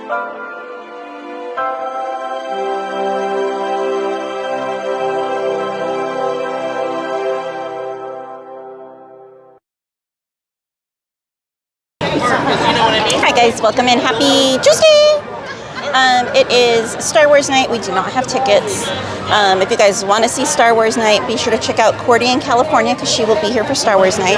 Hi guys, welcome in. Happy Tuesday! It is Star Wars night. We do not have tickets. If you guys want to see Star Wars night, be sure to check out Cordy in California because she will be here for Star Wars night.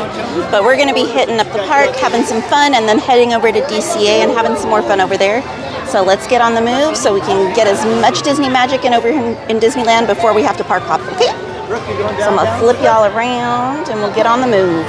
But we're going to be hitting up the park, having some fun, and then heading over to DCA and having some more fun over there. So let's get on the move so we can get as much Disney magic in over here in Disneyland before we have to park hop, okay? So I'm going to flip y'all around and we'll get on the move.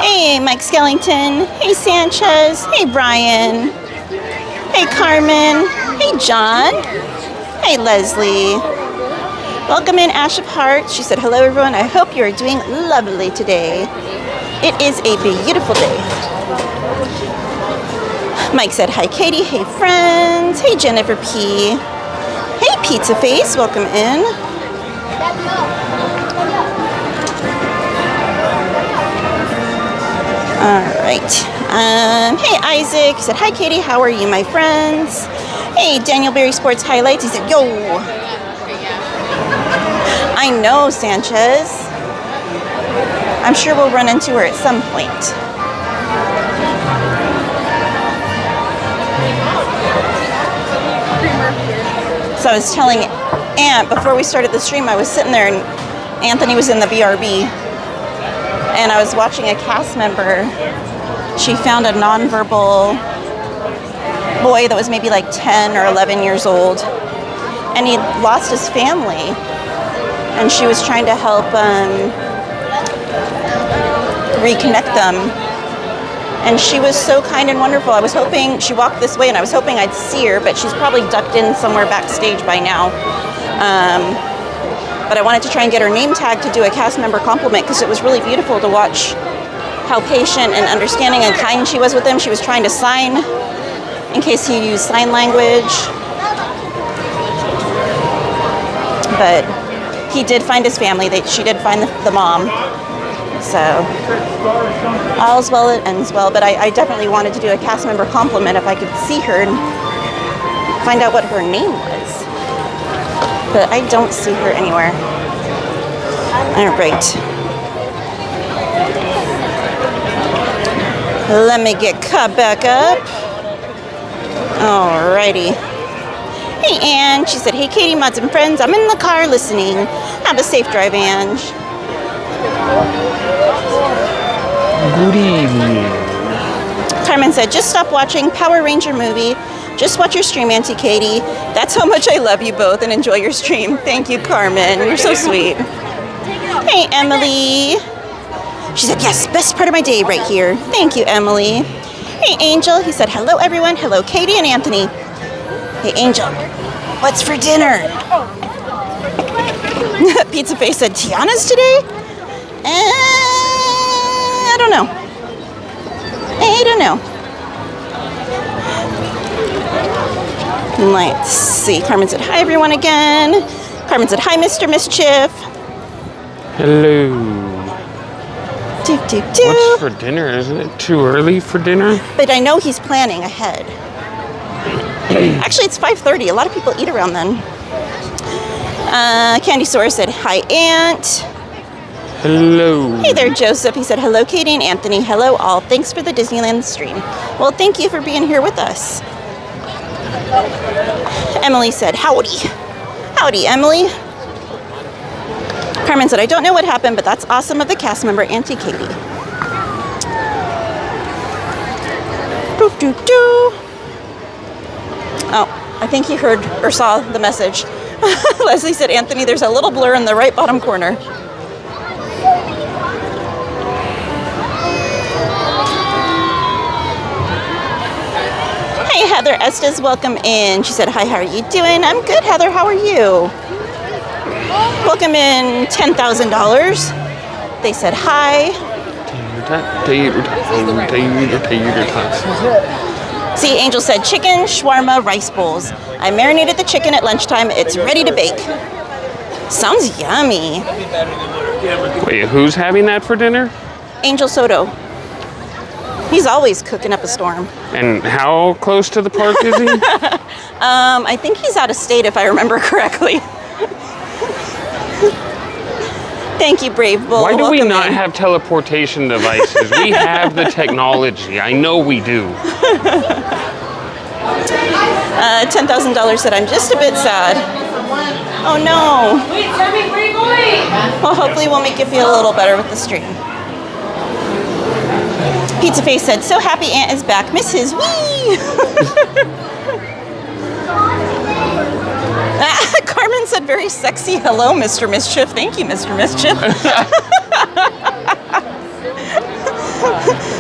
Hey, Mike Skellington. Hey, Sanchez. Hey, Brian. Hey, Carmen. Hey, John. Hey, Leslie. Welcome in, Ash of Hearts. She said, hello, everyone. I hope you are doing lovely today. It is a beautiful day. Mike said, hi, Katie. Hey, friends. Hey, Jennifer P. Hey, Pizza Face. Welcome in. All right. Hey, Isaac. He said, hi, Katie. How are you, my friends? Hey, Daniel Berry Sports Highlights. He said, yo. I know, Sanchez. I'm sure we'll run into her at some point. So I was telling Aunt before we started the stream, I was sitting there and Anthony was in the BRB and I was watching a cast member. She found a nonverbal boy that was maybe like 10 or 11 years old and he lost his family and she was trying to help reconnect them. And she was so kind and wonderful. I was hoping, she walked this way and I was hoping I'd see her, but she's probably ducked in somewhere backstage by now. But I wanted to try and get her name tag to do a cast member compliment because it was really beautiful to watch how patient and understanding and kind she was with him. She was trying to sign in case he used sign language. But he did find his family. She did find the mom. So, all's well that ends well, but I definitely wanted to do a cast member compliment if I could see her and find out what her name was. But I don't see her anywhere. All right. Let me get caught back up. Alrighty. Hey, Ange. She said, hey, Katie, mods and friends. I'm in the car listening. Have a safe drive, Ange. Good evening. Carmen said, just stop watching Power Ranger movie. Just watch your stream, Auntie Katie. That's how much I love you both and enjoy your stream. Thank you, Carmen. You're so sweet. Hey, Emily. She said, yes, best part of my day right here. Thank you, Emily. Hey, Angel. He said, hello, everyone. Hello, Katie and Anthony. Hey, Angel. What's for dinner? Pizza Face said, Tiana's today? I don't know. I don't know. Let's see. Carmen said, hi, everyone, again. Carmen said, hi, Mr. Mischief. Hello. Do. What's for dinner? Isn't it too early for dinner? But I know he's planning ahead. Actually, it's 5:30. A lot of people eat around then. Candy Sora said, hi, Aunt. Hello. Hey there, Joseph. He said, hello, Katie and Anthony. Hello, all. Thanks for the Disneyland stream. Well, thank you for being here with us. Emily said, howdy. Howdy, Emily. Carmen said, I don't know what happened, but that's awesome of the cast member, Auntie Katie. Oh, I think he heard or saw the message. Leslie said, Anthony, there's a little blur in the right bottom corner. Hey, Heather Estes, welcome in. She said, hi, how are you doing? I'm good, Heather. How are you? Welcome in $10,000. They said hi. See, Angel said chicken, shawarma, rice bowls. I marinated the chicken at lunchtime. It's ready to bake. Sounds yummy. Wait, who's having that for dinner? Angel Soto. He's always cooking up a storm. And how close to the park is he? I think he's out of state if I remember correctly. Thank you, Brave Bull. Why do we Welcome not in. have teleportation devices? We have the technology. I know we do. $10,000 said, I'm just a bit sad. Oh no. Wait, Sammy, where are you going? Well, hopefully we'll make you feel a little better with the stream. Pizza Face said, so happy Aunt is back. Mrs. Wee! Carmen said, very sexy. Hello, Mr. Mischief. Thank you, Mr. Mischief.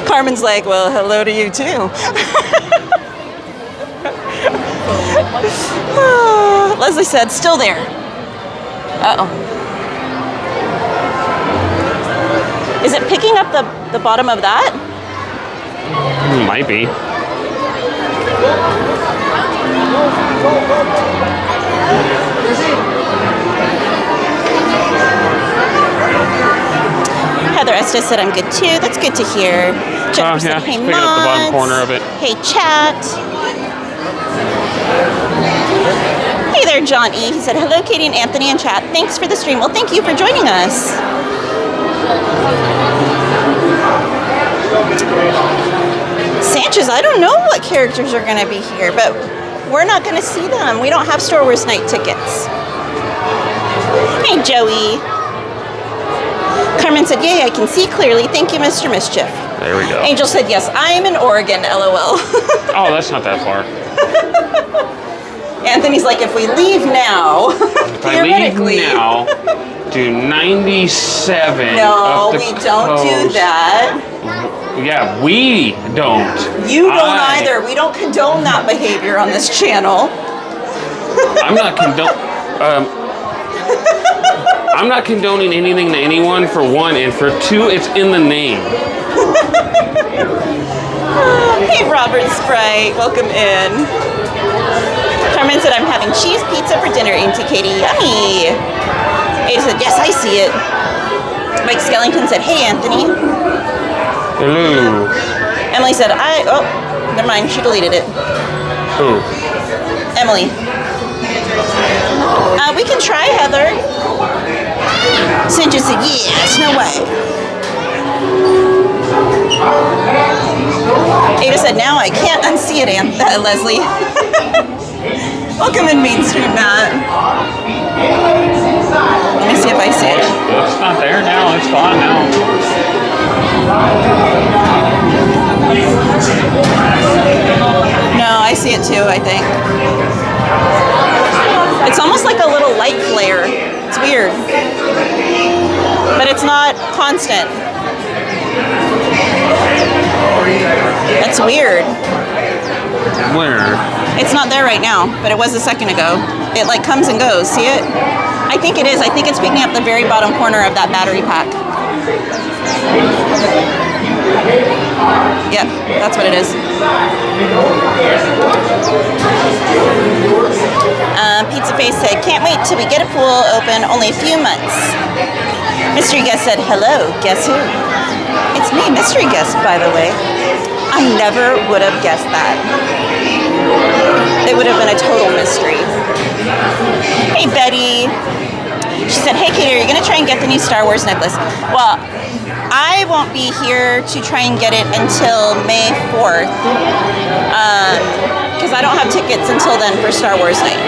Carmen's like, well, hello to you too. Leslie said, still there. Uh-oh. Is it picking up the bottom of that? Might be. Heather Estes said, I'm good too. That's good to hear. Jennifer said, hey, picking up the bottom corner of it. Hey, chat. Hey there, John E. He said, hello, Katie and Anthony in chat. Thanks for the stream. Well, thank you for joining us. Sanchez, I don't know what characters are going to be here, but we're not going to see them. We don't have Star Wars night tickets. Hey, Joey. Carmen said, yay, I can see clearly. Thank you, Mr. Mischief. There we go. Angel said, yes, I am in Oregon, LOL. Oh, that's not that far. Anthony's like, if we leave now, If I leave now, do 97 no, up the we don't do coast. that. Yeah, we don't. You don't either. We don't condone that behavior on this channel. I'm not condoning anything to anyone, for one, and for two, it's in the name. Hey, Robert Sprite, welcome in. Carmen said, I'm having cheese pizza for dinner, Auntie Katie. Yummy. Ada said, yes, I see it. Mike Skellington said, hey, Anthony. Hello. Emily said, oh, never mind, she deleted it. Who? Emily. We can try, Heather. Sanchez said, yes, no way. Ada said, now I can't unsee it, Leslie. Welcome in mainstream, Matt. Let me see if I see it. It's not there now. It's gone now. No, I see it too, I think. It's almost like a little light flare. It's weird. But it's not constant. That's weird. Where? It's not there right now, but it was a second ago. It like comes and goes. See it? I think it is. I think it's picking up the very bottom corner of that battery pack. Yep, that's what it is. Pizza Face said, can't wait till we get a pool open, only a few months. Mystery Guest said, hello, guess who? It's me, Mystery Guest, by the way. I never would have guessed that. It would have been a total mystery. Hey, Betty. She said, hey, Katie, are you going to try and get the new Star Wars necklace? Well, I won't be here to try and get it until May 4th. Because I don't have tickets until then for Star Wars night.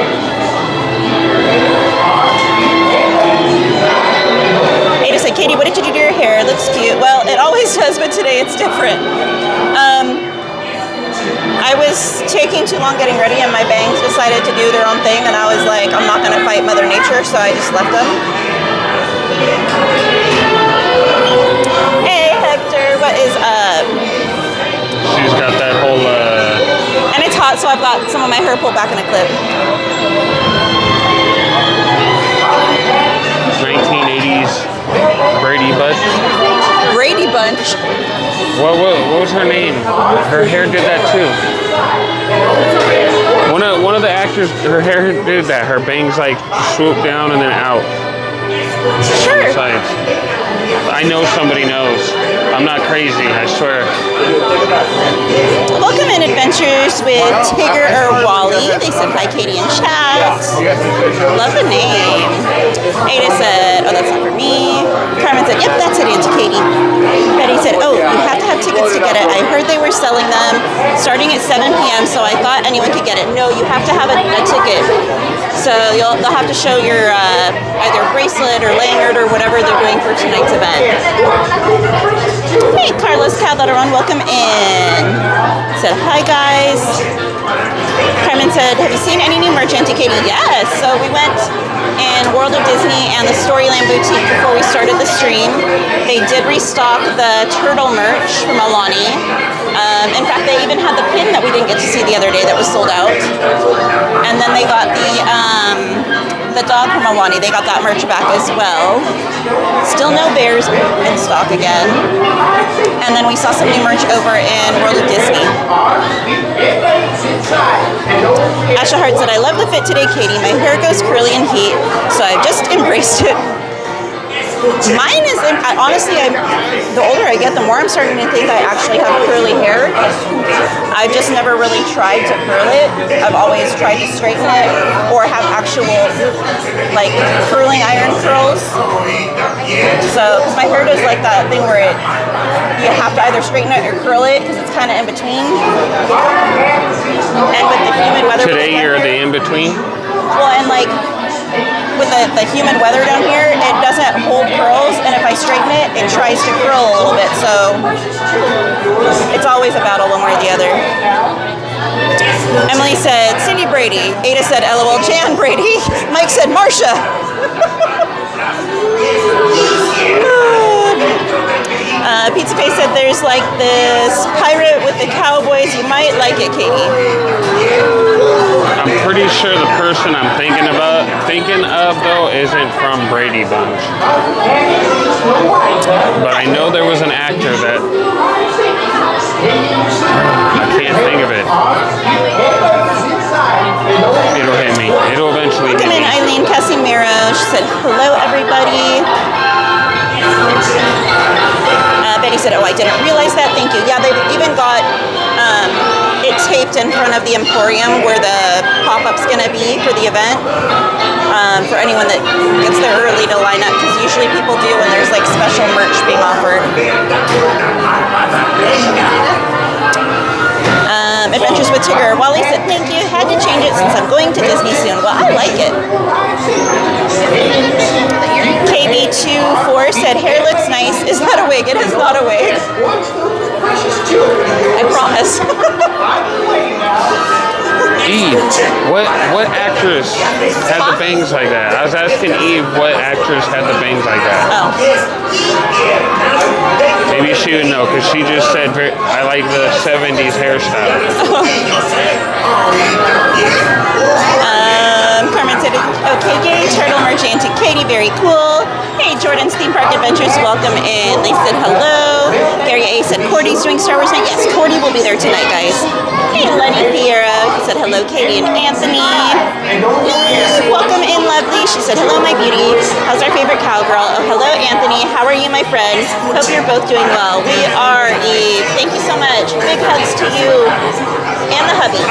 Ada said, Katie, what did you do to your hair? It looks cute. Well, it always does, but today it's different. I was taking too long getting ready, and my bangs decided to do their own thing, and I was like, I'm not going to fight Mother Nature, so I just left them. Hey, Hector, what is up? She's got that whole, And it's hot, so I've got some of my hair pulled back in a clip. 1980s Brady Bunch. Brady Bunch. What was her name? Her hair did that too. her hair did that. Her bangs like swoop down and then out. Sure. Sides. I know somebody knows. I'm not crazy, I swear. Welcome in Adventures with Tigger or Wally. They said hi, Katie and chat. Love the name. Ada said, oh, that's not for me. Carmen said, yep, that's it, Auntie Katie. Betty said, oh, you have to have tickets to get it. I heard they were selling them starting at 7 p.m., so I thought anyone could get it. No, you have to have a ticket. So they'll have to show your either bracelet or lanyard or whatever they're doing for tonight's event. Hey, Carlos Calderon, welcome in. Said, hi, guys. Carmen said, have you seen any new merch, Auntie Katie? Yes. So we went in World of Disney and the Storyland Boutique before we started the stream. They did restock the turtle merch from Alani. In fact, they even had the pin that we didn't get to see the other day that was sold out. And then they got the dog from Alani. They got that merch back as well. Still no bears in stock again. And then we saw some new merch over in World of Disney. Asha Hart said, I love the fit today, Katie. My hair goes curly in heat, so I've just embraced it. Mine is, honestly, the older I get, the more I'm starting to think I actually have curly hair. I've just never really tried to curl it. I've always tried to straighten it or have actual, like, curling iron curls. So, because my hair does like that thing where you have to either straighten it or curl it because it's kind of in between. And with the humid weather. Today you're the in-between? Well, and like, with the humid weather down here, it doesn't hold curls, and if I straighten it, it tries to curl a little bit, so it's always a battle one way or the other. Emily said, Cindy Brady. Ada said, LOL, Jan Brady. Mike said, Marsha. Pizza Face said, there's like this pirate with the cowboys. You might like it, Katie. I'm pretty sure the person I'm thinking of though isn't from Brady Bunch. But I know there was an actor that I can't think of it. It'll hit me. It'll eventually hit me. Welcome in Eileen Casimiro. She said, hello everybody. Betty said, oh, I didn't realize that. Thank you. Yeah, they've even got it taped in front of the Emporium where the pop-up's going to be for the event. For anyone that gets there early to line up, because usually people do when there's like special merch being offered. Adventures with Tigger. Wally said, thank you. Had to change it since I'm going to Disney soon. Well, I like it. KB24 said, hair looks nice. Is that a wig? It is not a wig. I promise. Eve, what actress had the bangs like that? I was asking Eve what actress had the bangs like that. Oh. Maybe she would know, because she just said, I like the 70s hairstyle. Carmen said, okay, yay, turtle merch Auntie Katie, very cool. Hey, Jordan's Theme Park Adventures, welcome in. They said hello. Gary A said, Cordy's doing Star Wars night. Yes, Cordy will be there tonight, guys. Hey, Lenny Piera, he said hello, Katie and Anthony. Welcome in, lovely. She said, hello, my beauty. How's our favorite cowgirl? Oh, hello, Anthony. How are you, my friend? Hope you're both doing well. We are, Eve. Thank you so much. Big hugs to you and the hubby.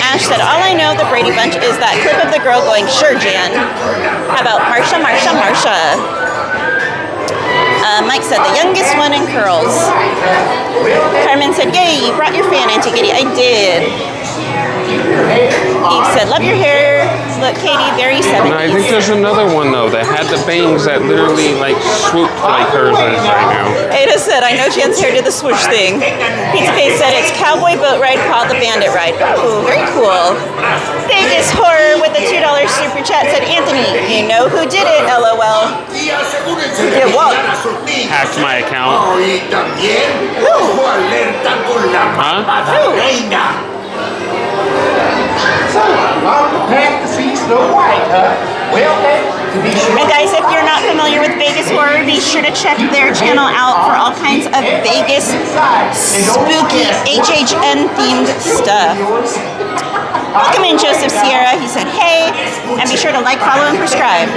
Ash said, all I know of the Brady Bunch is that clip of the girl going, sure, Jan. How about Marsha, Marsha, Marsha? Mike said, the youngest one in curls. Carmen said, yay, you brought your fan, Auntie Katie. I did. Eve said, love your hair. Look, Katie, very 70s. No, I think there's another one, though, that had the bangs that literally, like, swooped like hers is right now. Ada said, I know Jan's hair did the swoosh thing. Pizza Face said, it's Cowboy Boat Ride called the Bandit Ride. Ooh, very cool. Vegas Horror with a $2 super chat said, Anthony, you know who did it, LOL. Did what? Hacked my account. Who? Huh? Who? So, I'm prepared to see Snow White, huh? Well, then, to be sure. And guys, if you're not familiar with Vegas horror, be sure to check their channel out for all kinds of Vegas spooky HHN themed stuff. Welcome in, Joseph Sierra. He said, hey, and be sure to like, follow, and prescribe.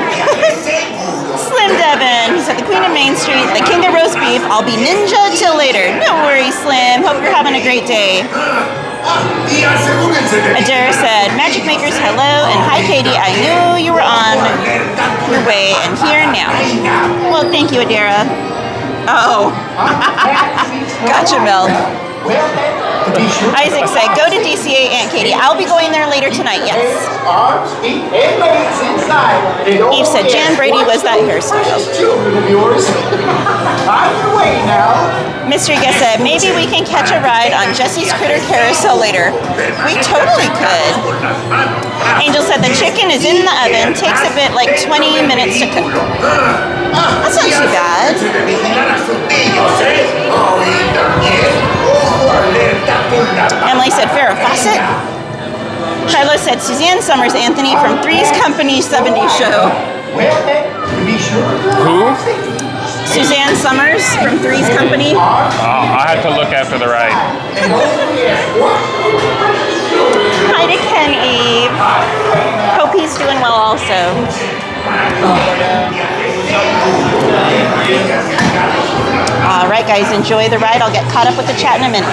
Slim Devin, he said, the Queen of Main Street, the King of Roast Beef. I'll be ninja till later. No worries, Slim. Hope you're having a great day. Adair said, Magic Makers, hello, and hi, Katie. I knew you were on your way and here now. Well, thank you, Adara. Oh. Gotcha, Mel. Isaac said, go to DCA, Aunt Katie. I'll be going there later tonight, yes. Eve said, Jan Brady was that hairstyle. Mystery Guest said, maybe we can catch a ride on Jesse's Critter Carousel later. We totally could. Angel said, the chicken is in the oven. Takes a bit, like 20 minutes to cook. That's not too bad. Emily said Farrah Fawcett. Shiloh said Suzanne Summers Anthony from Three's Company 70s show. Who? Suzanne Summers from Three's Company. I'll have to look after the ride. Hi to Ken Eve. Hope he's doing well also. All right, guys, enjoy the ride. I'll get caught up with the chat in a minute.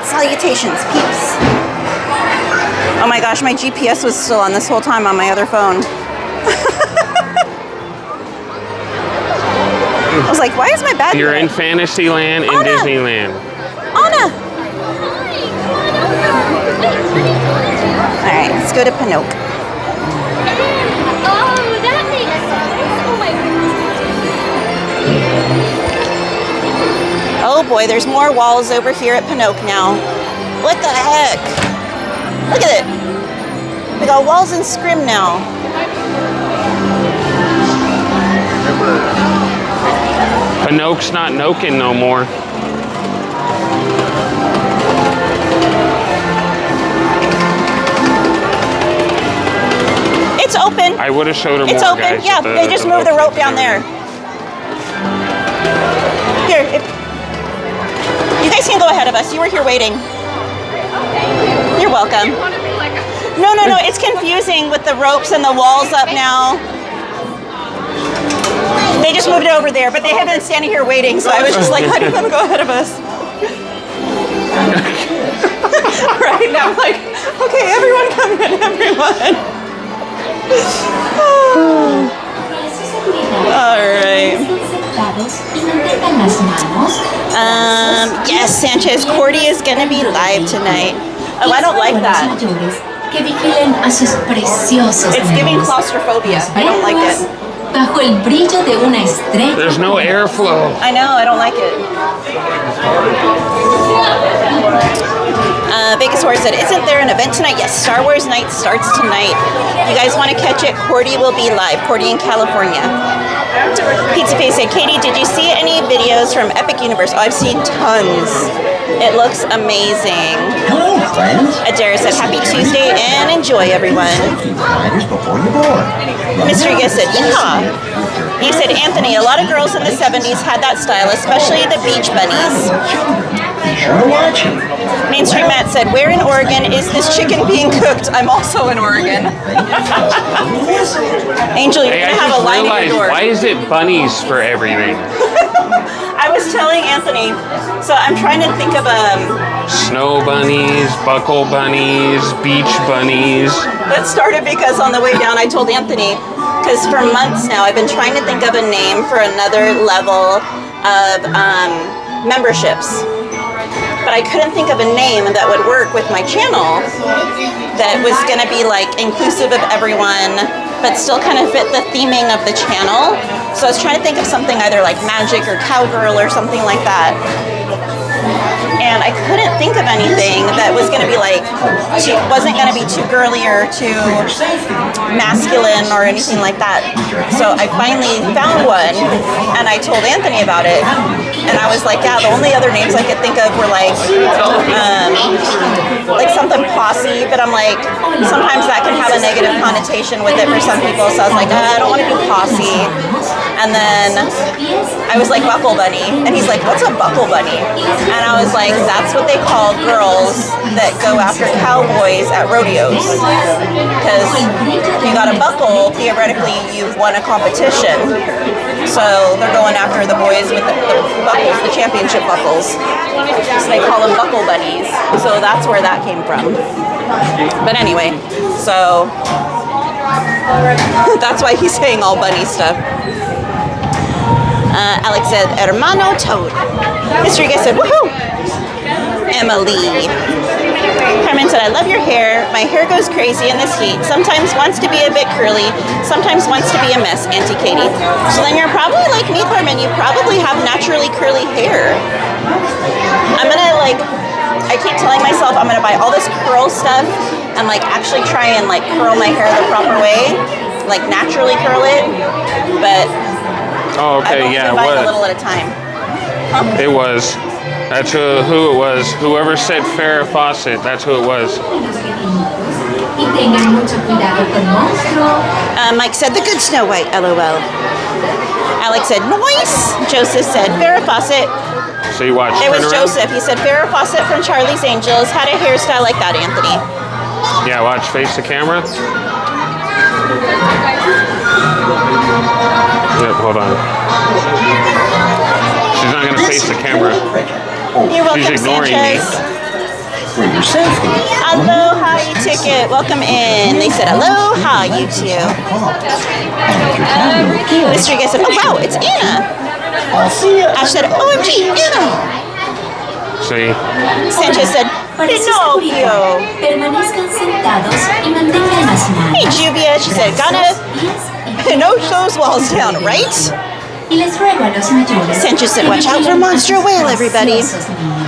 Salutations, peeps. Oh my gosh, my GPS was still on this whole time on my other phone. I was like, why is my battery? You're in Fantasyland in Disneyland. Anna! Alright, let's go to Pinocchio. Oh, that makes sense. Oh my goodness. Oh boy, there's more walls over here at Pinocchio now. What the heck? Look at it. We got walls and scrim now. Pinocchio's not noking no more. It's open. I would have showed her It's more, open. guys. Yeah, they just moved the rope down there. Here, you guys can go ahead of us. You were here waiting. You're welcome. No, it's confusing with the ropes and the walls up now. They just moved it over there, but they have been standing here waiting, so I was just like letting them go ahead of us. Right now, I'm like, okay, everyone come in, everyone. All right. Yes, Sanchez, Cordy is gonna be live tonight. Oh, I don't like that. It's giving claustrophobia. I don't like it. Bajo el brillo de una estrella. There's no airflow. I know, I don't like it. Vegas Dinosaur said, isn't there an event tonight? Yes, Star Wars Night starts tonight. You guys want to catch it? Cordy will be live. Cordy in California. Pizza Face said, Katie, did you see any videos from Epic Universe? Oh, I've seen tons. It looks amazing. Hello, friends. Adair said, happy Tuesday and enjoy, everyone. Riders before you're born. Mr. Giss said, yeehaw. He said, Anthony, a lot of girls in the 70s had that style, especially the beach bunnies. Be sure to watch him. Mainstream Matt said, where in Oregon is this chicken being cooked? I'm also in Oregon. Angel, you're Hey, going I to have a just line at realized, your door. why is it bunnies for everything? I was telling Anthony, so I'm trying to think of Snow bunnies, buckle bunnies, beach bunnies. that started because on the way down I told Anthony, because for months now I've been trying to think of a name for another level of memberships. But I couldn't think of a name that would work with my channel that was going to be like inclusive of everyone, but still kind of fit the theming of the channel. So I was trying to think of something either like magic or cowgirl or something like that. And I couldn't think of anything that was going to be like, wasn't going to be too girly or too masculine or anything like that. So I finally found one and I told Anthony about it. And I was like, yeah, the only other names I could think of were like something posse, but I'm like, sometimes that can have a negative connotation with it for some people. So I was like, I don't want to do posse. And then I was like, buckle bunny. And he's like, what's a buckle bunny? And I was like, that's what they call girls that go after cowboys at rodeos. Because if you got a buckle, theoretically you've won a competition. So they're going after the boys with the buckles, the championship buckles. So they call them buckle bunnies. So that's where that came from. But anyway, so that's why he's saying all bunny stuff. Alex said, Hermano Toad. Mr. Guest said, woohoo! Emily. Carmen said, I love your hair. My hair goes crazy in this heat. Sometimes wants to be a bit curly. Sometimes wants to be a mess, Auntie Katie. So then you're probably like me, Carmen. You probably have naturally curly hair. I'm gonna I keep telling myself I'm gonna buy all this curl stuff and actually try and curl my hair the proper way. Naturally curl it. But Oh, okay, I've yeah, only been buying what? a little at a time. It was. That's who it was. Whoever said Farrah Fawcett, that's who it was. Y tengan mucho cuidado con monstruo. Mike said, the good Snow White, LOL. Alex said, nice. Joseph said, Farrah Fawcett. So you watched It was Turn Around? Joseph. He said, Farrah Fawcett from Charlie's Angels had a hairstyle like that, Anthony. Yeah, watch Face the Camera. Yep, hold on. She's not gonna face the camera. You're welcome, She's ignoring me. Sanchez. For your safety. Aloha, you ticket. Welcome in. They said, aloha, you two. Mr. Guest said, oh, wow, it's Anna. I'll see ya. Ash said, OMG, Anna. See? Sanchez said, Para su seguridad, Pinocchio. permanezcan sentados y mantengan las Hey, manos, Juvia. She said, gonna pinch those walls down, right? y les ruego a los mayores. Sanchez said, watch out for Monster Whale, everybody.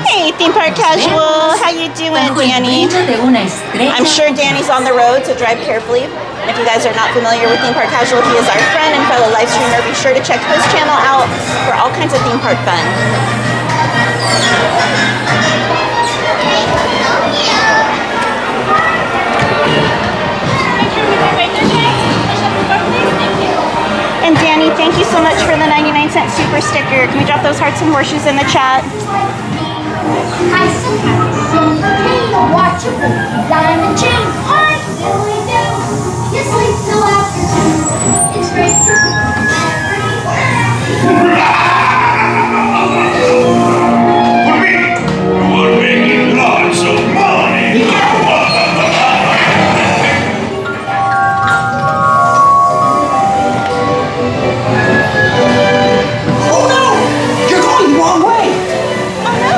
Hey, Theme Park Casual. How you doing, Bajo el Danny? brillo de una estrecha. I'm sure Danny's on the road, so drive carefully. And if you guys are not familiar with Theme Park Casual, he is our friend and fellow live streamer. Be sure to check his channel out for all kinds of theme park fun. And Danny, thank you so much for the 99-cent super sticker. Can we drop those hearts and horseshoes in the chat? Watch your diamond chain. I really do. You sleep till after 2. It's great for We're making lots of money. Oh no! You're going the wrong way! Oh no!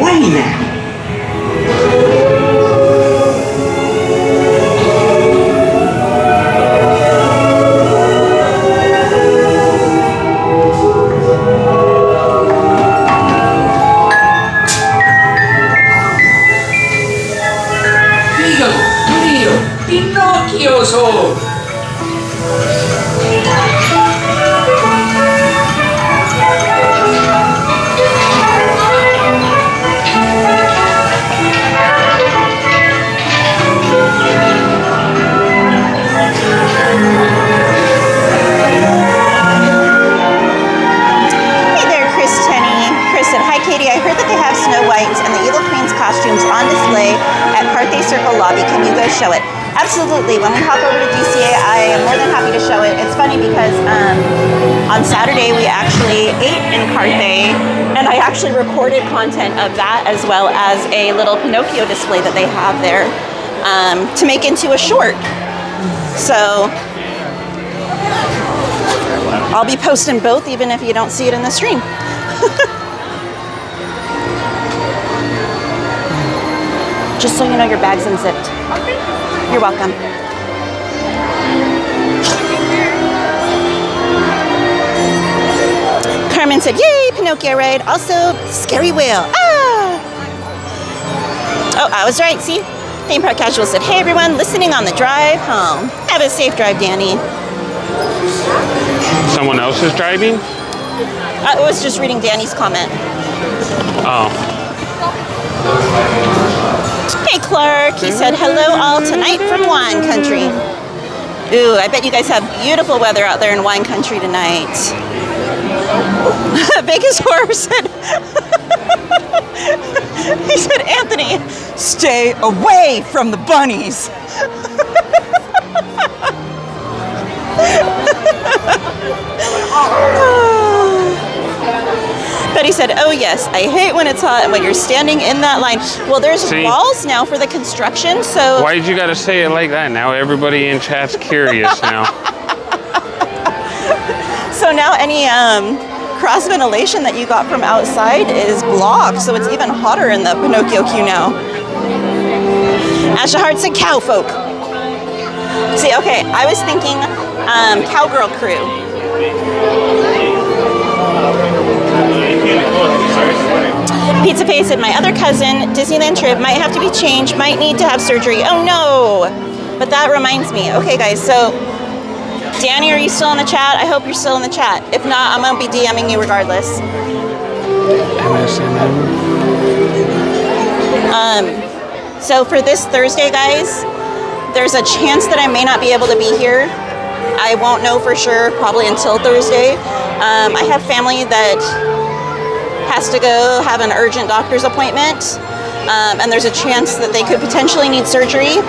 away now. Pinocchio soul. Hey there, Chris Tenney. Chris said, hi, Katie. I heard that they have Snow White and the Evil Queen's costumes on display at Carthay Circle lobby. Can you go show it? Absolutely. When we hop over to DCA, I am more than happy to show it. It's funny because on Saturday we actually ate in Carthay, and I actually recorded content of that as well as a little Pinocchio display that they have there to make into a short. So I'll be posting both, even if you don't see it in the stream. Just so you know, your bag's unzipped. You're welcome. Carmen said, yay, Pinocchio ride. Also, scary whale. Ah! Oh, I was right, see? Theme Park Casual said, hey everyone, listening on the drive home. Have a safe drive, Danny. Someone else is driving? I was just reading Danny's comment. Oh. Hey Clark, he said, hello all tonight from wine country. Ooh, I bet you guys have beautiful weather out there in wine country tonight. Vegas Horror said, he said, Anthony, stay away from the bunnies. Betty said, oh yes, I hate when it's hot and when you're standing in that line. Well, there's walls now for the construction, so... Why did you gotta say it like that? Now everybody in chat's curious now. So now any cross ventilation that you got from outside is blocked, so it's even hotter in the Pinocchio queue now. Asha Hart said cowfolk. See, okay, I was thinking cowgirl crew. Pizza Face said, my other cousin, Disneyland trip might have to be changed, might need to have surgery. Oh no! But that reminds me. Okay guys, so Danny, are you still in the chat? I hope you're still in the chat. If not, I'm gonna be DMing you regardless. So for this Thursday, guys, there's a chance that I may not be able to be here. I won't know for sure, probably until Thursday. I have family that has to go have an urgent doctor's appointment, and there's a chance that they could potentially need surgery,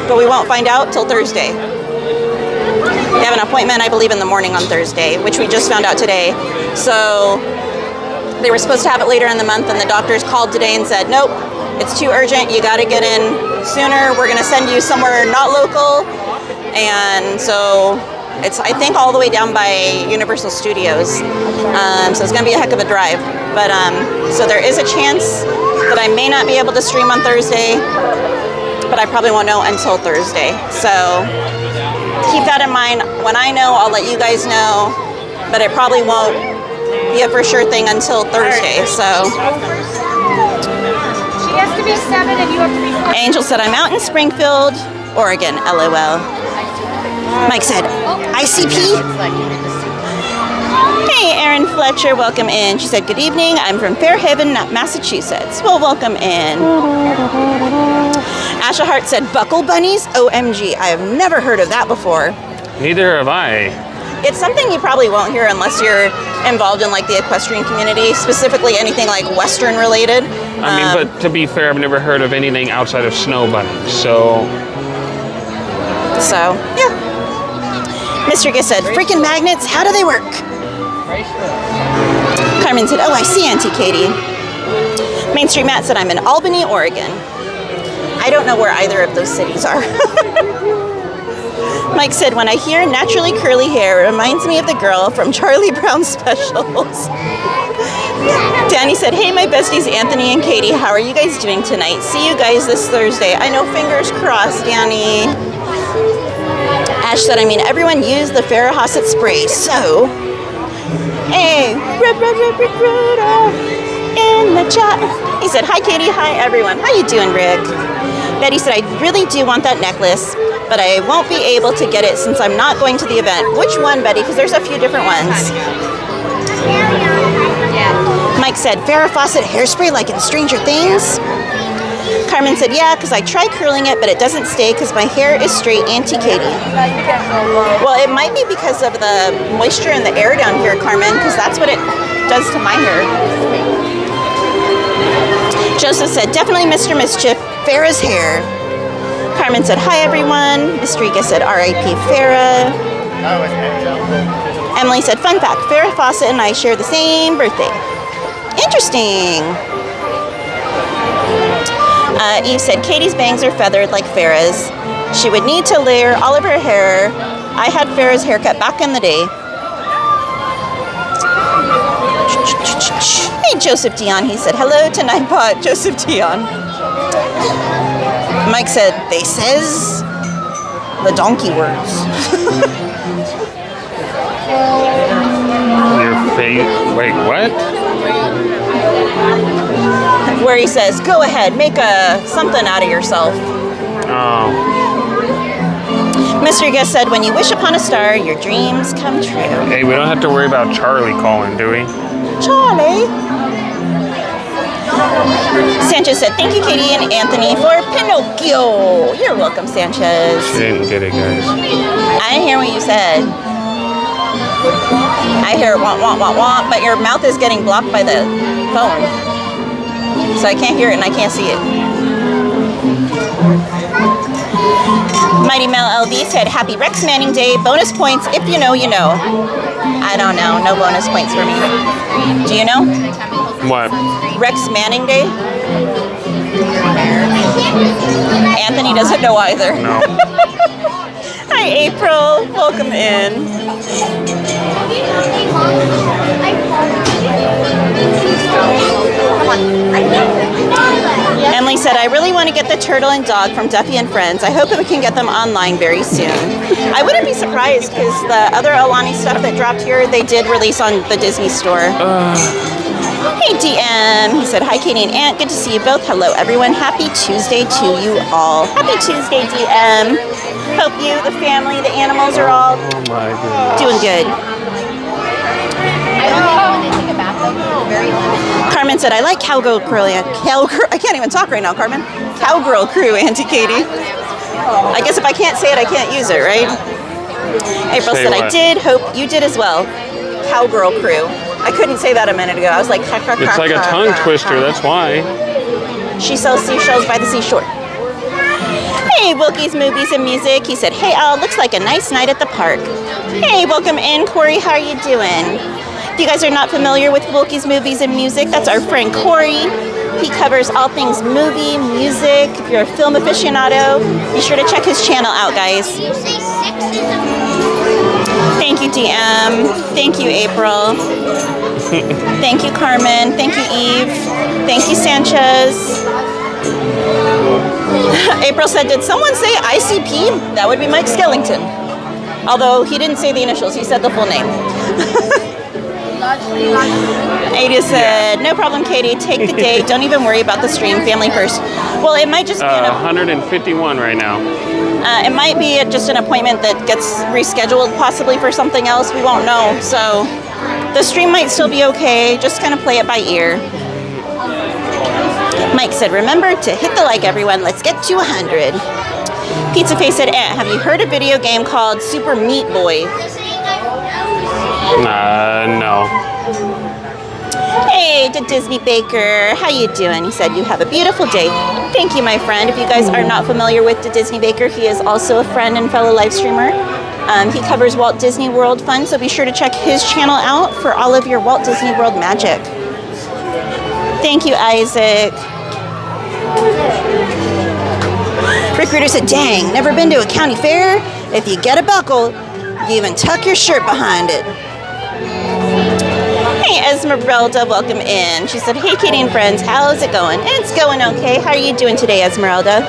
but we won't find out till Thursday. They have an appointment, I believe, in the morning on Thursday, which we just found out today. So they were supposed to have it later in the month, and the doctors called today and said, nope, it's too urgent, you gotta get in sooner, we're gonna send you somewhere not local. And so it's, I think, all the way down by Universal Studios. So it's gonna be a heck of a drive. But so there is a chance that I may not be able to stream on Thursday, but I probably won't know until Thursday. So keep that in mind. When I know, I'll let you guys know, but it probably won't be a for sure thing until Thursday. So She has to be 7 and you have to be 4. Angel said, I'm out in Springfield, Oregon, LOL. Mike said, ICP? Hey, Erin Fletcher, welcome in. She said, good evening. I'm from Fairhaven, Massachusetts. Well, welcome in. Asha Hart said, buckle bunnies? OMG, I have never heard of that before. Neither have I. It's something you probably won't hear unless you're involved in like the equestrian community, specifically anything like Western related. I mean, but to be fair, I've never heard of anything outside of snow bunnies, so yeah. Mr. Giss said, freaking magnets, how do they work? Carmen said, oh, I see, Auntie Katie. Main Street Matt said, I'm in Albany, Oregon. I don't know where either of those cities are. Mike said, when I hear naturally curly hair, it reminds me of the girl from Charlie Brown's Specials. Danny said, hey, my besties Anthony and Katie, how are you guys doing tonight? See you guys this Thursday. I know, fingers crossed, Danny. Ash said, I mean, everyone used the Farrah Fawcett spray, so... Hey, in the chat. He said, hi, Katie. Hi, everyone. How you doing, Rick? Betty said, I really do want that necklace, but I won't be able to get it since I'm not going to the event. Which one, Betty? Because there's a few different ones. Mike said, Farrah Fawcett hairspray like in Stranger Things? Carmen said, yeah, because I try curling it, but it doesn't stay because my hair is straight, Auntie Katie. Well, it might be because of the moisture in the air down here, Carmen, because that's what it does to my hair. Joseph said, definitely Mr. Mischief, Farrah's hair. Carmen said, hi, everyone. Mistrika said, R.I.P. Farrah. Emily said, fun fact, Farrah Fawcett and I share the same birthday. Interesting. Eve said, Katie's bangs are feathered like Farrah's. She would need to layer all of her hair. I had Farrah's haircut back in the day. Hey, Joseph Dion, he said, hello to Ninepot, Joseph Dion. Mike said, they says the donkey words. Your face. Wait, what? Where he says, go ahead, make something out of yourself. Oh. Mr. Guest said, when you wish upon a star, your dreams come true. Hey, we don't have to worry about Charlie calling, do we? Charlie. Sanchez said, thank you, Katie and Anthony, for Pinocchio. You're welcome, Sanchez. She didn't get it, guys. I didn't hear what you said. I hear want, but your mouth is getting blocked by the phone. So I can't hear it and I can't see it. Mighty Mel LV said, happy Rex Manning Day. Bonus points if you know, you know. I don't know. No bonus points for me. Do you know? What? Rex Manning Day? Anthony doesn't know either. No. Hi, April. Welcome in. Emily said, I really want to get the turtle and dog from Duffy and Friends. I hope that we can get them online very soon. I wouldn't be surprised because the other Alani stuff that dropped here, they did release on the Disney store. Hey, DM. He said, hi, Katie and Aunt. Good to see you both. Hello, everyone. Happy Tuesday to you all. Happy Tuesday, DM. Hope you, the family, the animals are all doing good. Carmen said, I like Cowgirl Crew. I can't even talk right now, Carmen. Cowgirl Crew, Auntie Katie. I guess if I can't say it, I can't use it, right? April said, I did. Hope you did as well. Cowgirl Crew. I couldn't say that a minute ago. I was like, it's like a tongue twister, that's why. She sells seashells by the seashore. Hey, Wilkie's Movies and Music. He said, hey, all, looks like a nice night at the park. Hey, welcome in, Corey. How are you doing? If you guys are not familiar with Wilkie's Movies and Music, that's our friend Corey. He covers all things movie, music. If you're a film aficionado, be sure to check his channel out, guys. Thank you, DM. Thank you, April. Thank you, Carmen. Thank you, Eve. Thank you, Sanchez. April said, did someone say ICP? That would be Mike Skellington. Although he didn't say the initials, he said the full name. Ada said, no problem, Katie. Take the day. Don't even worry about the stream. Family first. Well, it might just be 151 right now. It might be just an appointment that gets rescheduled possibly for something else. We won't know. So the stream might still be okay. Just kind of play it by ear. Mike said, remember to hit the like, everyone. Let's get to 100. Pizza Face said, have you heard a video game called Super Meat Boy? No. Hey, to Disney Baker. How you doing? He said, you have a beautiful day. Thank you, my friend. If you guys are not familiar with the Disney Baker, he is also a friend and fellow live streamer. He covers Walt Disney World fun, so be sure to check his channel out for all of your Walt Disney World magic. Thank you, Isaac. Rick Reader said, dang, never been to a county fair? If you get a buckle, you even tuck your shirt behind it. Hey, Esmeralda, welcome in. She said, hey, Katie and friends, how's it going? It's going okay. How are you doing today, Esmeralda?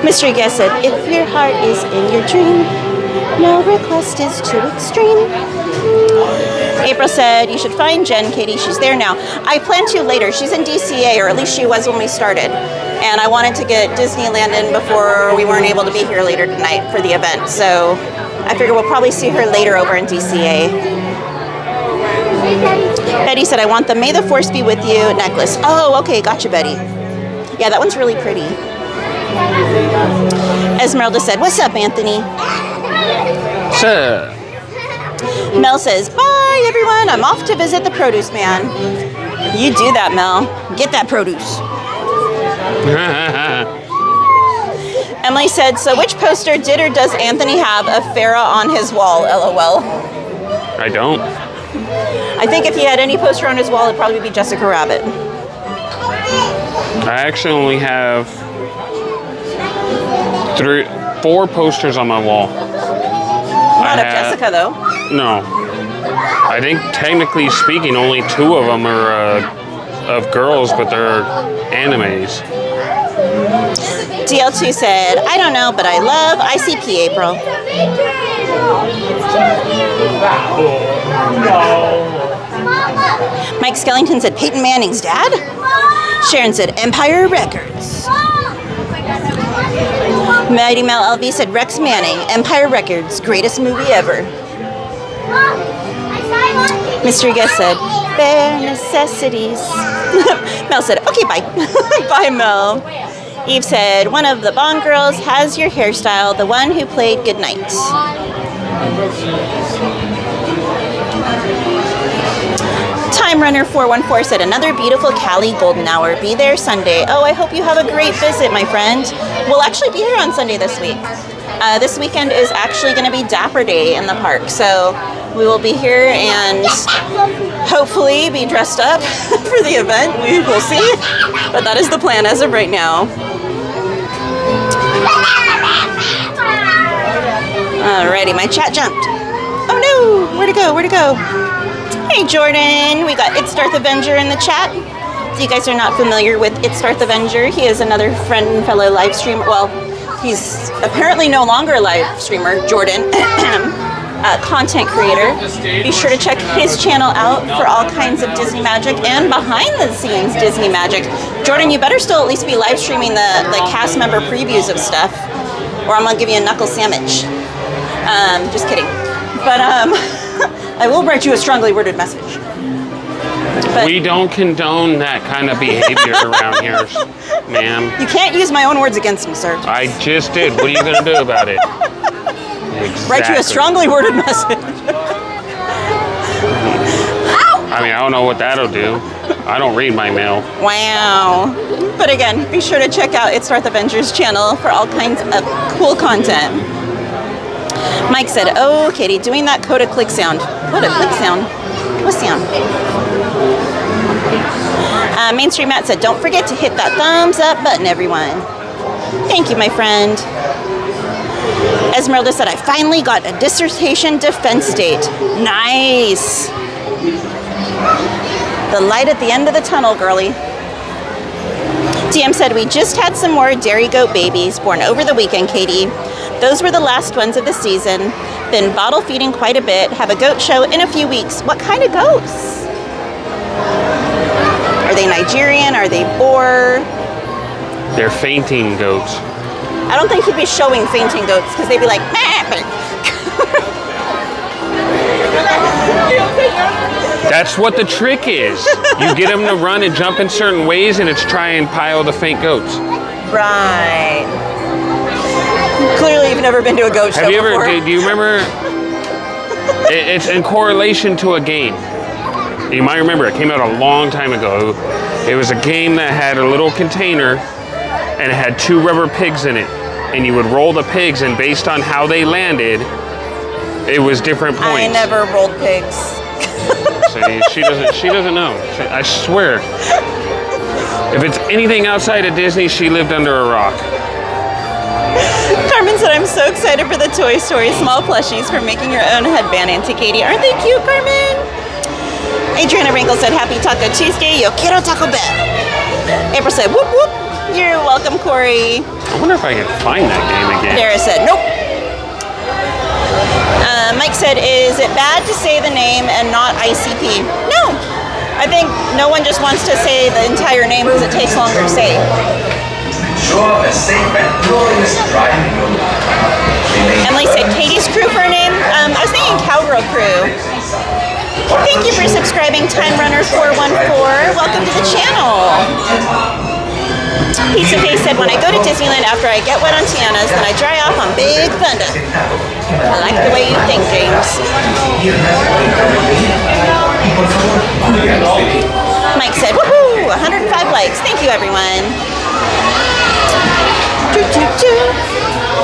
Mystery Guest said, if your heart is in your dream, no request is too extreme. April said, you should find Jen, Katie. She's there now. I plan to later. She's in DCA, or at least she was when we started. And I wanted to get Disneyland in before we weren't able to be here later tonight for the event. So I figure we'll probably see her later over in DCA. Betty said, I want the May the Force Be With You necklace. Oh, okay. Gotcha, Betty. Yeah, that one's really pretty. Esmeralda said, what's up, Anthony? Sir. Mel says, bye, everyone. I'm off to visit the produce man. You do that, Mel. Get that produce. Emily said, so which poster did or does Anthony have of Farrah on his wall? LOL. I don't. I think if he had any poster on his wall, it'd probably be Jessica Rabbit. I actually only have 4 posters on my wall. Not of Jessica, though. No. I think technically speaking, only 2 of them are of girls, but they're animes. DL2 said, I don't know, but I love ICP, April. Mike Skellington said, Peyton Manning's dad? Sharon said, Empire Records. Mighty Mel LV said, Rex Manning, Empire Records, greatest movie ever. Mystery Guest said, bare necessities. Mel said, okay, bye. Bye, Mel. Eve said, one of the Bond girls has your hairstyle, the one who played Goodnight. Time Runner 414 said, another beautiful Cali golden hour. Be there Sunday. Oh, I hope you have a great visit, my friend. We'll actually be here on Sunday this week. This weekend is actually going to be Dapper Day in the park, so we will be here and hopefully be dressed up for the event. We will see, but that is the plan as of right now. Alrighty, my chat jumped. Oh no, where'd it go? Where'd it go? Hey Jordan, we got It's Darth Avenger in the chat. If you guys are not familiar with It's Darth Avenger, he is another friend and fellow live streamer. Well, he's apparently no longer a live streamer, Jordan. Content creator. Be sure to check his channel out for all kinds of Disney magic and behind the scenes Disney magic. Jordan, you better still at least be live streaming the cast member previews of stuff, or I'm gonna give you a knuckle sandwich. Just kidding. But I will write you a strongly worded message. But we don't condone that kind of behavior around here, ma'am. you can't use my own words against me, sir. I just did. What are you going to do about it? Exactly. Write you a strongly worded message. I mean, I don't know what that'll do. I don't read my mail. Wow. But again, be sure to check out It's Darth Avenger's channel for all kinds of cool content. Mike said, oh, Katie, doing that Coda click sound. Coda click sound? What sound? Mainstream Matt said, don't forget to hit that thumbs up button, everyone. Thank you, my friend. Esmeralda said, I finally got a dissertation defense date. Nice. The light at the end of the tunnel, girly. DM said, we just had some more dairy goat babies born over the weekend, Katie. Those were the last ones of the season. Been bottle feeding quite a bit. Have a goat show in a few weeks. What kind of goats? Are they Nigerian? Are they Boer? They're fainting goats. I don't think he'd be showing fainting goats because they'd be like, That's what the trick is. You get them to run and jump in certain ways, and it's try and pile the faint goats. Right. Clearly, you've never been to a goat show Have you ever? before. Do you remember? It's in correlation to a game. You might remember it came out a long time ago. It was a game that had a little container, and it had 2 rubber pigs in it, and you would roll the pigs, and based on how they landed, it was different points. I never rolled pigs. See, she doesn't know. I swear. If it's anything outside of Disney, she lived under a rock. Carmen said, I'm so excited for the Toy Story small plushies for making your own headband, Auntie Katie. Aren't they cute, Carmen? Adriana Wrinkle said, Happy Taco Tuesday. Yo quiero Taco Bell. April said, whoop, whoop. You're welcome, Corey. I wonder if I can find that game again. Dara said, nope. Mike said, is it bad to say the name and not ICP? No. I think no one just wants to say the entire name because it takes longer to say. Ensure a safe and glorious driving your life. Emily said, Katie's crew for a name? I was thinking Cowgirl crew. Thank you for subscribing, Time Runner 414. Welcome to the channel. Pizza Face said, when I go to Disneyland after I get wet on Tiana's, then I dry off on Big Thunder. I like the way you think, James. Mike said, woohoo, 105 likes. Thank you, everyone.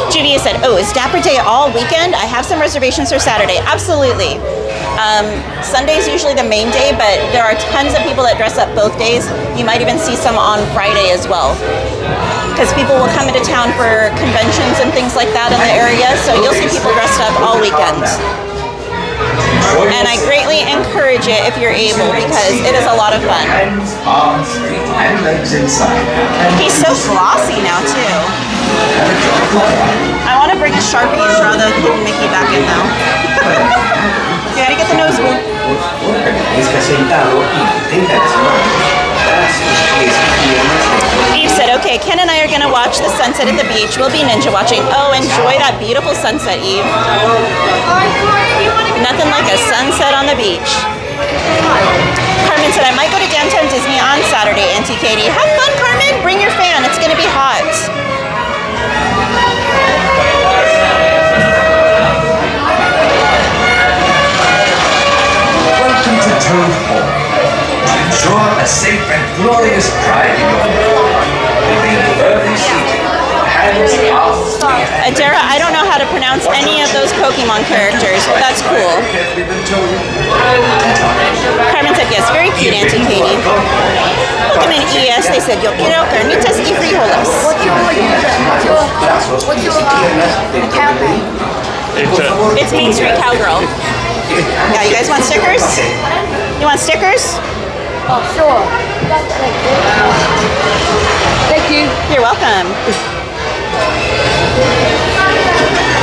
Julia said, oh, is Dapper Day all weekend? I have some reservations for Saturday. Absolutely. Sunday's usually the main day, but there are tons of people that dress up both days. You might even see some on Friday as well. Because people will come into town for conventions and things like that in the area, so you'll see people dressed up all weekend. And I greatly encourage it if you're able, because it is a lot of fun. Hands, arms, feet, and legs inside. He's so glossy now, too. I want to bring a Sharpie and draw the hidden Mickey back in, though. You gotta get the nose wound. Permanezca sentado y mantenga las manos, brazos, pies y piernas dentro. Eve said, okay, Ken and I are gonna watch the sunset at the beach. We'll be ninja watching. Oh, enjoy that beautiful sunset, Eve. Nothing like a sunset on the beach. Carmen said, I might go to Downtown Disney on Saturday, Auntie Katie. Have fun, Carmen. Bring your fan. It's gonna be hot. Welcome to Toad Hall. To ensure a safe and glorious drive in your life. Remain firmly seated. Hands, arms, feet, and Adara, I don't know how to pronounce any of those Pokemon characters, but that's cool. Carmen said, yes, very cute, Auntie Katie. Welcome in ES. They said, yo quiero carnitas y frijoles. What's your account name? It's MainStCowgirl. Yeah, you guys want stickers? You want stickers? Oh, sure. Thank you. You're welcome.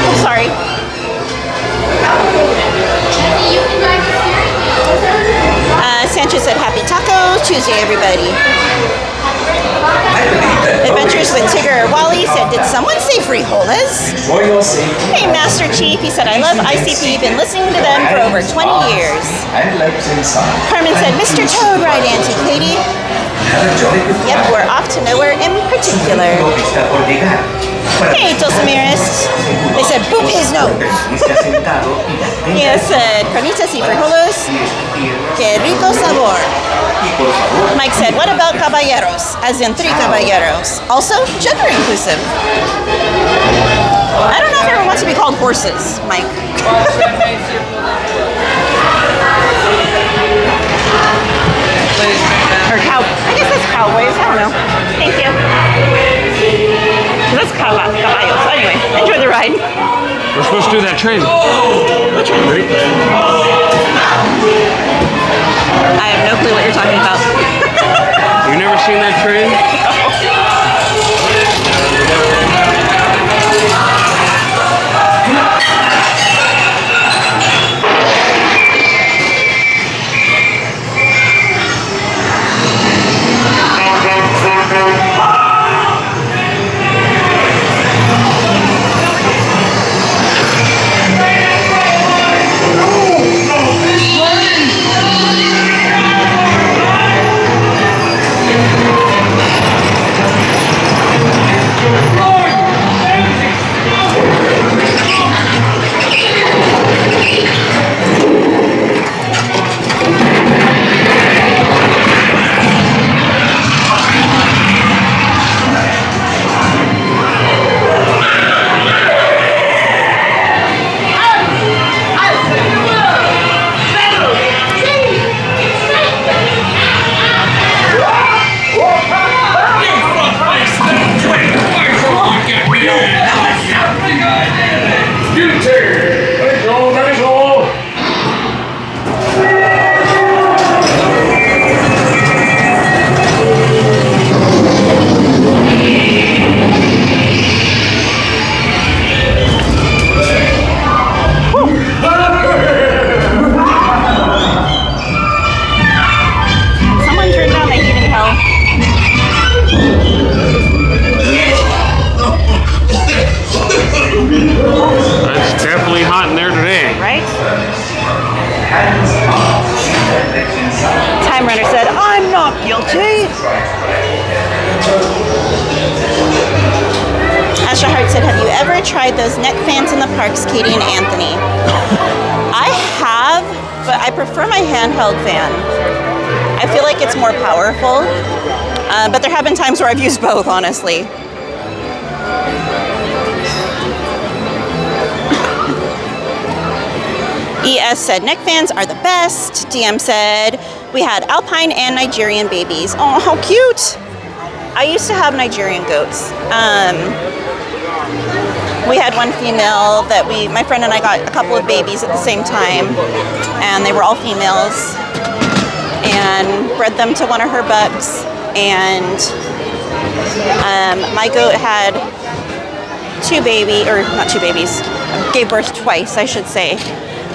Oh, sorry. Sanchez said, happy Taco Tuesday, everybody. Adventures with Tigger. Wally said, did someone say frijoles? For your safety. Hey, Master Chief. He said, I love ICP. Been listening to them for over 20 years. And legs inside. Carmen said, Mr. Toad, right, Auntie Katie? Have a jolly good Yep, we're off to nowhere in particular. Está por llegar. Hey, Dulcimeris. They said, boop his nose. Permanezca sentado y mantenga He said, carnitas y frijoles. Que rico sabor. Mike said, what about caballeros? As in 3 caballeros. Also, gender inclusive. I don't know if everyone wants to be called horses, Mike. Or cow. I guess that's cowboys. I don't know. Thank you. That's caballos. Anyway, enjoy the ride. We're supposed to do that train. Which one? I have no clue what you're talking about. You've never seen that train? said, I'm not guilty. Asha Hart said, have you ever tried those neck fans in the parks, Katie and Anthony? I have, but I prefer my handheld fan. I feel like it's more powerful, but there have been times where I've used both, honestly. ES said, neck fans are the best. DM said, we had Alpine and Nigerian babies. Oh, how cute. I used to have Nigerian goats. We had one female that my friend and I got a couple of babies at the same time, and they were all females, and bred them to one of her bucks. And my goat had gave birth twice, I should say.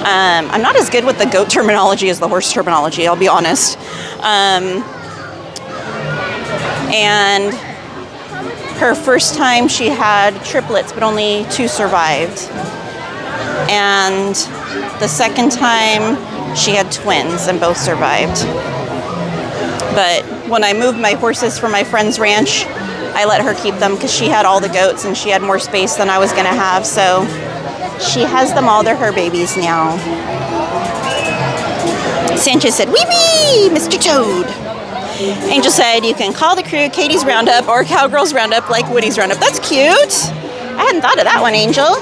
I'm not as good with the goat terminology as the horse terminology, I'll be honest. And her first time she had triplets, but only 2 survived. And the second time she had twins and both survived. But when I moved my horses from my friend's ranch, I let her keep them because she had all the goats and she had more space than I was gonna have, so she has them all. They're her babies now. Sanchez said, wee wee, Mr. Toad. Angel said, you can call the crew Katie's Roundup or Cowgirl's Roundup like Woody's Roundup. That's cute. I hadn't thought of that one, Angel.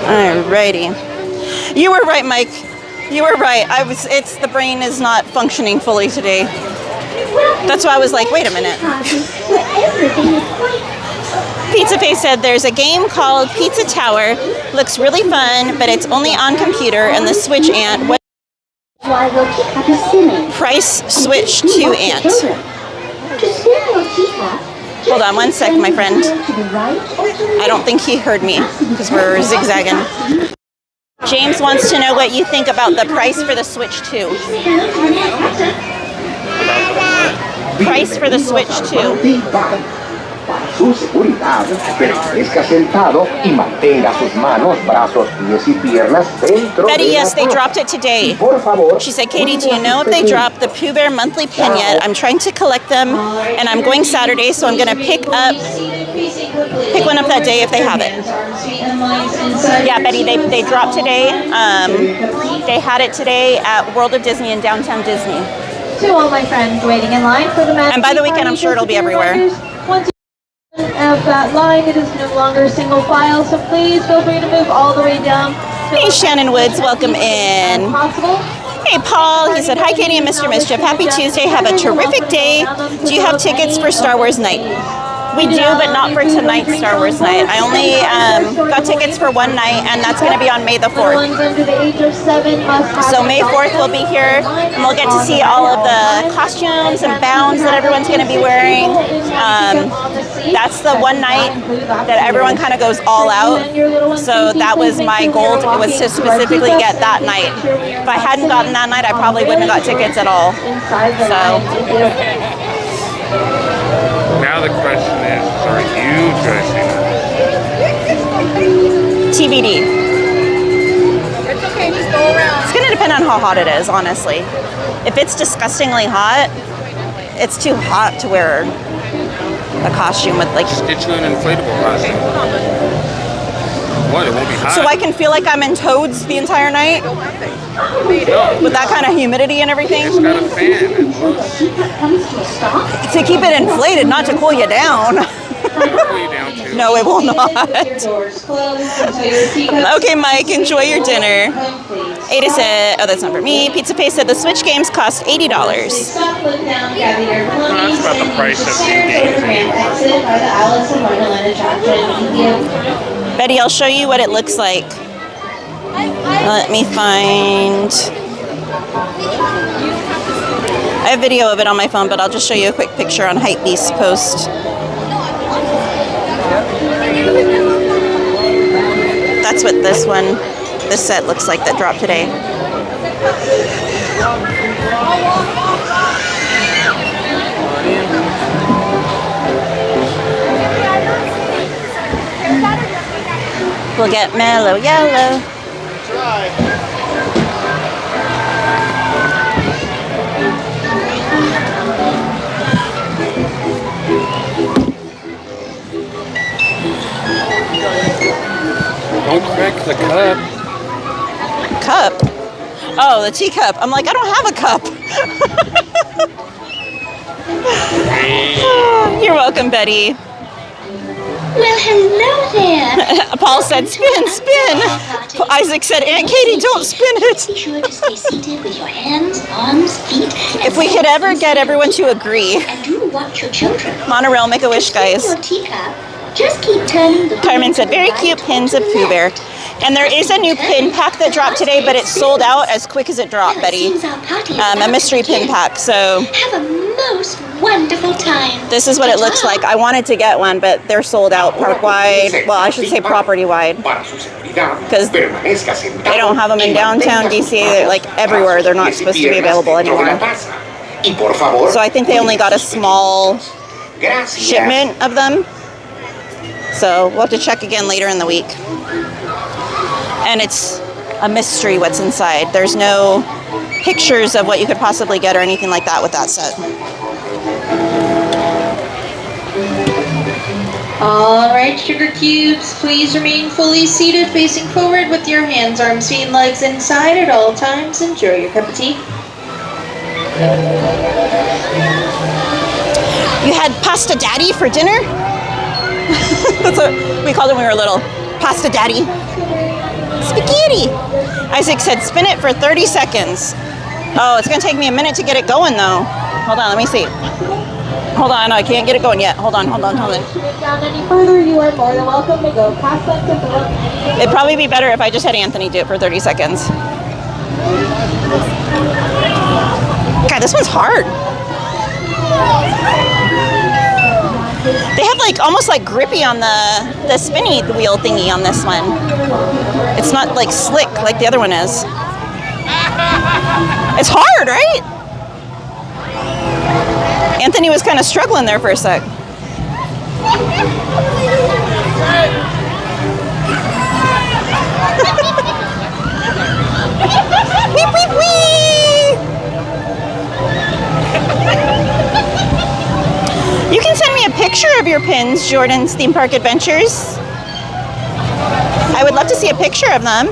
Alrighty. You were right, Mike. You were right. The brain is not functioning fully today. That's why I was like, wait a minute. Pizza Face said there's a game called Pizza Tower. Looks really fun, but it's only on computer and the Switch Ant. What price switch to Ant? Hold on one sec, my friend. I don't think he heard me because we're zigzagging. James wants to know what you think about the price for the Switch 2. Price for the Switch 2. Para su seguridad, permanezca sentado y mantenga sus manos, brazos, pies y piernas dentro Betty, de yes, la they caja. dropped it today. Por favor, She said, Katie, do you know if they dropped the Pooh Bear monthly pin yet? I'm trying to collect them, and I'm going Saturday, so I'm going to pick one up that day if they have it. Yeah, Betty, they dropped today. They had it today at World of Disney in downtown Disney. To all my friends waiting in line for the match. And by the weekend, I'm sure it'll be everywhere. Once of that line, it is no longer single file, so please feel free to move all the way down. Hey, Shannon Woods, welcome in. Hey, Paul, he said, hi, Katie and Mr. Mischief. Happy Tuesday. Have a terrific day. Do you have tickets for Star Wars night? We do, but not for tonight's Star Wars night. I only got tickets for one night, and that's going to be on May the 4th. So May 4th we'll be here, and we'll get to see all of the costumes and bounds that everyone's going to be wearing. That's the one night that everyone kind of goes all out. So that was my goal. It was to specifically get that night. If I hadn't gotten that night, I probably wouldn't have got tickets at all. So. Now the question is, are you dressing? TBD. It's okay, just go around. It's gonna depend on how hot it is, honestly. If it's disgustingly hot, it's too hot to wear a costume with like... Just get you an inflatable costume. What, it won't be hot? So I can feel like I'm in Toads the entire night? No. With that kind of humidity and everything? It's got a fan. It blows. To keep it inflated, not to cool you down. It'll cool you down too. No, it will not. Okay, Mike, enjoy your dinner. Ada said, oh, that's not for me. Pizza Face said the Switch games cost $80. Well, that's about the price of new games anymore. Betty, I'll show you what it looks like. Let me find... I have video of it on my phone, but I'll just show you a quick picture on Hypebeast's post. That's what this set looks like that dropped today. We'll get mellow yellow. Don't crack the cup. Cup? Oh, the teacup. I'm like, I don't have a cup. You're welcome, Betty. Well, hello there. Paul said, spin, spin. Isaac said, Aunt Katie, don't spin it. Be sure to stay seated with your hands, arms, feet. If we could ever get everyone to agree. And do watch your children. Monorail, make a wish, guys. Your teacup. Just keep turning the Carmen said, very cute pins of Pooh Bear. And there is a new pin pack that dropped today, but it's sold out as quick as it dropped, Betty. A mystery pin pack, so. Have a most wonderful time. This is what it looks like. I wanted to get one, but they're sold out park-wide. Well, I should say property-wide. Because they don't have them in downtown DCA. They're like everywhere. They're not supposed to be available anymore. So I think they only got a small shipment of them. So we'll have to check again later in the week. And it's a mystery what's inside. There's no pictures of what you could possibly get or anything like that with that set. All right, sugar cubes, please remain fully seated, facing forward with your hands, arms, feet, and legs inside at all times. Enjoy your cup of tea. You had pasta daddy for dinner? That's what we called it when we were little. Pasta daddy. Spaghetti. Isaac said spin it for 30 seconds. Oh, it's gonna take me a minute to get it going though. Hold on, let me see. Hold on, I can't get it going yet. Hold on. Down any further, you are more than welcome to go past that to the It'd probably be better if I just had Anthony do it for 30 seconds. God, this one's hard. They have like almost like grippy on the spinny wheel thingy on this one. It's not like slick like the other one is. It's hard, right? Anthony was kind of struggling there for a sec. Weep, weep, wee! You can send me a picture of your pins, Jordan's Theme Park Adventures. I would love to see a picture of them.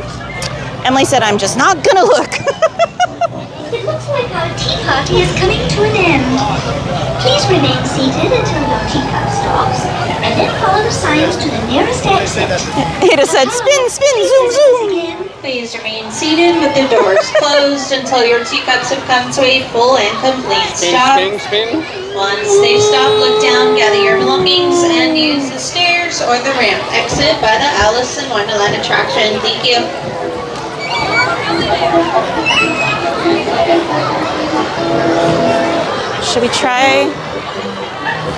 Emily said, I'm just not gonna look. It looks like our tea party is coming to an end. Please remain seated until your teacup stops, and then follow the signs to the nearest exit. Ada said, spin, spin, zoom, zoom. Please remain seated with the doors closed until your teacups have come to a full and complete stop. Spin, spin, spin. Once they've stopped, look down, gather your belongings, and use the stairs or the ramp exit by the Alice in Wonderland attraction. Thank you. Should we try?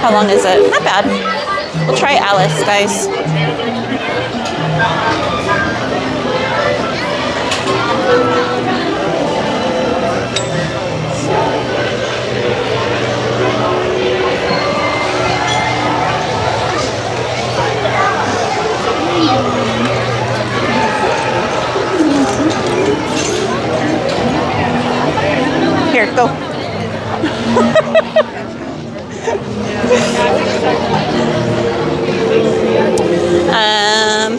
How long is it? Not bad. We'll try Alice, guys. Here, go.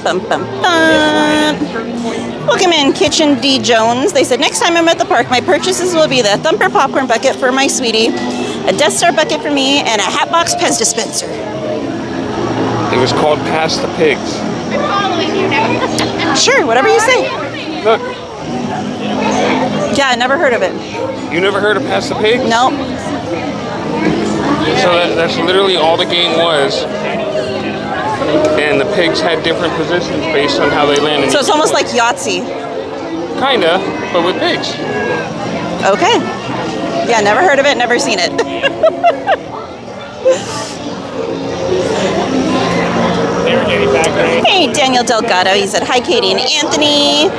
Bum, bum, bum. Welcome in, Kitchen D. Jones. They said, next time I'm at the park, my purchases will be the Thumper popcorn bucket for my sweetie, a Death Star bucket for me, and a Hatbox Pez dispenser. It was called Pass the Pigs. Sure, whatever you say. Look, Yeah, I never heard of it. you never heard of Pass the Pigs? No. So that's literally all the game was. And the pigs had different positions based on how they landed. So it's almost like Yahtzee. Kinda, but with pigs. Okay. Yeah, never heard of it, never seen it. Hey, Daniel Delgado. He said, hi, Katie and Anthony.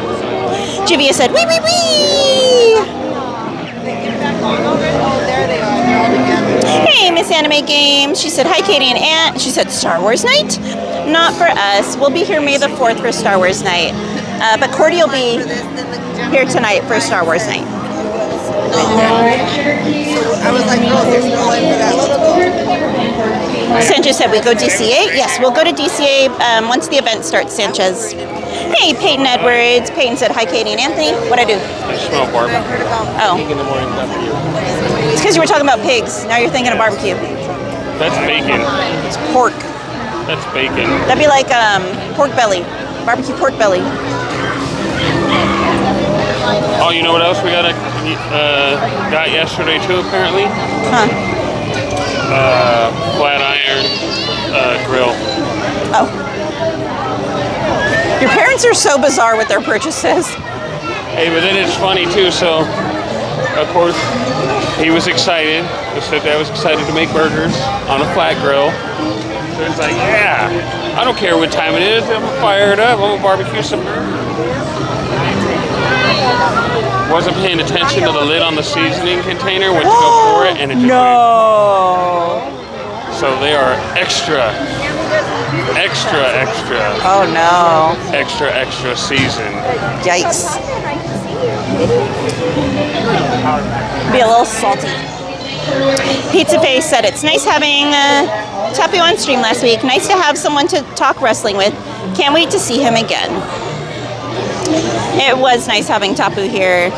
Jivia said, wee, wee, wee. Hey, Miss Anime Games. She said, hi, Katie and Ant. She said, Star Wars night. Not for us. We'll be here May the 4th for Star Wars night. But Cordy will be here tonight for Star Wars night. I was like, oh, there's no line for that. Sanchez said we go DCA. Yes, we'll go to DCA once the event starts, Sanchez. Hey, Peyton Edwards. Peyton said, hi, Katie and Anthony. What'd I do? I smell barbecue. Oh. In the morning after you. It's because you were talking about pigs. Now you're thinking of barbecue. That's bacon. It's pork. That's bacon. That'd be like pork belly. Barbecue pork belly. Oh, you know what else we got yesterday too, apparently? Huh. Flat iron grill. Oh. Your parents are so bizarre with their purchases. Hey, but then it's funny too, so of course he was excited. He said I was excited to make burgers on a flat grill. So it's like, yeah, I don't care what time it is, I'm gonna fire it up, I'm gonna barbecue some burgers. Wasn't paying attention to the lid on the seasoning container, went to go pour it, and it just So they are extra. Oh no. Extra seasoned. Yikes. Be a little salty. Pizza Face said it's nice having Tapu on stream last week. Nice to have someone to talk wrestling with. Can't wait to see him again. It was nice having Tapu here.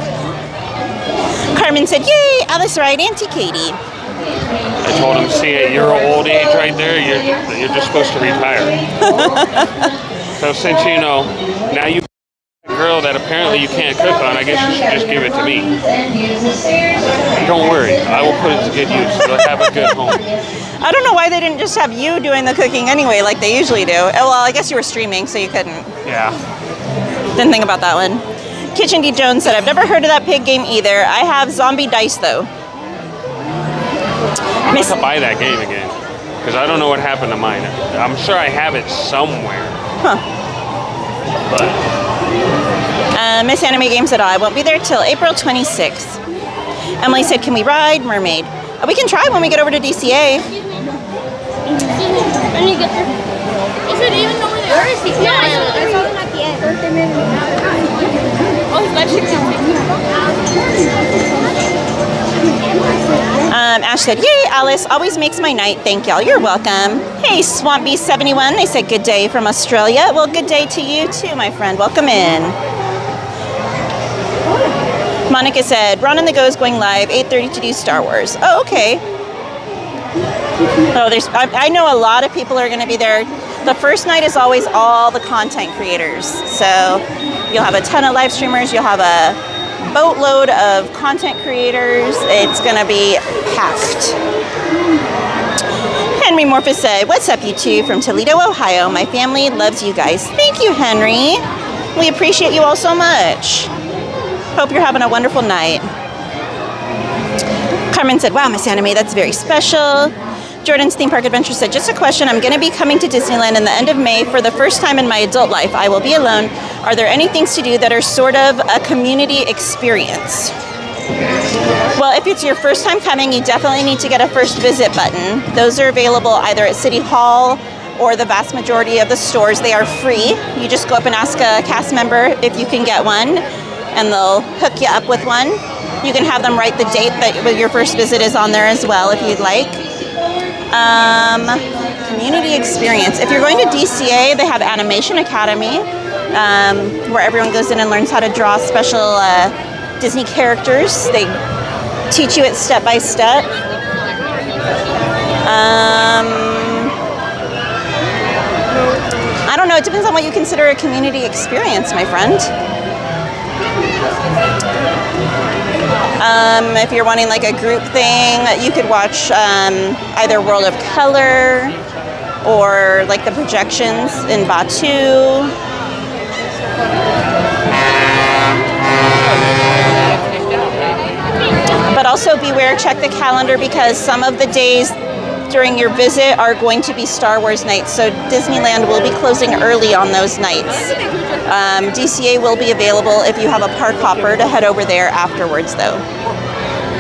Carmen said, yay, Alice Wright, Auntie Katie. I told him, see, at your old age right there, you're just supposed to retire. So since you know, now you a girl that apparently you can't cook on, I guess you should just give it to me. Don't worry, I will put it to good use. You'll have a good home. I don't know why they didn't just have you doing the cooking anyway, like they usually do. Well, I guess you were streaming, so you couldn't. Yeah. Didn't think about that one. Kitchen D Jones said, I've never heard of that pig game either. I have zombie dice though. I'm going to buy that game again, because I don't know what happened to mine. I'm sure I have it somewhere. Huh. But Miss Anime Games said, I won't be there till April 26th. Emily said, can we ride Mermaid? We can try when we get over to DCA. When you get there. Is it even over there? Where is he? No, I saw them at the end. Oh, his leg shakes. Ash said, yay, Alice, always makes my night. Thank y'all. You're welcome. Hey, Swampy71, they said good day from Australia. Well, good day to you too, my friend. Welcome in. Monica said, Ron and the Go is going live 8:30 to do Star Wars. Oh, okay. Oh, I know a lot of people are going to be there. The first night is always all the content creators. So you'll have a ton of live streamers. You'll have a boatload of content creators. It's going to be packed. Henry Morphus said, what's up, you two from Toledo, Ohio? My family loves you guys. Thank you, Henry. We appreciate you all so much. Hope you're having a wonderful night. Carmen said, wow, Miss Anime, that's very special. Jordan's Theme Park Adventure said, just a question. I'm going to be coming to Disneyland in the end of May for the first time in my adult life. I will be alone. Are there any things to do that are sort of a community experience? Well, if it's your first time coming, you definitely need to get a first visit button. Those are available either at City Hall or the vast majority of the stores. They are free. You just go up and ask a cast member if you can get one, and they'll hook you up with one. You can have them write the date that your first visit is on there as well if you'd like. Community experience. If you're going to DCA, they have Animation Academy, where everyone goes in and learns how to draw special Disney characters. They teach you it step by step. I don't know. It depends on what you consider a community experience, my friend. If you're wanting like a group thing, you could watch either World of Color or like the projections in Batu. But also beware, check the calendar, because some of the days during your visit are going to be Star Wars nights, so Disneyland will be closing early on those nights. DCA will be available if you have a park hopper to head over there afterwards though,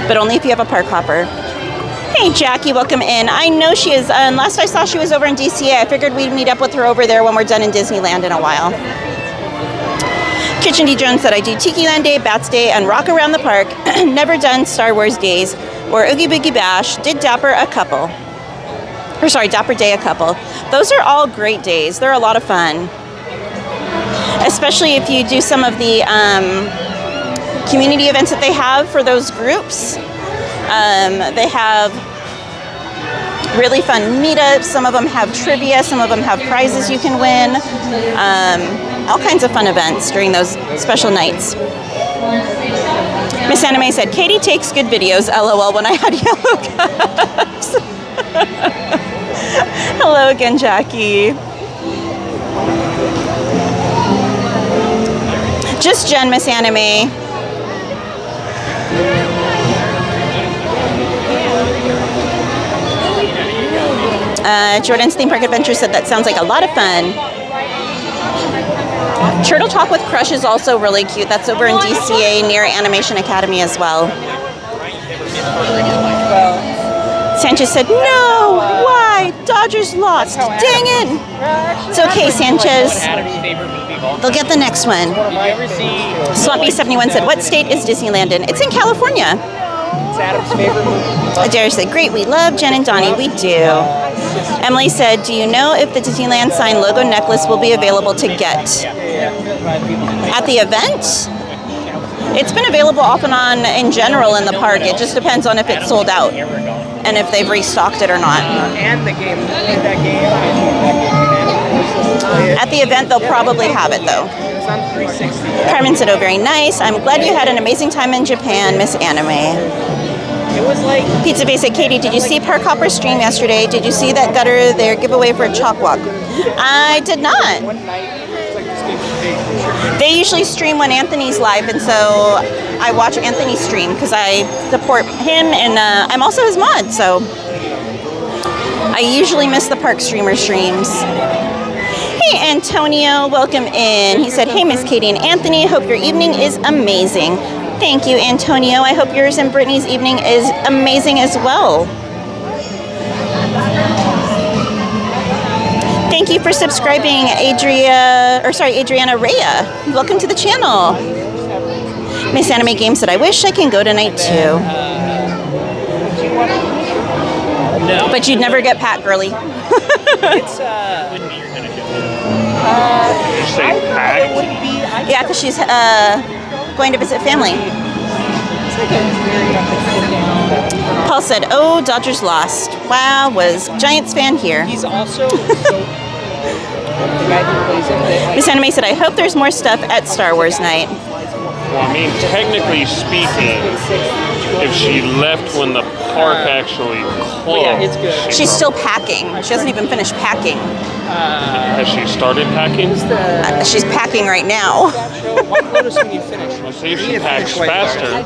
but only if you have a park hopper. Hey, Jackie, welcome in. I know she is. Last I saw, she was over in DCA. I figured we'd meet up with her over there when we're done in Disneyland in a while. Kitchen D. Jones said, I do Tiki Land Day, Bats Day, and Rock Around the Park. Never done Star Wars Days or Oogie Boogie Bash. Did Dapper Day a couple. Those are all great days. They're a lot of fun. Especially if you do some of the community events that they have for those groups. They have really fun meetups. Some of them have trivia. Some of them have prizes you can win. All kinds of fun events during those special nights. Miss Anime said, Katie takes good videos, LOL, when I had yellow cups. Hello again, Jackie. Just Jen, Miss Anime. Jordan's Theme Park Adventure said that sounds like a lot of fun. Turtle Talk with Crush is also really cute. That's over in DCA near Animation Academy as well. Sanchez said, no, why? Dodgers lost. Dang it. It's okay, Sanchez. They'll get the next one. Swampy71 said, what state is Disneyland in? It's in California. Adam's favorite movie. Adair said, great, we love Jen and Donnie. We do. Emily said, do you know if the Disneyland sign logo necklace will be available to get? At the event? It's been available off and on in general in the park. It just depends on if it's sold out and if they've restocked it or not. And the game. At the event, they'll probably have it, though. Carmen said, oh, very nice. I'm glad you had an amazing time in Japan, Miss Anime. It was like Pizza Bay said, Katie, did you see Park Hopper stream yesterday? Did you see that gutter there giveaway for a chalk walk? I did not. They usually stream when Anthony's live, and so I watch Anthony stream because I support him, and I'm also his mod, so I usually miss the park streamer streams. Hey, Antonio, welcome in. He said, hey, Miss Katie and Anthony, hope your evening is amazing. Thank you, Antonio. I hope yours and Brittany's evening is amazing as well. Thank you for subscribing, Adriana Rhea. Welcome to the channel. Miss Anime Game said, I wish I can go tonight too. no. But you'd never get Pat, girly. It's Did you say packed? Yeah, because she's going to visit family. Paul said, oh, Dodgers lost. Wow, was Giants fan here. He's also the guy who plays it. Miss Anime said, I hope there's more stuff at Star Wars night. Well, I mean, technically speaking, if she left when the park actually closed, yeah, it's good. She's still packing. She hasn't even finished packing. Has she started packing? She's packing right now. Notice when you finish. We'll see if she packs faster.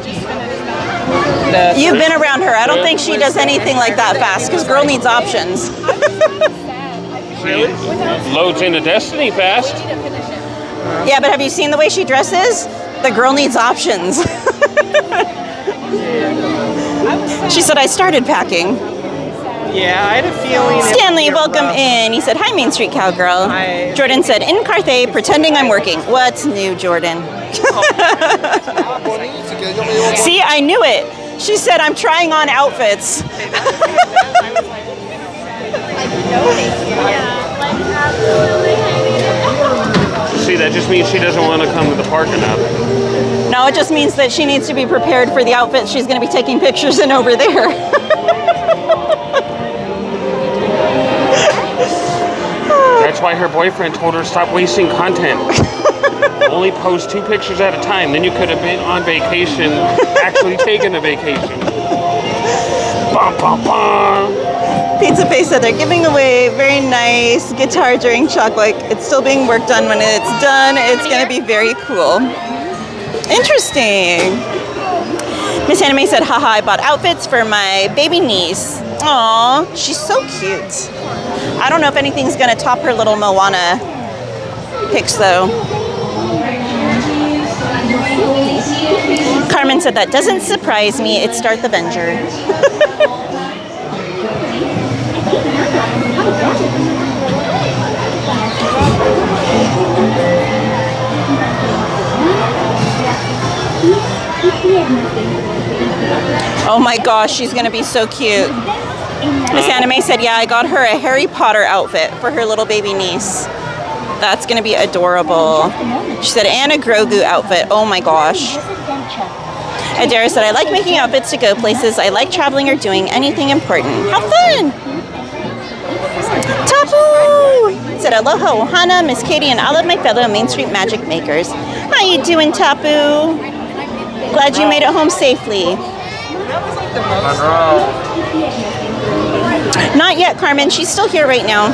You've been around her. I don't think she does anything like that fast because girl needs options. She loads into Destiny fast. Yeah, but have you seen the way she dresses? The girl needs options. She said, I started packing. Yeah, I had a feeling. Stanley, welcome in. He said, hi, Main Street Cowgirl. Hi. Jordan said, in Carthay, pretending I'm working. What's new, Jordan? See, I knew it. She said, I'm trying on outfits. See, that just means she doesn't want to come to the park enough. No, it just means that she needs to be prepared for the outfit she's going to be taking pictures in over there. That's why her boyfriend told her to stop wasting content. Only post 2 pictures at a time. Then you could have been on vacation, actually taken a vacation. Bum, bum, bum. Pizza Face said they're giving away very nice guitar during Chalk Walk. It's still being worked on. When it's done, it's going to be very cool. Interesting. Miss Anime said, haha, I bought outfits for my baby niece. Aw, she's so cute. I don't know if anything's going to top her little Moana pics, though. Carmen said, that doesn't surprise me. It's Darth Avenger. Oh my gosh, she's gonna be so cute. Miss Anime said, yeah, I got her a Harry Potter outfit for her little baby niece. That's gonna be adorable. She said, and a Grogu outfit. Oh my gosh. Adara said, I like making outfits to go places. I like traveling or doing anything important. How fun! Tapu! Said, aloha, ohana, Miss Katie, and all of my fellow Main Street magic makers. How you doing, Tapu? Glad you made it home safely. Not yet, Carmen. She's still here right now.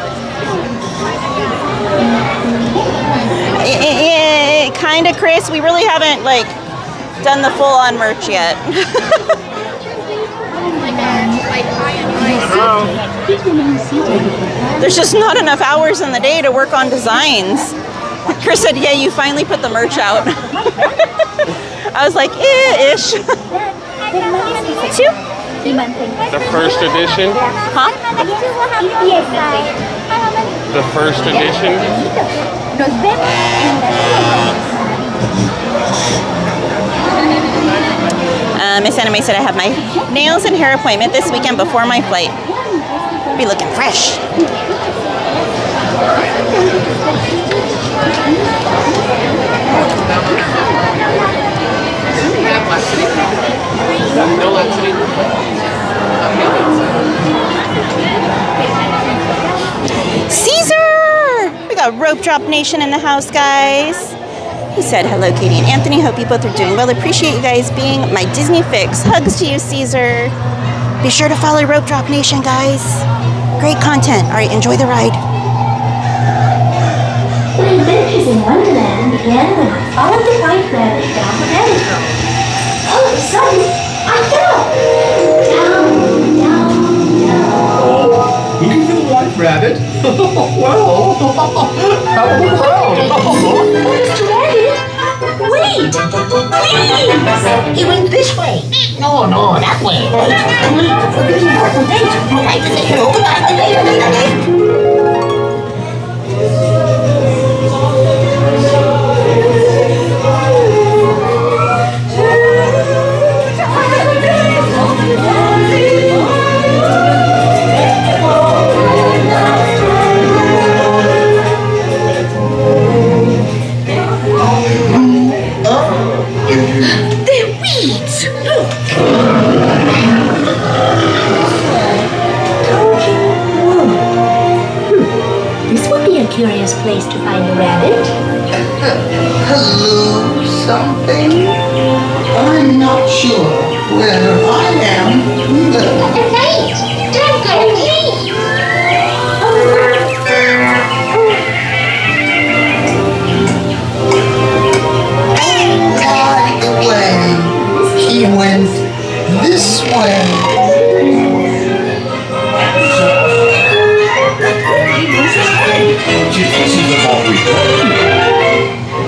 Kinda, Chris. We really haven't, like, done the full-on merch yet. There's just not enough hours in the day to work on designs. Chris said, yeah, you finally put the merch out. I was like, ish. The first edition? Huh? The first edition? Miss Anime said I have my nails and hair appointment this weekend before my flight. Be looking fresh. Caesar! We got Rope Drop Nation in the house, guys. He said, hello, Katie and Anthony. Hope you both are doing well. Appreciate you guys being my Disney fix. Hugs to you, Caesar. Be sure to follow Rope Drop Nation, guys. Great content. All right, enjoy the ride. My adventures in Wonderland began when I followed the white rabbit down the rabbit hole. All of a sudden, I fell. Down, down, down. Look at the white rabbit. Well, how proud. Mr. Rabbit, wait, please. He went this way. No, that way. There's important things. Go back to the hill. Go back to the hill. They're weeds. Look. This would be a curious place to find a rabbit. Hello, something? I'm not sure where I am either. Wait, don't go to sleep. By the way, he went this way.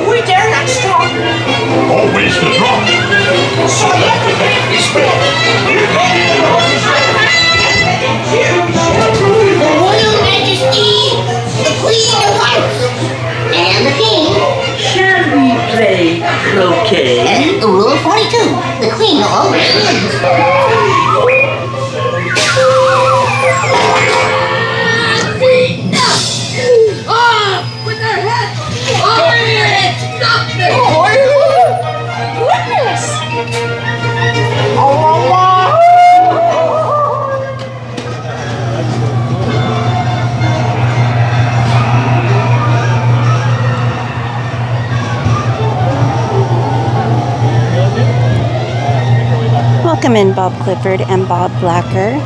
We dare not stop. Always the drop. So let the baby spread. The Royal Majesty, the Queen of Hearts, and the King. Shall we play croquet? Rule 42, the Queen always wins. With their heads! Over your head! Stop them! Goodness! Welcome in, Bob Clifford and Bob Blacker.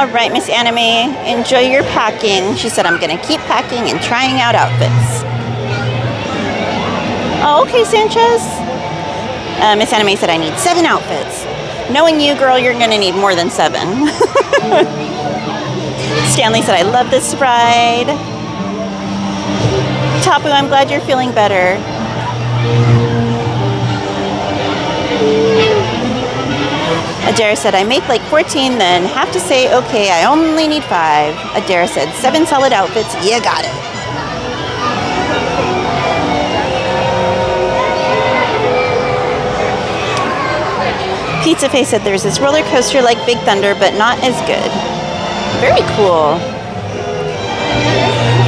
All right, Miss Anime, enjoy your packing. She said, I'm gonna keep packing and trying out outfits. Oh, okay, Sanchez. Miss Anime said, I need 7 outfits. Knowing you, girl, you're gonna need more than 7. Stanley said, I love this ride. Tapu, I'm glad you're feeling better. Adara said, I make like 14, then have to say, okay, I only need 5. Adara said, 7 solid outfits, you got it. Pizza Face said, there's this roller coaster like Big Thunder, but not as good. Very cool.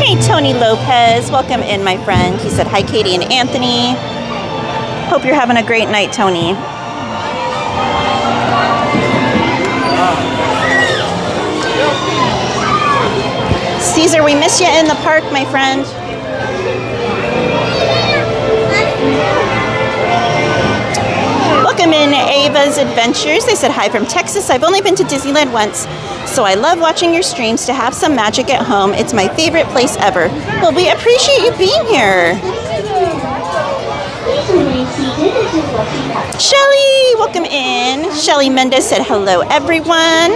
Hey, Tony Lopez, welcome in, my friend. He said, hi, Katie and Anthony. Hope you're having a great night, Tony. Caesar, we miss you in the park, my friend. Welcome in Ava's Adventures. They said hi from Texas. I've only been to Disneyland once, so I love watching your streams to have some magic at home. It's my favorite place ever. Well, we appreciate you being here. Shelly, welcome in. Shelly Mendez said hello, everyone.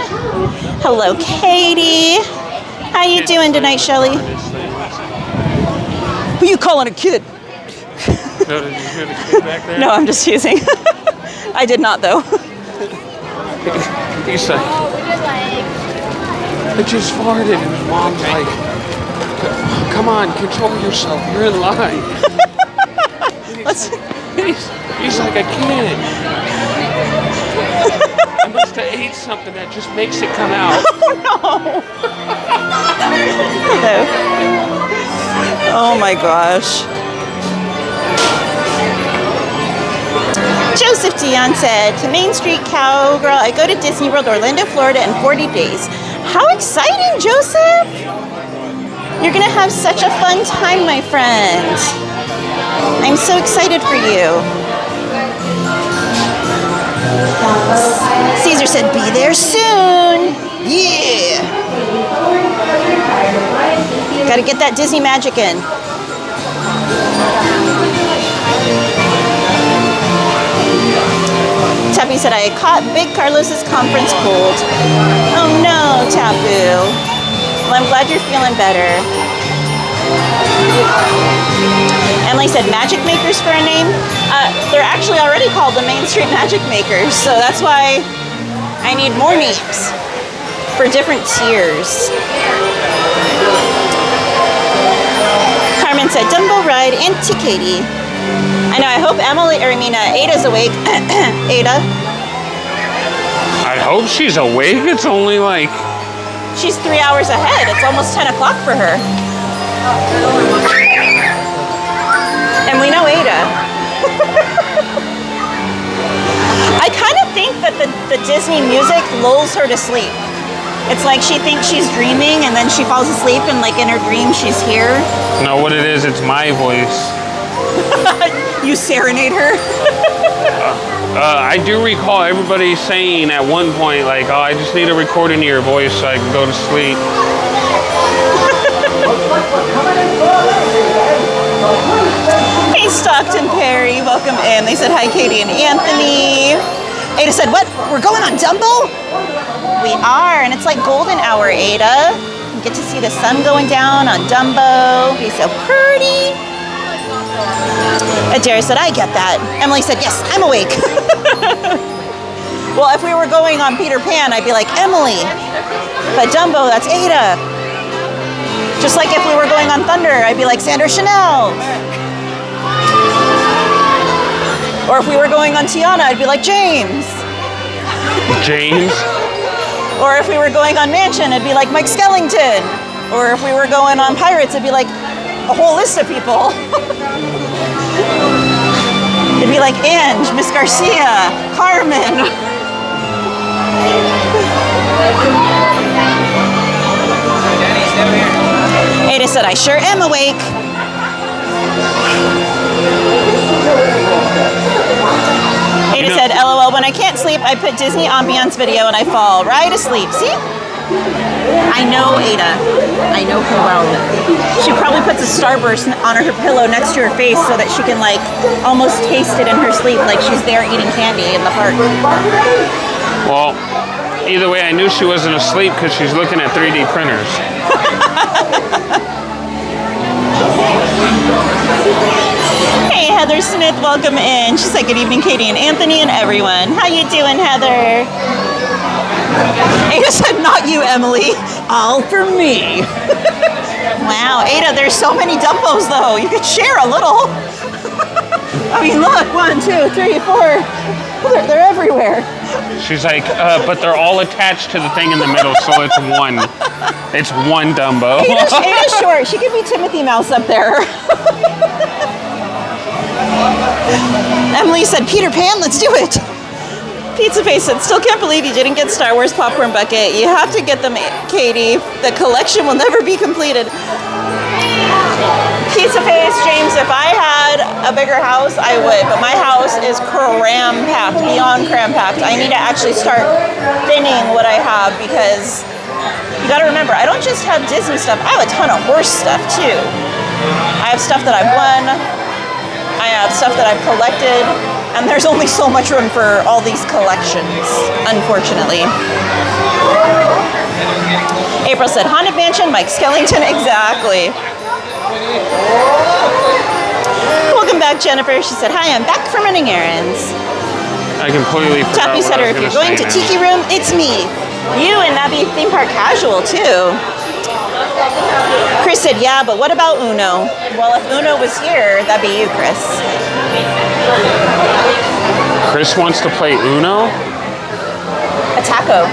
Hello, Katie. How you doing tonight, Shelly? Who you calling a kid? No, did you hear the kid back there? No, I'm just teasing. I did not, though. He's like, I just farted, and his mom's like, come on, control yourself, you're in line. He's like a kid. I must have ate something that just makes it come out. Oh, no. Hello. Oh, my gosh. Joseph Dion said, to Main Street Cowgirl, I go to Disney World, Orlando, Florida in 40 days. How exciting, Joseph! You're gonna have such a fun time, my friend. I'm so excited for you. Caesar said, be there soon. Yeah. Gotta get that Disney magic in. Tapu said, I caught Big Carlos's conference cold. Oh no, Tapu. Well, I'm glad you're feeling better. Emily said, Magic Makers for a name? They're actually already called the Main Street Magic Makers, so that's why I need more names for different tiers. Carmen said, Dumbo ride and Katie. I know, I hope Ada's awake. Ada. I hope she's awake. It's only like... She's 3 hours ahead. It's almost 10 o'clock for her. And we know Ada. I kind of think that the Disney music lulls her to sleep. It's like she thinks she's dreaming and then she falls asleep and like in her dream she's here. No, what it is, it's my voice. You serenade her? I do recall everybody saying at one point, like, oh, I just need a recording of your voice so I can go to sleep. Hey, Stockton Perry, welcome in. They said hi, Katie and Anthony. Ada said, what? We're going on Dumbo? We are, and it's like golden hour, Ada. You get to see the sun going down on Dumbo. Be so pretty. Adara said, I get that. Emily said, yes, I'm awake. Well, if we were going on Peter Pan, I'd be like, Emily. But Dumbo, that's Ada. Just like if we were going on Thunder, I'd be like Sandra Chanel. Or if we were going on Tiana, I'd be like James. James? Or if we were going on Mansion, it'd be like Mike Skellington. Or if we were going on Pirates, it'd be like a whole list of people. It'd be like Ange, Miss Garcia, Carmen. Ada said, I sure am awake. Ada said, LOL, when I can't sleep, I put Disney ambiance video and I fall right asleep. See? I know Ada. I know her well. She probably puts a Starburst on her pillow next to her face so that she can like almost taste it in her sleep, like she's there eating candy in the park. Well, either way, I knew she wasn't asleep because she's looking at 3D printers. Hey, Heather Smith, welcome in. She said, good evening, Katie and Anthony and everyone. How you doing, Heather? Ada said, not you, Emily. All for me. Wow, Ada, there's so many Dumbos, though. You could share a little. I mean, look, 1, 2, 3, 4. They're everywhere. She's like, but they're all attached to the thing in the middle, so it's one. It's one Dumbo. Ada's short. She could be Timothy Mouse up there. Emily said, Peter Pan, let's do it. Pizza Face said, still can't believe you didn't get Star Wars popcorn bucket. You have to get them, Katie. The collection will never be completed. Pizza Face, James, if I had a bigger house, I would. But my house is cram-packed, beyond cram-packed. I need to actually start thinning what I have because you gotta remember, I don't just have Disney stuff. I have a ton of horse stuff, too. I have stuff that I've won. I have stuff that I've collected. And there's only so much room for all these collections, unfortunately. April said, Haunted Mansion, Mike Skellington, exactly. Welcome back, Jennifer. She said, hi, I'm back from running errands. I completely forgot Tappy said, if you're going to Tiki Room, it's me. You and that'd be theme park casual, too. Chris said, yeah, but what about Uno? Well, if Uno was here, that'd be you, Chris. Chris wants to play Uno? A taco.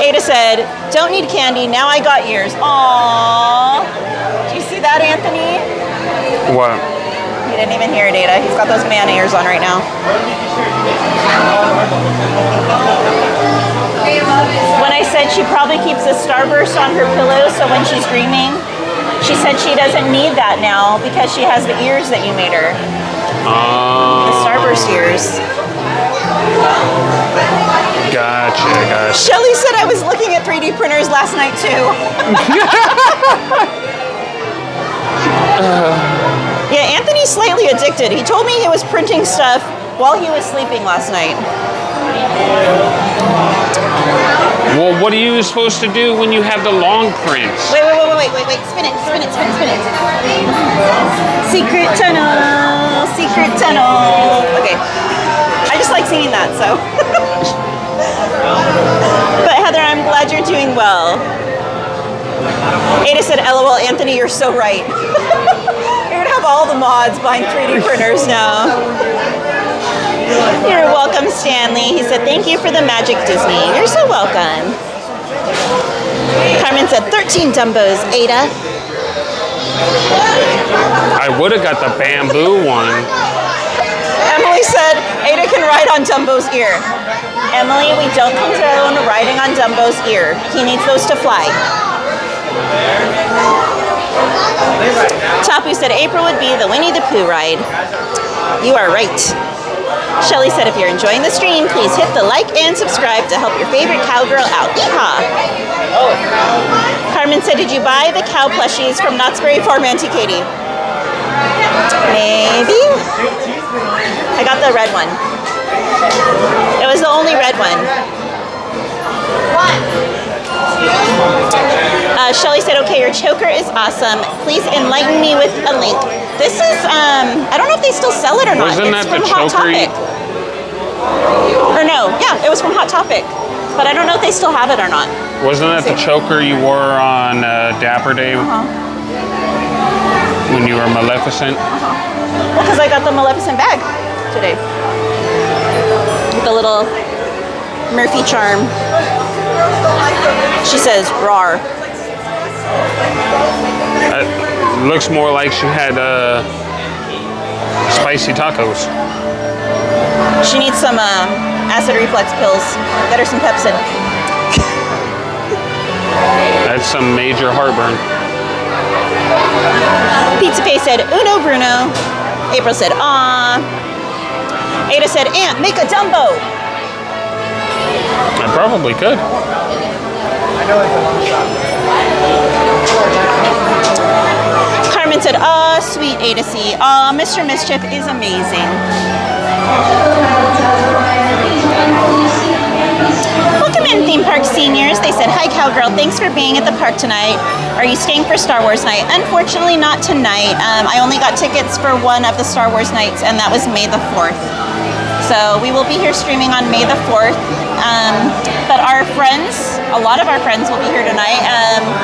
Ada said, don't need candy, now I got ears. Aww. Do you see that, Anthony? What? He didn't even hear it, Ada. He's got those man ears on right now. When I said she probably keeps a Starburst on her pillow so when she's dreaming, she said she doesn't need that now because she has the ears that you made her. The Starburst ears. Gotcha. Shelly said I was looking at 3D printers last night too. Yeah, Anthony's slightly addicted. He told me he was printing stuff while he was sleeping last night. Well, what are you supposed to do when you have the long prints? Wait. Spin it. Secret tunnel. Okay. I just like singing that, so. But Heather, I'm glad you're doing well. Ada said, LOL, Anthony, you're so right. You're gonna have all the mods buying 3D printers now. You're welcome, Stanley. He said, thank you for the magic, Disney. You're so welcome. Carmen said, 13 Dumbos, Ada. I would have got the bamboo one. Emily said, Ada can ride on Dumbo's ear. Emily, we don't condone riding on Dumbo's ear. He needs those to fly. Tapu said, April would be the Winnie the Pooh ride. You are right. Shelly said, if you're enjoying the stream, please hit the like and subscribe to help your favorite cowgirl out. Yeehaw! Carmen said, did you buy the cow plushies from Knott's Berry Farm, Auntie Katie? Maybe? I got the red one. It was the only red one. Shelly said, okay, your choker is awesome. Please enlighten me with a link. This is, I don't know if they still sell it or not. Wasn't that the choker? Or no, yeah, it was from Hot Topic. But I don't know if they still have it or not. Wasn't that the choker you wore on Dapper Day? When you were Maleficent? Well, because I got the Maleficent bag today. The little Murphy charm. She says, rawr. It looks more like she had spicy tacos. She needs some acid reflux pills. Get her some Pepsin. That's some major heartburn. Pizza Face said, Uno Bruno. April said, aw. Ada said, Aunt, make a Dumbo. I probably could. Carmen said, "Oh, sweet A to C. Oh, Mr. Mischief is amazing." Welcome in, theme park seniors. They said, "Hi, Cowgirl. Thanks for being at the park tonight. Are you staying for Star Wars night?" Unfortunately, not tonight. I only got tickets for one of the Star Wars nights, and that was May the 4th. So we will be here streaming on May the 4th. But our friends, a lot of our friends will be here tonight.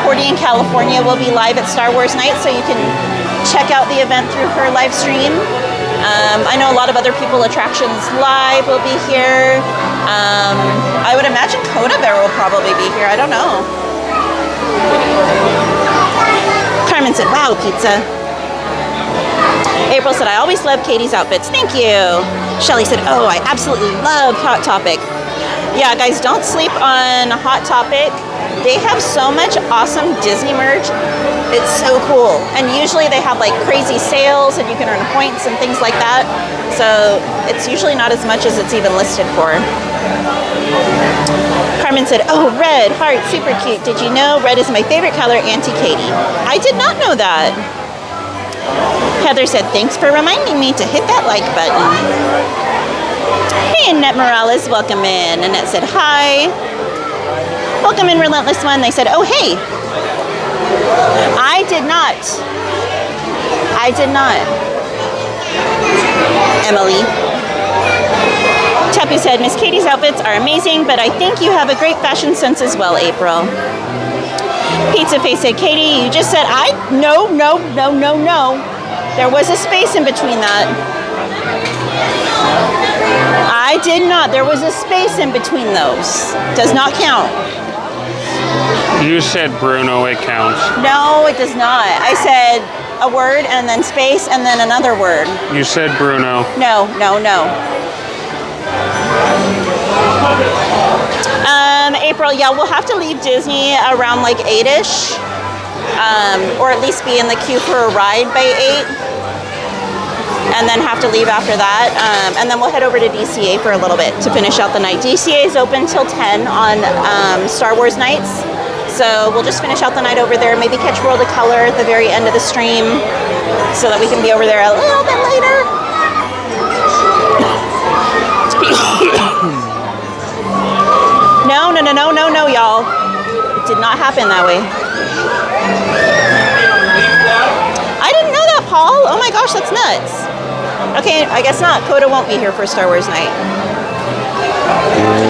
Cordy in California will be live at Star Wars night, so you can check out the event through her live stream. I know a lot of other people, Attractions Live will be here. I would imagine Coda Bear will probably be here. I don't know. Carmen said, "Wow, pizza." April said, "I always love Katie's outfits." Thank you. Shelly said, "Oh, I absolutely love Hot Topic." Yeah, guys, don't sleep on Hot Topic. They have so much awesome Disney merch. It's so cool. And usually they have like crazy sales and you can earn points and things like that. So it's usually not as much as it's even listed for. Carmen said, "Oh, red, heart, super cute. Did you know red is my favorite color, Auntie Katie?" I did not know that. Heather said, "Thanks for reminding me to hit that like button." Hey, Annette Morales, welcome in. Annette said, "Hi." Welcome in, Relentless One. They said, "Oh, hey." I did not. Emily. Tappy said, "Miss Katie's outfits are amazing, but I think you have a great fashion sense as well, April." Pizza Face said, "Katie, you just said no. There was a space in between that." I did not. There was a space in between those. Does not count. You said Bruno, it counts. No, it does not. I said a word and then space and then another word. You said Bruno. No. April, yeah, we'll have to leave Disney around like 8-ish. Or at least be in the queue for a ride by 8. And then have to leave after that. And then we'll head over to DCA for a little bit to finish out the night. DCA is open till 10 on Star Wars nights. So we'll just finish out the night over there. Maybe catch World of Color at the very end of the stream so that we can be over there a little bit later. No, y'all. It did not happen that way. I didn't know that, Paul. Oh my gosh, that's nuts. Okay, I guess not. Coda won't be here for Star Wars night.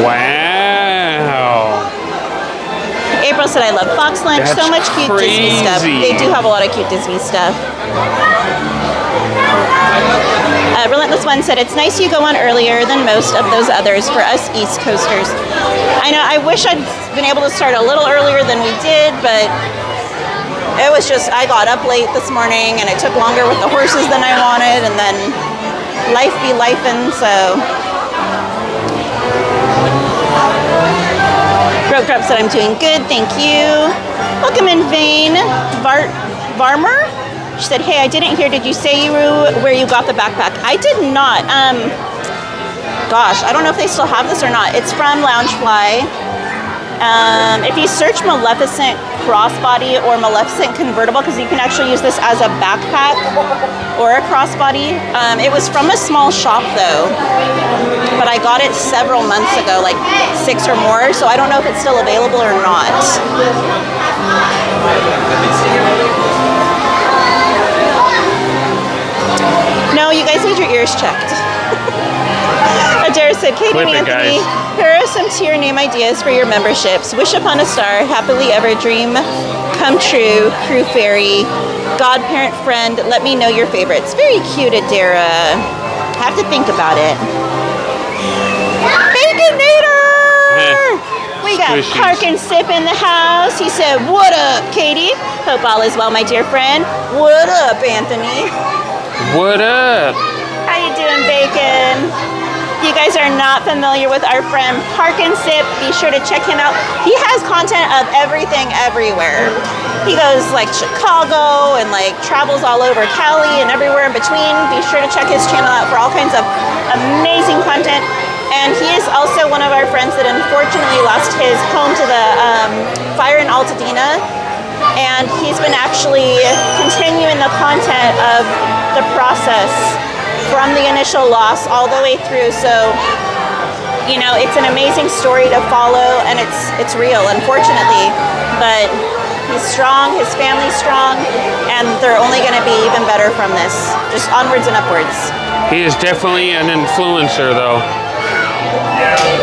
Wow. April said, "I love Fox Lunch. That's so much cute Disney stuff." crazy. They do have a lot of cute Disney stuff. Relentless One said, "It's nice you go on earlier than most of those others for us East Coasters." I know, I wish I'd been able to start a little earlier than we did, but it was just, I got up late this morning and it took longer with the horses than I wanted, and then life be lifing, so. Broke Drop said, "I'm doing good, thank you." Welcome in, Vane Varmer. She said, "Hey, I didn't hear, did you say where you got the backpack?" I did not. Gosh, I don't know if they still have this or not. It's from Loungefly. If you search Maleficent Crossbody or Maleficent Convertible, because you can actually use this as a backpack or a crossbody. It was from a small shop though, but I got it several months ago, like 6 or more, so I don't know if it's still available or not. No, you guys need your ears checked. Adair said, "Katie and Anthony, here are some tier name ideas for your memberships. Wish Upon a Star, Happily Ever Dream Come True, Crew Fairy, Godparent Friend. Let me know your favorites." Very cute, Adara. Have to think about it. Baconator! We got Squishies. Park and Sip in the house. He said, "What up, Katie? Hope all is well, my dear friend." What up, Anthony? What up? How you doing, Bacon? If you guys are not familiar with our friend Park and Sip, be sure to check him out. He has content of everything everywhere. He goes like Chicago and like travels all over Cali and everywhere in between. Be sure to check his channel out for all kinds of amazing content. And he is also one of our friends that unfortunately lost his home to the fire in Altadena. And he's been actually continuing the content of the process from the initial loss all the way through. So, you know, it's an amazing story to follow, and it's real, unfortunately. But he's strong, his family's strong, and they're only going to be even better from this. Just onwards and upwards. He is definitely an influencer, though.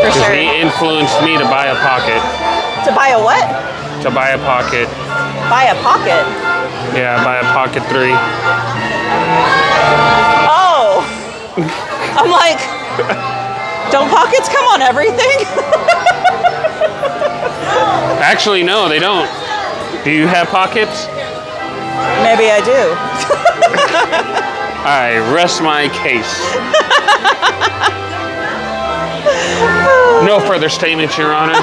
For sure. He influenced me to buy a pocket. To buy a what? To buy a pocket. Buy a pocket? Yeah, buy a Pocket 3. Oh! I'm like, don't pockets come on everything? Actually, no, they don't. Do you have pockets? Maybe I do. I rest my case. No further statements, Your Honor.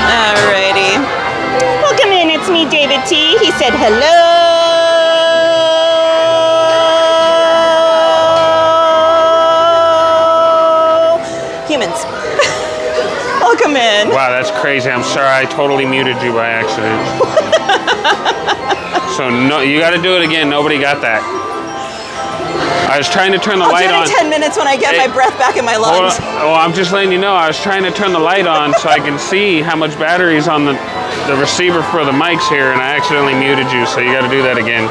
Alrighty. Welcome in, it's me, David T. He said hello. Humans. Welcome in. Wow, that's crazy. I'm sorry, I totally muted you by accident. So no, you got to do it again. Nobody got that. I was trying to turn the light on. I'll do it in 10 minutes when I get my breath back in my lungs. Oh, I'm just letting you know. I was trying to turn the light on so I can see how much battery is on the receiver for the mics here, and I accidentally muted you. So you got to do that again.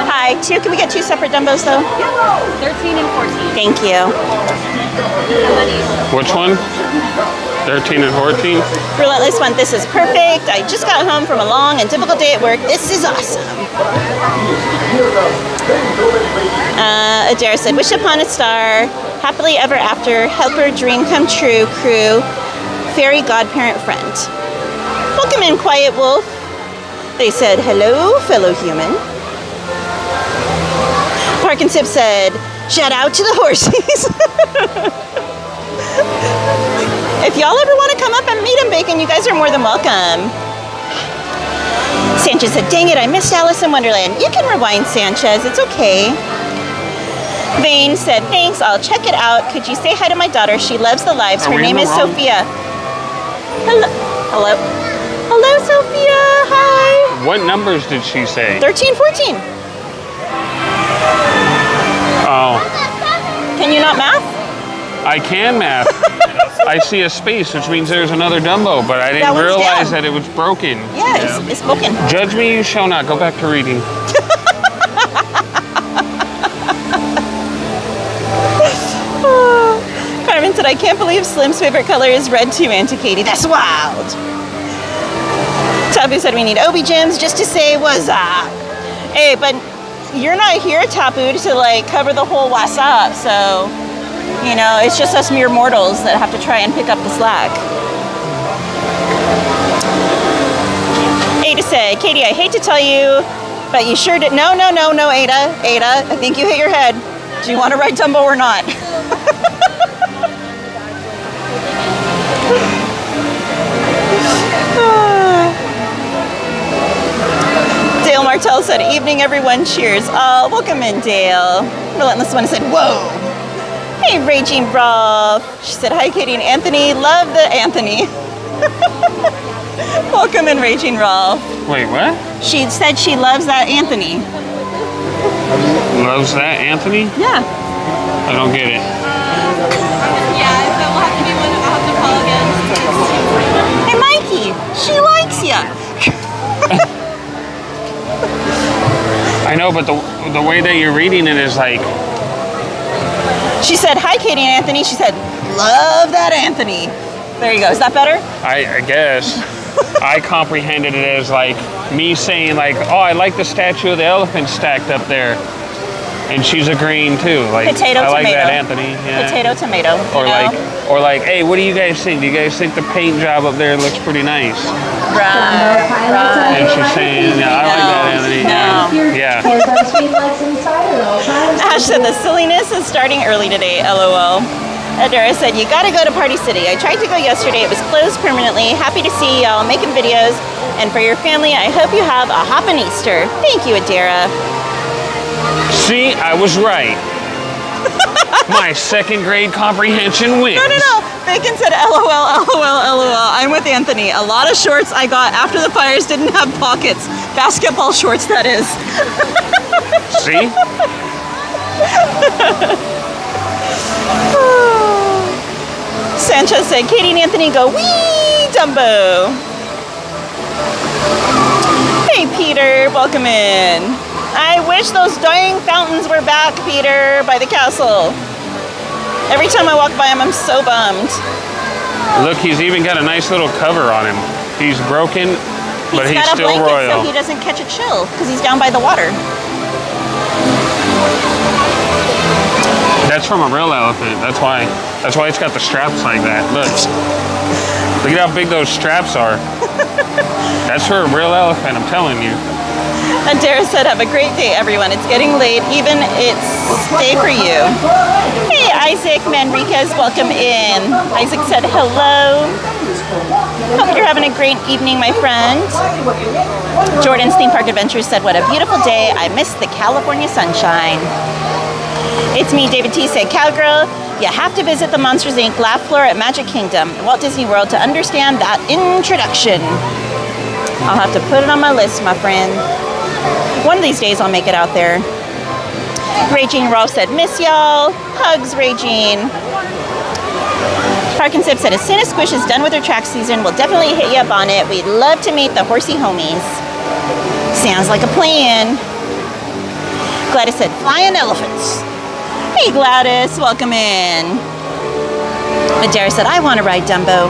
Hi, can we get 2 separate Dumbos though? 13 and 14. Thank you. Which one? 13 and 14? Relentless one, this is perfect. I just got home from a long and difficult day at work. This is awesome. Adair said, wish upon a star, happily ever after, helper, dream come true, crew, fairy godparent friend. Welcome in, Quiet Wolf. They said, hello, fellow human. Park and Sip said, shout out to the horsies. If y'all ever want to come up and meet him, Bacon, you guys are more than welcome. Sanchez said, dang it, I missed Alice in Wonderland. You can rewind, Sanchez, it's okay. Vane said, thanks, I'll check it out. Could you say hi to my daughter? She loves the lives. Her name is Sophia. Hello. Hello. Hello, Sophia. Hi. What numbers did she say? 13, 14. Oh. Can you not math? I can math. I see a space, which means there's another Dumbo, but I didn't realize that it was broken. Yeah, it's broken. Judge me, you shall not. Go back to reading. Carmen said, I can't believe Slim's favorite color is red too, Auntie Katie. That's wild. Tabu said we need Obi Gems just to say what's up. Hey, but you're not here, Tabu, to like cover the whole what's up, so you know, it's just us mere mortals that have to try and pick up the slack. Ada said, Katie, I hate to tell you, but you sure did. No, Ada. Ada, I think you hit your head. Do you want to ride Dumbo or not? Dale Martell said, evening everyone, cheers. Oh, welcome in, Dale. Relentless one said, whoa. Hey, Raging Rolf. She said, hi, Katie and Anthony. Love the Anthony. Welcome in, Raging Rolf. Wait, what? She said she loves that Anthony. Loves that Anthony? Yeah. I don't get it. Yeah, so we'll have to do one. I'll have to call again. Hey, Mikey. She likes ya. I know, but the way that you're reading it is like... She said, hi, Katie and Anthony. She said, love that Anthony. There you go. Is that better? I guess. I comprehended it as like me saying like, oh, I like the statue of the elephant stacked up there. And she's agreeing too. Like, potato, I like tomato. that, Anthony. Yeah. Potato, tomato. Or like, hey, what do you guys think? Do you guys think the paint job up there looks pretty nice? Right. And she's saying, yeah, I like that, Anthony. Yeah. Ash said the silliness is starting early today, LOL. Adora said, you gotta go to Party City. I tried to go yesterday. It was closed permanently. Happy to see y'all making videos. And for your family, I hope you have a hoppin' Easter. Thank you, Adora. See, I was right. My second grade comprehension wins. No. Bacon said, LOL, LOL, LOL. I'm with Anthony. A lot of shorts I got after the fires didn't have pockets. Basketball shorts, that is. See? Sanchez said, Katie and Anthony go, wee, Dumbo. Hey, Peter, welcome in. I wish those dying fountains were back, Peter, by the castle. Every time I walk by him, I'm so bummed. Look, he's even got a nice little cover on him. He's broken, but he's got a still blanket royal. so he doesn't catch a chill because he's down by the water. That's from a real elephant. That's why it's got the straps like that. Look at how big those straps are. That's for a real elephant, I'm telling you. And Dara said, have a great day, everyone. It's getting late. Even it's day for you. Hey, Isaac Manriquez, welcome in. Isaac said, hello. Hope you're having a great evening, my friend. Jordan's Theme Park Adventures said, what a beautiful day. I miss the California sunshine. It's me, David T. said, Cowgirl, you have to visit the Monsters, Inc. laugh floor at Magic Kingdom, Walt Disney World to understand that introduction. I'll have to put it on my list, my friend. One of these days I'll make it out there. Raging Rolf said, miss y'all. Hugs, Raging. Park and Sip said, as soon as Squish is done with her track season, we'll definitely hit you up on it. We'd love to meet the horsey homies. Sounds like a plan. Gladys said, flying elephants. Hey, Gladys, welcome in. Madara said, I want to ride Dumbo.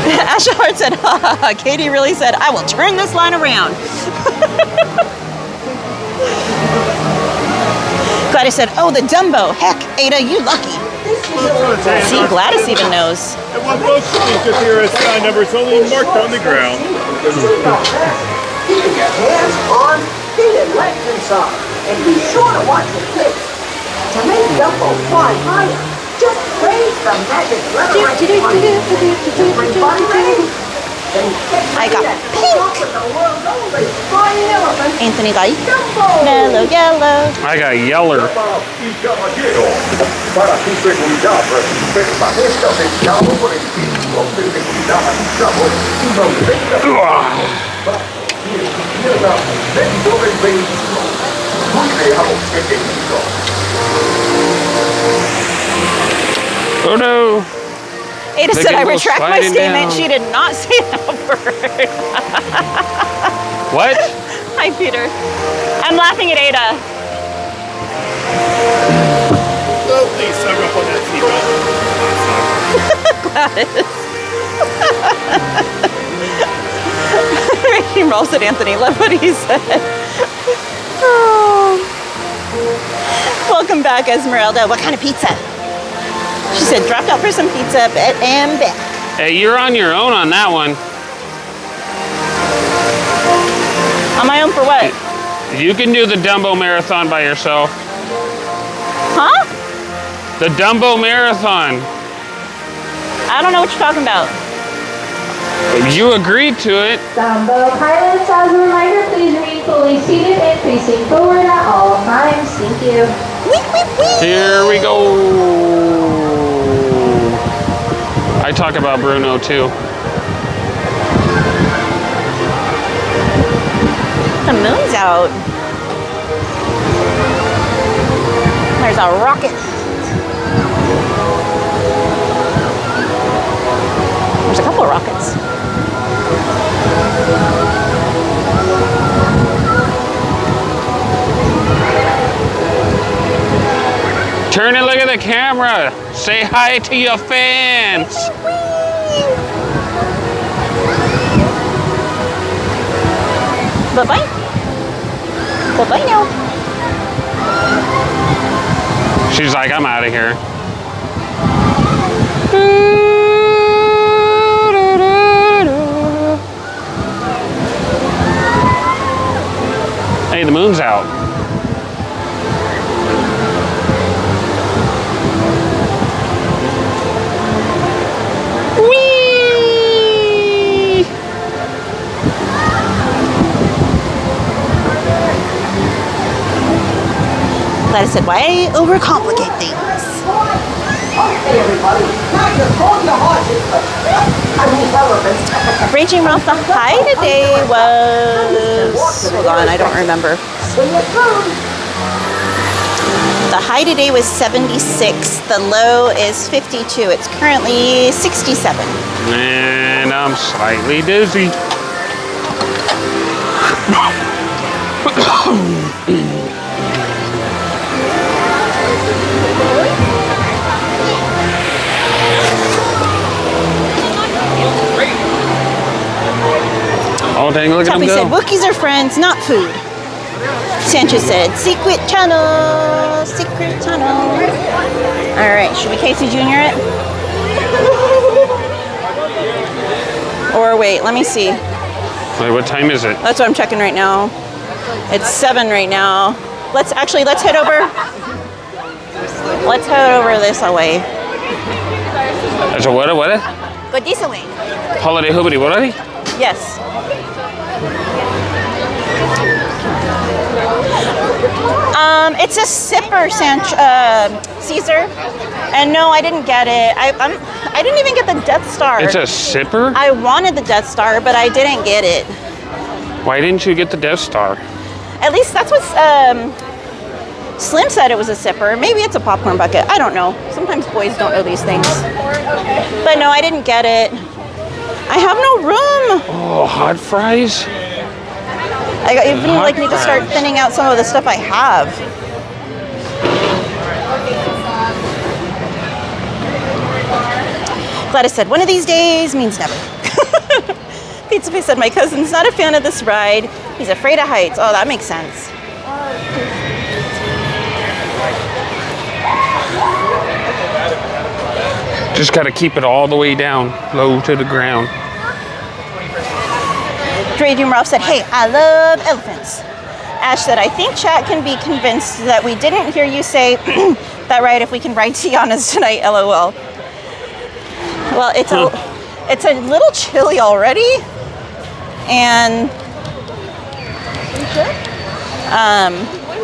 Asha Hart said, ha ha ha. Katie really said, I will turn this line around. Gladys said, oh, the Dumbo. Heck, Ada, you lucky. See, Gladys even knows. And one most please just hear a sign number. It's only marked on the ground. Keep your hands on feet and legs inside. And be sure to watch your kids. To make Dumbo fly higher, just raise the magic lever right behind you. Everybody ready? I got pink. Anthony got yellow. I got yeller. Para tu seguridad, permanezca sentado por el cinturón de seguridad ajustado y mantenga izquierda dentro del vehículo. Cuide a los pequeñitos. Oh no. Ada said, I retract my statement. Down. She did not say that word. What? Hi, Peter. I'm laughing at Ada. Oh, please suck up on that seatbelt. Gladys. He rolls at Anthony. Love what he said. Oh. Welcome back, Esmeralda. What kind of pizza? She said, dropped out for some pizza and back. Hey, you're on your own on that one. On my own for what? You can do the Dumbo Marathon by yourself. Huh? The Dumbo Marathon. I don't know what you're talking about. You agreed to it. Dumbo pilots, as a reminder, please remain fully seated and facing forward at all times. Thank you. Here we go. I talk about Bruno too. The moon's out. There's a rocket. There's a couple of rockets. Turn and look at the camera. Say hi to your fans. Bye-bye. Bye-bye now. She's like, I'm out of here. Hey, the moon's out. Gladys said, why overcomplicate things? Okay, everybody. Now just hold your horses. I mean, elephants. Raging Ralph, the high today was... Hold on, I don't remember. Sing it through. The high today was 76. The low is 52. It's currently 67. And I'm slightly dizzy. Oh dang, look at him Toppy go. said, Wookiees are friends, not food. Sanchez said, secret tunnel, secret tunnel. All right, should we Casey Jr. it? Or wait, let me see. Wait, what time is it? That's what I'm checking right now. It's 7 right now. Let's head over. Let's head over this way. So what? Go this way. Holiday hoobity, what are they? Yes. It's a sipper, Caesar. And no, I didn't get it. I didn't even get the Death Star. It's a sipper? I wanted the Death Star, but I didn't get it. Why didn't you get the Death Star? At least that's what Slim said it was a sipper. Maybe it's a popcorn bucket. I don't know. Sometimes boys don't know these things. But no, I didn't get it. I have no room. Oh, hot fries? I even need to start thinning out some of the stuff I have. Gladys said, one of these days means never. Pizza Face said, my cousin's not a fan of this ride. He's afraid of heights. Oh, that makes sense. Just got to keep it all the way down, low to the ground. Raging Ralph said, hey, I love elephants. Ash said, I think chat can be convinced that we didn't hear you say that right if we can ride Tiana's tonight, LOL. Well, it's a little chilly already. And I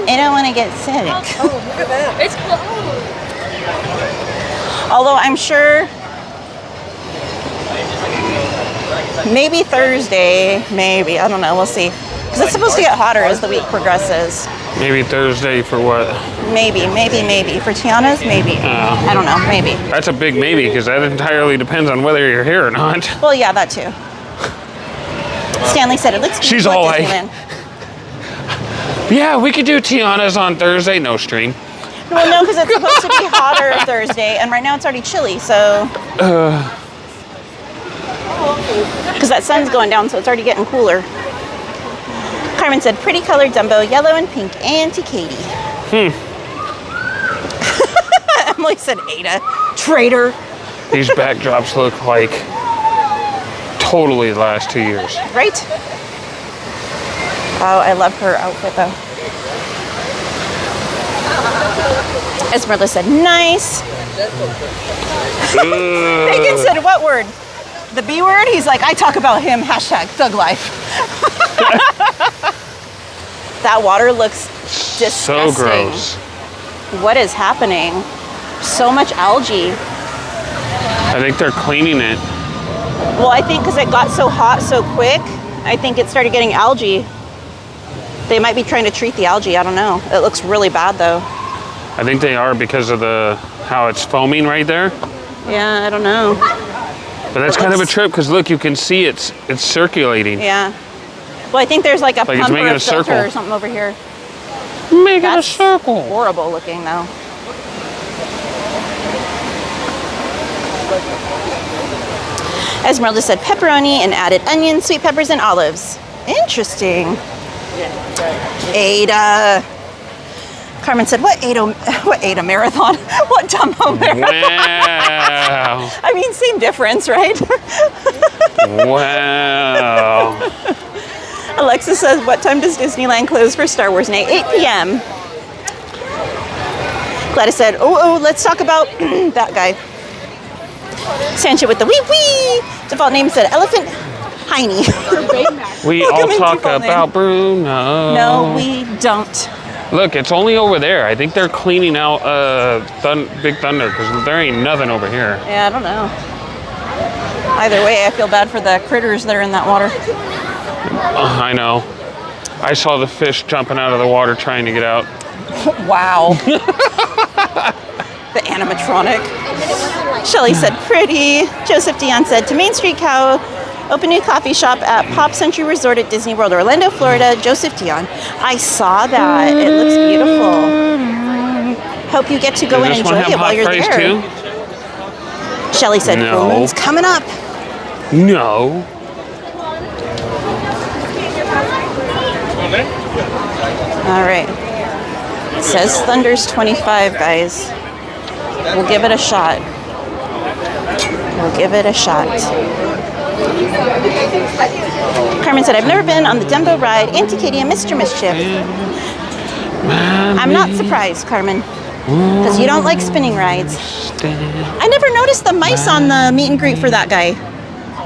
don't want to get sick. Oh, look at that. It's cold. Although I'm sure maybe Thursday, maybe, I don't know, we'll see. Because it's supposed to get hotter as the week progresses. Maybe Thursday for what? Maybe. For Tiana's, maybe. I don't know, maybe. That's a big maybe, because that entirely depends on whether you're here or not. Well, yeah, that too. Stanley said it looks beautiful. She's all like, Disneyland. yeah, we could do Tiana's on Thursday. No stream. Well, no, because it's supposed to be hotter Thursday, and right now it's already chilly, so. Because that sun's going down, so it's already getting cooler. Carmen said, pretty colored Dumbo, yellow and pink, Auntie Katie. Emily said, Ada, traitor. These backdrops look like totally the last 2 years. Right? Oh, I love her outfit, though. Esmeralda said, nice. Megan said, what word? The B word? He's like, I talk about him, hashtag thug life. That water looks disgusting. So gross. What is happening? So much algae. I think they're cleaning it. Well, I think because it got so hot so quick, I think it started getting algae. They might be trying to treat the algae, I don't know. It looks really bad though. I think they are because of how it's foaming right there. Yeah, I don't know. But that's kind of a trip because look, you can see it's circulating. Yeah. Well, I think there's like a pump or a filter or something over here. Make it a circle. Horrible looking though. Esmeralda said pepperoni and added onions, sweet peppers, and olives. Interesting. Ada. Carmen said, what Ada marathon? What Dumbo marathon? Wow. I mean, same difference, right? Wow. Alexa says, what time does Disneyland close for Star Wars Night? 8 p.m. Gladys said, oh, let's talk about that guy. Sancha with the wee. Default name said Elephant Heine. We all talk about Bruno. No, we don't. Look, it's only over there. I think they're cleaning out Big Thunder because there ain't nothing over here. Yeah, I don't know. Either way, I feel bad for the critters that are in that water. I know. I saw the fish jumping out of the water trying to get out. Wow. The animatronic. Shelly said pretty. Joseph Dion said to Main Street Cow, open new coffee shop at Pop Century Resort at Disney World, Orlando, Florida. Joseph Dion. I saw that. It looks beautiful. Hope you get to go and enjoy it while you're there. Too? Shelly said, full moon's coming up. No. All right. It says Thunder's 25, guys. We'll give it a shot. We'll give it a shot. Carmen said, I've never been on the Dumbo ride. Auntie Katie and Mr. Mischief. I'm not surprised, Carmen, because you don't like spinning rides. I never noticed the mice on the meet and greet for that guy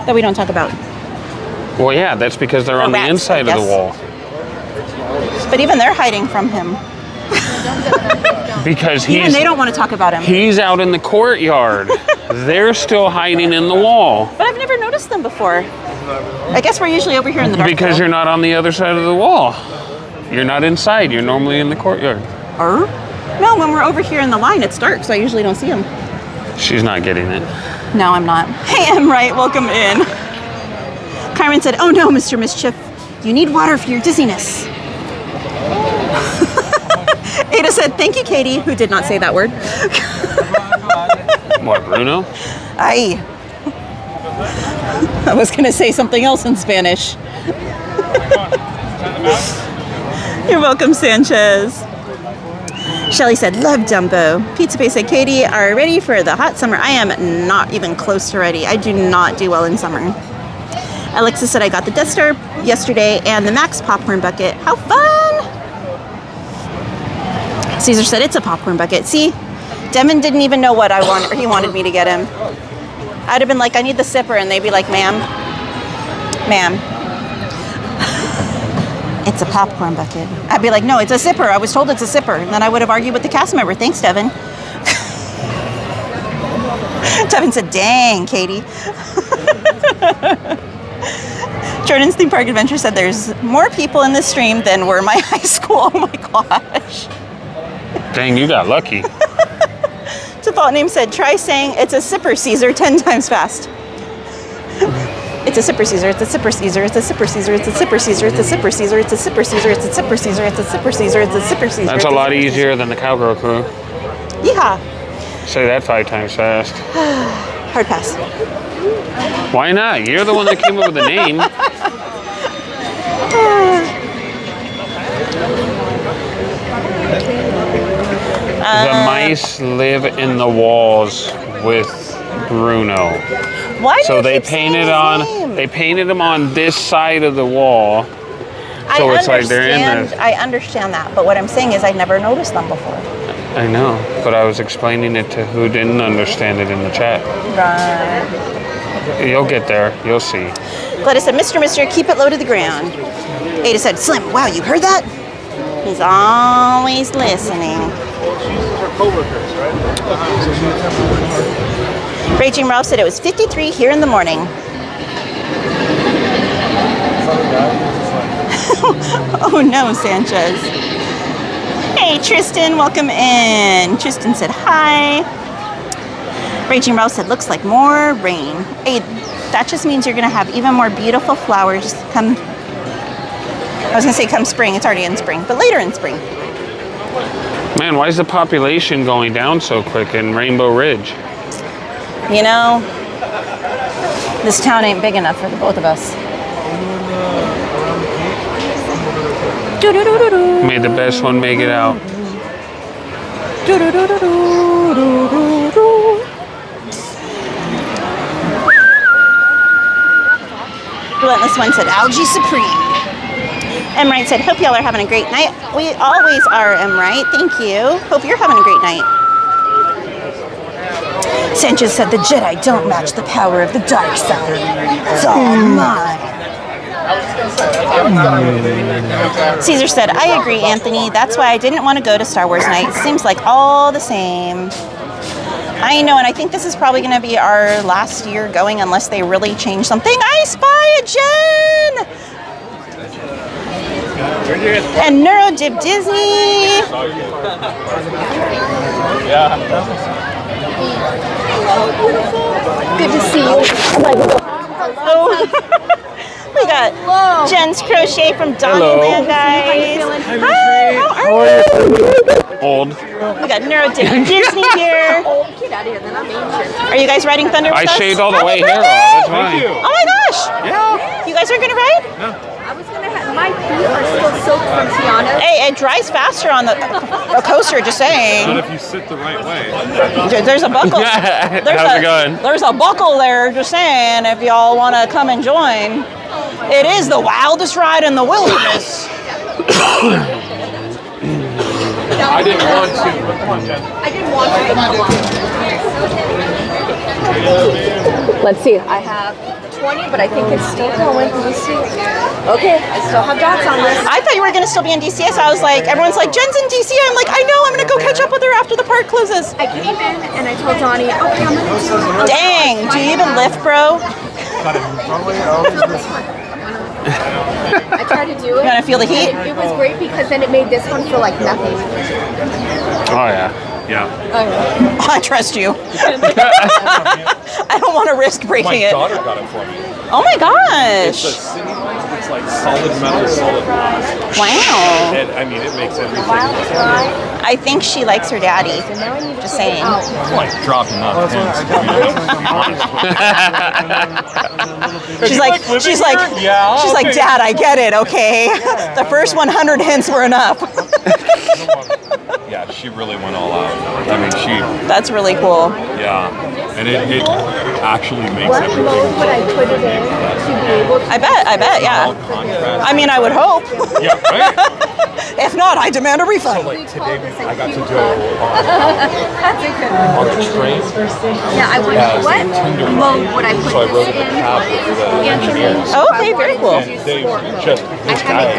that we don't talk about. Well, yeah, that's because they're on the inside of the wall. But even they're hiding from him. Because even they don't want to talk about him. He's out in the courtyard. They're still hiding in the wall. But I've never noticed them before. I guess we're usually over here in the dark. Because you're not on the other side of the wall. You're not inside. You're normally in the courtyard. No, when we're over here in the line, it's dark, so I usually don't see them. She's not getting it. No, I'm not. Hey, I'm right. Welcome in. Carmen said, oh no, Mr. Mischief. You need water for your dizziness. Ada said, thank you, Katie, who did not say that word. What, Bruno? Ay. I was going to say something else in Spanish. You're welcome, Sanchez. Shelly said, love Dumbo. Pizza Bay said, Katie, are you ready for the hot summer? I am not even close to ready. I do not do well in summer. Alexa said, I got the Death Star yesterday and the Max popcorn bucket. How fun! Caesar said, it's a popcorn bucket. See, Devin didn't even know what I wanted, or he wanted me to get him. I'd have been like, I need the sipper, and they'd be like, ma'am, it's a popcorn bucket. I'd be like, no, it's a sipper. I was told it's a sipper. And then I would have argued with the cast member. Thanks, Devin. Devin said, dang, Katie. Jordan's Theme Park Adventure said there's more people in this stream than were my high school. Oh my gosh. Dang, you got lucky. Default name said, try saying it's a sipper, Caesar, 10 times fast. It's a sipper, Caesar, it's a sipper, Caesar, it's a sipper, Caesar, it's a sipper, Caesar, it's a sipper, Caesar, it's a sipper, Caesar, it's a sipper, Caesar, it's a sipper, Caesar, it's a sipper, Caesar. That's a lot easier than the Cowgirl crew. Yeehaw. Say that 5 times fast. Hard pass. Why not? You're the one that came up with the name. The mice live in the walls with Bruno. Why? So they painted them on this side of the wall. So it's like they're in there. I understand that, but what I'm saying is I never noticed them before. I know, but I was explaining it to who didn't understand it in the chat. Right. You'll get there. You'll see. Gladys said, Mr. keep it low to the ground. Ada said, Slim, wow, you heard that? He's always listening. Raging Ralph said it was 53 here in the morning. Oh no, Sanchez. Hey, Tristan, welcome in. Tristan said hi. Raging Ralph said, looks like more rain. Hey, that just means you're going to have even more beautiful flowers come. I was going to say come spring. It's already in spring, but later in spring. Man, why is the population going down so quick in Rainbow Ridge? You know, this town ain't big enough for the both of us. May the best one make it out. Relentless One said, Algae Supreme. M. Wright said, hope y'all are having a great night. We always are, M. Wright. Thank you. Hope you're having a great night. Sanchez said, the Jedi don't match the power of the dark side. It's all mine. Caesar said, I agree, Anthony. That's why I didn't want to go to Star Wars night. Seems like all the same. I know, and I think this is probably going to be our last year going unless they really change something. I spy a Jen! And Neurodip Disney. Good to see you. Oh, we got Jen's Crochet from Disneyland, guys. Hi, how are you? Old. We got Neurodip Disney here. Get out of here, then I'm ancient. Are you guys riding Thunder with I us? shaved all the way Happy here. birthday! That's fine. Oh my gosh! Yeah. You guys are gonna ride? I was gonna have my feet are still soaked from Tiana. Hey, it dries faster on the a coaster. Just saying. Not if you sit the right way. There's a buckle. How's it going? There's a buckle there. Just saying, if y'all want to come and join, it is the wildest ride in the wilderness. I didn't want to. I didn't want to. Let's see. I have 20, but I think it's still going. Let's see. Okay, I still have dots on this. I thought you were gonna still be in DCA, so I was like, everyone's like, Jen's in DCA. I'm like, I know. I'm gonna go catch up with her after the park closes. I came in and I told Donnie, okay, I'm gonna do it. Dang, do you even lift, bro? I tried to do it. You wanna feel the heat? It was great because then it made this one feel like nothing. Oh, yeah. Yeah. I trust you. I don't want to risk breaking it. My daughter got it for me. Oh my gosh. It's like solid metal, solid glass. Wow. And I mean, it makes everything. I think she likes her daddy. Just saying. Like dropped enough hints. She's like, Dad, I get it, okay? The first 100 hints were enough. Yeah, she really went all out. I mean, That's really cool. yeah. And it actually makes everything. Would I put it in to be able to? I bet, yeah. I mean, I would hope. Yeah, right. If not, I demand a refund. So like today, I got to go That's a good one. on the train. Yeah, I would. What? Well, would I put So I this rode in the in? cab with the engineers. Oh, okay, very cool. And they just, this guy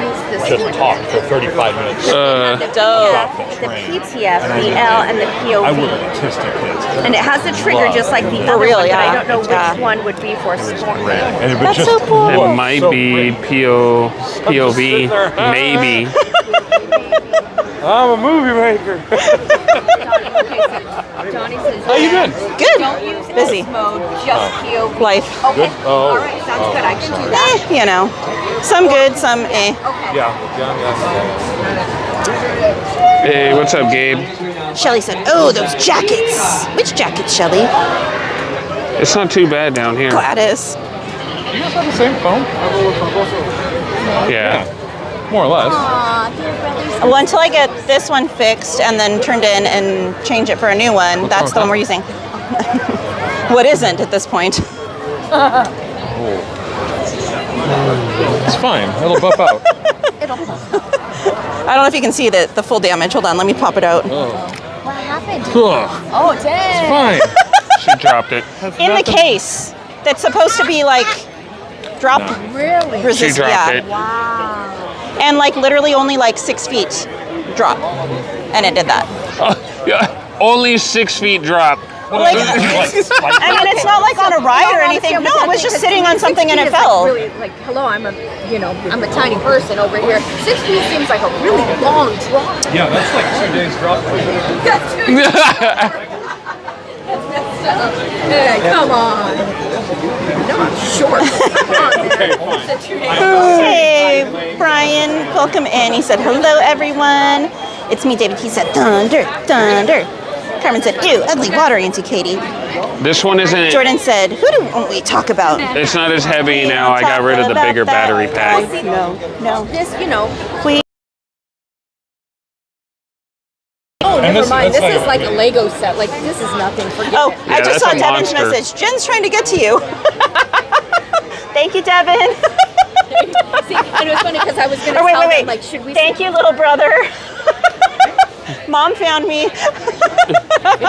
just talked for 35 minutes. Dope. The PTF, the L, and the POV. I would have kissed a kid. And it has a trigger just like the other real, one, yeah. but I don't know which Yeah. one would be for sport. And it was That's just so cool. It might be POV, maybe. I'm a movie maker. Johnny says, How you been? Good. don't use Busy. S mode, just POV. Life. Okay. Oh. All right, sounds good. I can do that. You know, some good, some eh. Okay. Yeah. Hey, what's up, Gabe? Shelly said, oh, those jackets. Which jackets, Shelly? It's not too bad down here. Gladys. You guys have the same phone? Yeah. More or less. Well, until I get this one fixed and then turned in and change it for a new one, that's the one we're using. What isn't at this point? It's fine. It'll buff out. I don't know if you can see the full damage. Hold on, let me pop it out. What happened? Ugh. Oh, dang. Fine. She dropped it. In the case, that's supposed to be like drop Really? She resist. dropped Yeah. it. Wow. And like literally only like 6 feet drop, and it did that. Yeah. Only 6 feet drop. Like, I mean, it's not like on a ride or anything. No, it was just sitting on something and it fell. Like, really, like, hello, I'm a tiny person over here. 6 feet seems like a really long drop. Yeah, that's like 2 days drop. That's 2 days. Hey, come on. No, I'm short. Come on, man. It's a 2 days. Hey, Brian, welcome in. He said, hello, everyone. It's me, David. He said, thunder, thunder. Carmen said, ew, ugly water, Auntie Katie. This one isn't. Jordan said, who do we talk about? It's not as heavy now. I got rid of the bigger battery pack. No. This, you know. We. Oh, And never this- mind. that's This like- is like a Lego set. Like, this is nothing. Forget Oh, it. I just that's saw a Devin's monster. message. Jen's trying to get to you. Thank you, Devin. See, and it was funny because I was going to Oh, wait, tell wait, them, wait. like, should we... Thank you, little brother. Mom found me. Is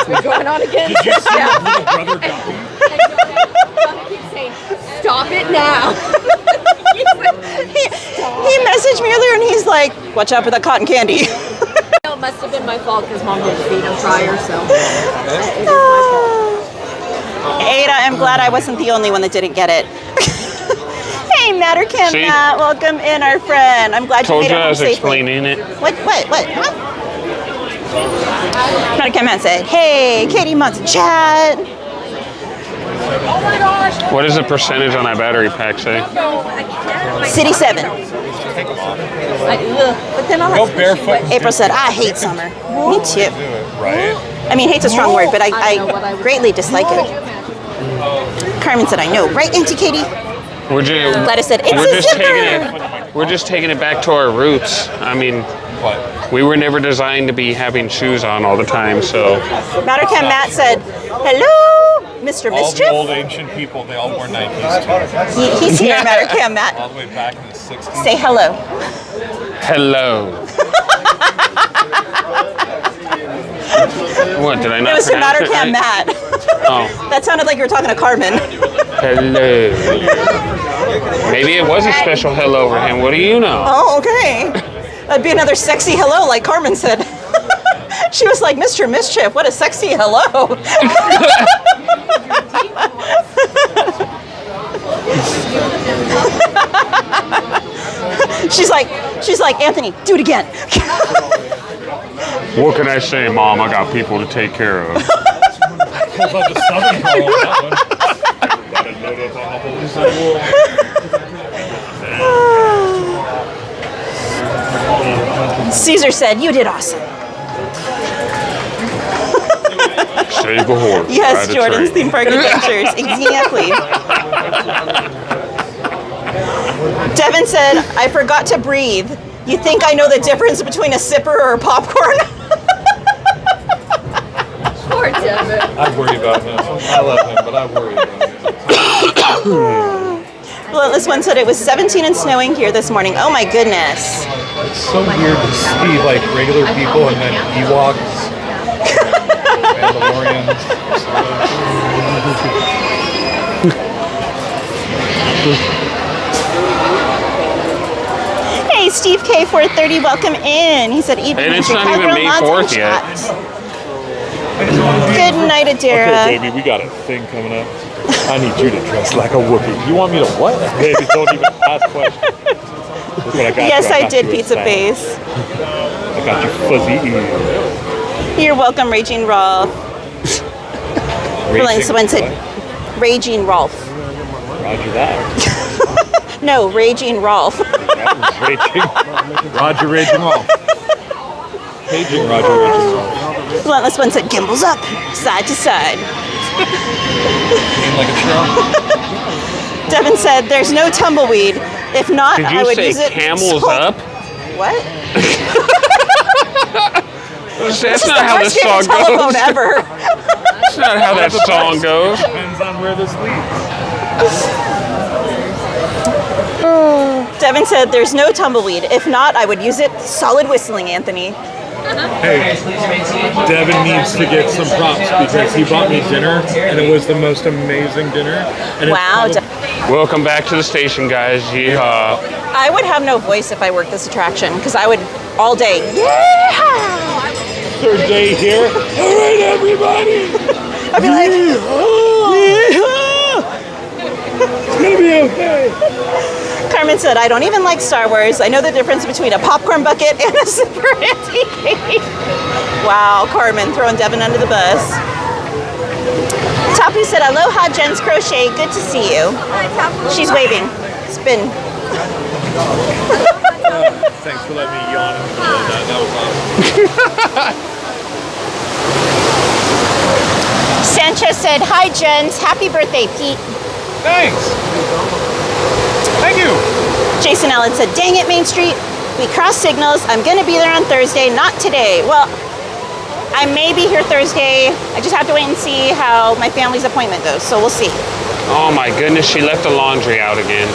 it going on again? Did you see your little brother Dobby? Johnny keeps saying, stop it now. He messaged me earlier and he's like, watch out for that cotton candy. No, it must have been my fault because Mom didn't feed him prior, so. Ada, I'm glad I wasn't the only one that didn't get it. Hey, Matterkin See? Matt, welcome in, our friend. I'm glad you Told made you it I home was safely. explaining it. What? Huh? Matterkin Matt said, hey, Katie wants to chat. What does the percentage on that battery pack say? City 7. But then I'll have barefoot. April said, I hate summer. Me too. Right? I mean, hate's a strong word, but I greatly dislike it. Carmen said, I know, right, Auntie Katie? Gladys said, it's a zipper. We're just taking it back to our roots. I mean, we were never designed to be having shoes on all the time, so. Mattercam Matt said, hello, Mr. All the Mischief. old ancient people, they all wore Nikes too. He's here, Mattercam Matt. All the way back in the 60s. Say hello. Hello. What, did I not It was to pronounce it Mattercam right? Matt. Oh. That sounded like you were talking to Carmen. Hello. Maybe it was a special hello for him. What do you know? Oh, okay. That'd be another sexy hello, like Carmen said. She was like, Mr. Mischief, what a sexy hello. She's like, Anthony, do it again. What can I say, Mom? I got people to take care of. Pulls out the Southern Girl on that one. Got a note up on the whole side wall. Caesar said, you did awesome. Save a horse. Yes, ride a Jordan's train. theme park adventures. Exactly. Devin said, I forgot to breathe. You think I know the difference between a sipper or a popcorn? Poor Devin. I worry about him. I love him, but I worry about him. Relentless One said it was 17 and snowing here this morning. Oh my goodness. It's so weird to see like regular people and then Ewoks, Mandalorians. Hey, Steve K 430, welcome in. He said, "Evening, And it's Mr. not even Cowgirl, May lots of 4th yet. chat." Good night, Adira. Okay, baby, we got a thing coming up. I need you to dress like a Wookiee. You want me to what? Baby, don't even ask questions. Look what I got Yes, you. I got did, you a Pizza fan. Face. I got you fuzzy ears. You're welcome, Raging Rolf. Relentless One said, Raging Rolf. Roger that. No, Raging Rolf. Raging. Roger Raging Rolf. Paging Roger Raging Rolf. Relentless One said, gimbals up, side to side. Like a truck. Devin said, there's no tumbleweed. If not, Did I you would say use it. camels up? What? That's not how this song telephone goes. ever. That's not how that song goes. Depends on where this leads. Devin said, there's no tumbleweed. If not, I would use it. Solid whistling, Anthony. Hey, Devin needs to get some props because he bought me dinner and it was the most amazing dinner. And Wow. Welcome back to the station, guys. Yeehaw. I would have no voice if I worked this attraction because I would all day. Yeah! Third day here. All right, everybody. I'd be like, It's gonna be okay. Carmen said, I don't even like Star Wars. I know the difference between a popcorn bucket and a super antique. Wow, Carmen throwing Devin under the bus. Tapu said, aloha, Jen's Crochet. Good to see you. She's waving. Spin. Thanks for letting me yawn in the middle of that. That was awesome. Sanchez said, hi, Jens. Happy birthday, Pete. Thanks. Thank you. Jason Allen said, dang it, Main Street. We crossed signals. I'm going to be there on Thursday, not today. Well, I may be here Thursday. I just have to wait and see how my family's appointment goes. So we'll see. Oh my goodness, she left the laundry out again.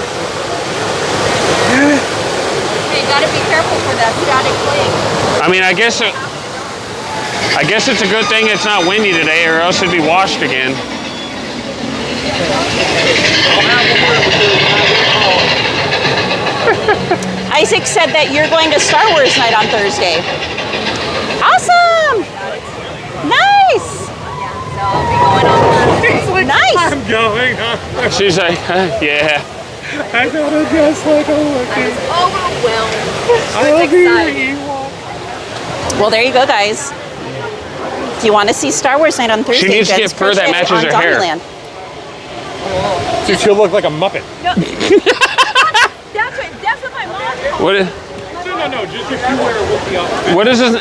You gotta be careful for that static cling. I mean, I guess it's a good thing it's not windy today, or else it'd be washed again. Isaac said that you're going to Star Wars night on Thursday. Awesome! Nice! Nice! I'm going. She's like, yeah. I gotta dress like a Wookiee. Overwhelmed. Excited. Well, there you go, guys. If you want to see Star Wars night on Thursday, She needs to get fur that matches her hair. Dude, she'll look like a Muppet. That's what my mom. What is? No. Just if you wear a Wookiee outfit. What is his?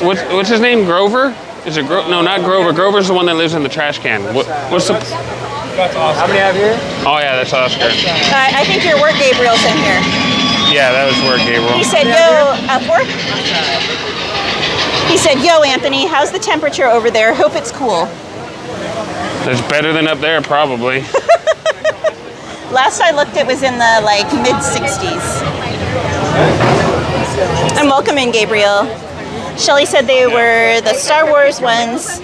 What's his name? Grover? Is it No, not Grover. Grover's the one that lives in the trash can. What's the? That's awesome. How many have here? Oh yeah, that's Oscar. I think your work Gabriel's in here. Yeah, that was where Gabriel. He said, "Yo, four." He said, "Yo, Anthony, how's the temperature over there? Hope it's cool." It's better than up there, probably. Last I looked, it was in the mid 60s. And welcome in, Gabriel. Shelly said they were the Star Wars ones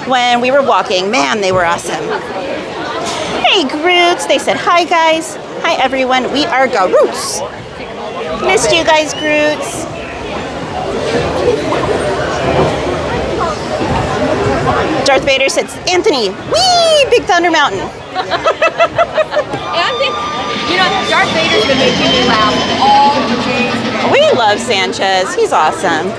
when we were walking. Man, they were awesome. Hey, Groots. They said, hi, guys. Hi, everyone. We are Garoots. Missed you guys, Groots. Darth Vader said, Anthony, wee, Big Thunder Mountain. Anthony, Darth Vader's been making me laugh all day today. We love Sanchez. He's awesome.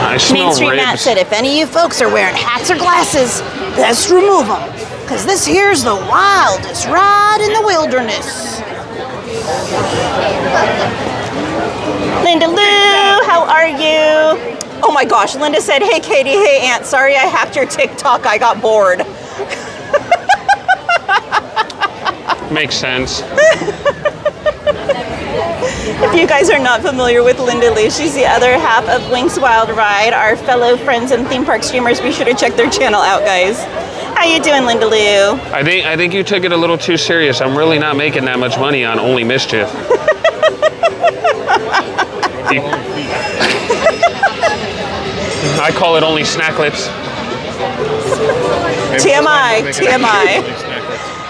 I smell Main Street ribs. Matt said, if any of you folks are wearing hats or glasses, best remove them, because this here's the wildest ride in the wilderness. Linda Lou, how are you? Oh my gosh, Linda said, hey Katie, hey Aunt, sorry I hacked your TikTok, I got bored. Makes sense. If you guys are not familiar with Linda Lou, she's the other half of Winx Wild Ride, our fellow friends and theme park streamers. Be sure to check their channel out, guys. How you doing, Linda Lou? I think you took it a little too serious. I'm really not making that much money on Only Mischief. I call it Only Snacklets. TMI, TMI.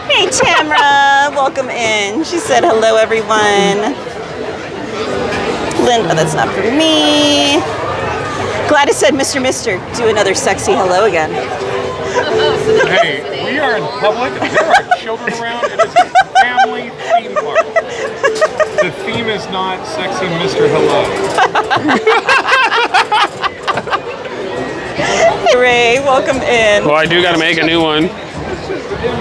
Hey, Tamra, welcome in. She said, hello, everyone. Linda, that's not for me. Gladys said, Mr. Do another sexy hello again. Hey, we are in public. There are children around. It is a family theme park. The theme is not sexy Mr. Hello. Hey, Ray, welcome in. Well, I do got to make a new one.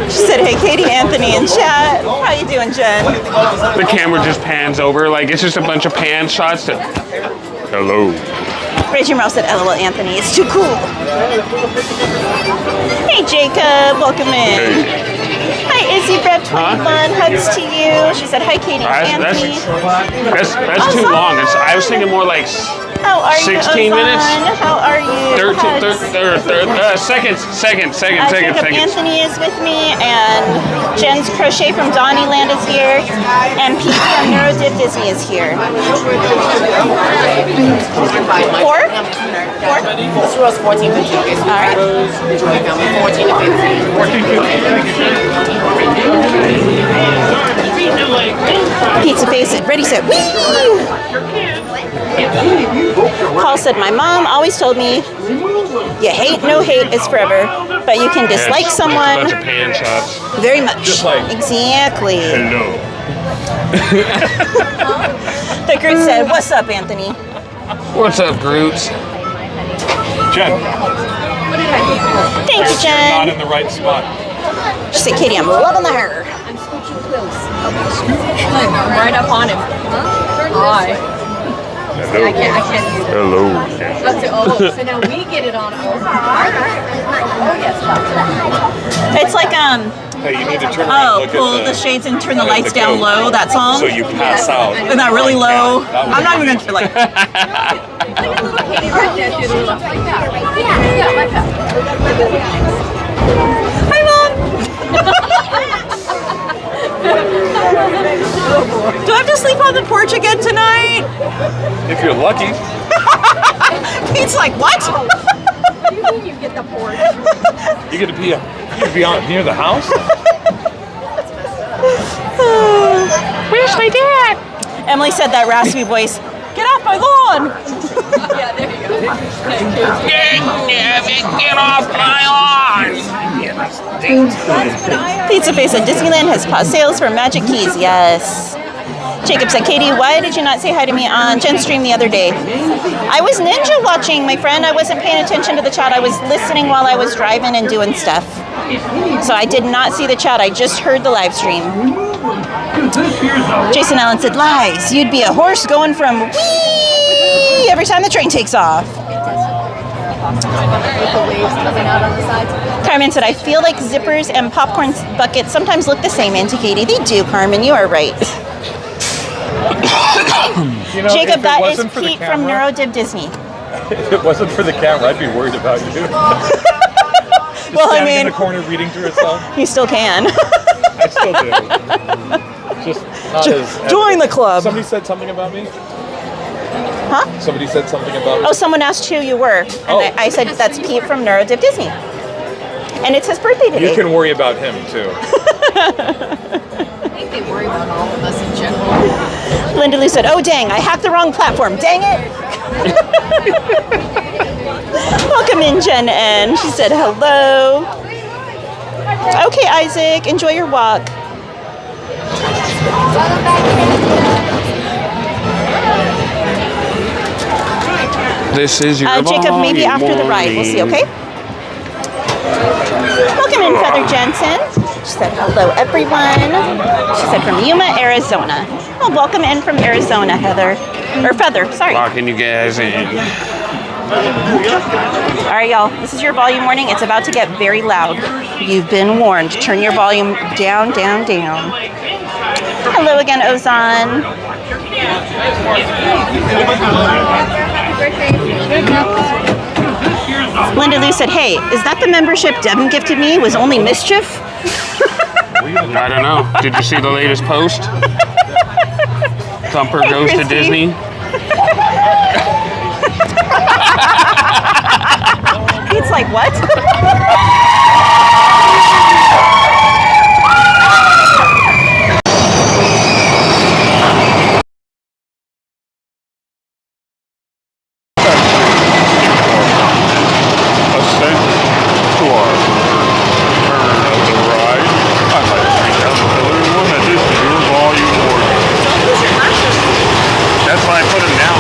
She said, hey, Katie, Anthony, and chat. How you doing, Jen? The camera just pans over, like it's just a bunch of pan shots to, hello. Reggie Merle said, LOL, Anthony, it's too cool. Hey, Jacob, welcome in. Hi, Izzy Brett 21, hugs to you. She said, hi, Katie, and Anthony. That's too long. I was thinking more like How are 16 you, minutes. How are you? Second. Jacob Anthony is with me, and Jen's Crochet from Donnyland is here, and Pete from Neurodip Disney is here. Four? This row is 14 to 15. All right. 14 to 15. Pizza face it. Ready, set, whee! Paul said, my mom always told me, you hate, no hate is forever, but you can dislike someone Bunch of pan shots. very much. Just like, exactly. Hello. The Groot said, what's up, Anthony? What's up, Groots? Jen. Thank you, Not Jen. in the right spot. She said, Katie, I'm loving the hair. I'm scooching close. I'm right up on him. Hi. Hello. I can't do that. Hello. So now we get it on. Oh, yes. It's like, Hey, you need to turn around and look pull at the shades and turn the lights down low, that song. so you pass out. Isn't that really low? I'm not even going to, like... Hi, Mom! Do I have to sleep on the porch again tonight? If you're lucky. Pete's like, what? You get the porch. You get to be out near the house? Yes, they did. Emily said that raspy voice. Get off my lawn! Yeah, there you go. Get off my lawn! Pizza Face at Disneyland has paused sales for Magic Keys. Yes. Jacob said, Katie, why did you not say hi to me on Jen's stream the other day? I was ninja watching, my friend. I wasn't paying attention to the chat. I was listening while I was driving and doing stuff. So I did not see the chat. I just heard the live stream. Jason Allen said, lies. You'd be a horse going from wee every time the train takes off. With the waves coming out on the sides. Carmen said, I feel like zippers and popcorn buckets sometimes look the same, Auntie Katie. They do, Carmen. You are right. You know, Jacob, that is for Pete the from camera, NeuroDiv Disney. If it wasn't for the camera, I'd be worried about you. Just Well, I standing mean, in the corner reading to herself. You still can. I still do. Just not as join the club. Somebody said something about me. Huh? Somebody said something about me. Oh, someone asked who you were, and I said that's Pete from NeuroDiv Disney, and it's his birthday today. You can worry about him too. I think they worry about all of us in general. Linda Lou said, oh dang, I hacked the wrong platform. Dang it. Welcome in, Jen N. She said hello. Okay, Isaac, enjoy your walk. This is your Jacob, maybe after the ride. We'll see, okay? Welcome in, Feather Jensen. She said, hello, everyone. She said, from Yuma, Arizona. Well, welcome in from Arizona, Heather. Or Feather, sorry. Locking you guys in. All right, y'all. This is your volume warning. It's about to get very loud. You've been warned. Turn your volume down, down, down. Hello again, Ozan. Linda Lou said, hey, is that the membership Devin gifted me? Was only mischief? I don't know. Did you see the latest post? Thumper goes to Disney. Pete's like, what? That's why I put him down.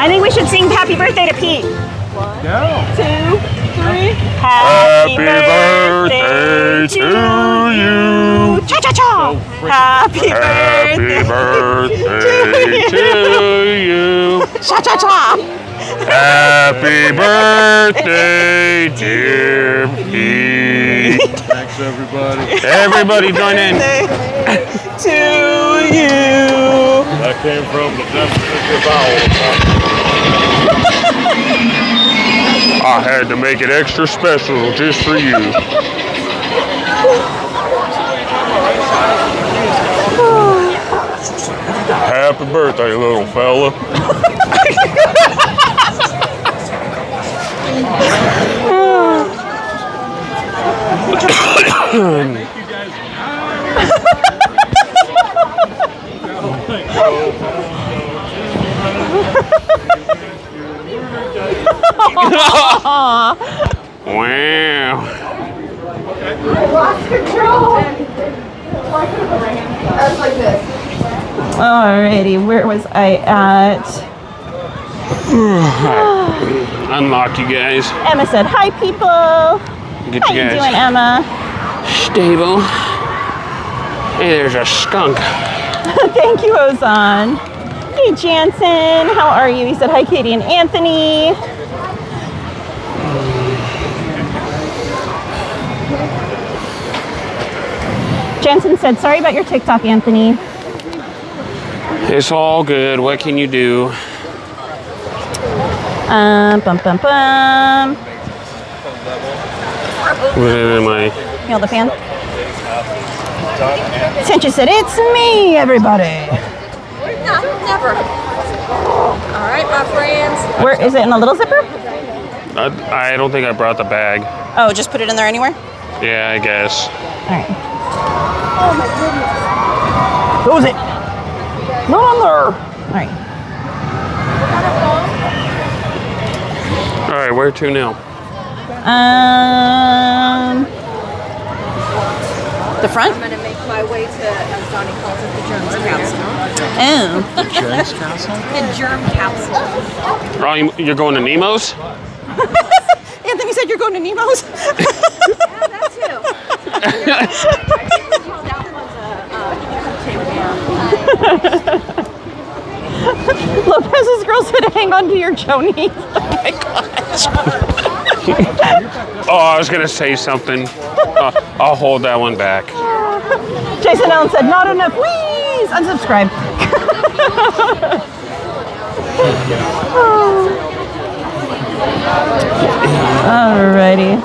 I think we should sing happy birthday to Pete. No. 2, 3. Happy birthday to you. Cha-cha-cha. Happy birthday to you. Cha-cha-cha. Happy birthday, dear Pete. Thanks, everybody. Everybody join in. To you. That came from the depths of your bowels. I had to make it extra special just for you. Happy birthday, little fella. Wow. Lost control. That's like this. Alrighty, where was I at? Unlock you guys. Emma said, hi people. Get How you you guys doing, Emma? stable. Hey, there's a skunk. Thank you, Ozan. Hey, Jansen, how are you? He said, hi, Katie and Anthony. Jansen said, sorry about your TikTok, Anthony. It's all good. What can you do? Bum, bum, bum. What am I? Feel the fan? Sancha said, it's me, everybody. No, never. All right, my friends. Where is it, in the little zipper? I don't think I brought the bag. Oh, just put it in there anywhere? Yeah, I guess. All right. Oh my goodness. Close it. Not on there. All right. All right, where to now? The front? I'm going to make my way to, as Donnie calls it, the germs capsule. Oh. The germs capsule? The germ capsule. Oh, you're going to Nemo's? Anthony said you're going to Nemo's. Yeah, that too. Lopez's girl said, hang on to your chonies. Oh my gosh. Oh, I was going to say something. I'll hold that one back. Jason Allen said, not enough. Please unsubscribe. Alrighty.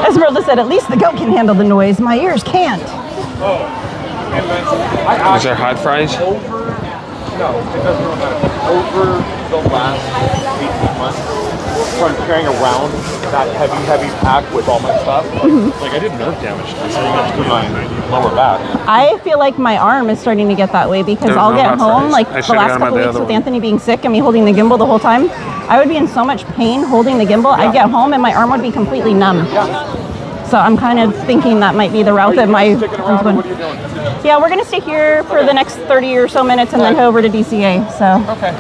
Esmeralda said, at least the goat can handle the noise. My ears can't. Is there hot fries? No, it doesn't really matter. Over the last 18 months, from carrying around that heavy pack with all my stuff, like I did nerve damage to my lower back. I feel like my arm is starting to get that way because There's I'll no get hot home, fries. like I the should've last got 'em at couple the weeks other with one. Anthony being sick and me holding the gimbal the whole time. I would be in so much pain holding the gimbal. I'd get home and my arm would be completely numb. So I'm kind of thinking that might be the route that my arm's going. Yeah, we're going to stay here for the next 30 or so minutes and then head over to DCA. So. Okay.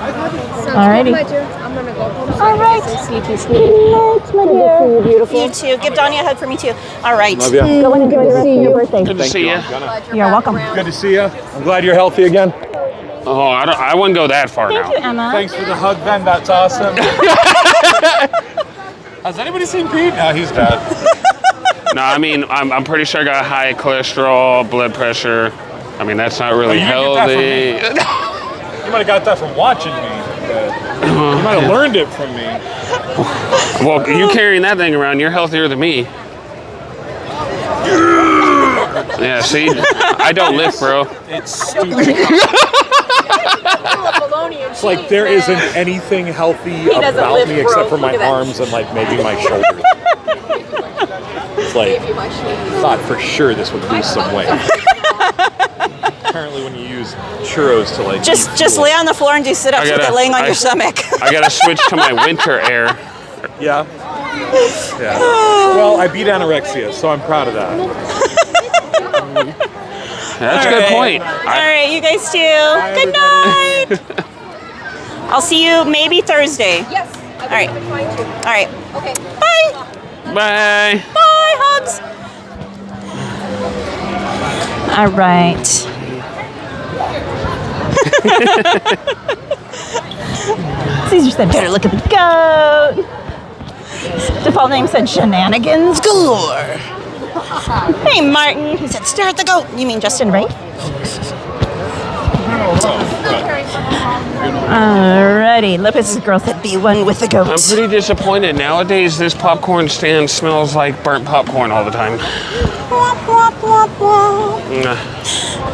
Alrighty. I'm going to go home. All right. Sleepy. Thanks, my dear. You beautiful. You too. Give Donnie a hug for me too. All right. Love ya. Go and enjoy the rest of your birthday. Good to see you. You're welcome. Good to see you. I'm glad you're healthy again. Oh, I wouldn't go that far Thank now. you, Emma. Thanks for the hug, Ben. That's awesome. Has anybody seen Pete? No, he's dead. No, I mean, I'm pretty sure I got high cholesterol, blood pressure. I mean, that's not really you didn't get healthy. You might have got that from watching me. You might have learned it from me. Well, you carrying that thing around, you're healthier than me. Yeah, see? I don't lift, bro. It's stupid. It's like there isn't anything healthy about lift, me bro. except for my Look at that. arms and like maybe my shoulders. It's like, thought for sure this would lose some weight. Apparently when you use churros to like Just lay on the floor and do sit-ups with it laying on your stomach. I gotta switch to my winter air. Yeah. Well, I beat anorexia, so I'm proud of that. That's a good point. All right, you guys too. Good night. I'll see you maybe Thursday. Yes. All right. All right. Okay. Bye. Bye. Bye. Hugs. All right. Caesar said, better look at the goat. Default name said Shenanigans galore. Hey, Martin. He said, stare at the goat. You mean Justin, right? Alrighty. Lopez's girl said, be one with the goat. I'm pretty disappointed. Nowadays, this popcorn stand smells like burnt popcorn all the time.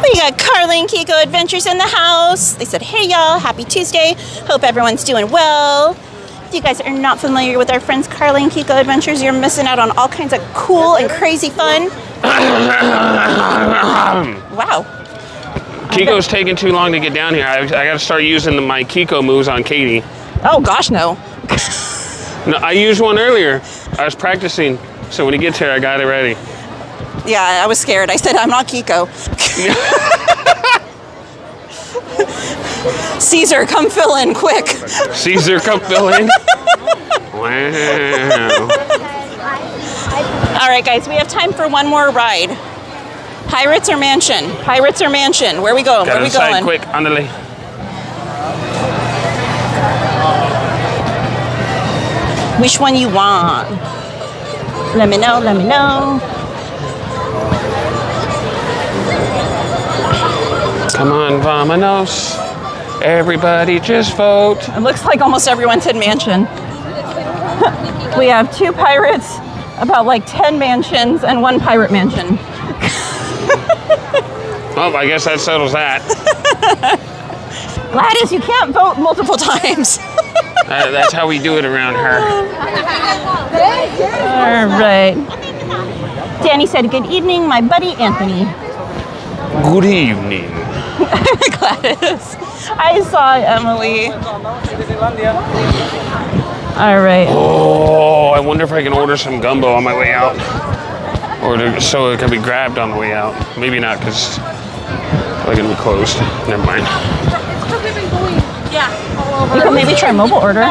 We got Carly and Kiko Adventures in the house. They said, hey, y'all. Happy Tuesday. Hope everyone's doing well. If you guys are not familiar with our friends Carly and Kiko Adventures, you're missing out on all kinds of cool and crazy fun. Wow. Kiko's taking too long to get down here. I got to start using my Kiko moves on Katie. Oh, gosh, no. No, I used one earlier. I was practicing, so when he gets here, I got it ready. Yeah, I was scared. I said, I'm not Kiko. Caesar, come fill in quick. Caesar, come fill in. Wow. All right, guys, we have time for one more ride. Pirates or Mansion? Pirates or Mansion? Where are we going? Where are we going? Quick, andale. Which one you want? Let me know, let me know. Come on, vamonos. Everybody just vote. It looks like almost everyone said Mansion. We have 2 pirates, about like 10 mansions, and 1 pirate mansion. Well, I guess that settles that. Gladys, you can't vote multiple times. That's how we do it around her. All right. Danny said, good evening, my buddy Anthony. Good evening. Gladys. I saw Emily. All right. Oh, I wonder if I can order some gumbo on my way out. So it can be grabbed on the way out. Maybe not, because it's going to be closed. Never mind. You can maybe try mobile order.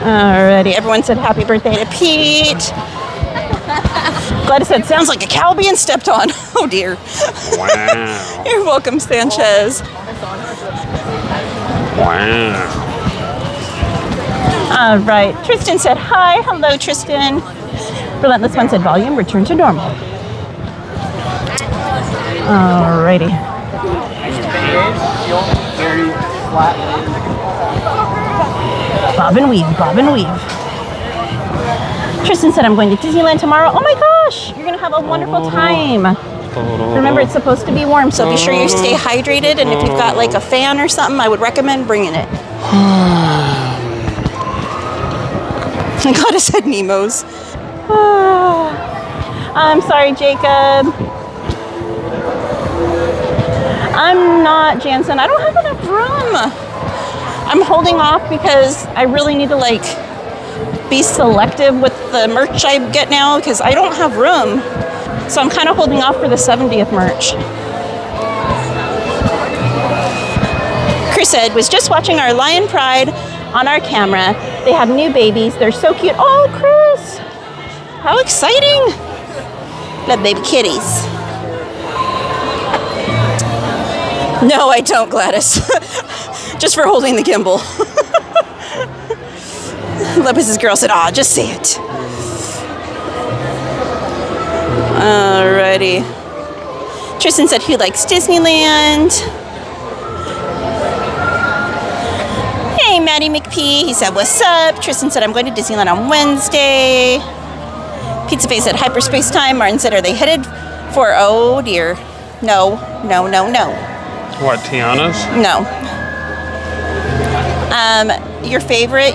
Alrighty, everyone said happy birthday to Pete. Gladys said, sounds like a cow being stepped on. Oh dear. Wow. You're welcome, Sanchez. Wow. All right, Tristan said hi. Hello, Tristan. Relentless One said volume, return to normal. Alrighty. Bob and weave, bob and weave. Tristan said, I'm going to Disneyland tomorrow. Oh my gosh, you're gonna have a wonderful time. Remember, it's supposed to be warm, so be sure you stay hydrated, and if you've got like a fan or something, I would recommend bringing it. I gotta said Nemo's. I'm sorry, Jacob. I'm not Jansen. I don't have enough room. I'm holding off because I really need to like be selective with the merch I get now because I don't have room. So I'm kind of holding off for the 70th merch. Chris said, was just watching our Lion Pride on our camera. They have new babies. They're so cute. Oh, Chris! How exciting! Love baby kitties. No, I don't, Gladys. Just for holding the gimbal. Lepus's girl said, "Ah, just say it." Alrighty. Tristan said he likes Disneyland. Hey, Maddie McPee. He said, "What's up?" Tristan said, "I'm going to Disneyland on Wednesday." Pizza Face said, "Hyperspace time." Martin said, "Are they headed for?" Oh dear. No. What, Tiana's? No.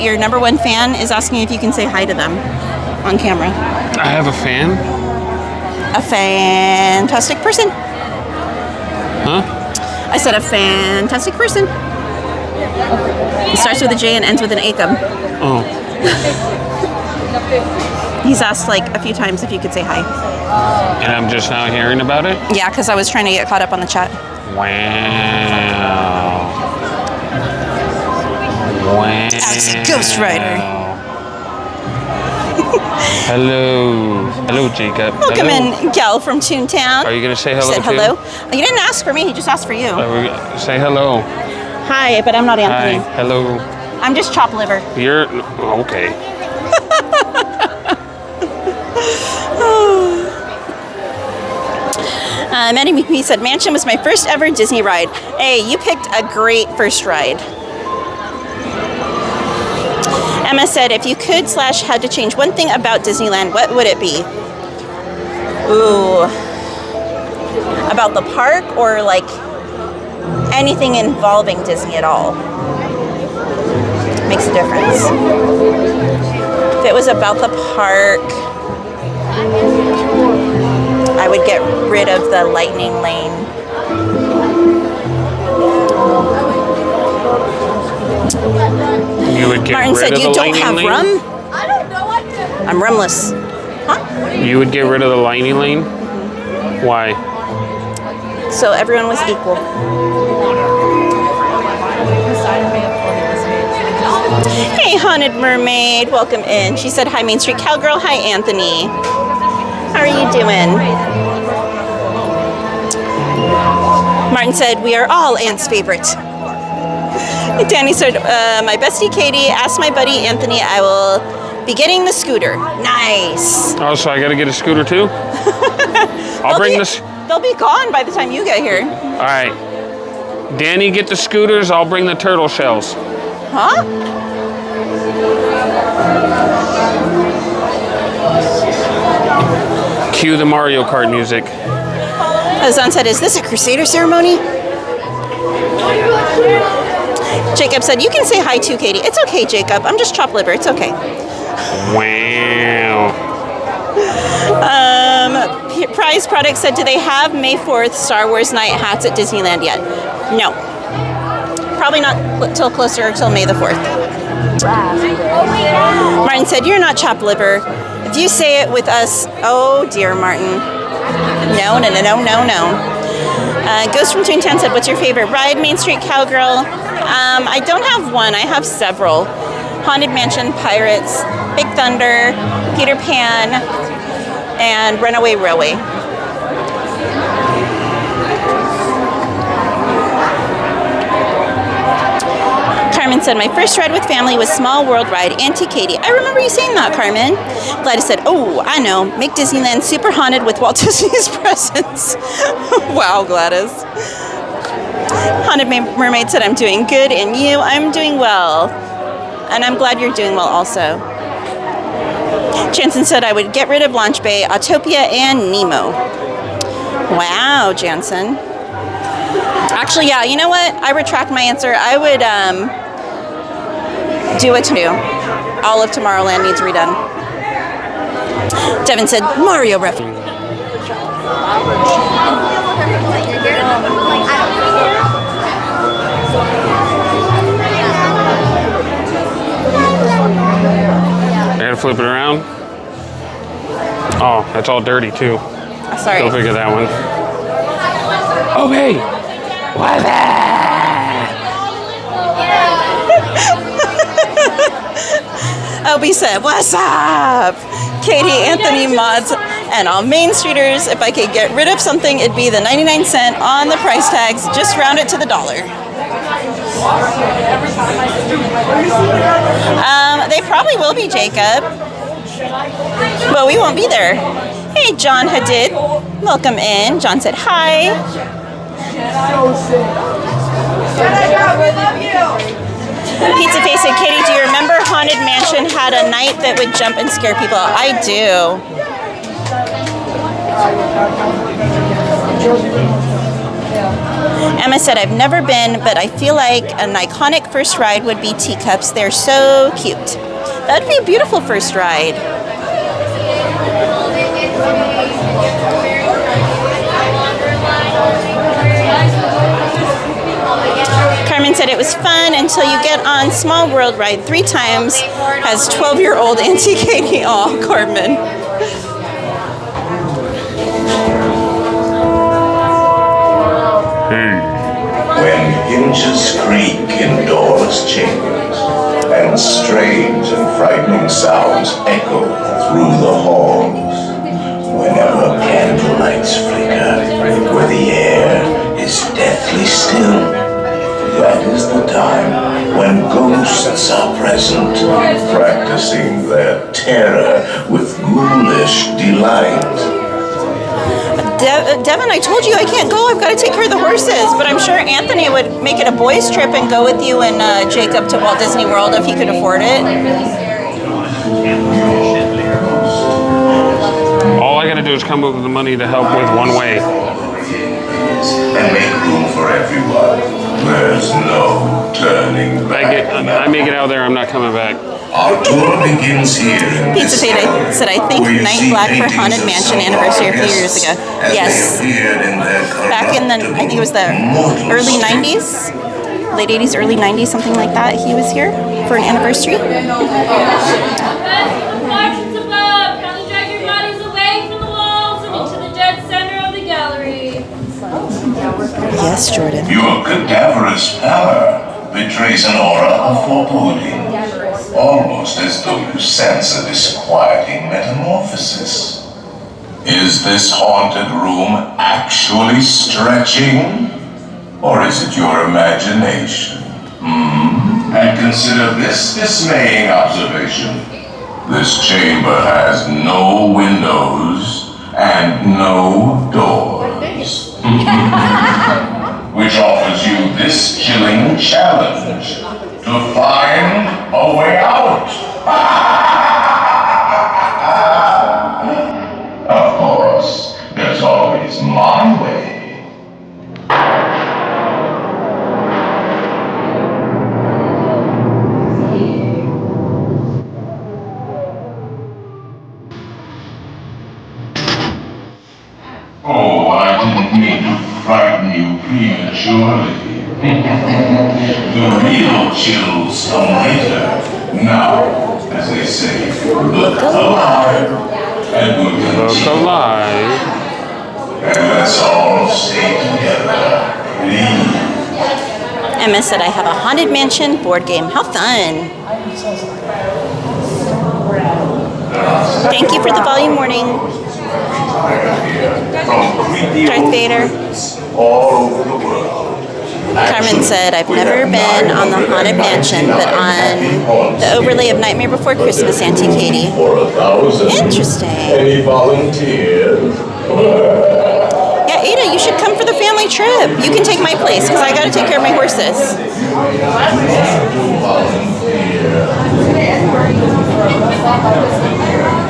Your number one fan is asking if you can say hi to them on camera. I have a fan? A fantastic person. Huh? I said a fantastic person. It starts with a J and ends with an Acum. Oh. He's asked like a few times if you could say hi. And I'm just now hearing about it? Yeah, because I was trying to get caught up on the chat. Wow. Wow. Alex, Ghost Rider. Hello. Hello, Jacob. Welcome hello. in, Gal from Toontown. Are you going to say hello Said too? hello. You didn't ask for me, he just asked for you. Say hello. Hi, but I'm not Anthony. Hi. Hello. I'm just chopped liver. You're okay. Maddie McPhee said, Mansion was my first ever Disney ride. Hey, you picked a great first ride. Emma said, if you could / had to change one thing about Disneyland, what would it be? Ooh. About the park or like anything involving Disney at all? Makes a difference. If it was about the park, I would get rid of the lightning lane. You would get Martin rid said, of you the don't lightning have lane? rum? I'm rumless. Huh? You would get rid of the lightning lane? Why? So everyone was equal. Hey, Haunted Mermaid, welcome in. She said, hi, Main Street Cowgirl. Hi, Anthony. How are you doing? Martin said, we are all Ant's favorite. Danny said, my bestie Katie asked my buddy Anthony, I will be getting the scooter. Nice. Oh, so I got to get a scooter too? I'll bring this. They'll be gone by the time you get here. All right. Danny, get the scooters. I'll bring the turtle shells. Huh? Cue the Mario Kart music. Azan said, is this a Crusader ceremony? Jacob said, you can say hi too, Katie. It's okay, Jacob. I'm just chopped liver. It's okay. Wow. Prize Product said, do they have May 4th Star Wars night hats at Disneyland yet? No. Probably not till closer till May the 4th. Martin said, you're not chopped liver. If you say it with us, oh dear, Martin. No. Ghost from Toontown said, what's your favorite ride? Main Street Cowgirl. I don't have one. I have several. Haunted Mansion, Pirates, Big Thunder, Peter Pan, and Runaway Railway. Carmen said, my first ride with family was Small World Ride, Auntie Katie. I remember you saying that, Carmen. Gladys said, oh, I know. Make Disneyland super haunted with Walt Disney's presence. Wow, Gladys. Haunted Mermaid said, I'm doing good, and you? I'm doing well. And I'm glad you're doing well also. Jansen said, I would get rid of Launch Bay, Autopia, and Nemo. Wow, Jansen. Actually, yeah, you know what? I retract my answer. I would do it too. All of Tomorrowland needs redone. Devin said, Mario reference. I gotta flip it around. Oh, that's all dirty too. Sorry. Go figure that one. Oh, hey! What's that? Obi said, what's up? Katie, Anthony, Mods, and all Main Streeters. If I could get rid of something, it'd be the 99 cent on the price tags. Just round it to the dollar. They probably will be, Jacob. But we won't be there. Hey, John Hadid. Welcome in. John said hi. Pizza Face said, Katie, do you remember Haunted Mansion had a night that would jump and scare people? I do. Emma said, I've never been, but I feel like an iconic first ride would be Teacups. They're so cute. That'd be a beautiful first ride. Carmen Carmen said it was fun until you get on Small World ride 3 times. Has 12-year-old Auntie Katie. Aw, Carmen. When hinges creak in doors change, and strange and frightening sounds echo through the halls, whenever candlelights flicker, where the air is deathly still, that is the time when ghosts are present, practicing their terror with ghoulish delight. Devin, I told you I can't go. I've got to take care of the horses. But I'm sure Anthony would make it a boys' trip and go with you and Jacob to Walt Disney World if he could afford it. All I gotta do is come up with the money to help with One Way. And make room for everyone. There's no turning back. I make it out there, I'm not coming back. Our tour begins here. Pizza Fate said, I think Night Black for Haunted Mansion anniversary a few years ago. Yes. Back in the, I think it was the early 90s, late 80s, early 90s, something like that. He was here for an anniversary. Marches above, kindly drag your bodies away from the walls and into the dead center of the gallery. Yes, Jordan. Your cadaverous pallor betrays an aura of foreboding. Almost as though you sense a disquieting metamorphosis. Is this haunted room actually stretching? Or is it your imagination? And consider this dismaying observation. This chamber has no windows and no doors. Which offers you this chilling challenge. To find a way out. Of course, there's always my way. Oh, I didn't mean to frighten you prematurely. The real chills come later. Now, as they say, look alive. And we'll continue. Look alive. And let's all stay together, please. Emma said, I have a Haunted Mansion board game. How fun. Thank you for the volume warning. Darth Vader. All over the world. Carmen said, I've never been on the Haunted Mansion, but on the overlay of Nightmare Before Christmas, Auntie Katie. Interesting. Any volunteers? Yeah, Ada, you should come for the family trip. You can take my place, because I got to take care of my horses.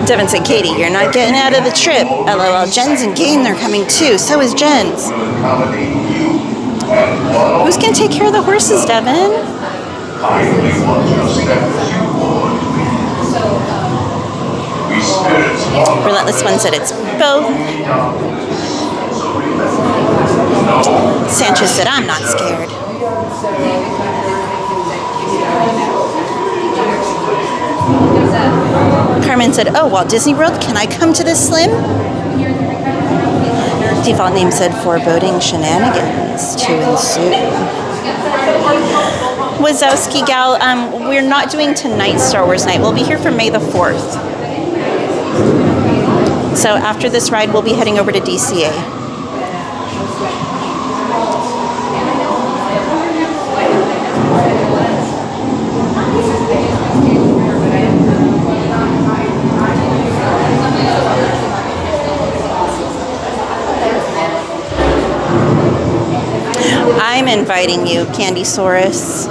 Devin said, Katie, you're not getting out of the trip. LOL, Jen's and Gain, they're coming too. So is Jen's. Who's going to take care of the horses, Devin? Relentless One said it's both. Sanchez said, I'm not scared. Carmen said, oh, Walt Disney World, can I come to this Slim? Default name said foreboding shenanigans to ensue. Wazowski Gal, we're not doing tonight's Star Wars night. We'll be here for May the 4th. So after this ride, we'll be heading over to DCA. I'm inviting you, Candysaurus.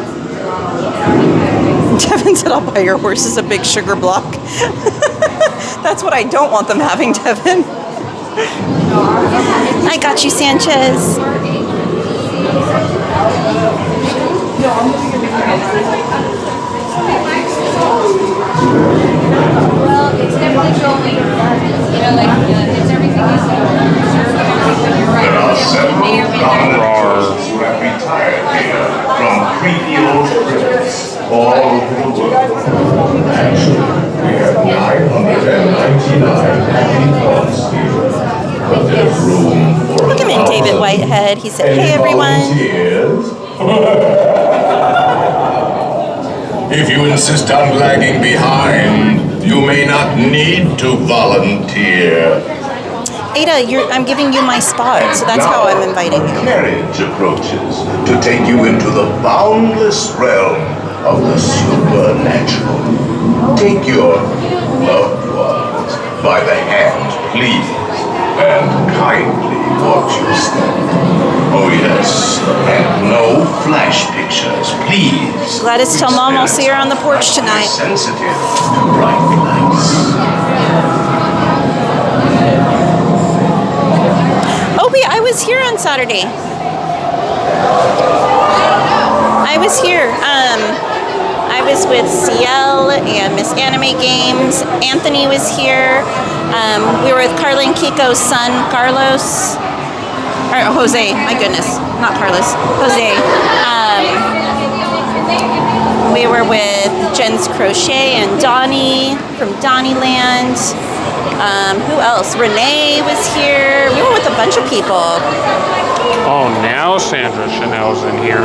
Devin said, I'll buy your horses a big sugar block. That's what I don't want them having, Devin. I got you, Sanchez. Well, it's definitely going. You know, like, it's everything you said. You're right. There are several prominent persons who have retired here from real trips all over the world. Actually, we have 999 happy thoughts here. But there's room for Look at him, David Whitehead. He said, "Hey, everyone." If you insist on lagging behind, you may not need to volunteer. Ada, I'm giving you my spot, so that's how I'm inviting you. Carriage approaches to take you into the boundless realm of the supernatural. Take your loved ones by the hand, please, and kindly watch your step. Oh yes, and no flash pictures, please. Gladys, tell Mom I'll see her on the porch tonight. Sensitive to bright lights. Opie, I was here on Saturday. I was here. I was with CL and Miss Anime Games. Anthony was here. We were with Carla and Kiko's son, Carlos. Or Jose, my goodness. Not Carlos. Jose. We were with Jen's Crochet and Donnie from Donnieland. Who else? Renee was here. We were with a bunch of people. Oh, now Sandra Chanel's in here.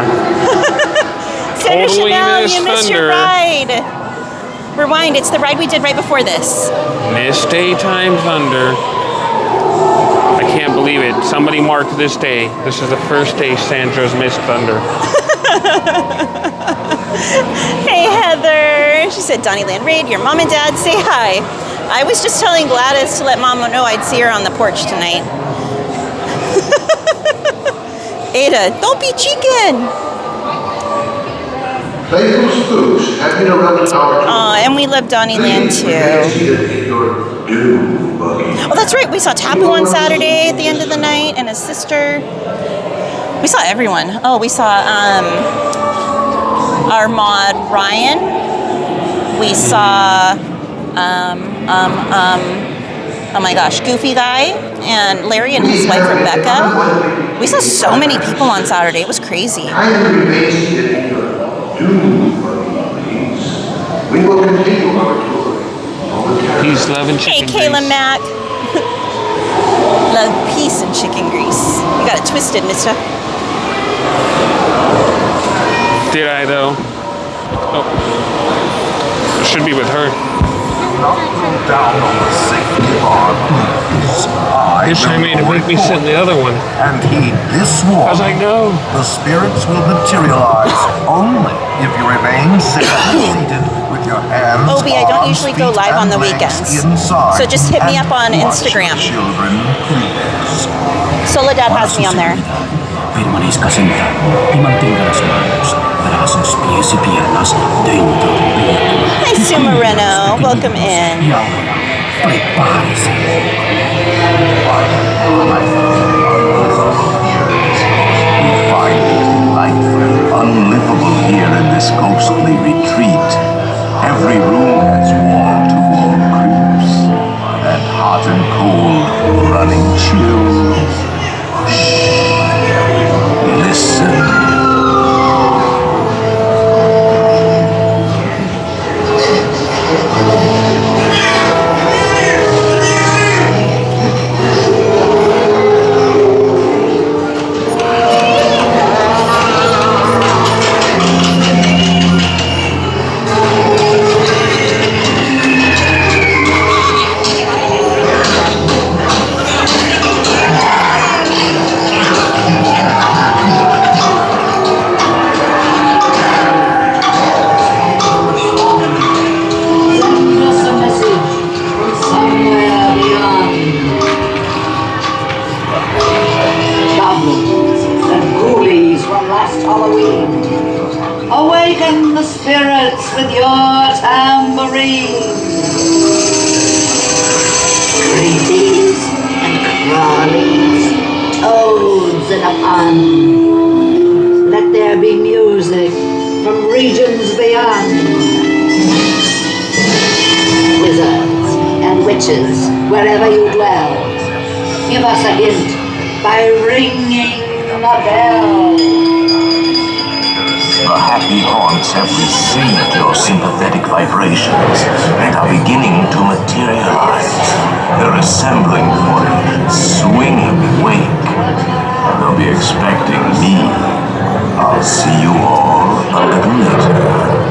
Sandra Totally Chanel, missed you missed your Thunder. ride. Rewind, it's the ride we did right before this. Missed Daytime Thunder. I can't believe it. Somebody marked this day. This is the first day Sandra's missed Thunder. Hey, Heather. She said, Donnieland Raid, your mom and dad, say hi. I was just telling Gladys to let Mom know I'd see her on the porch tonight. Ada, don't be chicken. Playful spooks have been around an hour. Aw, and we love Donnieland too. Oh, that's right. We saw Tapu on Saturday at the end of the night and his sister. We saw everyone. Oh, we saw our mod Ryan. We saw oh my gosh, Goofy Guy and Larry and his wife Rebecca. We saw so many people on Saturday. It was crazy. We will continue our tour. He's loving chicken Hey, Kayla Mack. Love peace and chicken grease. You got it twisted, mister. Did I, though? Oh. It should be with her. Down on the safety bar. Wish I made it make me sit in the other one. And heed this warning. I was like, no. The spirits will materialize only if you remain safely seated with your hands. Obi, I don't usually go live on the weekends. So just hit me up on Instagram. Children, please. Soledad has me on there. Permanezca sentado y mantenga las manos, brazos, pies y piernas dentro del vehículo. Hi, Sue Moreno. Welcome in. Y ahora, prepárese. We find it delightful, unlivable here in this ghostly retreat. Every room has wall-to-wall creeps, and hot and cold running chills. Listen. Awaken the spirits with your tambourine. Creepies and crawlies, toads in a pond. Let there be music from regions beyond. Wizards and witches, wherever you dwell, give us a hint by ringing the bell. happy haunts have received your sympathetic vibrations and are beginning to materialize. They're assembling for a swinging wake. They'll be expecting me. I'll see you all a little later.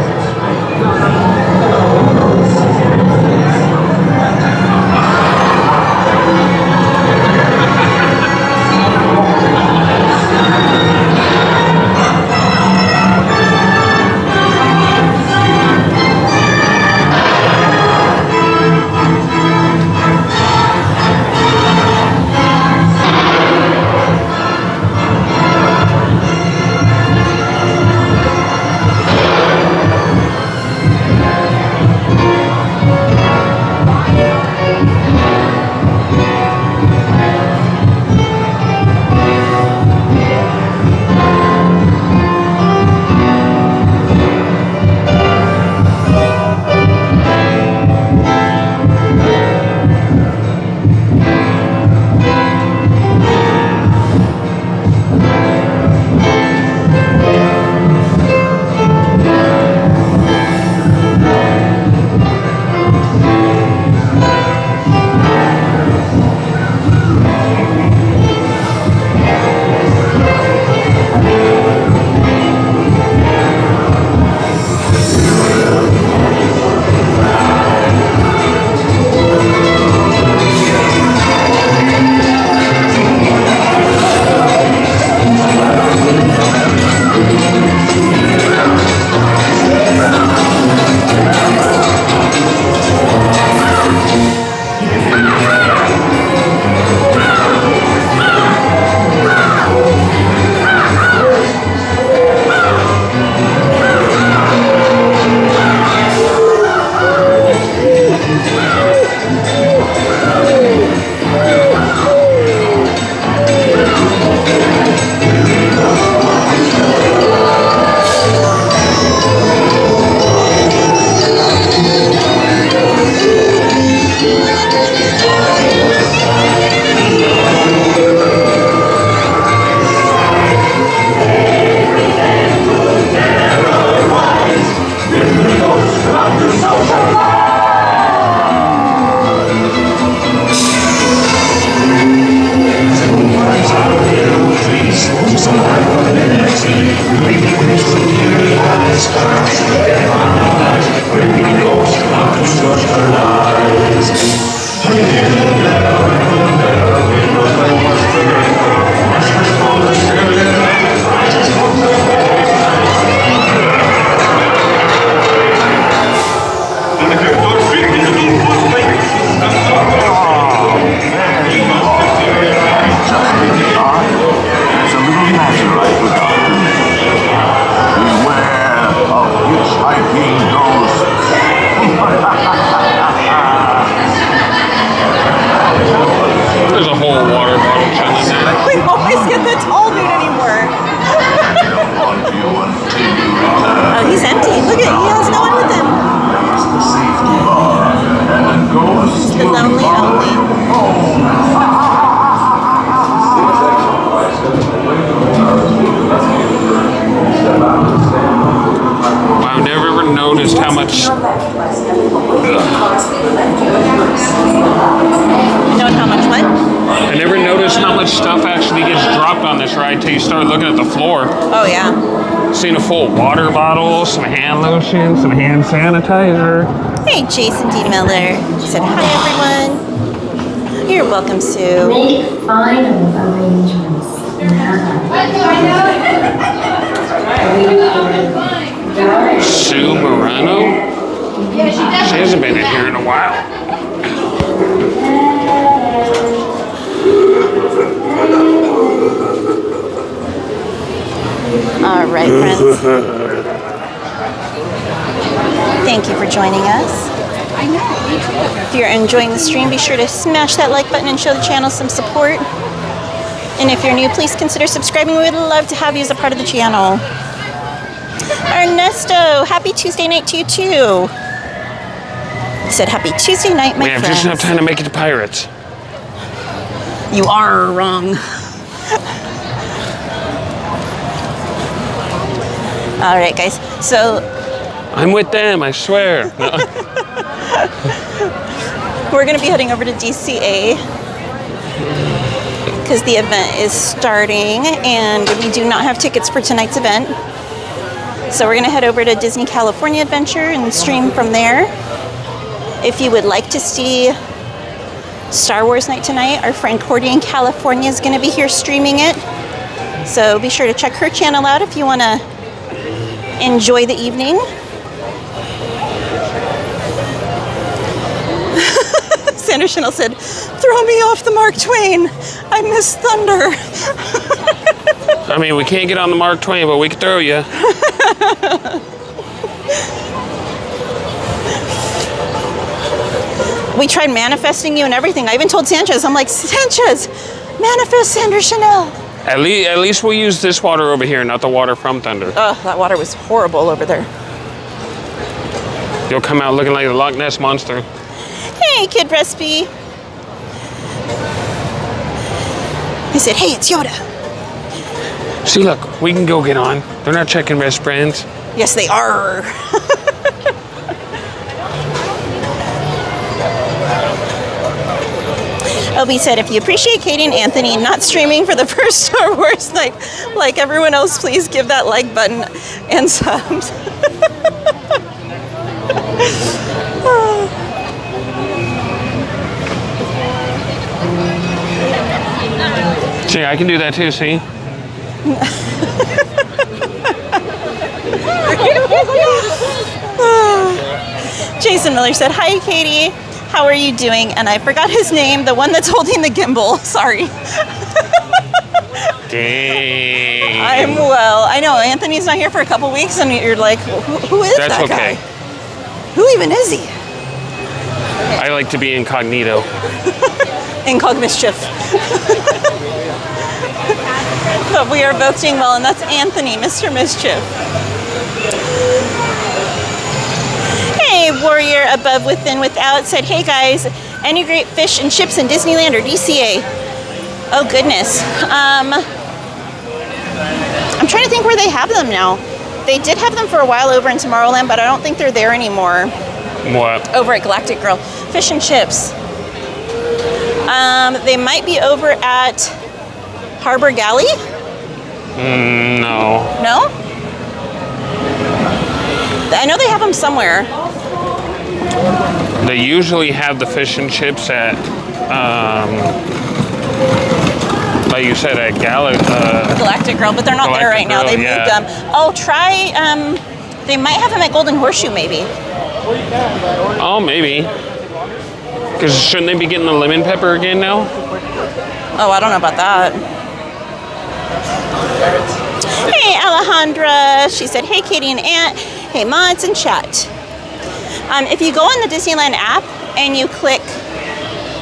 Until you start looking at the floor. Oh yeah. Seen a full water bottle, some hand lotion, some hand sanitizer. Hey, Jason D. Miller. He said, hi everyone. You're welcome, Sue. Make final arrangements now. Sue Morano? She hasn't been in here in a while. All right, friends. Thank you for joining us. If you're enjoying the stream, be sure to smash that like button and show the channel some support. And if you're new, please consider subscribing. We would love to have you as a part of the channel. Ernesto, happy Tuesday night to you too. He said happy Tuesday night, my friends. We have just enough time to make it to Pirates. You are wrong. All right, guys. So I'm with them, I swear. No. we're going to be heading over to DCA because the event is starting and we do not have tickets for tonight's event. So we're going to head over to Disney California Adventure and stream from there. If you would like to see Star Wars Night tonight, our friend Cordy in California is going to be here streaming it. So be sure to check her channel out if you want to enjoy the evening. Sandra Chanel said, "Throw me off the Mark Twain. I miss thunder." I mean, we can't get on the Mark Twain, but we can throw you. We tried manifesting you and everything. I even told Sanchez, I'm like, Sanchez, manifest Sandra Chanel. At least we'll use this water over here, not the water from Thunder. Oh, that water was horrible over there. You'll come out looking like the Loch Ness Monster. Hey, Kid Recipe. He said, hey, it's Yoda. See, look, we can go get on. They're not checking best friends. Yes, they are. Obi said, if you appreciate Katie and Anthony not streaming for the first Star Wars night like everyone else, please give that like button and subs. See, I can do that too, see? Jason Miller said, hi, Katie. How are you doing? And I forgot his name, the one that's holding the gimbal. Sorry. Dang. I'm well. I know, Anthony's not here for a couple weeks, and you're like, who is That's that okay. guy? Who even is he? I like to be incognito. Incog mischief. But we are both doing well, and that's Anthony, Mr. Mischief. Hey, Warrior Above, Within, Without said, hey guys, any great fish and chips in Disneyland or DCA? Oh goodness. I'm trying to think where they have them now. They did have them for a while over in Tomorrowland, but I don't think they're there anymore. What? Over at Galactic Grill. Fish and chips. They might be over at Harbor Galley? No. No? I know they have them somewhere. They usually have the fish and chips at, like you said, at Galactic Grill, but they're not there right now. They moved them. Oh, try, they might have them at Golden Horseshoe, maybe. Oh, maybe. Because shouldn't they be getting the lemon pepper again now? Oh, I don't know about that. Hey, Alejandra. She said, hey, Katie and Aunt. Hey, mods and chat. If you go on the Disneyland app and you click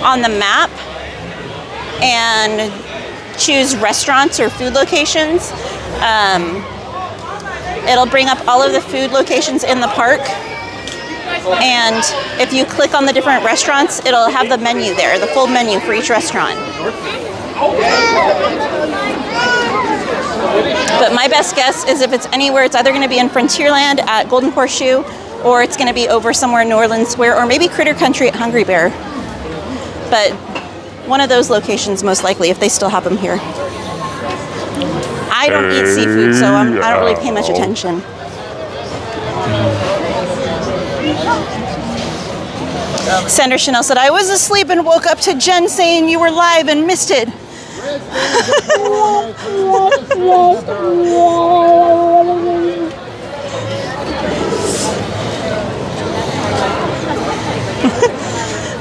on the map and choose restaurants or food locations, it'll bring up all of the food locations in the park. And if you click on the different restaurants, it'll have the menu there, the full menu for each restaurant. But my best guess is if it's anywhere, it's either going to be in Frontierland at Golden Horseshoe, or it's going to be over somewhere in New Orleans Square, or maybe Critter Country at Hungry Bear. But one of those locations, most likely, if they still have them here. I don't eat seafood, so I don't really pay much attention. Sandra Chanel said, I was asleep and woke up to Jen saying you were live and missed it.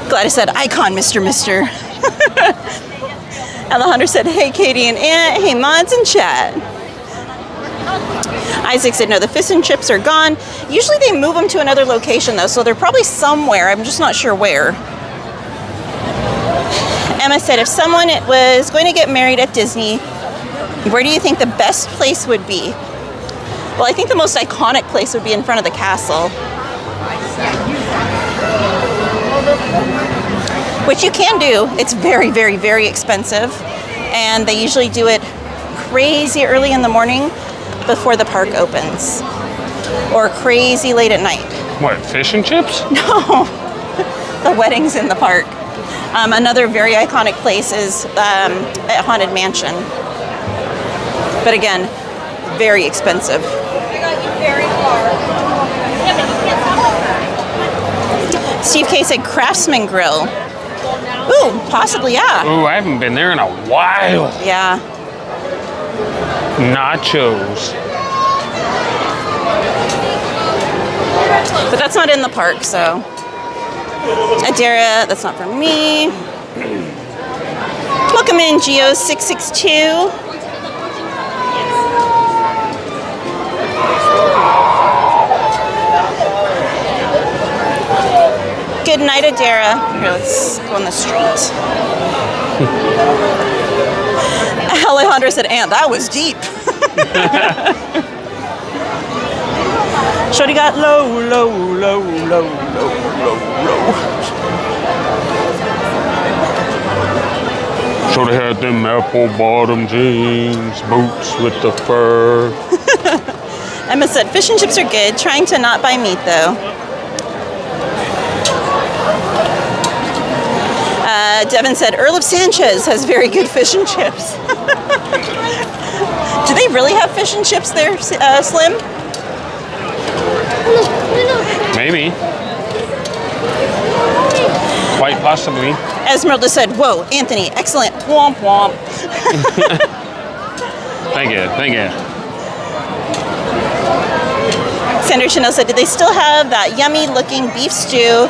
Gladys said, icon, Mr. Alejandro said, hey, Katie and Aunt. Hey, mods and chat. Isaac said, no, the fish and chips are gone. Usually they move them to another location, though, so they're probably somewhere. I'm just not sure where. Emma said, if someone was going to get married at Disney, where do you think the best place would be? Well, I think the most iconic place would be in front of the castle. Which you can do. It's very, very, very expensive. And they usually do it crazy early in the morning. before the park opens. Or crazy late at night. What, fish and chips? No, the weddings in the park. Another very iconic place is at Haunted Mansion. But again, very expensive. Steve K said Craftsman Grill. Ooh, possibly, yeah. Ooh, I haven't been there in a while. Yeah. Nachos. But that's not in the park, so. Adara, that's not for me. Welcome in, Geo662. Good night, Adara. Here, let's go on the street. Alejandro said, "Aunt, that was deep." Shorty got low, low, low, low, low, low, low. Shorty had them apple bottom jeans, boots with the fur. Emma said, "Fish and chips are good. Trying to not buy meat, though." Devin said, "Earl of Sanchez has very good fish and chips." Do they really have fish and chips there, Slim? Maybe. Quite possibly. Esmeralda said, "Whoa, Anthony, excellent. Womp womp." Thank you, thank you. Senator Chanel said, "Did they still have that yummy looking beef stew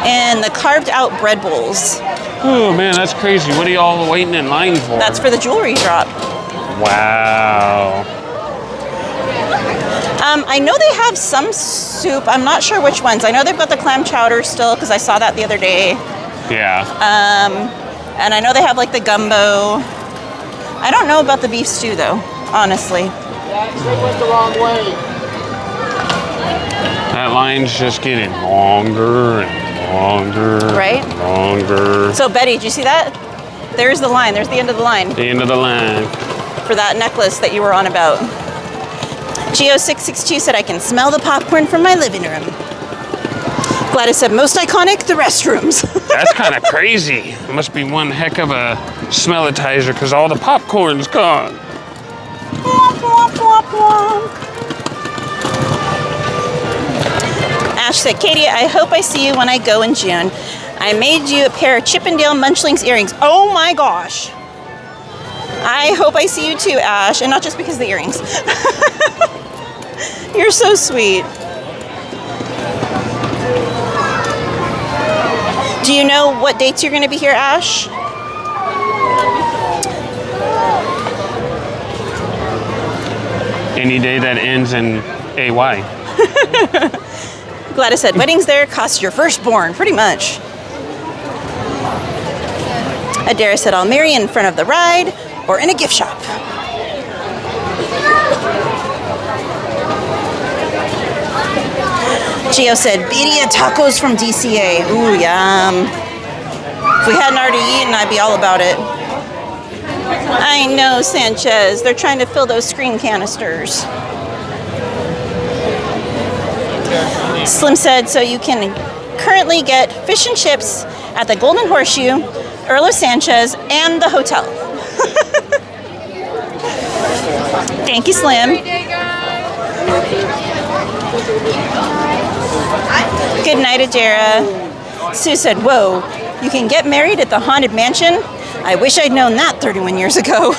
and the carved out bread bowls?" Oh man, that's crazy. What are y'all waiting in line for? That's for the jewelry drop. Wow. I know they have some soup. I'm not sure which ones. I know they've got the clam chowder still because I saw that the other day. Yeah. And I know they have like the gumbo. I don't know about the beef stew though, honestly. Yeah, they went the wrong way. That line's just getting longer and longer. Right? And longer. So Betty, did you see that? There's the line. There's the end of the line. The end of the line. For that necklace that you were on about. Geo662 said, "I can smell the popcorn from my living room." Gladys said, "Most iconic, the restrooms." That's kind of crazy. It must be one heck of a smellitizer because all the popcorn's gone. Womp, womp, womp, womp. Ash said, "Katie, I hope I see you when I go in June. I made you a pair of Chippendale Munchlings earrings." Oh my gosh. I hope I see you too, Ash, and not just because of the earrings. You're so sweet. Do you know what dates you're going to be here, Ash? Any day that ends in AY. Gladys said, "Weddings there cost your firstborn," pretty much. Adara said, "I'll marry in front of the ride or in a gift shop." Gio said, "Birria tacos from DCA." Ooh, yum. If we hadn't already eaten, I'd be all about it. I know, Sanchez. They're trying to fill those screen canisters. Slim said, "So you can currently get fish and chips at the Golden Horseshoe, Earl of Sanchez, and the hotel." Thank you, Slim. Good night, Adara. Sue said, "Whoa, you can get married at the Haunted Mansion? I wish I'd known that 31 years ago."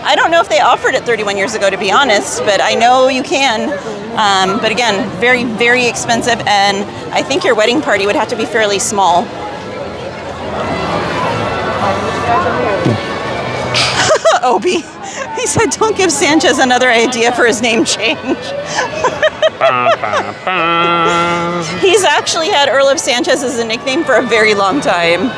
I don't know if they offered it 31 years ago, to be honest, but I know you can. But again, very, very expensive, and I think your wedding party would have to be fairly small. Obi, he said, "Don't give Sanchez another idea for his name change." He's actually had Earl of Sanchez as a nickname for a very long time.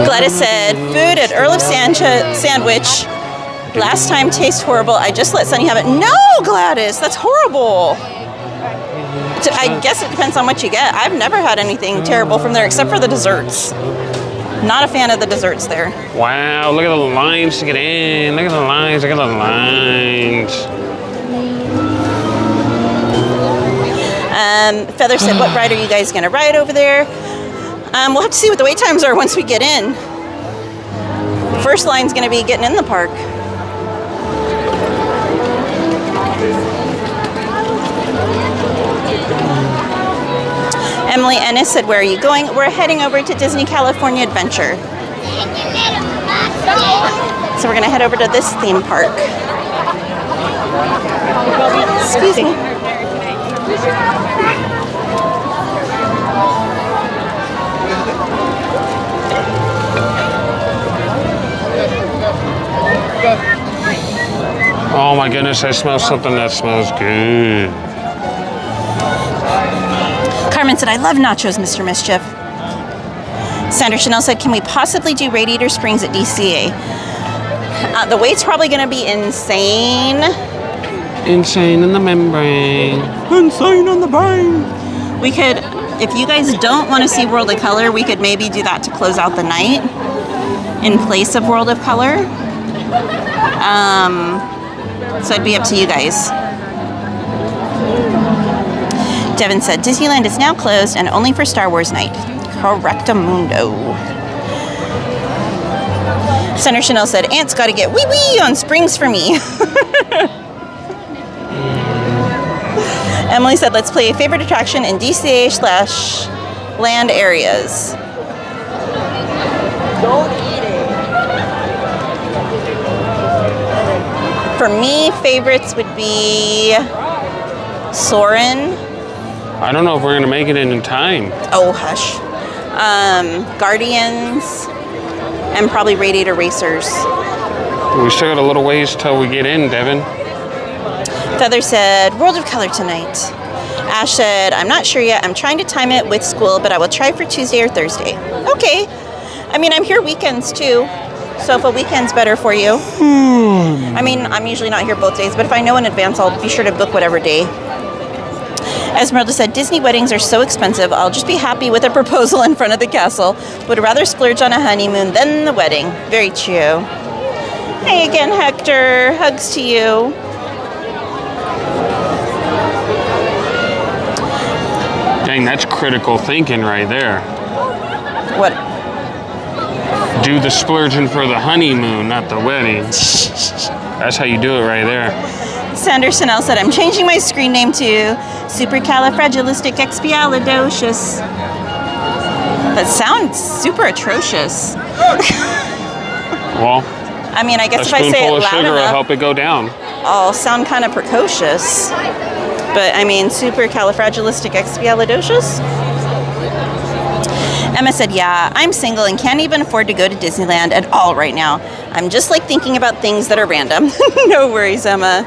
Gladys said, "Food at Earl of Sanchez sandwich. Last time tastes horrible. I just let Sunny have it." No, Gladys, that's horrible. I guess it depends on what you get. I've never had anything terrible from there except for the desserts. Not a fan of the desserts there. Wow, look at the lines to get in. Look at the lines, look at the lines. Feather said, what ride are you guys going to ride over there? We'll have to see what the wait times are once we get in. First line's going to be getting in the park. Emily Ennis said, where are you going? We're heading over to Disney California Adventure. So we're going to head over to this theme park. Excuse me. Oh my goodness, I smell something that smells good. Carmen said, I love nachos, Mr. Mischief. Sandra Chanel said, can we possibly do Radiator Springs at DCA? The wait's probably going to be insane. Insane in the membrane. Insane on the brain. We could, if you guys don't want to see World of Color, we could maybe do that to close out the night in place of World of Color. So it'd be up to you guys. Devin said, Disneyland is now closed and only for Star Wars night. Correctamundo. Senator Chanel said, Aunt's got to get wee-wee on Springs for me. Emily said, let's play a favorite attraction in DCA/land areas. Don't eat it. For me, favorites would be Soarin'. I don't know if we're going to make it in time. Oh, hush. Guardians, and probably Radiator Racers. We still got a little ways till we get in, Devin. Feather said, World of Color tonight. Ash said, I'm not sure yet. I'm trying to time it with school, but I will try for Tuesday or Thursday. Okay. I mean, I'm here weekends too. So if a weekend's better for you. I mean, I'm usually not here both days, but if I know in advance, I'll be sure to book whatever day. Esmeralda said, Disney weddings are so expensive. I'll just be happy with a proposal in front of the castle. Would rather splurge on a honeymoon than the wedding. Very true. Hey again, Hector. Hugs to you. Dang, that's critical thinking right there. What? Do the splurging for the honeymoon, not the wedding. That's how you do it right there. Sandra Chanel said, I'm changing my screen name to Supercalifragilisticexpialidocious. That sounds super atrocious. Well, I mean, I guess a if I say it spoonful of loud sugar will enough, help it go down. I'll sound kind of precocious. But I mean, supercalifragilisticexpialidocious? Emma said, yeah, I'm single and can't even afford to go to Disneyland at all right now. I'm just like thinking about things that are random. No worries, Emma.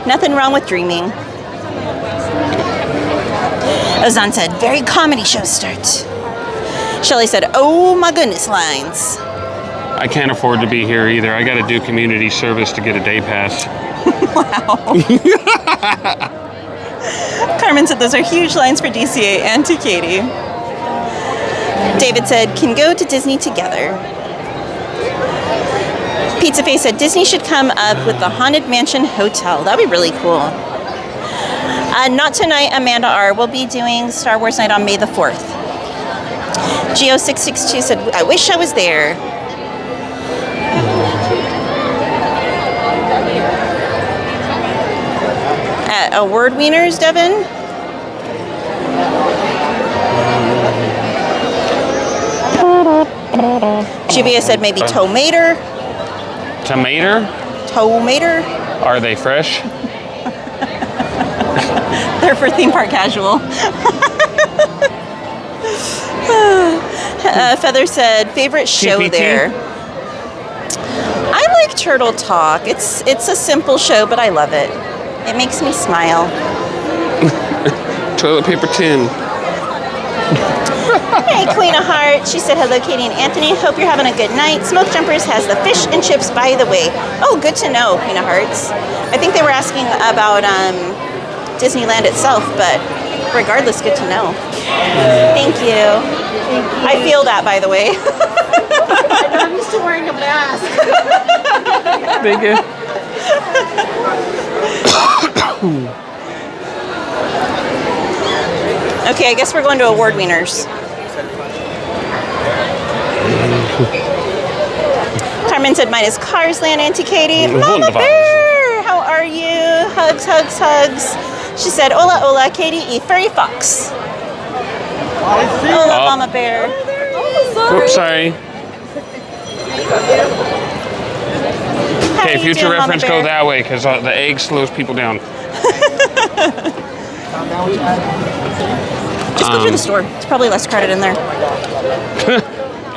Nothing wrong with dreaming. Ozan said, very comedy show start. Shelley said, oh my goodness, lines. I can't afford to be here either. I got to do community service to get a day pass. Wow. Carmen said, those are huge lines for DCA and to Katie. David said, can go to Disney together. Pizza Face said, Disney should come up with the Haunted Mansion Hotel. That'd be really cool. Not tonight, Amanda R. will be doing Star Wars Night on May the 4th. Geo662 said, I wish I was there. At Award Wieners, Devin? Jubia said maybe Tomater. Tomater? Tomater? Are they fresh? They're for theme park casual. Feather said favorite show TPT? there. I like Turtle Talk. It's a simple show, but I love it. It makes me smile. Toilet paper tin. Hey, Queen of Hearts. She said, hello, Katie and Anthony. Hope you're having a good night. Smoke Jumpers has the fish and chips, by the way. Oh, good to know, Queen of Hearts. I think they were asking about Disneyland itself, but regardless, good to know. Thank you. I feel that, by the way. I'm used to wearing a mask. Thank you. Okay, I guess we're going to award wieners. Carmen said mine is Cars Land, Auntie Katie. Mama Bear, how are you? Hugs, hugs, hugs. She said, hola, hola, Katie, y furry fox. Hola, Mama Bear. Oops, sorry. Okay, future reference, go that way, because the egg slows people down. Just go through the store. It's probably less crowded in there.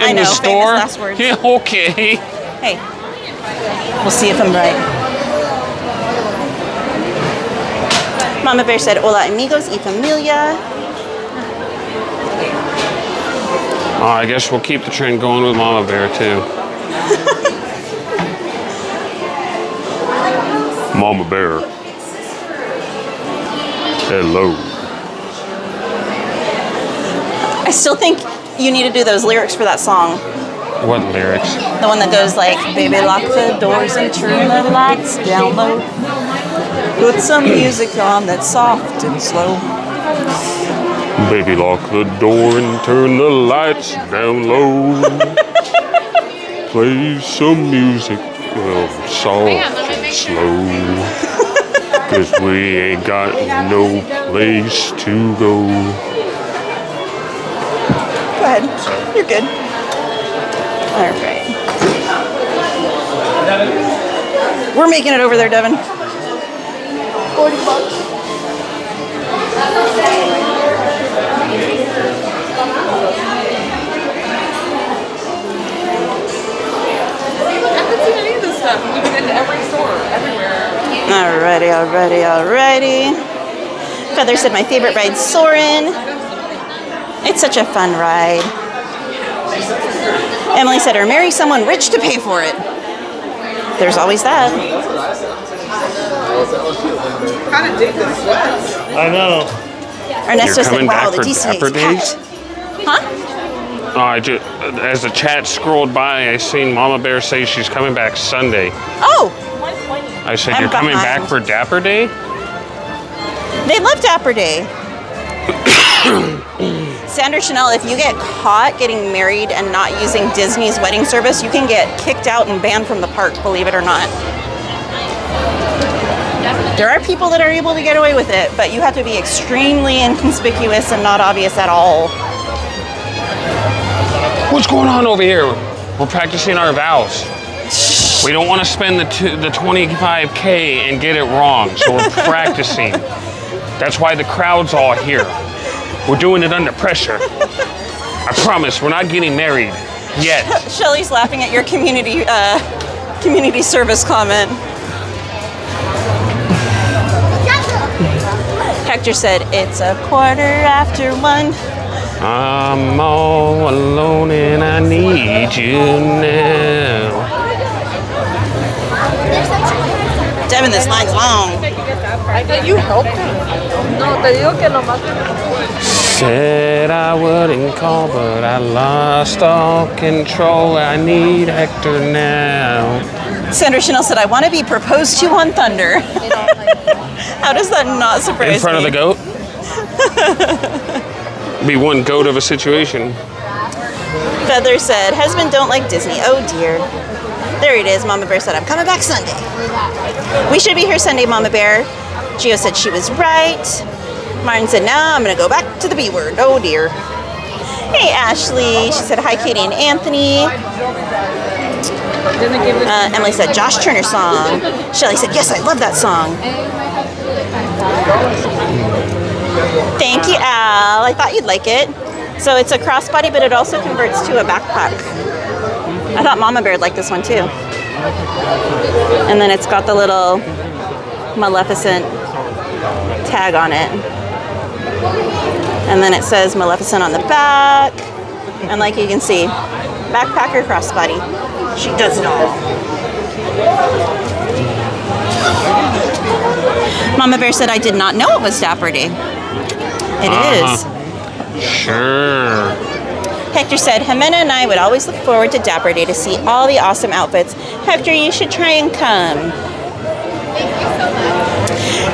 In the store? Last words. Yeah, okay. Hey, we'll see if I'm right. Mama Bear said, hola amigos y familia. I guess we'll keep the trend going with Mama Bear, too. Mama Bear. Hello. I still think you need to do those lyrics for that song. What lyrics? The one that goes like, baby, lock the doors and turn the lights down low. Put some music on that's soft and slow. Baby, lock the door and turn the lights down low. Play some music, well, soft and slow. 'Cause we ain't got no place to go. Go ahead. You're good. All right. We're making it over there, Devin. $40. Alrighty. Feather said my favorite ride's Soarin'. It's such a fun ride. Emily said, or marry someone rich to pay for it. There's always that. Kind of dig the sweats. I know. Ernesto said, wow, the for DCA Dapper is Days? packed. Huh? As the chat scrolled by, I seen Mama Bear say she's coming back Sunday. Oh! I said, I'm you're coming behind. back for Dapper Day? They love Dapper Day. Sandra Chanel, if you get caught getting married and not using Disney's wedding service, you can get kicked out and banned from the park, believe it or not. There are people that are able to get away with it, but you have to be extremely inconspicuous and not obvious at all. What's going on over here? We're practicing our vows. We don't want to spend the 25K and get it wrong, so we're practicing. That's why the crowd's all here. We're doing it under pressure. I promise, we're not getting married yet. Shelly's laughing at your community service comment. Hector said, it's 1:15. I'm all alone and I need you now. Devin, this line's long. I thought you helped him. No, te digo que nomás. Said I wouldn't call, but I lost all control. I need Hector now. Sandra Chanel said, I want to be proposed to on Thunder. How does that not surprise me? In front of the goat? Be one goat of a situation. Feather said, husband don't like Disney. Oh dear. There it is. Mama Bear said, I'm coming back Sunday. We should be here Sunday, Mama Bear. Gio said she was right. Martin said, no, I'm going to go back to the B word. Oh dear. Hey, Ashley. She said, hi, Katie and Anthony. Emily said, Josh Turner song. Shelly said, yes, I love that song. Thank you, Al. I thought you'd like it. So it's a crossbody, but it also converts to a backpack. I thought Mama Bear would like this one too. And then it's got the little Maleficent tag on it. And then it says Maleficent on the back. And like you can see, backpacker crossbody. She does it all. Mama Bear said, I did not know it was Dapper Day. It is. Sure. Hector said, Jimena and I would always look forward to Dapper Day to see all the awesome outfits. Hector, you should try and come.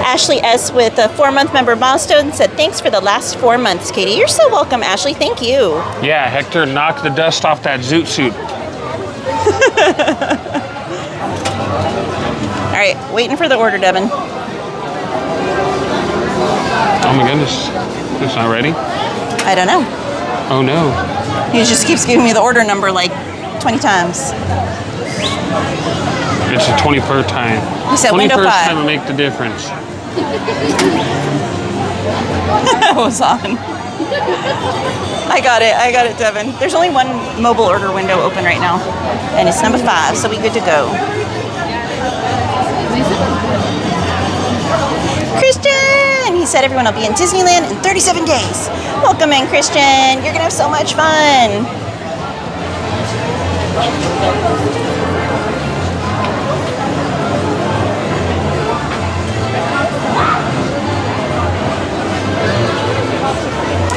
Ashley S. with a 4-month member milestone said, thanks for the last 4 months, Katie. You're so welcome, Ashley. Thank you. Yeah, Hector knocked the dust off that zoot suit. All right, waiting for the order, Devin. Oh my goodness. It's not ready? I don't know. Oh no. He just keeps giving me the order number like 20 times. It's the 21st time. He said window 21st 5. time will make the difference. That was on. I got it, Devin. There's only one mobile order window open right now, and it's number 5, so we're good to go. Christian! He said everyone will be in Disneyland in 37 days. Welcome in, Christian. You're gonna have so much fun.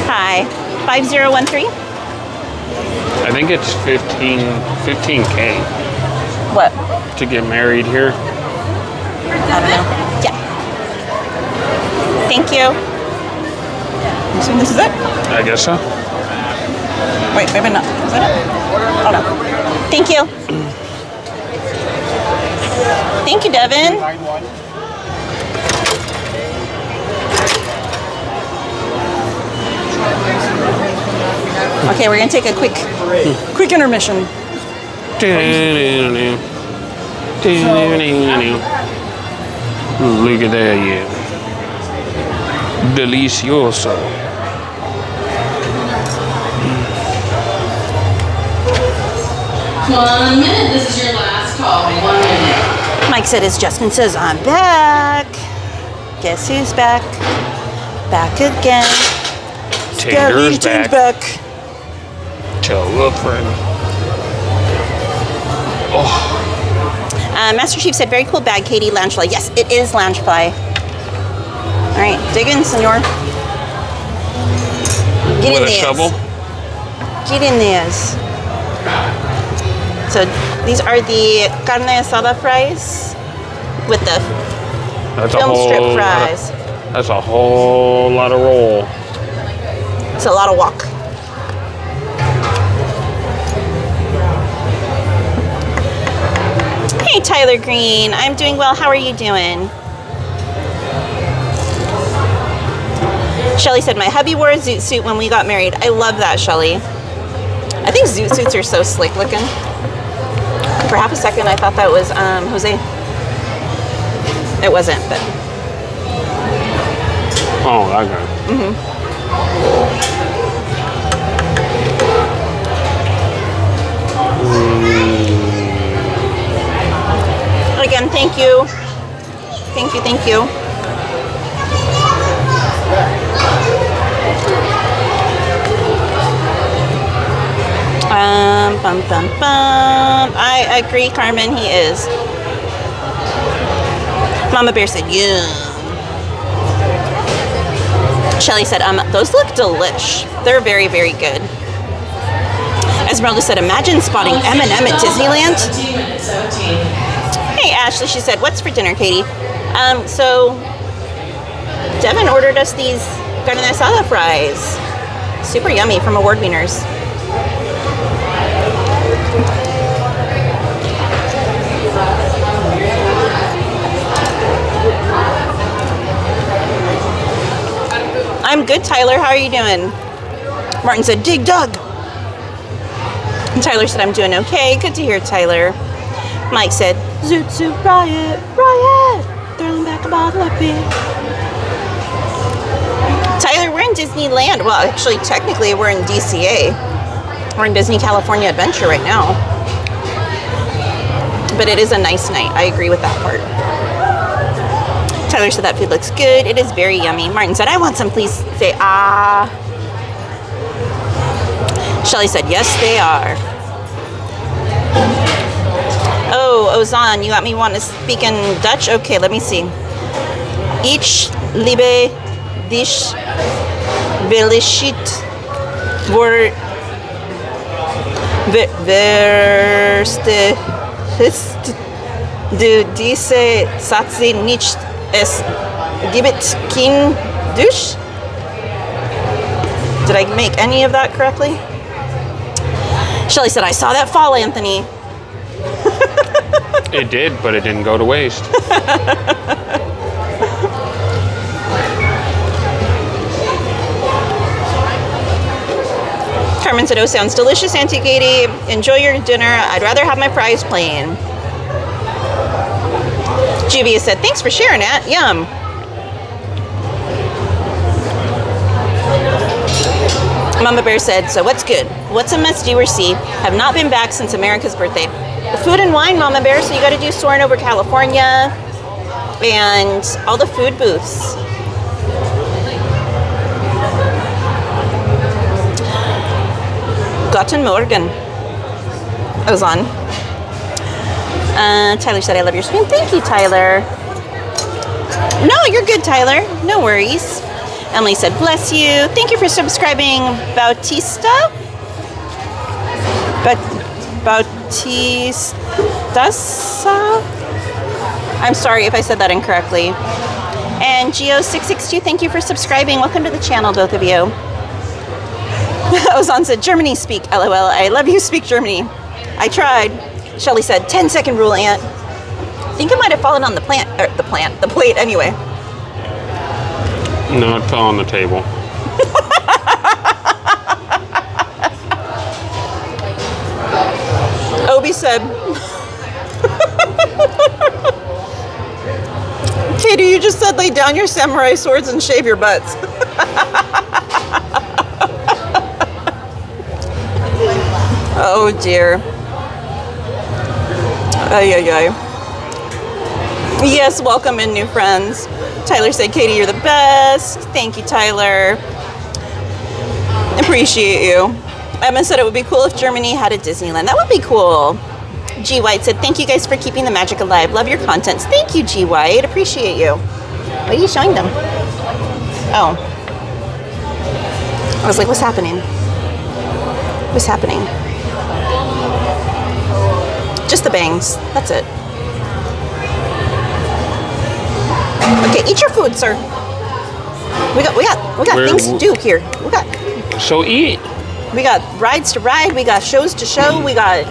Hi, 5013. I think it's 15K. What? To get married here. I don't know. Yeah. Thank you. I'm assuming this is it? I guess so. Wait, maybe not. Is that it? Oh no. Thank you. Thank you, Devin. Okay, we're gonna take a quick intermission. Look at that, yeah. Delicioso. 1 minute. This is your last call. 1 minute. Mike said, as Justin says, I'm back. Guess who's back? Back again. Tinder's back. Tell a friend. Oh. Master Chief said, very cool bag, Katie. Loungefly. Yes, it is Loungefly. All right, dig in, senor. Get With in a there. shovel? Get in there. So these are the carne asada fries with the film strip fries. That's a whole lot of roll. It's a lot of walk. Hey, Tyler Green. I'm doing well. How are you doing? Shelly said, my hubby wore a zoot suit when we got married. I love that, Shelly. I think zoot suits are so slick looking. For half a second, I thought that was Jose. It wasn't, but. Oh, that guy. Again, thank you. Thank you, thank you. Bum, bum, bum. I agree, Carmen, he is. Mama Bear said, yeah. Shelly said, those look delish. They're very, very good. Esmeralda said, imagine spotting M&M at Disneyland. 17. Hey, Ashley, she said, what's for dinner, Katie? So Devin ordered us these carne asada fries. Super yummy from Award Wieners. I'm good, Tyler. How are you doing? Martin said, dig Doug. And Tyler said, I'm doing okay. Good to hear, Tyler. Mike said, Zoot Suit Riot, Riot. Throwing back a bottle of beer. Tyler, we're in Disneyland. Well, actually, technically, we're in DCA. We're in Disney California Adventure right now. But it is a nice night. I agree with that part. Tyler said that food looks good. It is very yummy. Martin said, I want some, please. Say, ah. Shelly said, yes, they are. Oh, Ozan, you got me wanting to speak in Dutch? Okay, let me see. Ich liebe dich, will ich voor Verste du diese Satze nicht es gibt kein Dusch? Did I make any of that correctly? Shelly said, I saw that fall, Anthony. It did, but it didn't go to waste. Carmen said, oh, sounds delicious, Auntie Katie. Enjoy your dinner. I'd rather have my fries plain. Juvia said, thanks for sharing that. Yum. Mama Bear said, so what's good? What's a must-do or see? Have not been back since America's birthday. Food and wine, Mama Bear, so you got to do soaring over California and all the food booths. Guten Morgen. Ozan. Tyler said, I love your stream. Thank you, Tyler. No, you're good, Tyler. No worries. Emily said, bless you. Thank you for subscribing, Bautista. Bautista. I'm sorry if I said that incorrectly. And Geo662, thank you for subscribing. Welcome to the channel, both of you. Ozan said, Germany speak, LOL. I love you, speak Germany. I tried. Shelly said, 10-second rule, Aunt. I think it might have fallen on the plate anyway. No, it fell on the table. Obi said, Katie, you just said lay down your samurai swords and shave your butts. Oh dear. Ay, ay, ay. Yes, welcome in new friends. Tyler said, Katie, you're the best. Thank you, Tyler. Appreciate you. Emma said it would be cool if Germany had a Disneyland. That would be cool. G. White said, thank you guys for keeping the magic alive. Love your content. Thank you, G. White. Appreciate you. What are you showing them? Oh. I was like, what's happening? What's happening? Just the bangs. That's it. Okay, eat your food, sir. We got things to do here. So eat. We got rides to ride. We got shows to show. We got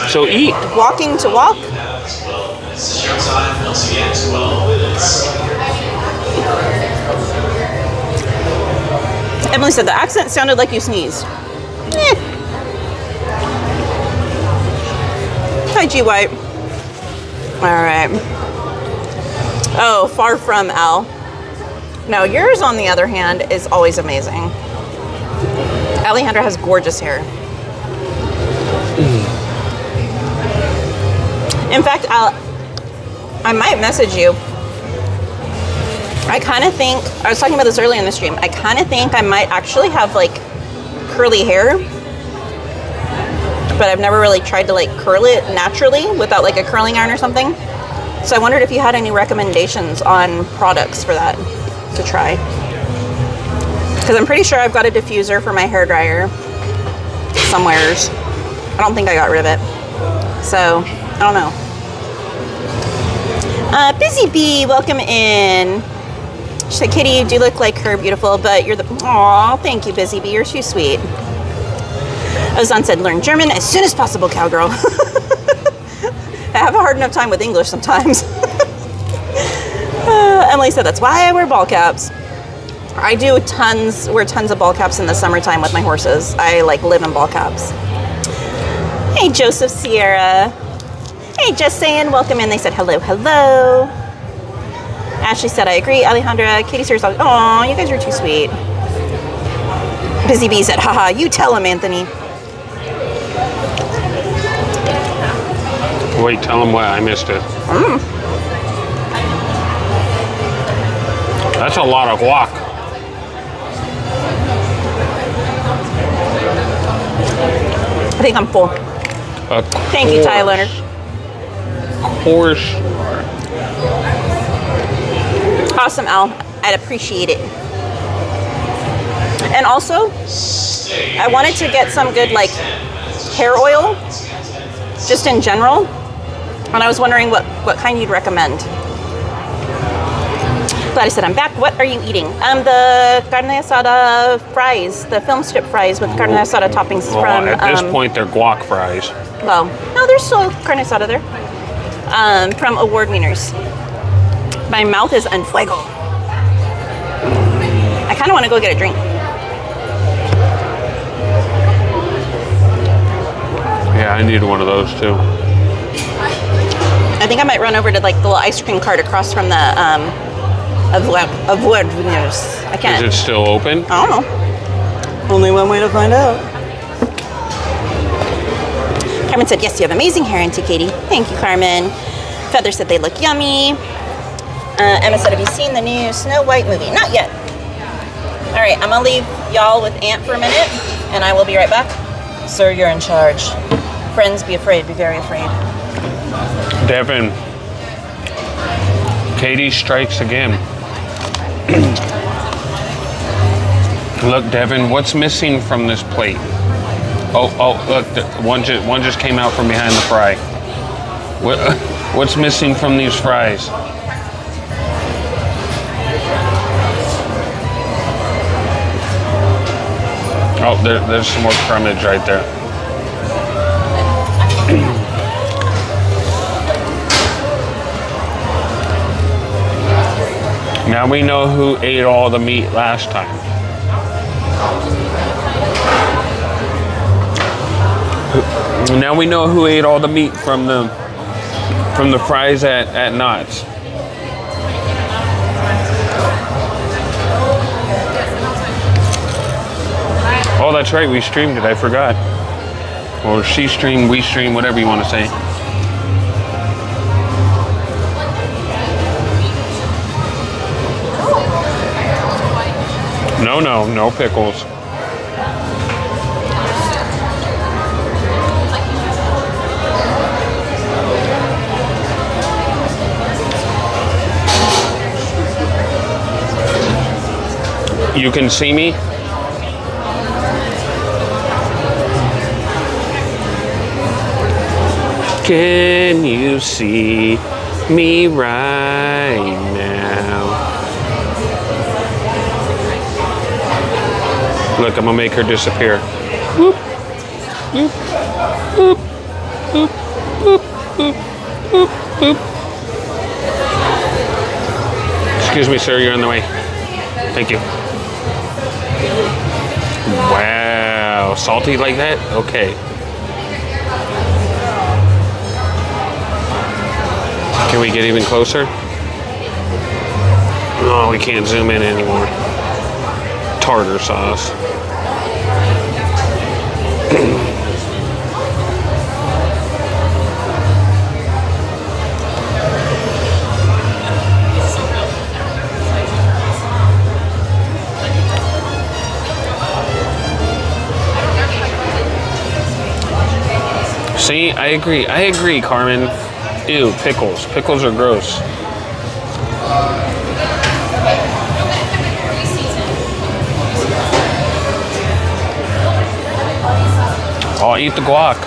so eat. Walking to walk. Emily said the accent sounded like you sneezed. Hi, G White. All right. Oh, far from Al. No, yours, on the other hand, is always amazing. Alejandra has gorgeous hair. In fact, I might message you. I kind of think, I was talking about this earlier in the stream, I kind of think I might actually have like curly hair, but I've never really tried to like curl it naturally without like a curling iron or something. So I wondered if you had any recommendations on products for that to try. Because I'm pretty sure I've got a diffuser for my hairdryer somewheres. I don't think I got rid of it. So, I don't know. Busy Bee, welcome in. She said, Kitty, you do look like her, beautiful, but you're the... Aw, thank you, Busy Bee. You're too sweet. Ozan said, learn German as soon as possible, cowgirl. I have a hard enough time with English sometimes. Emily said, that's why I wear ball caps. I do wear tons of ball caps in the summertime with my horses. I like live in ball caps. Hey, Joseph Sierra. Hey, just saying, welcome in. They said hello, hello. Ashley said, I agree. Alejandra, Katie Sears, oh, you guys are too sweet. Busy Bee said, haha, you tell him, Anthony. Wait, tell him what? I missed it. That's a lot of guac. I think I'm full. Thank you, Ty Leonard. Of course. Awesome, Al. I'd appreciate it. And also, I wanted to get some good, like, hair oil, just in general. And I was wondering what kind you'd recommend. Glad I said I'm back. What are you eating? The carne asada fries, the film strip fries with carne asada toppings from... At this point, they're guac fries. Well, no, there's still carne asada there. From Award Wieners. My mouth is en fuego. I kind of want to go get a drink. Yeah, I need one of those too. I think I might run over to like the little ice cream cart across from the Award Wieners. I can't. Is it still open? I don't know. Only one way to find out. Carmen said, yes, you have amazing hair, Auntie Katie. Thank you, Carmen. Feather said they look yummy. Emma said, have you seen the new Snow White movie? Not yet. All right, I'm gonna leave y'all with Aunt for a minute, and I will be right back. Sir, you're in charge. Friends, be afraid, be very afraid. Devin, Katie strikes again. Look, Devin, what's missing from this plate? Oh, look, one just came out from behind the fry. What's missing from these fries? Oh, there's some more crumbage right there. Now we know who ate all the meat last time. Now we know who ate all the meat from the fries at Knott's. Oh, that's right, we streamed it, I forgot. Or she streamed, we streamed, whatever you want to say. No pickles. You can see me? Can you see me right now? Look, I'm gonna make her disappear. Boop, boop, boop, boop, boop, boop, boop, boop. Excuse me, sir, you're on the way. Thank you. Wow, salty like that? Okay. Can we get even closer? Oh, we can't zoom in anymore. Tartar sauce. See, I agree, Carmen. Ew, pickles. Pickles are gross. I'll eat the guac.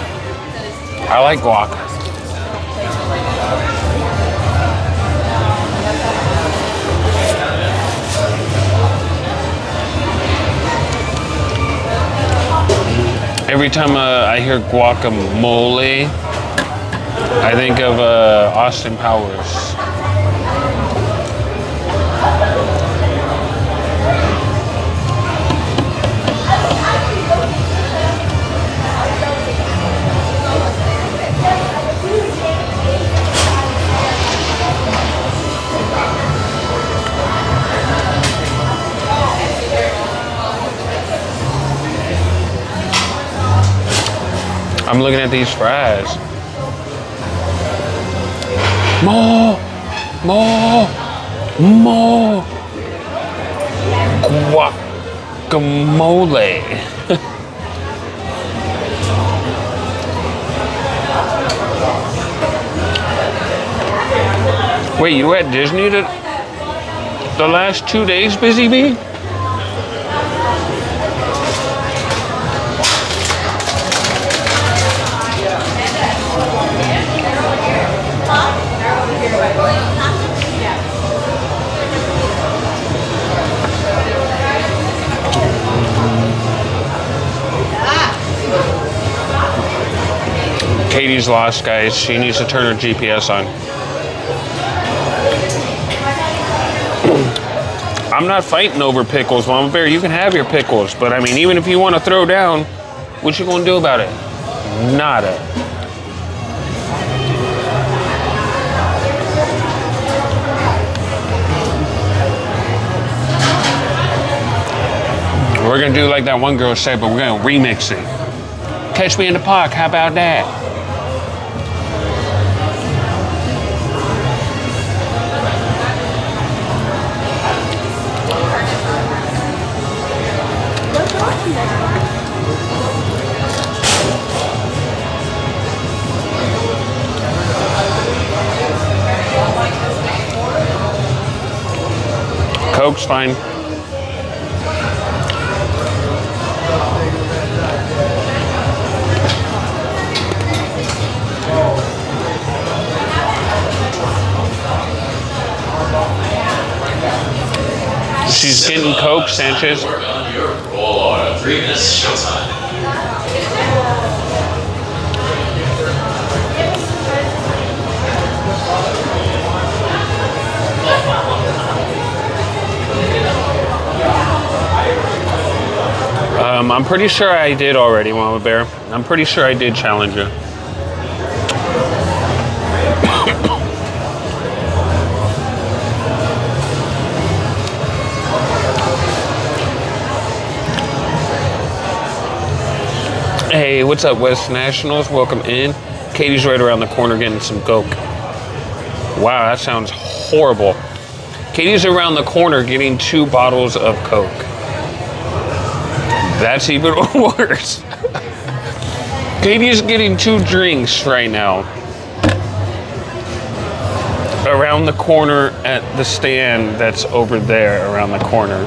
I like guac. Every time I hear guacamole, I think of Austin Powers. I'm looking at these fries. More. Guacamole. Wait, you were at Disney the last 2 days, Busy Bee? Katie's lost, guys. She needs to turn her GPS on. I'm not fighting over pickles, Mama Bear. You can have your pickles, but I mean, even if you want to throw down, what you gonna do about it? Nada. We're gonna do like that one girl said, but we're gonna remix it. Catch me in the park, how about that? Coke's fine. She's getting Coke, Sanchez. Your roll order. 3 minutes, showtime. I'm pretty sure I did already, Mama Bear. I'm pretty sure I did challenge you. Hey, what's up, West Nationals? Welcome in. Katie's right around the corner getting some Coke. Wow, that sounds horrible. Katie's around the corner getting 2 bottles of Coke. That's even worse. Katie's getting 2 drinks right now. Around the corner at the stand that's over there around the corner.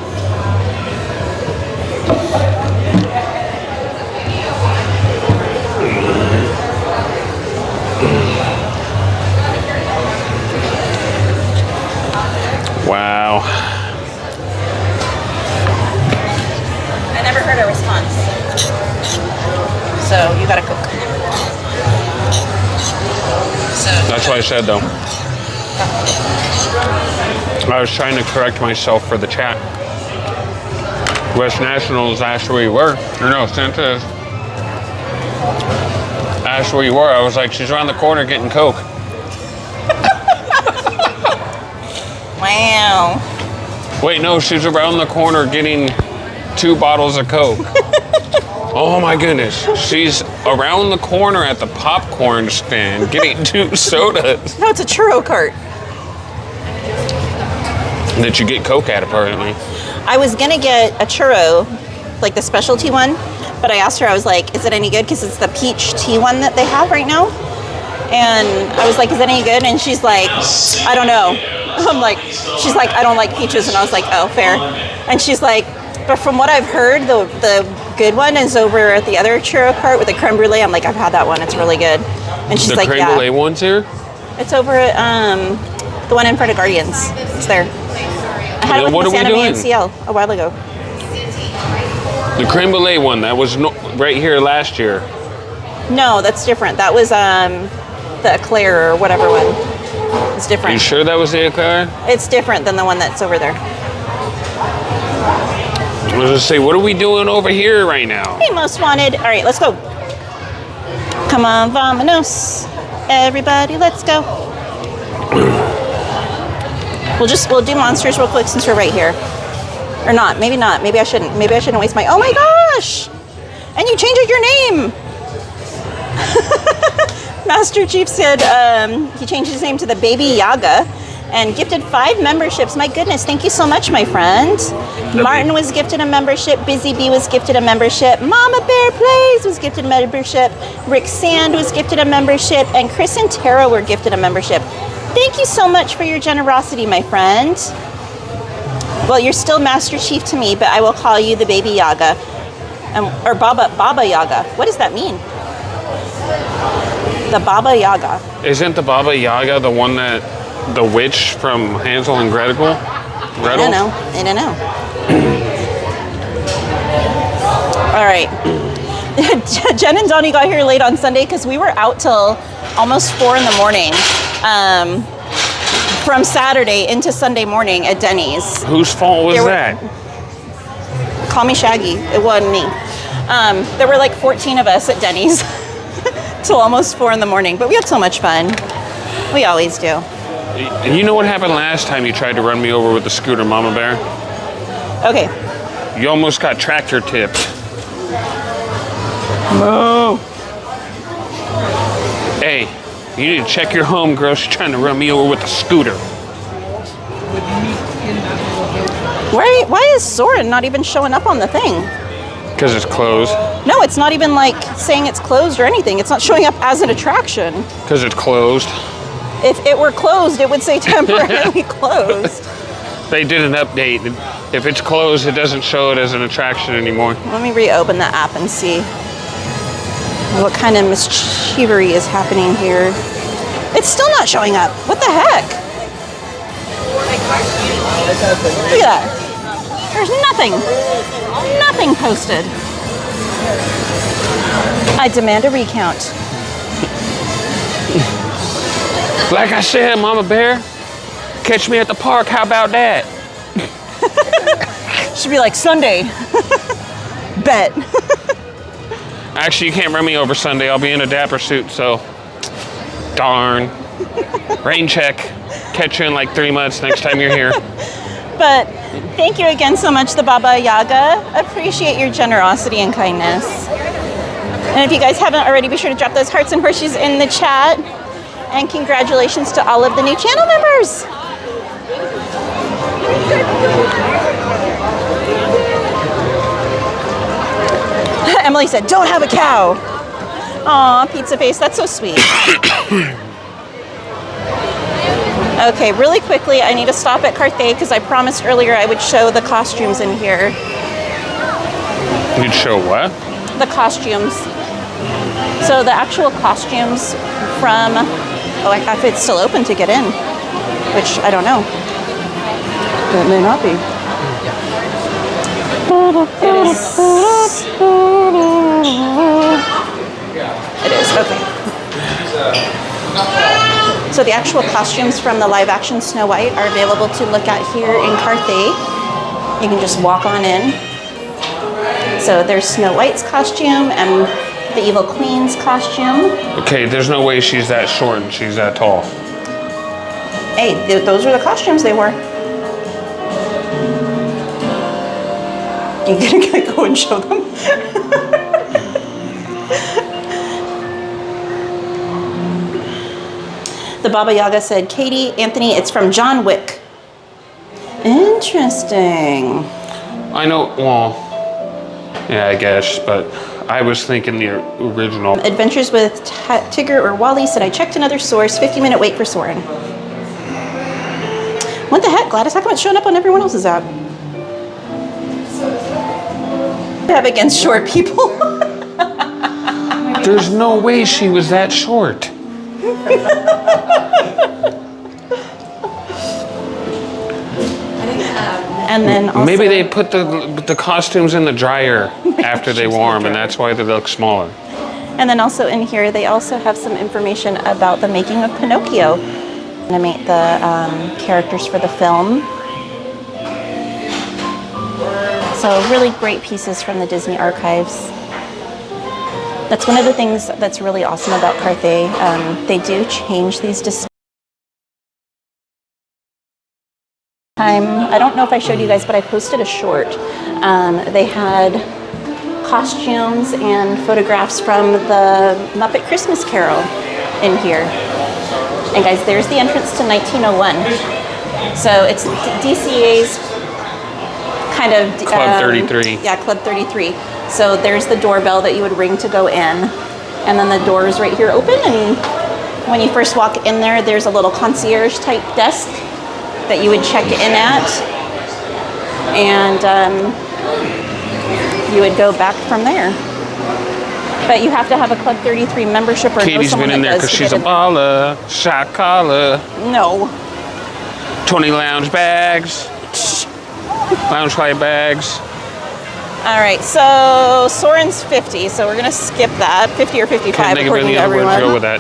Wow. I never heard a response. So you got a Coke. That's what I said, though. I was trying to correct myself for the chat. West Nationals asked where you were. Or no, Sanchez asked where you were. I was like, she's around the corner getting Coke. Wow. Wait, no, she's around the corner getting 2 bottles of Coke. Oh my goodness. She's around the corner at the popcorn stand getting 2 sodas. No, it's a churro cart. That you get Coke at, apparently. I was gonna get a churro, like the specialty one, but I asked her, I was like, is it any good? Because it's the peach tea one that they have right now. And I was like, is it any good? And she's like, I don't know. I'm like, she's like, I don't like peaches. And I was like, oh, fair. And she's like, but from what I've heard, the good one is over at the other churro cart with the creme brulee. I'm like, I've had that one. It's really good. And she's like, yeah. The creme brulee one's here? It's over at the one in front of Guardians. It's there. I had it with Miss Anna MainStCowgirl a while ago. The creme brulee one, that was right here last year. No, that's different. That was the Eclair or whatever one. It's different. You sure that was the Eclair? It's different than the one that's over there. I was just say, what are we doing over here right now? Hey, most wanted. All right, let's go. Come on, vamonos. Everybody, let's go. We'll do monsters real quick since we're right here. Or not, maybe not. Maybe I shouldn't. Maybe I shouldn't waste my, oh my gosh! And you changed your name! Master Chief said he changed his name to the Baby Yaga and gifted 5 memberships. My goodness, thank you so much, my friend. Martin was gifted a membership. Busy Bee was gifted a membership. Mama Bear Plays was gifted a membership. Rick Sand was gifted a membership. And Chris and Tara were gifted a membership. Thank you so much for your generosity, my friend. Well, you're still Master Chief to me, but I will call you the Baby Yaga. Or Baba Yaga. What does that mean? The Baba Yaga. Isn't the Baba Yaga the one that the witch from Hansel and Gretel? I don't know. All right. Jen and Donnie got here late on Sunday because we were out till almost 4 in the morning. From Saturday into Sunday morning at Denny's. Whose fault was that? Call me Shaggy. It wasn't me. There were like 14 of us at Denny's till almost 4 in the morning, but we had so much fun. We always do. And you know what happened last time you tried to run me over with the scooter, Mama Bear? Okay. You almost got tractor tipped. No. Hey, you need to check your home, girl. She's trying to run me over with a scooter. Why is Soren not even showing up on the thing? Because it's closed. No, it's not even like saying it's closed or anything. It's not showing up as an attraction. Because it's closed. If it were closed, it would say temporarily closed. They did an update. If it's closed, it doesn't show it as an attraction anymore. Let me reopen the app and see what kind of mischievery is happening here. It's still not showing up. What the heck? Look at that. There's nothing. Nothing posted. I demand a recount. Like I said, Mama Bear, catch me at the park. How about that? Should be like Sunday. Bet. Actually, you can't run me over Sunday. I'll be in a dapper suit, so darn. Rain check. Catch you in like 3 months next time you're here. But thank you again so much, the Baba Yaga. Appreciate your generosity and kindness. And if you guys haven't already, be sure to drop those hearts and horseshoes in the chat. And congratulations to all of the new channel members. Emily said, don't have a cow. Aw, pizza face, that's so sweet. Okay, really quickly, I need to stop at Carthay because I promised earlier I would show the costumes in here. You'd show what? The costumes. So the actual costumes from, oh, if it's still open to get in, which I don't know. It may not be. It is, okay. So the actual costumes from the live action Snow White are available to look at here in Carthay. You can just walk on in. So there's Snow White's costume and the Evil Queen's costume. Okay, there's no way she's that short and she's that tall. Hey, those are the costumes they wore. You gonna go and show them? The Baba Yaga said, Katie, Anthony, it's from John Wick. Interesting. I know, well, yeah, I guess, but I was thinking the original. Adventures with Tigger or Wally said, I checked another source, 50-minute wait for Soren. What the heck, Gladys? How come it's showing up on everyone else's app? I have against short people. There's no way she was that short. And then also, maybe they put the costumes in the dryer after they wore them, and that's why they look smaller. And then also in here, they also have some information about the making of Pinocchio. Animate the characters for the film. So really great pieces from the Disney archives. That's one of the things that's really awesome about Carthay. They do change these displays. I don't know if I showed you guys, but I posted a short. They had costumes and photographs from the Muppet Christmas Carol in here. And guys, there's the entrance to 1901. So it's DCA's kind of Club 33. Yeah, Club 33. So there's the doorbell that you would ring to go in, and then the door is right here open. And when you first walk in there, there's a little concierge type desk that you would check in at, and you would go back from there. But you have to have a Club 33 membership or know Katie's someone been in that there does because to she's get a in. baller, shot caller. No. 20 lounge bags, lounge flight bags. All right, so Soren's 50, so we're gonna skip that. 50 or 55 Can't think of according any to other words to everyone. go with that.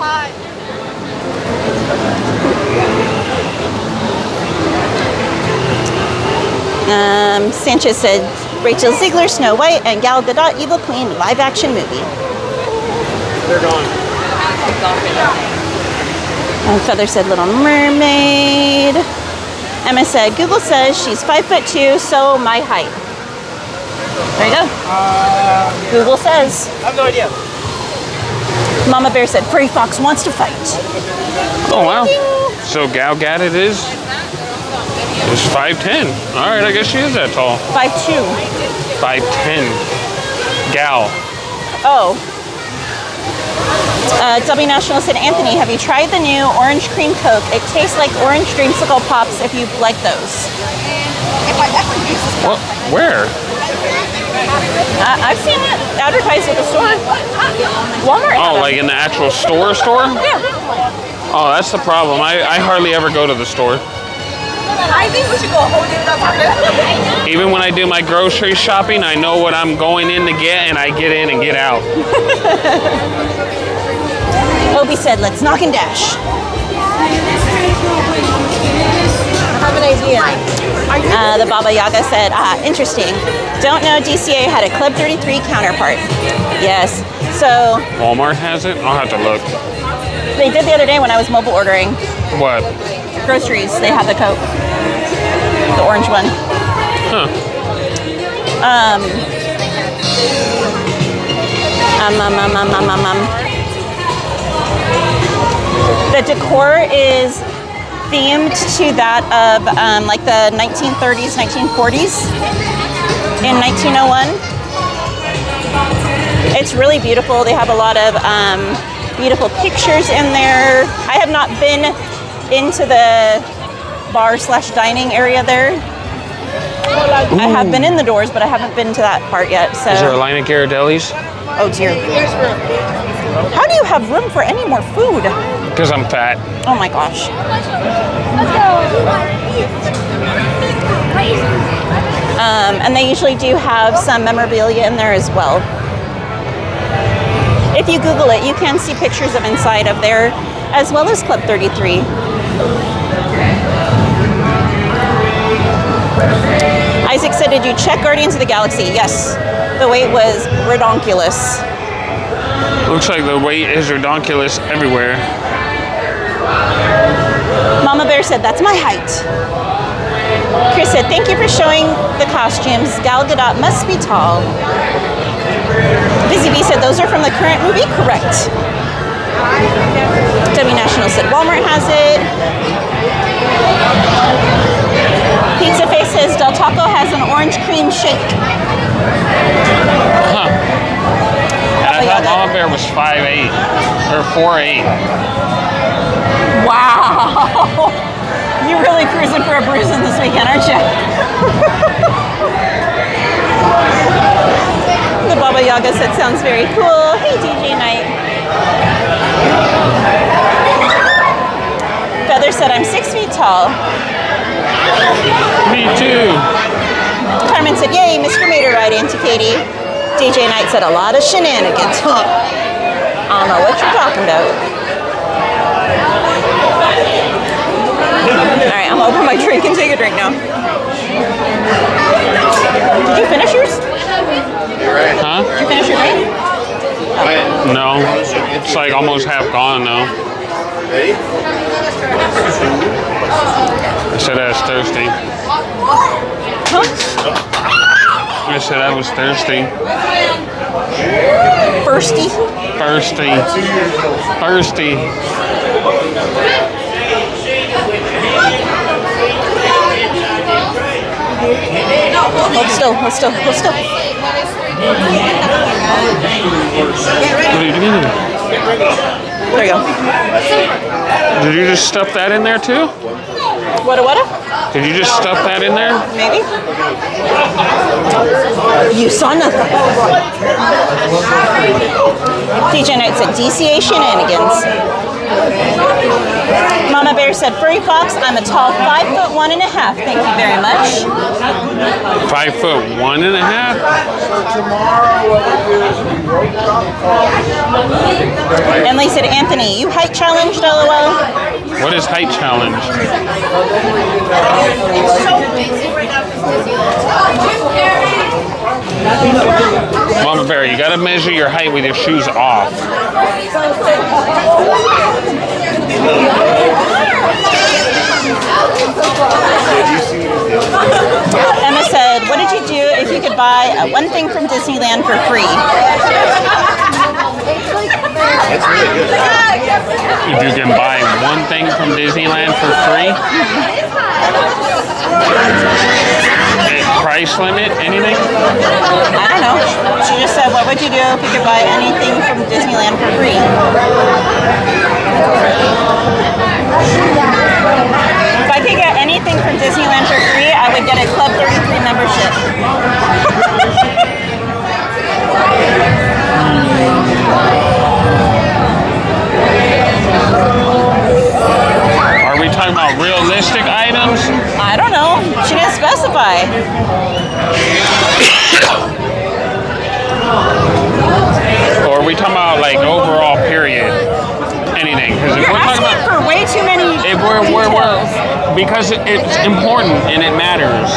Sanchez said Rachel Ziegler, Snow White, and Gal Gadot, Evil Queen, live action movie. They're gone. And Feather said Little Mermaid. Emma said Google says she's 5'2", so my height. There you go. Google says. I have no idea. Mama Bear said Furry Fox wants to fight. Oh wow. So Gal Gadot is 5'10". All right, I guess she is that tall. 5'2". 5'10". Gal. Oh. W National said, Anthony, have you tried the new orange cream Coke? It tastes like orange dreamsicle pops if you like those. What? Where? I've seen it advertised at the store. Walmart. Oh, like in the actual store? Yeah. Oh, that's the problem. I hardly ever go to the store. I think we should go hold it up. Even when I do my grocery shopping, I know what I'm going in to get, and I get in and get out. Obi said, let's knock and dash. I have an idea. The Baba Yaga said, interesting. Don't know DCA had a Club 33 counterpart. Yes. So Walmart has it? I'll have to look. they did the other day when I was mobile ordering What? groceries. They had the Coke. The orange one. Huh. The decor is themed to that of like the 1930s, 1940s in 1901. It's really beautiful. They have a lot of beautiful pictures in there. I have not been into the bar/dining area there. I have been in the doors, but I haven't been to that part yet. So. Is there a line of Ghirardellis? Oh dear. How do you have room for any more food? Because I'm fat. Oh my gosh. And they usually do have some memorabilia in there as well. If you Google it, you can see pictures of inside of there, as well as Club 33. Isaac said, did you check Guardians of the Galaxy? Yes. The wait was redonkulous. Looks like the wait is redonkulous everywhere. Mama Bear said, that's my height. Chris said, thank you for showing the costumes. Gal Gadot must be tall. Busy Bee said, those are from the current movie? Correct. W National said, Walmart has it. Pizza Face says, Del Taco has an orange cream shake. Huh. And I thought Mama Bear was 5'8", or 4'8". Wow. You're really cruising for a bruising this weekend, aren't you? The Baba Yaga said, sounds very cool. Hey, DJ Knight. Feather said, I'm 6 feet tall. Me too. Carmen said, yay, Mr. Mater ride into Katie. DJ Knight said, a lot of shenanigans. Huh. I don't know what you're talking about. All right, I'm gonna open my drink and take a drink now. Did you finish yours? Huh? Did you finish your drink? No. It's like almost half gone now. I said I was thirsty. Huh? I said I was thirsty. Thirsty? Thirsty. Thirsty. Hold still, hold still, hold still. What are you doing? There you go. Did you just stuff that in there too? What? Did you just stuff that in there? Maybe. You saw nothing. DJ Knight said DCA Shenanigans. Mama Bear said, Furry Fox, I'm a tall 5'1.5". Thank you very much. 5'1.5". Emily said, Anthony, you height challenged, LOL? What is height challenge? Mama Bear, you gotta measure your height with your shoes off. Emma said, what did you do if you could buy one thing from Disneyland for free? If you can buy one thing from Disneyland for free? Price limit? Anything? I don't know. She just said, what would you do if you could buy anything from Disneyland for free? If I could get anything from Disneyland for free, I would get a Club 33 membership. Are we talking about realistic items? I don't know. She didn't specify. Or are we talking about like overall period? Anything? Because if You're we're talking asking about for way too many details. Because it's important and it matters.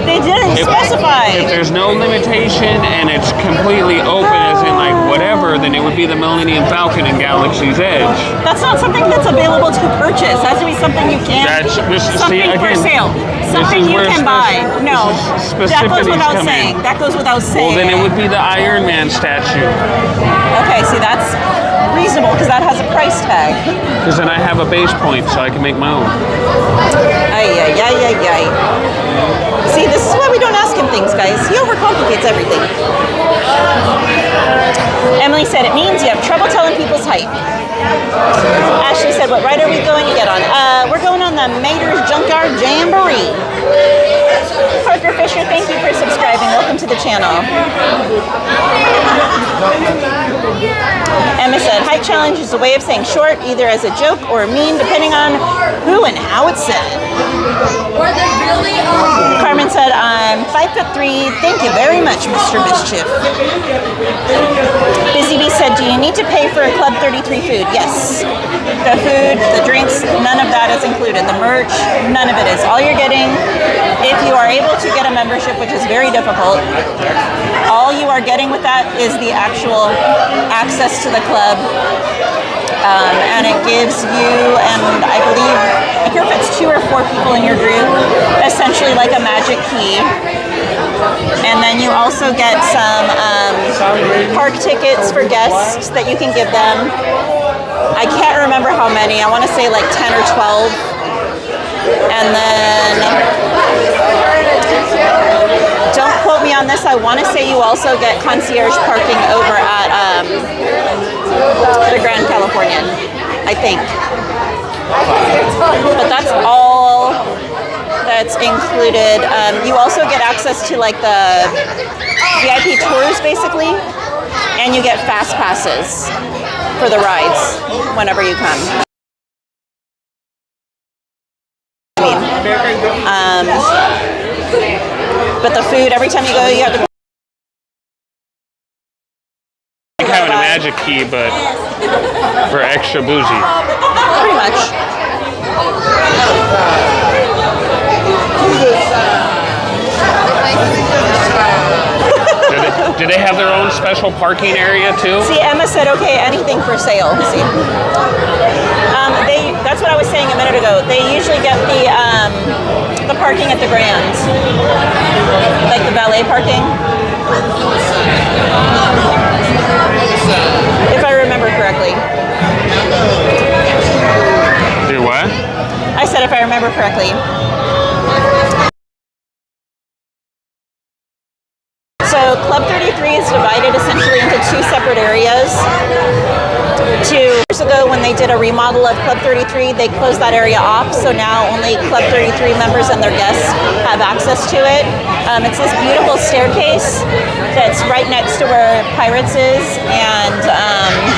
They didn't specify. If there's no limitation and it's completely open, as in like whatever, then it would be the Millennium Falcon and Galaxy's Edge. That's not something that's available to purchase. That has to be something you can. Something for sale. Something you can buy. No, that goes without saying. That goes without saying. Well, then it would be the Iron Man statue. Okay, see, that's reasonable because that has a price tag. Because then I have a base point, so I can make my own. Ay, ay, ay, ay, ay. See, this is why we don't ask him things, guys. He overcomplicates everything. Emily said, it means you have trouble telling people's height. Ashley said, what ride are we going to get on? We're going on the Mater's Junkyard Jamboree. Parker Fisher, thank you for subscribing. Welcome to the channel. Emma said, height challenge is a way of saying short, either as a joke or mean, depending on who and how it's said. Carmen said, I'm 5'3". Thank you very much, Mr. Mischief. Busy Bee said, do you need to pay for a Club 33 food? Yes. The food, the drinks, none of that is included. The merch, none of it is. All you're getting, if you are able to get a membership, which is very difficult, all you are getting with that is the actual access to the club. And it gives you, and I believe, I care if it's 2 or 4 people in your group, essentially like a magic key. And then you also get some park tickets for guests that you can give them. I can't remember how many. I want to say like 10 or 12. And then, don't quote me on this, I want to say you also get concierge parking over at the Grand Californian, I think. But that's all that's included. You also get access to like the VIP tours basically, and you get fast passes for the rides whenever you come. But the food, every time you go, you have to. Like having a magic key, but for extra bougie. Pretty much. Do they have their own special parking area too? See, Emma said, okay, anything for sale. See, that's what I was saying a minute ago. They usually get the parking at the Grand, like the valet parking. If I remember correctly. Do what? I said if I remember correctly. So Club 33 is divided essentially into 2 separate areas. 2 years ago when they did a remodel of Club 33, they closed that area off, so now only Club 33 members and their guests have access to it. It's this beautiful staircase that's right next to where Pirates is and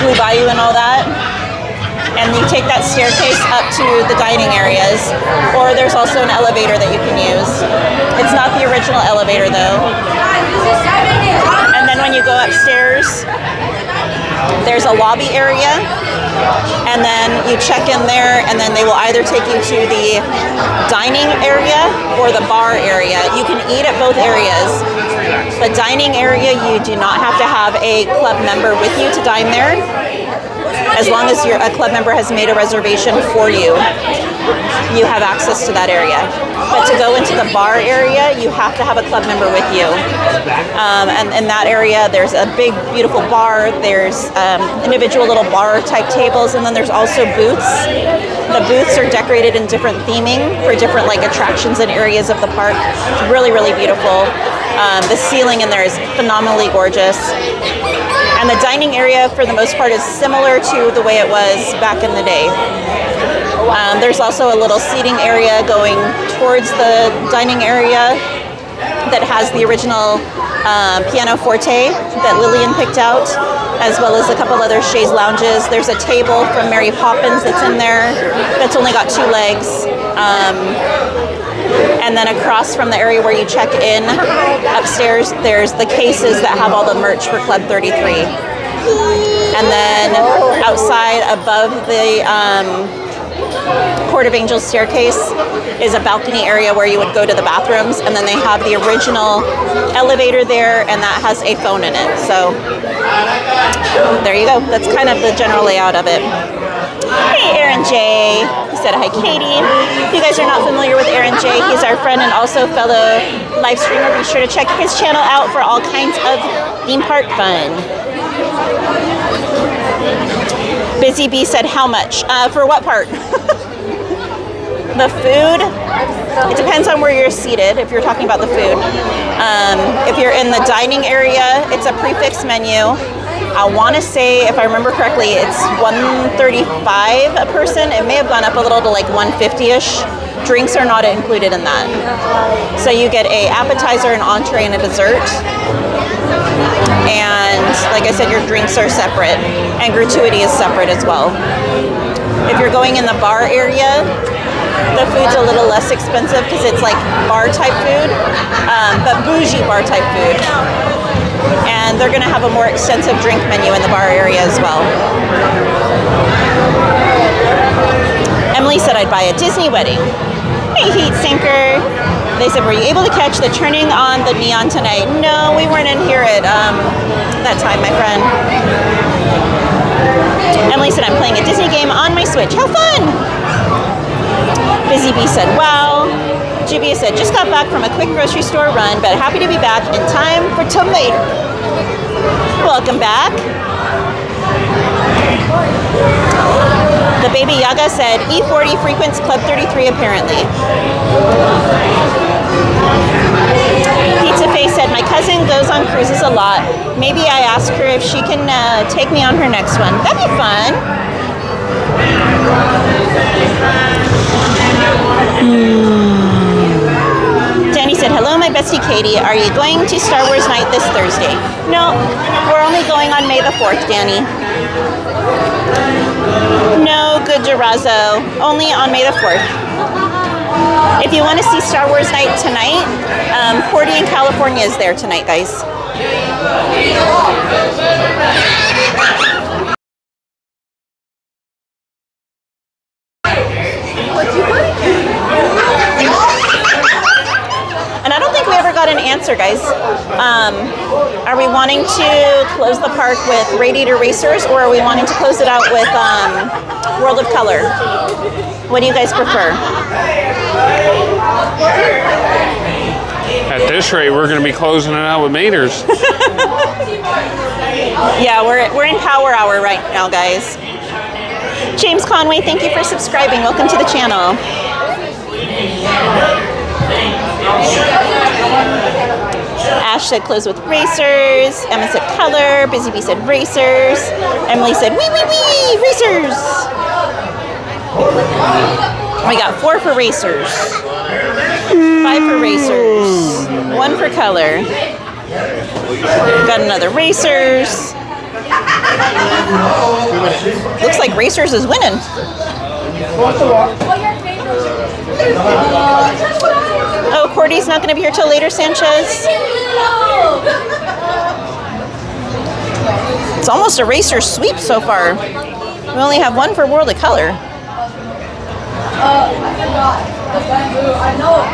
Blue Bayou and all that. and you take that staircase up to the dining areas, or there's also an elevator that you can use. It's not the original elevator though. And then when you go upstairs, there's a lobby area, and then you check in there, and then they will either take you to the dining area or the bar area. You can eat at both areas. The dining area, you do not have to have a club member with you to dine there, as long as a club member has made a reservation for you. You have access to that area. But to go into the bar area, you have to have a club member with you. And in that area, there's a big, beautiful bar. There's individual little bar type tables, and then there's also booths. The booths are decorated in different theming for different like attractions and areas of the park. It's really, really beautiful. The ceiling in there is phenomenally gorgeous. And the dining area, for the most part, is similar to the way it was back in the day. There's also a little seating area going towards the dining area that has the original pianoforte that Lillian picked out, as well as a couple other chaise lounges. There's a table from Mary Poppins that's in there that's only got 2 legs. And then across from the area where you check in upstairs, there's the cases that have all the merch for Club 33. And then outside above the Court of Angels staircase is a balcony area where you would go to the bathrooms, and then they have the original elevator there, and that has a phone in it. So there you go. That's kind of the general layout of it. Hey, Aaron J. He said, hi, Katie. If you guys are not familiar with Aaron J, he's our friend and also fellow live streamer. Be sure to check his channel out for all kinds of theme park fun. Busy Bee said, how much? For what part? The food? It depends on where you're seated, if you're talking about the food. If you're in the dining area, it's a prefix menu. I want to say, if I remember correctly, it's $135 a person. It may have gone up a little to like $150-ish. Drinks are not included in that. So you get a appetizer, an entree, and a dessert. And like I said, your drinks are separate, and gratuity is separate as well. If you're going in the bar area, the food's a little less expensive because it's like bar type food, but bougie bar type food. And they're gonna have a more extensive drink menu in the bar area as well. Emily said, I'd buy a Disney wedding. Hey, Heat Sinker. They said, were you able to catch the turning on the neon tonight? No, we weren't in here at that time, my friend. Emily said, I'm playing a Disney game on my Switch. How fun! Busy Bee said, wow. Juvia said, just got back from a quick grocery store run, but happy to be back in time for tomato. Welcome back. The Baby Yaga said, E40 frequents Club 33 apparently. Pizza Face said, my cousin goes on cruises a lot. Maybe I ask her if she can take me on her next one. That'd be fun. Danny said, hello, my bestie Katie. Are you going to Star Wars night this Thursday? No, we're only going on May the 4th, Danny. No, good Jarazo. Only on May the 4th. If you want to see Star Wars night tonight, Cordy in California is there tonight, guys. And I don't think we ever got an answer, guys. Are we wanting to close the park with Radiator Racers, or are we wanting to close it out with World of Color? What do you guys prefer? At this rate, we're going to be closing it out with Maters. Yeah, we're in Power Hour right now, guys. James Conway, thank you for subscribing. Welcome to the channel. Ash said close with Racers. Emma said Color. Busy Bee said Racers. Emily said wee wee wee Racers. We got 4 for Racers, 5 for Racers, 1 for Color. Got another Racers. Looks like Racers is winning. Oh, Cordy's not going to be here till later, Sanchez. It's almost a Racer sweep so far. We only have one for World of Color. I know.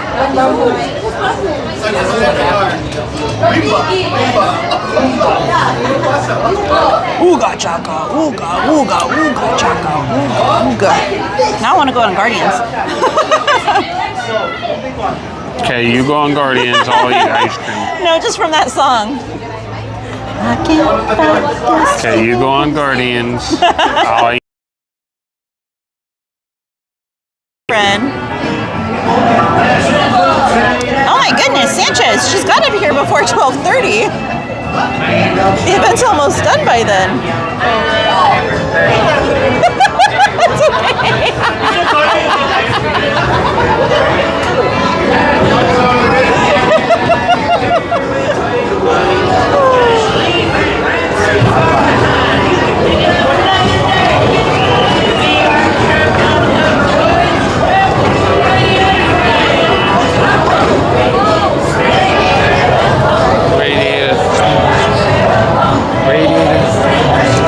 Ooga chaka, ooga, ooga, ooga chaka, ooga, ooga. Now I want to go on Guardians. Okay, you go on Guardians, I'll eat ice cream. No, just from that song. I can't fight this. Okay, you go on Guardians, I'll eat. Friend. Oh my goodness, Sanchez, she's got to be here before 12:30. The event's almost done by then. It's okay.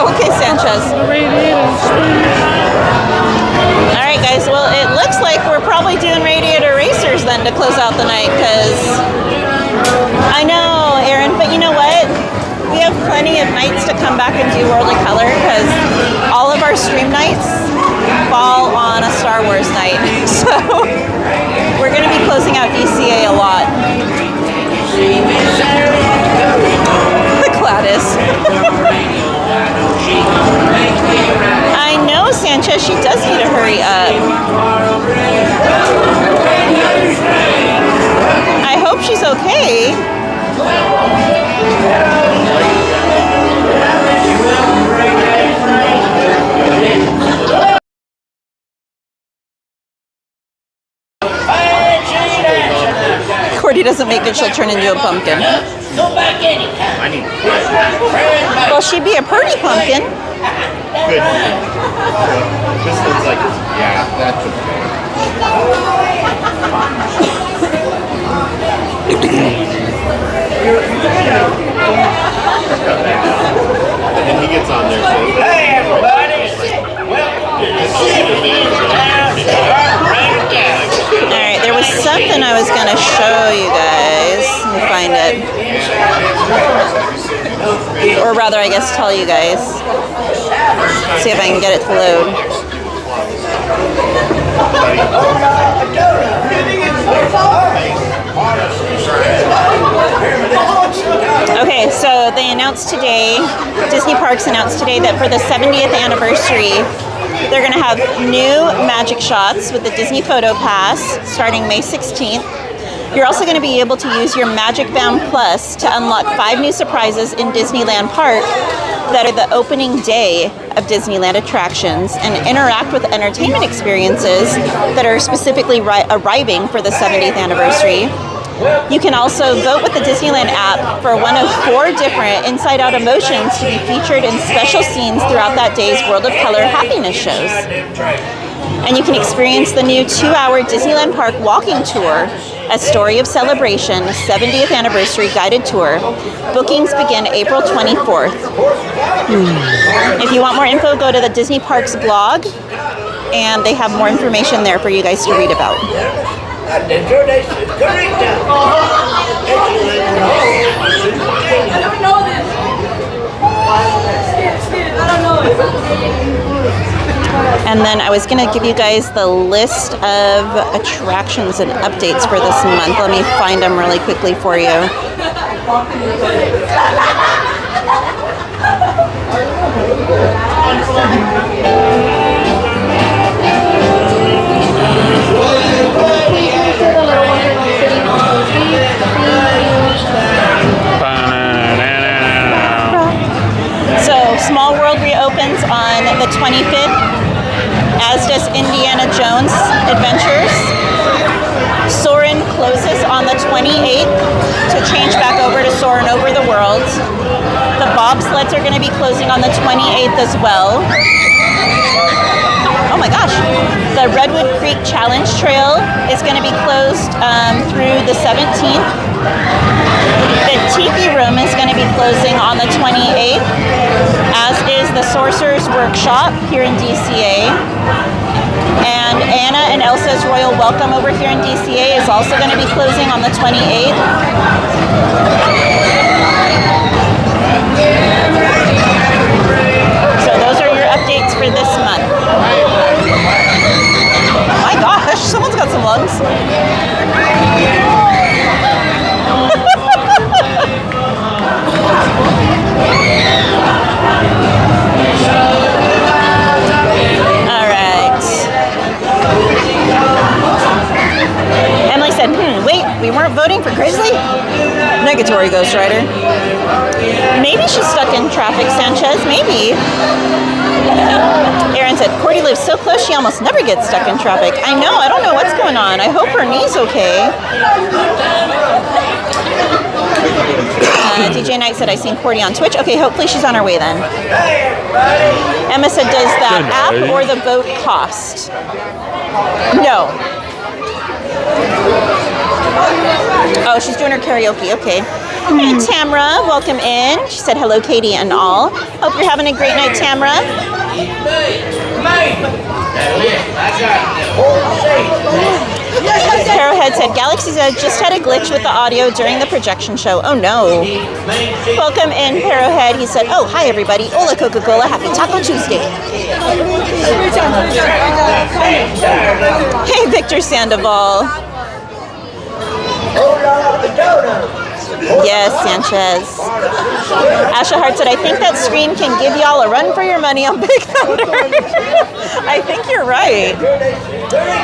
Okay, Sanchez. All right, guys. Well, it looks like we're probably doing Radiator Racers then to close out the night, because I know, Aaron, but you know what? We have plenty of nights to come back and do World of Color, because all of our stream nights fall on a Star Wars night. So we're going to be closing out DCA a lot. Gladys. I know, Sanchez, she does need to hurry up. I hope she's okay. Cordy doesn't make it, she'll turn into a pumpkin. Come back anytime. Well, she'd be a pretty pumpkin. Good. This looks like, yeah, that's okay. And then he gets on there too. Hey, everybody! Alright, there was something I was going to show you guys. Let me find it. Or rather, I guess, tell you guys. See if I can get it to load. Okay, so they announced today, Disney Parks announced today that for the 70th anniversary, they're going to have new magic shots with the Disney Photo Pass starting May 16th. You're also going to be able to use your Magic Band Plus to unlock 5 new surprises in Disneyland Park that are the opening day of Disneyland attractions and interact with entertainment experiences that are specifically arriving for the 70th anniversary. You can also vote with the Disneyland app for one of 4 different Inside Out emotions to be featured in special scenes throughout that day's World of Color happiness shows. And you can experience the new 2-hour Disneyland Park walking tour, A Story of Celebration 70th Anniversary Guided Tour. Bookings begin April 24th. If you want more info, go to the Disney Parks blog, and they have more information there for you guys to read about. I don't know this. I don't know it. And then I was going to give you guys the list of attractions and updates for this month. Let me find them really quickly for you. So, Small World reopens on the 25th, as does Indiana Jones Adventures. Soarin' closes on the 28th to change back over to Soarin' Over the World. The Bobsled outlets are going to be closing on the 28th as well. Oh my gosh. The Redwood Creek Challenge Trail is going to be closed through the 17th. The Tiki Room is going to be closing on the 28th, as is the Sorcerer's Workshop here in DCA. And Anna and Elsa's Royal Welcome over here in DCA is also going to be closing on the 28th. So those are your updates for this month. My gosh, someone's got some lungs. All right. Emily said, wait, we weren't voting for Grizzly? Negatory, Ghost Rider. Maybe she's stuck in traffic, Sanchez. Maybe. Aaron said, Cordy lives so close she almost never gets stuck in traffic. I know, I don't know what's going on. I hope her knee's okay. DJ Knight said, I seen Cordy on Twitch. Okay, hopefully she's on her way then. Emma said, does that app or the vote cost? No. Oh, she's doing her karaoke. Okay. And Tamra, welcome in. She said, hello, Katie and all. Hope you're having a great night, Tamra. Arrowhead said, Galaxy's Edge just had a glitch with the audio during the projection show. Oh no. Welcome in, Arrowhead. He said, oh, hi everybody. Hola, Coca-Cola. Happy Taco Tuesday. Hey, Victor Sandoval. Yes, Sanchez. Asha Hart said, I think that scream can give y'all a run for your money on Big Thunder. I think you're right.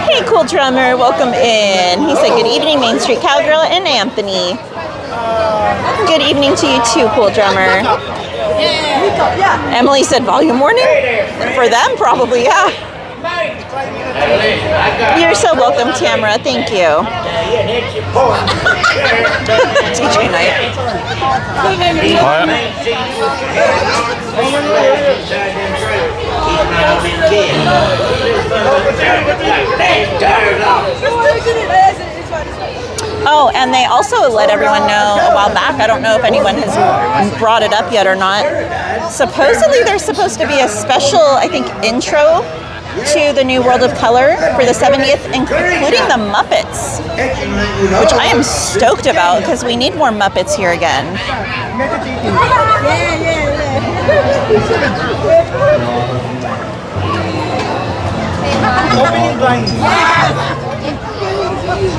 Hey, Cool Drummer, welcome in. He said, good evening, Main Street Cowgirl and Anthony. Good evening to you too, Cool Drummer. Emily said, volume warning? For them, probably, yeah. You're so welcome, Tamara. Thank you. DJ Knight. Oh, and they also let everyone know a while back, I don't know if anyone has brought it up yet or not, supposedly there's supposed to be a special, I think, intro to the new World of Color for the 70th, including the Muppets, which I am stoked about because we need more Muppets here again.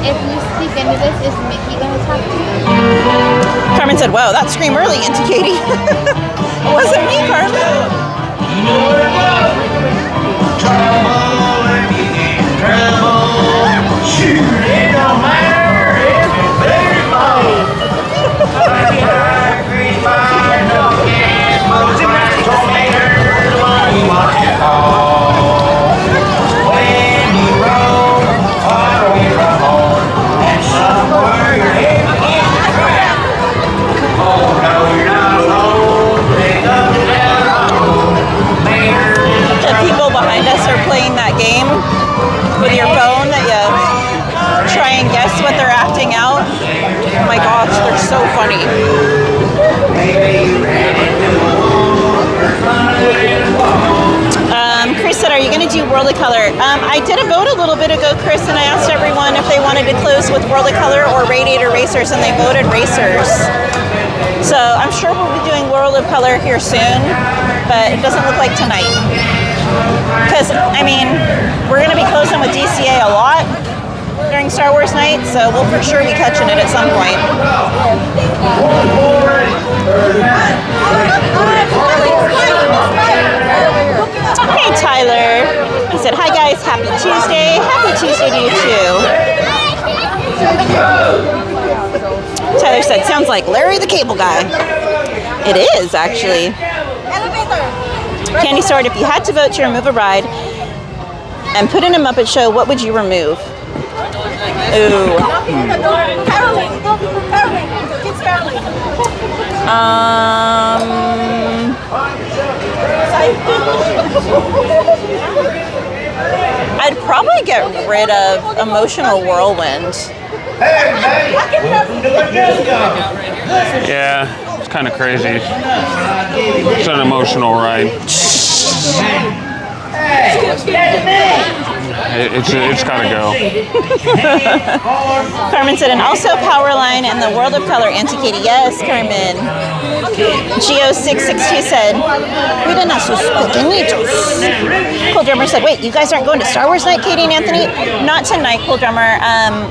If you speak into this, is Mickey going to talk to you? Carmen said, wow, that scream really into Katie. It wasn't me, Carmen. Shoot, it don't matter if it's very fine. When you roll, far away from home, and somewhere you're heading in the crowd. Oh no, you're not alone. Pick up the road. The people behind us are playing that game with your phone that you try and guess what they're acting out. Oh my gosh, they're so funny. Chris said, are you going to do World of Color? I did a vote a little bit ago, Chris, and I asked everyone if they wanted to close with World of Color or Radiator Racers, and they voted Racers. So I'm sure we'll be doing World of Color here soon, but it doesn't look like tonight. Because, I mean, we're going to be closing with DCA a lot during Star Wars night, so we'll for sure be catching it at some point. Hey, Tyler. He said, hi, guys. Happy Tuesday. Happy Tuesday to you, too. Tyler said, sounds like Larry the Cable Guy. It is, actually. Candy Sword, if you had to vote to remove a ride and put in a Muppet show, what would you remove? Ooh. I'd probably get rid of Emotional Whirlwind. Yeah, it's kind of crazy. It's an emotional ride. It's gotta go. Carmen said, and also Powerline and the World of Color, Auntie Katie. Yes, Carmen. Geo662 said, miren a sus pequeñitos. Cool Drummer said, wait, you guys aren't going to Star Wars night, Katie and Anthony? Not tonight, Cool Drummer.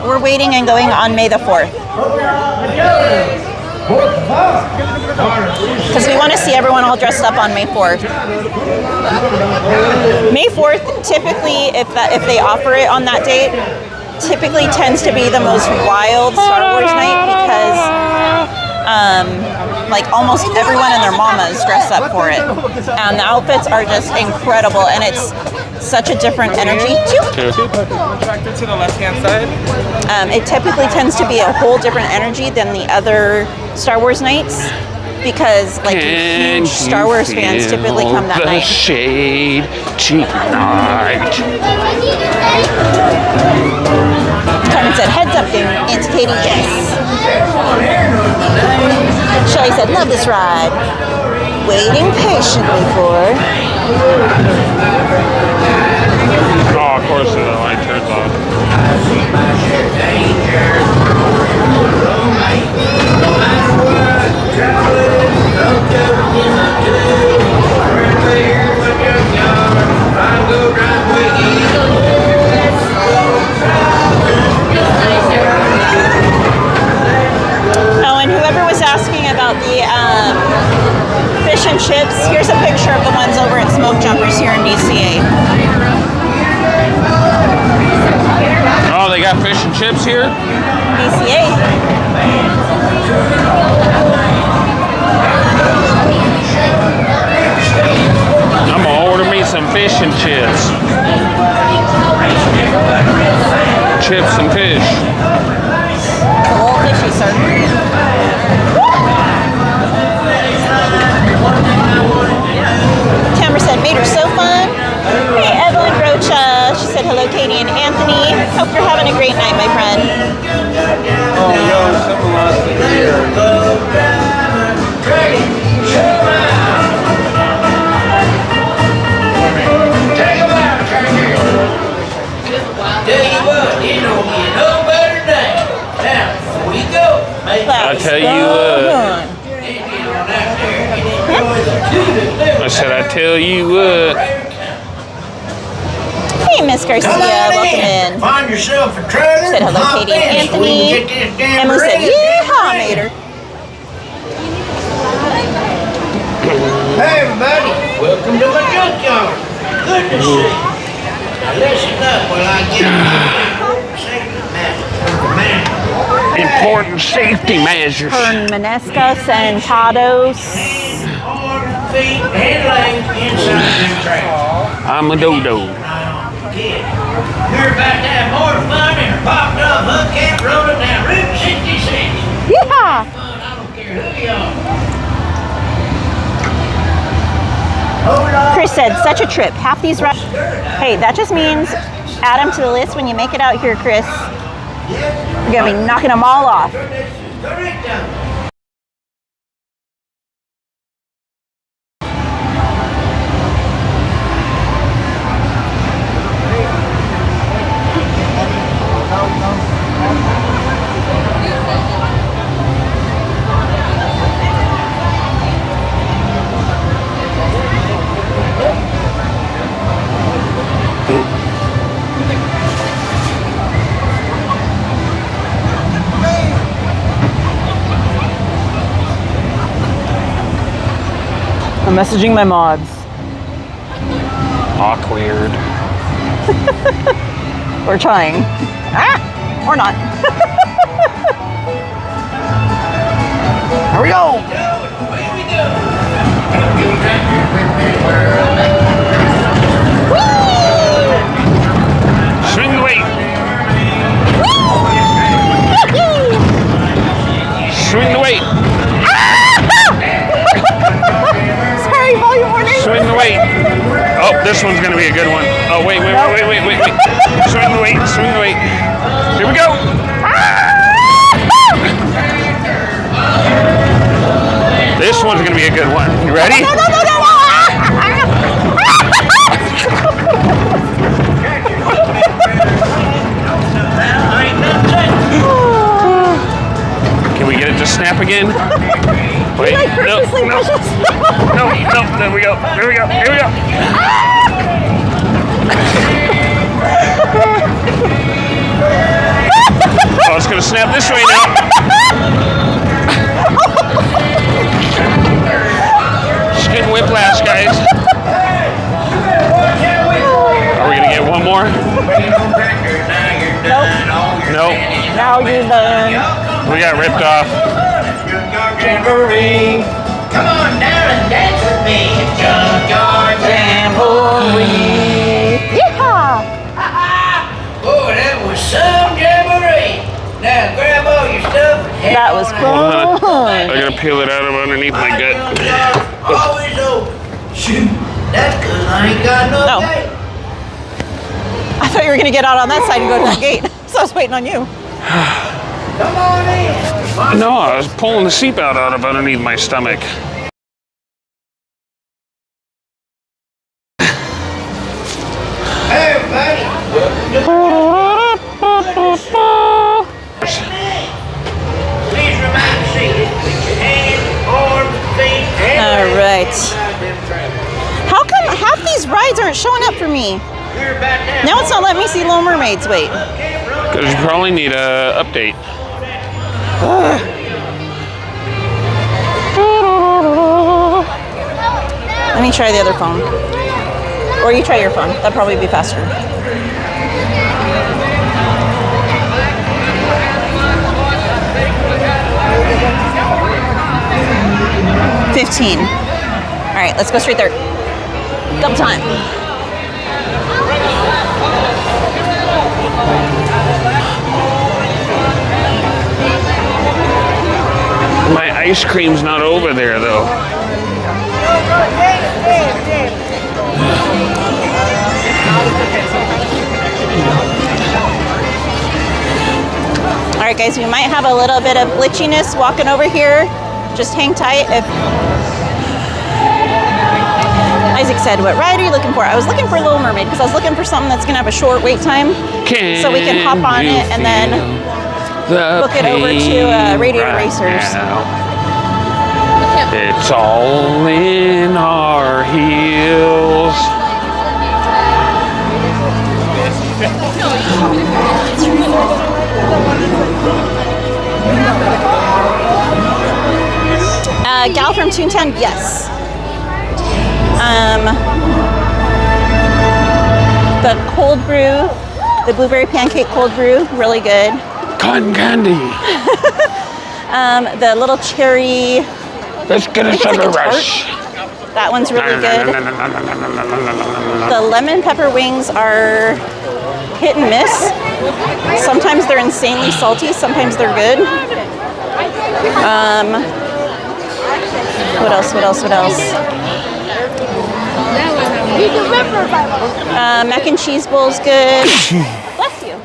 We're waiting and going on May the 4th. Because we want to see everyone all dressed up on May 4th. May 4th, typically, if they offer it on that date, typically tends to be the most wild Star Wars night because like almost everyone and their mamas dress up for it. And the outfits are just incredible, and it's such a different energy. Attracted to the left-hand side. It typically tends to be a whole different energy than the other Star Wars nights because like huge Star Wars fans typically come that night. Shade tonight. Carmen said, heads up, Auntie Katie, yes. Shelly said, love this ride. Waiting patiently for. Oh, of course the light turns on. Oh, and whoever was asking about the fish and chips, here's a picture of the ones over at Smoke Jumpers here in DCA. Oh, they got fish and chips here? DCA. I'm gonna order me some fish and chips. Chips and fish. A little fishy, sir. Tamara said, made her so fun. Hey, Evelyn Rocha. She said, hello, Katie and Anthony. Hope you're having a great night, my friend. Oh, yo, someone lost it here. I tell you what. I said, I tell you what. Hey, Miss Garcia, welcome in. Find yourself a trailer. Said hello, Katie and Anthony. Emily said, yeehaw, Mater. Hey, everybody. Welcome to my junkyard. Good to see you. Now listen up while I get safety measures. Important safety measures. Permanesca sentados. Feet and legs inside the track. I'm a dodo. You're about to have more fun in a popped up hook camp rolling down Route 66. Yeehaw! I don't care who you are. Chris said, such a trip. Half these rides. Hey, that just means add them to the list when you make it out here, Chris. You're going to be knocking them all off. I'm messaging my mods. Awkward. We're trying. Ah! Or not. Here we go! Swing the weight. Swing the weight. Sorry, volume warning. Swing the weight. This one's gonna be a good one. Oh, wait. Swing the weight. Here we go. This one's gonna be a good one. You ready? No. Can we get it to snap again? Wait, no. There we go. Oh, it's gonna snap this way now. Just getting whiplash, guys. Are we gonna get one more? Nope. Now you're done. We got ripped off. Jamboree. Come on down and dance with me. Junkyard Jamboree. Yeehaw! Oh, that was some jamboree. Now grab all your stuff and head That was on fun. I'm gonna peel it out of underneath my gut. Always open. Shoot, that's because I ain't got no gate. I thought you were gonna get out on that side and go to that gate. So I was waiting on you. Come on in. No, I was pulling the seatbelt out of underneath my stomach. Hey, everybody. Please remain seated with your hands, arms, feet, and All right. How come half these rides aren't showing up for me? Now it's not letting me see Little Mermaids. Wait. Because you probably need a update. Let me try the other phone. Or you try your phone. That'd probably be faster. $15. All right, let's go straight there. Double time. My ice cream's not over there, though. All right, guys, we might have a little bit of glitchiness walking over here. Just hang tight. Isaac said, what ride are you looking for? I was looking for Little Mermaid because I was looking for something that's going to have a short wait time so we can hop on it and then book it over to Radiator Racers. It's all in our heels. Gal from Toontown, yes. The cold brew, the blueberry pancake cold brew, really good. Cotton candy. The little cherry. Let's get a sugar rush. That one's really good. The lemon pepper wings are hit and miss. Sometimes they're insanely salty, sometimes they're good. What else? Mac and cheese bowl's good. Bless you.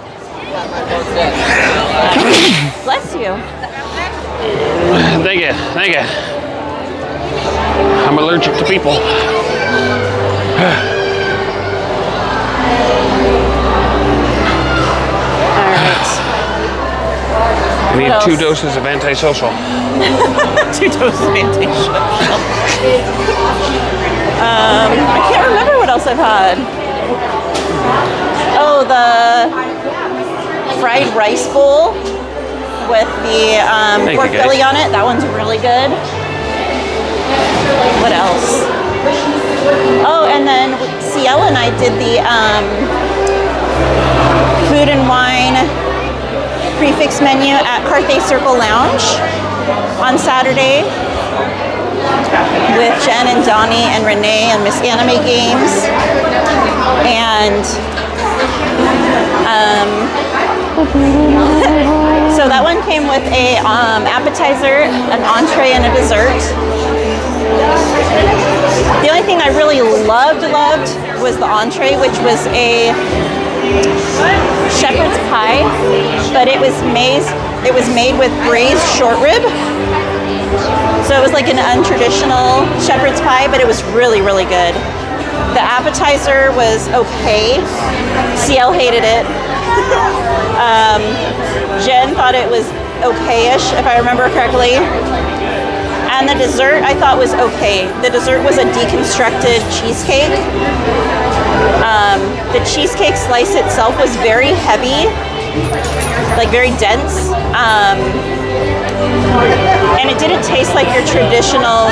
Bless you. Thank you. I'm allergic to people. I need 2 doses of antisocial. 2 doses of antisocial. I can't remember what else I've had. Oh, the fried rice bowl with the pork belly on it. That one's really good. What else? Oh, and then Ciela and I did the food and wine prefix menu at Carthay Circle Lounge on Saturday with Jen and Donnie and Renee and Miss Anime Games. And so that one came with a appetizer, an entree, and a dessert. The only thing I really loved was the entree, which was a shepherd's pie, but it was made with braised short rib. So it was like an untraditional shepherd's pie, but it was really, really good. The appetizer was okay. CL hated it. Jen thought it was okay-ish, if I remember correctly. And the dessert I thought was okay. The dessert was a deconstructed cheesecake. The cheesecake slice itself was very heavy, like very dense. And it didn't taste like your traditional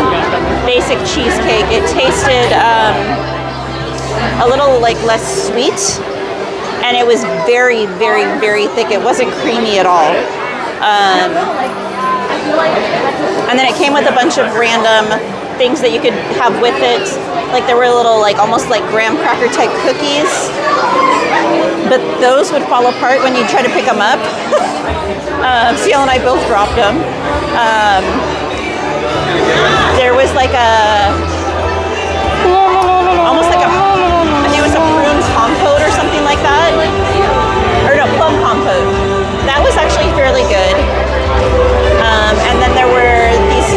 basic cheesecake. It tasted a little like less sweet, and it was very, very, very thick. It wasn't creamy at all. And then it came with a bunch of random things that you could have with it. Like there were little, like almost like graham cracker type cookies, but those would fall apart when you try to pick them up. CL and I both dropped them. There was like almost like I think it was a prune compote or something like that. Or no, plum compote. That was actually fairly good. And then there were these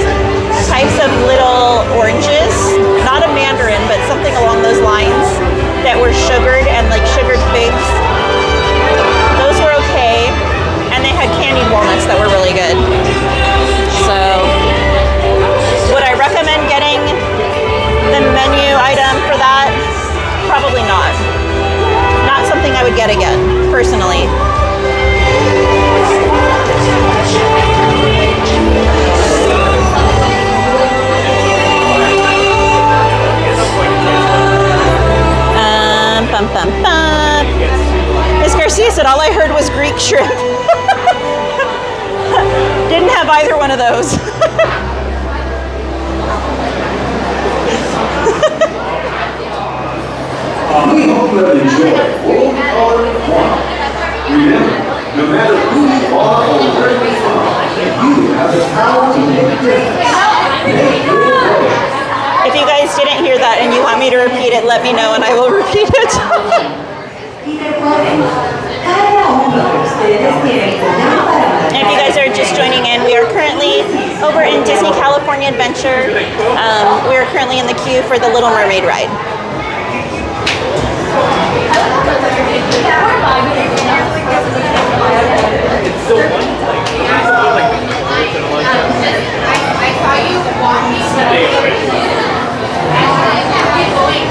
types of little oranges, not a mandarin, but something along those lines, that were sugared and like sugared figs. Those were okay. And they had candied walnuts that were really good. So, would I recommend getting the menu item for that? Probably not. Not something I would get again, personally. Bum, bum, bum. Miss Garcia said all I heard was Greek shrimp. Didn't have either one of those. We hope you have enjoyed full color fun. Remember, no matter who you are or where you're from, you have the power to make a difference. Make your voice. If you guys didn't hear that and you want me to repeat it, let me know and I will repeat it. And if you guys are just joining in, we are currently over in Disney California Adventure. We are currently in the queue for the Little Mermaid ride.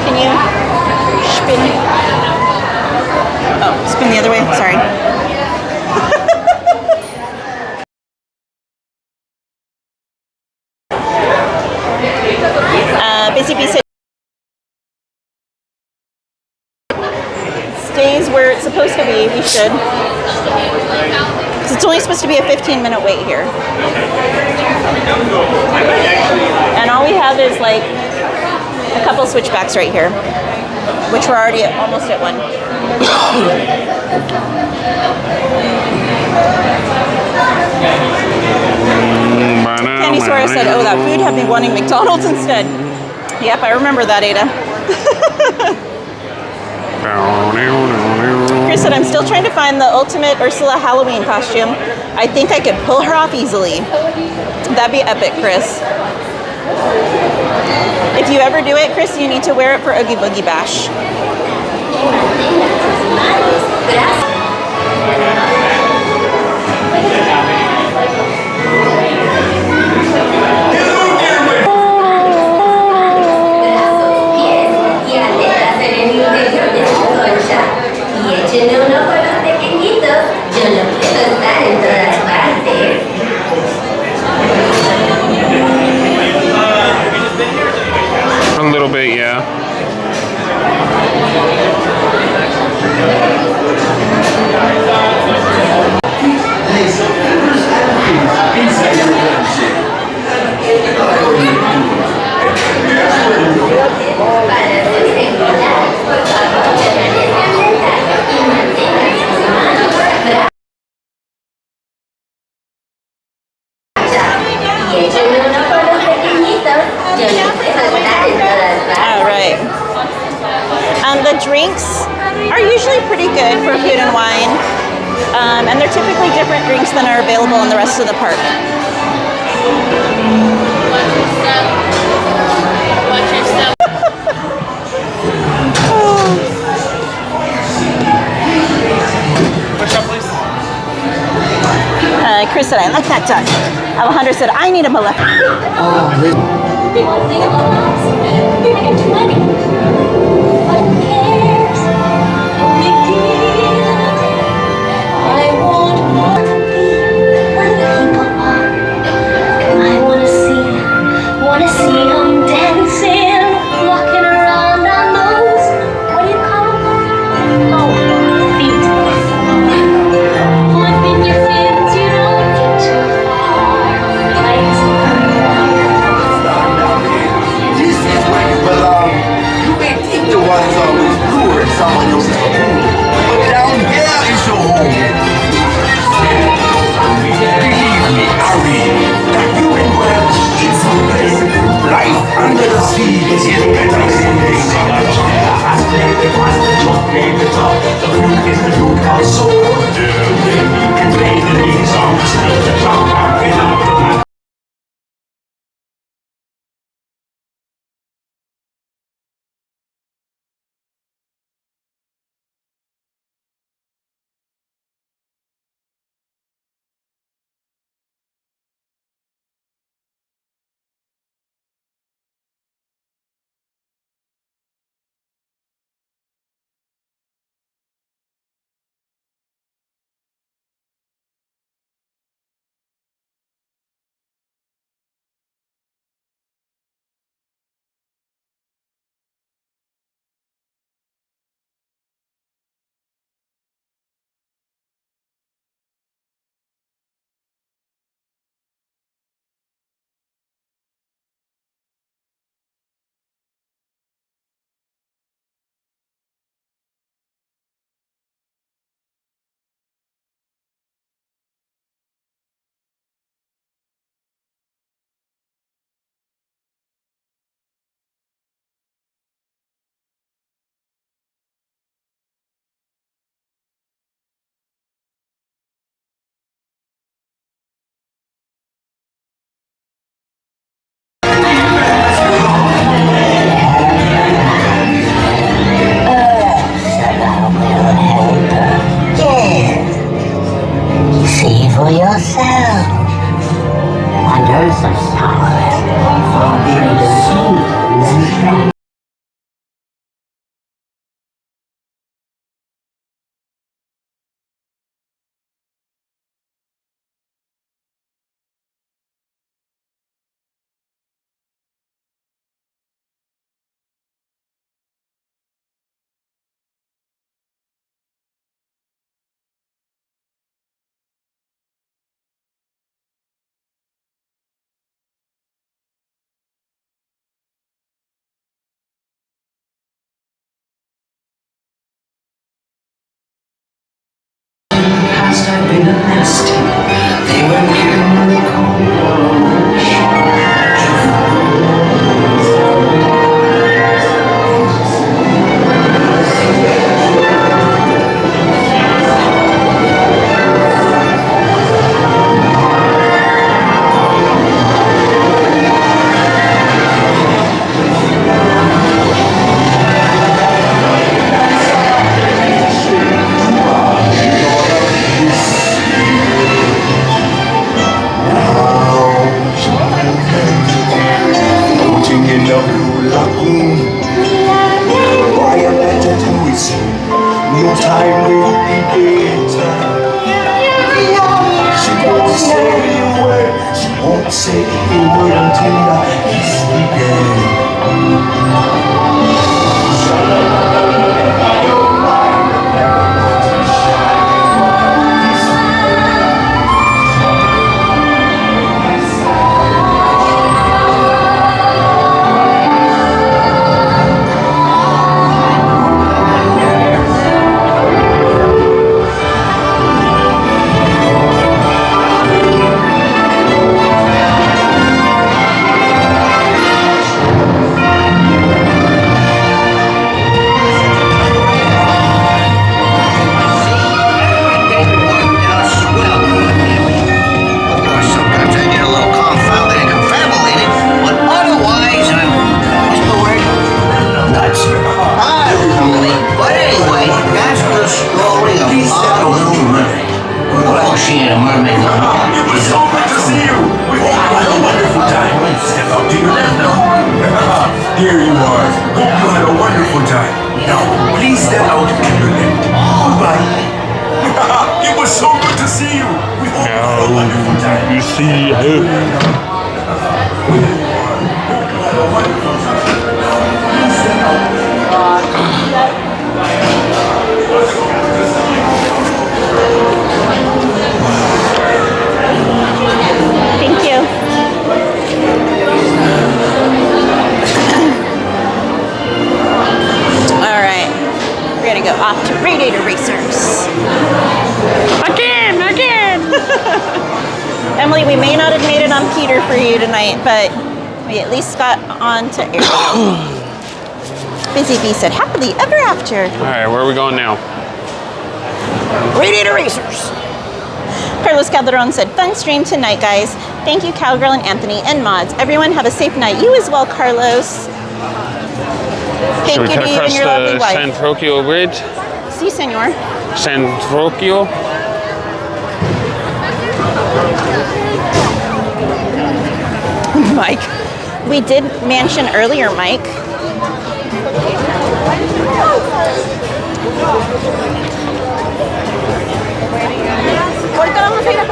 Can you spin? Oh, spin the other way? Sorry. Busy Bee stays where it's supposed to be. We should. Because it's only supposed to be a 15-minute wait here. And all we have is like a couple switchbacks right here, which we're already almost at one. Candy Suarez said, oh, that food had me wanting McDonald's instead. Yep, I remember that, Ada. Chris said, I'm still trying to find the ultimate Ursula Halloween costume. I think I could pull her off easily. That'd be epic, Chris. If you ever do it, Chris, you need to wear it for Oogie Boogie Bash. A little bit, yeah. The drinks are usually pretty good for food and wine, and they're typically different drinks than are available in the rest of the park. Watch yourself. Push up, please. Chris said, I like that duck. Alejandro said, I need a malefic. People think about us. You're like a 20. But who cares? No big deal. I want more to be where the people are. I wanna see them dancing, walking around on those, what do you call them? Oh, feet. Flipping your fins, you don't get too far. This is where you belong. You may think the water's always bluer in someone else's pool, but down here is your home. Believe me, Ari, that you and well, it's okay. Life under the sea is better than anything. The flute is the flute of soul. You can play the lead song, still the drum, without the See for yourself. Wonders of power through the seas. Past I've been a nest. They were near the cold. You see Thank you. All right, we're gonna go off to Radiator Racers. Again. Emily, we may not have made it on Peter for you tonight, but we at least got on to Ariel. Busy Bee said, happily ever after. All right, where are we going now? Radiator Racers. Carlos Calderon said, fun stream tonight, guys. Thank you, Cowgirl and Anthony and mods. Everyone have a safe night. You as well, Carlos. Thank Should we you cut to you and across your lovely the wife. San Trocchio Bridge? Si, senor. San Trocchio? Mike. We did mention earlier, Mike.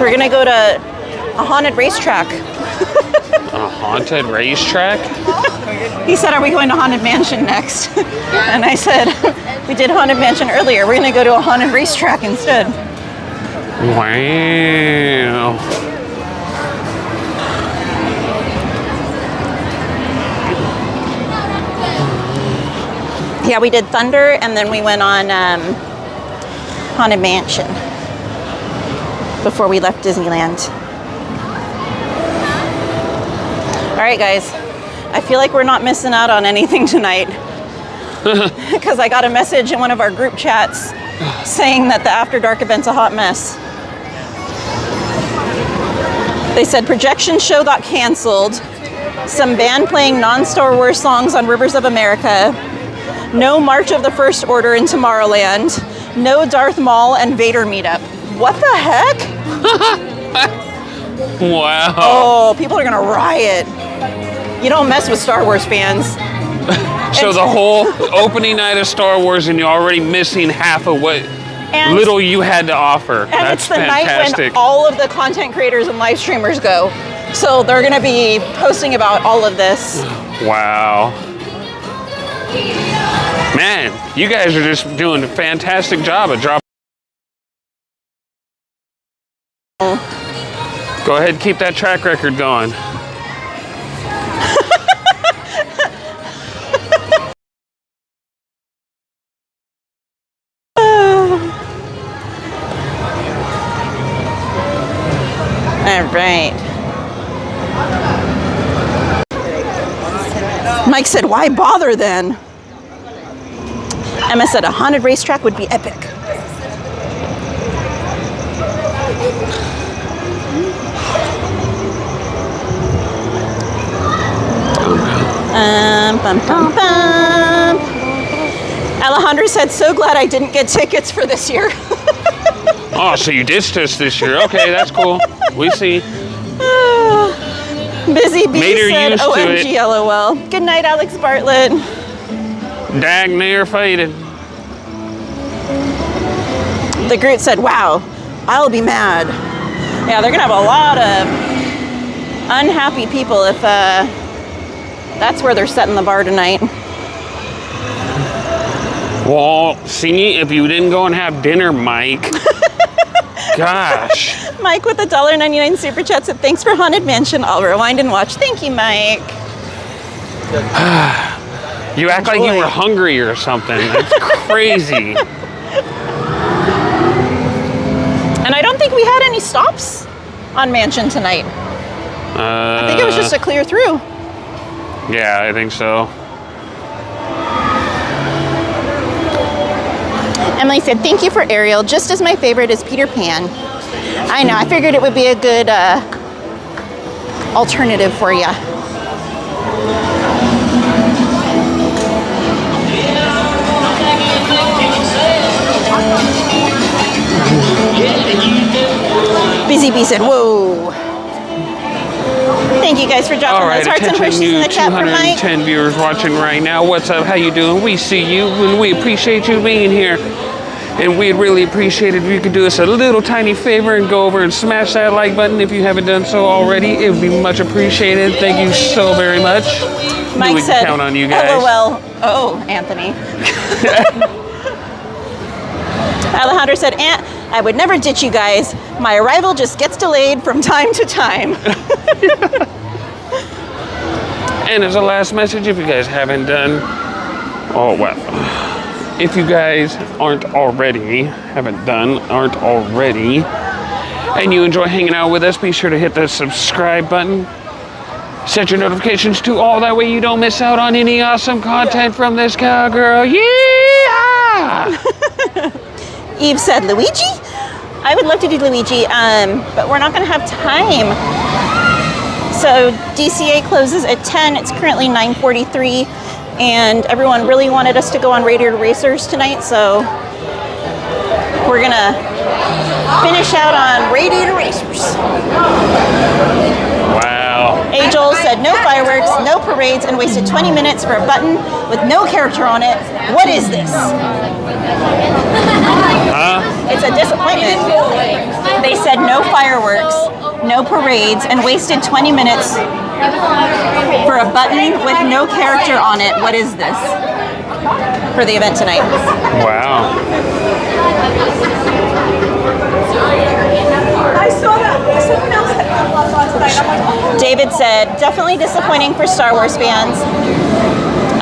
We're gonna go to a haunted racetrack. A haunted racetrack? He said, are we going to Haunted Mansion next? And I said, we did Haunted Mansion earlier. We're gonna go to a haunted racetrack instead. Wow. Yeah, we did Thunder, and then we went on Haunted Mansion before we left Disneyland. All right, guys. I feel like we're not missing out on anything tonight because I got a message in one of our group chats saying that the After Dark event's a hot mess. They said projection show got canceled, some band playing non-Star Wars songs on Rivers of America, no March of the First Order in Tomorrowland, no Darth Maul and Vader meetup. What the heck? Wow. Oh, people are gonna riot. You don't mess with Star Wars fans. So the whole opening night of Star Wars and you're already missing half of what little you had to offer. And That's it's the fantastic. night when all of the content creators and live streamers go. So they're gonna be posting about all of this. Wow. Man, you guys are just doing a fantastic job of dropping. Go ahead and keep that track record going. All right. Mike said, why bother then? Emma said, a haunted racetrack would be epic. Bum, bum, bum. Alejandro said, so glad I didn't get tickets for this year. Oh, so you ditched us this year. Okay, that's cool. We see. Busy Bee Made her said, used to OMG, it. LOL. Good night, Alex Bartlett. Dag near faded. The Groot said, wow, I'll be mad. Yeah, they're gonna have a lot of unhappy people if that's where they're setting the bar tonight. Well, see, if you didn't go and have dinner, Mike. Gosh. Mike with the $1.99 super chat said, thanks for Haunted Mansion. I'll rewind and watch. Thank you, Mike. You act like you were hungry or something. That's crazy. And I don't think we had any stops on Mansion tonight. I think it was just a clear through. Yeah, I think so. Emily said, thank you for Ariel. Just as my favorite is Peter Pan. I know, I figured it would be a good alternative for you. Busy Bee said, whoa. Thank you guys for dropping All right, those hearts and attention wishes in you the chat for Mike. 210 viewers watching right now. What's up? How you doing? We see you and we appreciate you being here. And we'd really appreciate it if you could do us a little tiny favor and go over and smash that like button if you haven't done so already. It would be much appreciated. Thank you so very much. Mike we said, count on you guys. LOL. Oh, Anthony. Alejandro said, Aunt, I would never ditch you guys. My arrival just gets delayed from time to time. And as a last message, if you guys haven't done, oh well, if you guys aren't already, and you enjoy hanging out with us, be sure to hit the subscribe button. Set your notifications to all, that way you don't miss out on any awesome content from this cowgirl. Yeah! Eve said, Luigi? I would love to do Luigi, but we're not going to have time. So DCA closes at 10. It's currently 9:43, and everyone really wanted us to go on Radiator Racers tonight, so we're going to finish out on Radiator Racers. Wow. Angel said, no fireworks, no parades, and wasted 20 minutes for a button with no character on it. What is this? It's a disappointment. They said no fireworks, no parades, and wasted 20 minutes for a button with no character on it. What is this? For the event tonight. Wow. I saw that. Someone else had come up last night. I'm like, David said, definitely disappointing for Star Wars fans.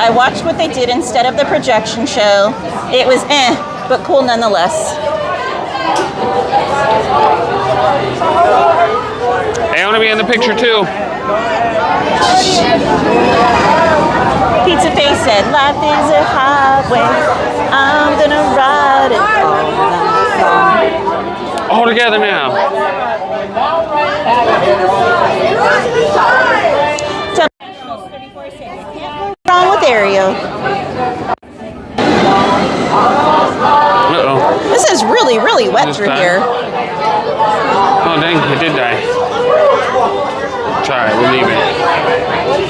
I watched what they did instead of the projection show. It was but cool nonetheless. Hey, I want to be in the picture too. Pizza Face said, life is a highway. I'm gonna ride it all together now. What's wrong with Aereo? Uh-oh. This is really, really wet through here. Oh, dang, it did die. It's all right, we'll leave it.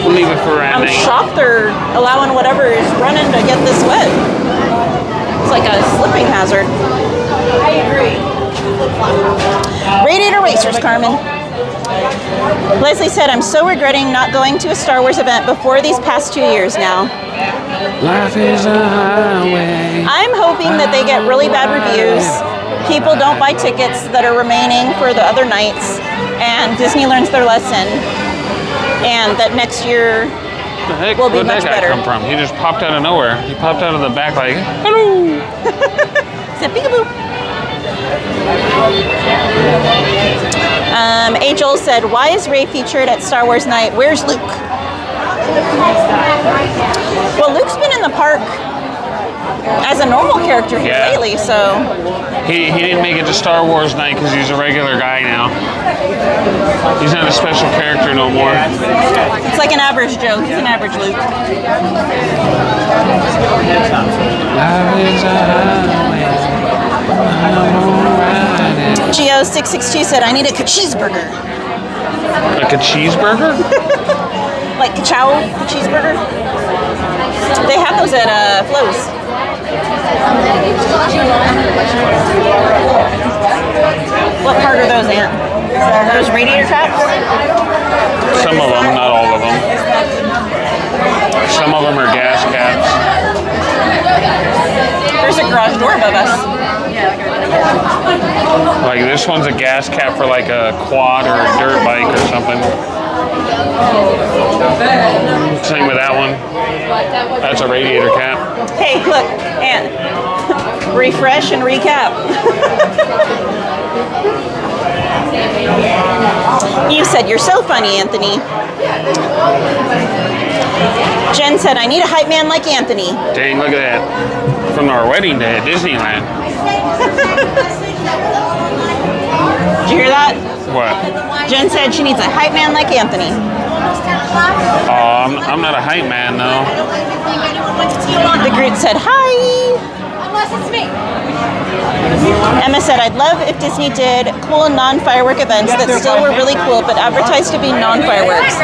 We'll leave it for right now. I'm shocked they're allowing whatever is running to get this wet. It's like a slipping hazard. I agree. Radiator Racers, Carmen. Leslie said, I'm so regretting not going to a Star Wars event before these past 2 years now. Life is a highway. I'm hoping that they get really bad reviews. People don't buy tickets that are remaining for the other nights, and Disney learns their lesson, and that next year will be much better. Where'd that guy come from? He just popped out of nowhere. He popped out of the back like, hello. Said peekaboo. Angel said, why is Rey featured at Star Wars Night? Where's Luke? Well, Luke's been in the park as a normal character here lately, so. He didn't make it to Star Wars Night because he's a regular guy now. He's not a special character no more. It's like an average Joe. He's an average Luke. Geo662 said, I need a cheeseburger. Like a cheeseburger? Like ka-chow, the cheeseburger? They have those at Flo's. What part are those, Aunt? Are those radiator traps? Some of them, not all of them. Some of them are gas caps. There's a garage door above us. Like this one's a gas cap for like a quad or a dirt bike or something. Same with that one. That's a radiator cap. Hey, look, Aunt. Refresh and recap. You said, you're so funny, Anthony. Jen said, I need a hype man like Anthony. Dang, look at that. From our wedding day at Disneyland. Did you hear that? What? Jen said she needs a hype man like Anthony. Oh, I'm not a hype man, though. The group said, hi. Unless it's me. Emma said, I'd love if Disney did cool non-firework events that still were really cool but advertised to be non-fireworks.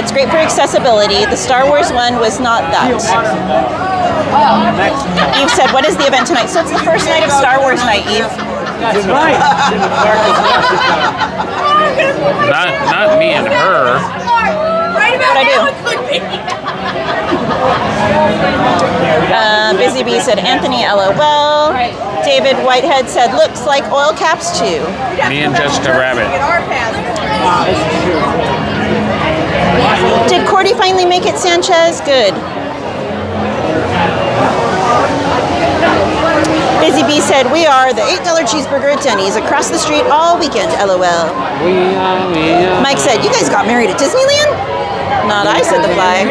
It's great for accessibility. The Star Wars one was not that. Eve said, what is the event tonight? So it's the first night of Star Wars night, Eve. That's right. Not me and her. Right about now it could be. Busy Bee said, Anthony, LOL. David Whitehead said, looks like oil caps too. Me and Jessica Rabbit. Did Cordy finally make it, Sanchez? Good. Busy Bee said, we are the $8 cheeseburger at Denny's across the street all weekend, LOL. We are. Mike said, you guys got married at Disneyland? Not I, said the flag.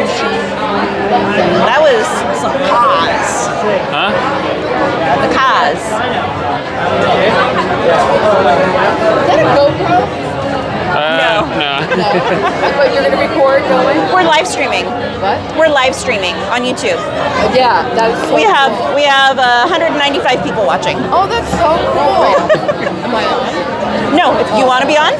That was some cause. Huh? The cause. Is that a GoPro? No. But you're going to record going? We're live streaming. What? We're live streaming on YouTube. Yeah, that's so we have 195 people watching. Oh, that's so cool. Am I on? No, if you want to be on.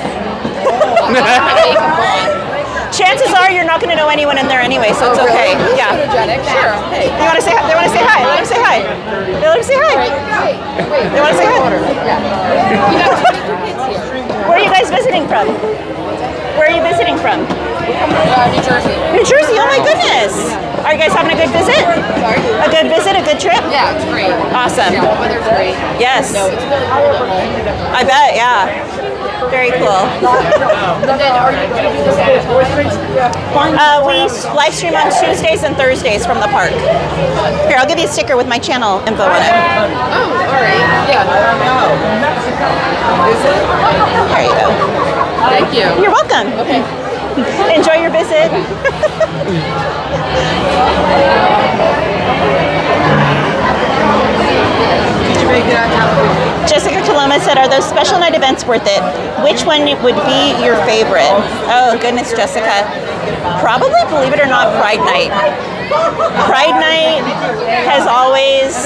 Chances are you're not going to know anyone in there anyway, so it's okay. Really? Yeah. Sure. Hey. They want to say hi. Let them say hi. Let them say hi. Wait. They want to say hi. Yeah. We have 22 kids here. Where are you guys visiting from? Where are you visiting from? New Jersey. New Jersey. Oh my goodness. Are you guys having a good visit? Sorry? A good visit? A good trip? Yeah, it's great. Awesome. Yeah, the weather's great. Yes. No, it's really cool. I bet. Yeah. Very cool. But then, are you going to do this all the time? We live stream on Tuesdays and Thursdays from the park. Here, I'll give you a sticker with my channel info on it. Oh, all right. Yeah. There you go. Thank you. You're welcome. Okay. Enjoy your visit. Jessica Coloma said, are those special night events worth it? Which one would be your favorite? Oh, goodness, Jessica. Probably, believe it or not, Pride Night. Pride Night has always,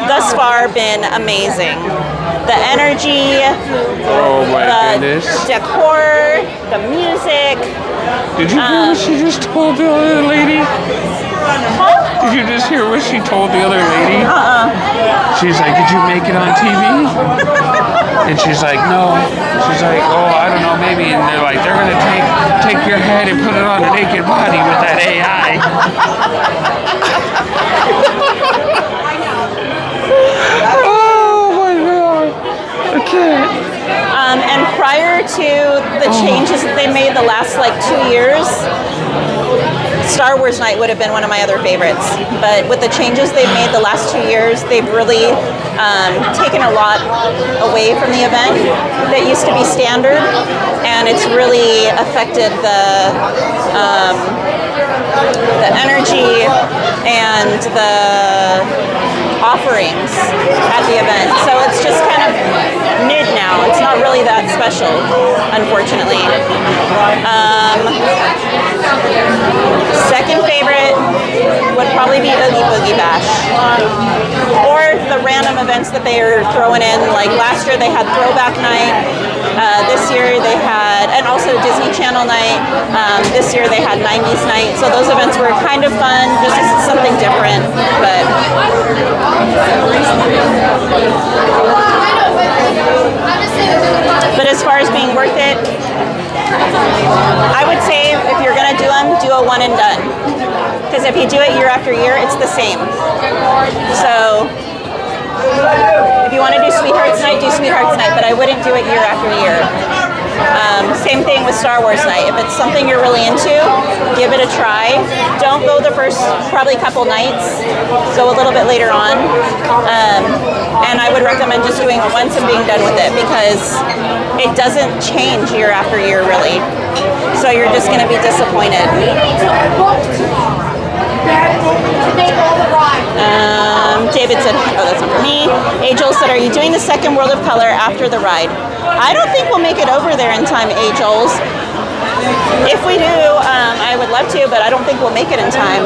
thus far, been amazing. The energy, the decor, the music. Did you hear what she just told the other lady? Huh? Did you just hear what she told the other lady? She's like, did you make it on TV? And she's like, no. She's like, oh, I don't know, maybe. And they're like, they're going to take your head and put it on a naked body with that AI. Oh my God. I can't. And prior to the changes that they made the last 2 years, Star Wars Night would have been one of my other favorites. But with the changes they've made the last 2 years, they've really taken a lot away from the event that used to be standard, and it's really affected the energy and the offerings at the event. So it's just kind of mid now. It's not really that special, unfortunately. Second favorite would probably be Oogie Boogie Bash. Or the random events that they are throwing in. Like last year they had Throwback Night. This year they had, and also Disney Channel Night. This year they had 90s Night. So those events were kind of fun, just something different. But as far as being worth it, I would say if you're going to do them, do a one and done. Because if you do it year after year, it's the same. So if you want to do Sweethearts Night, do Sweethearts Night, but I wouldn't do it year after year. Same thing with Star Wars Night. If it's something you're really into, give it a try. Don't go the first probably couple nights. Go a little bit later on. And I would recommend just doing it once and being done with it, because it doesn't change year after year really. So you're just going to be disappointed. David said, oh, that's not for me. Angel said, are you doing the second World of Color after the ride? I don't think we'll make it over there in time, Angels. If we do, I would love to, but I don't think we'll make it in time.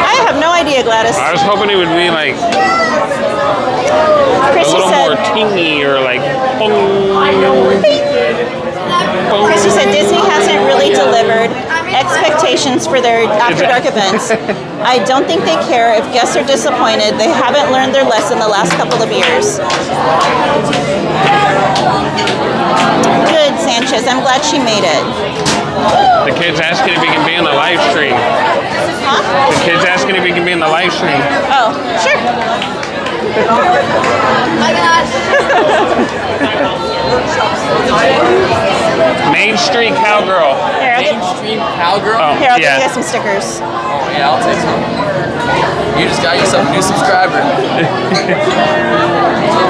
I have no idea, Gladys. I was hoping it would be like Christy little said, more tingy or like. Christy said Disney hasn't really delivered expectations for their After Dark events. I don't think they care if guests are disappointed. They haven't learned their lesson the last couple of years. Good, Sanchez. I'm glad she made it. The kid's asking if he can be in the live stream. Huh? The kid's asking if he can be in the live stream. Oh, sure. My gosh. MainStCowgirl. Here, Mainstream cowgirl? Oh, Here, I'll give yeah. you guys some stickers. Oh, yeah, I'll take some. You just got yourself a new subscriber.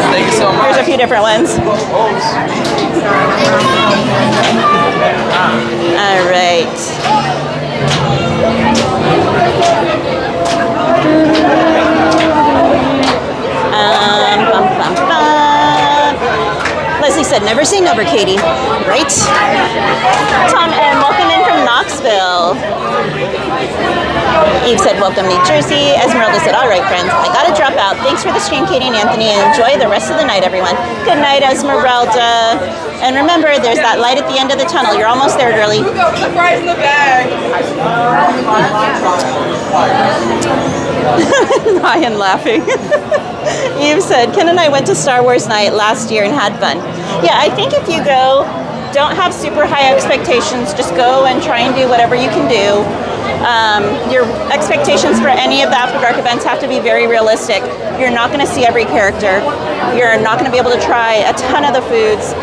Thank you so much. Here's a few different ones. All right. Bum, bum, bum. Leslie said, never say never, Katie. Right? Tom M., welcome in from Knoxville. Eve said, welcome, New Jersey. Esmeralda said, all right, friends, I gotta drop out. Thanks for the stream, Katie and Anthony, and enjoy the rest of the night, everyone. Good night, Esmeralda. And remember, there's that light at the end of the tunnel. You're almost there, girlie. Who got the prize in the bag? Ryan laughing. Eve said, Ken and I went to Star Wars night last year and had fun. Yeah, I think if you go, don't have super high expectations. Just go and try and do whatever you can do. Your expectations for any of the After Dark events have to be very realistic. You're not going to see every character. You're not going to be able to try a ton of the foods.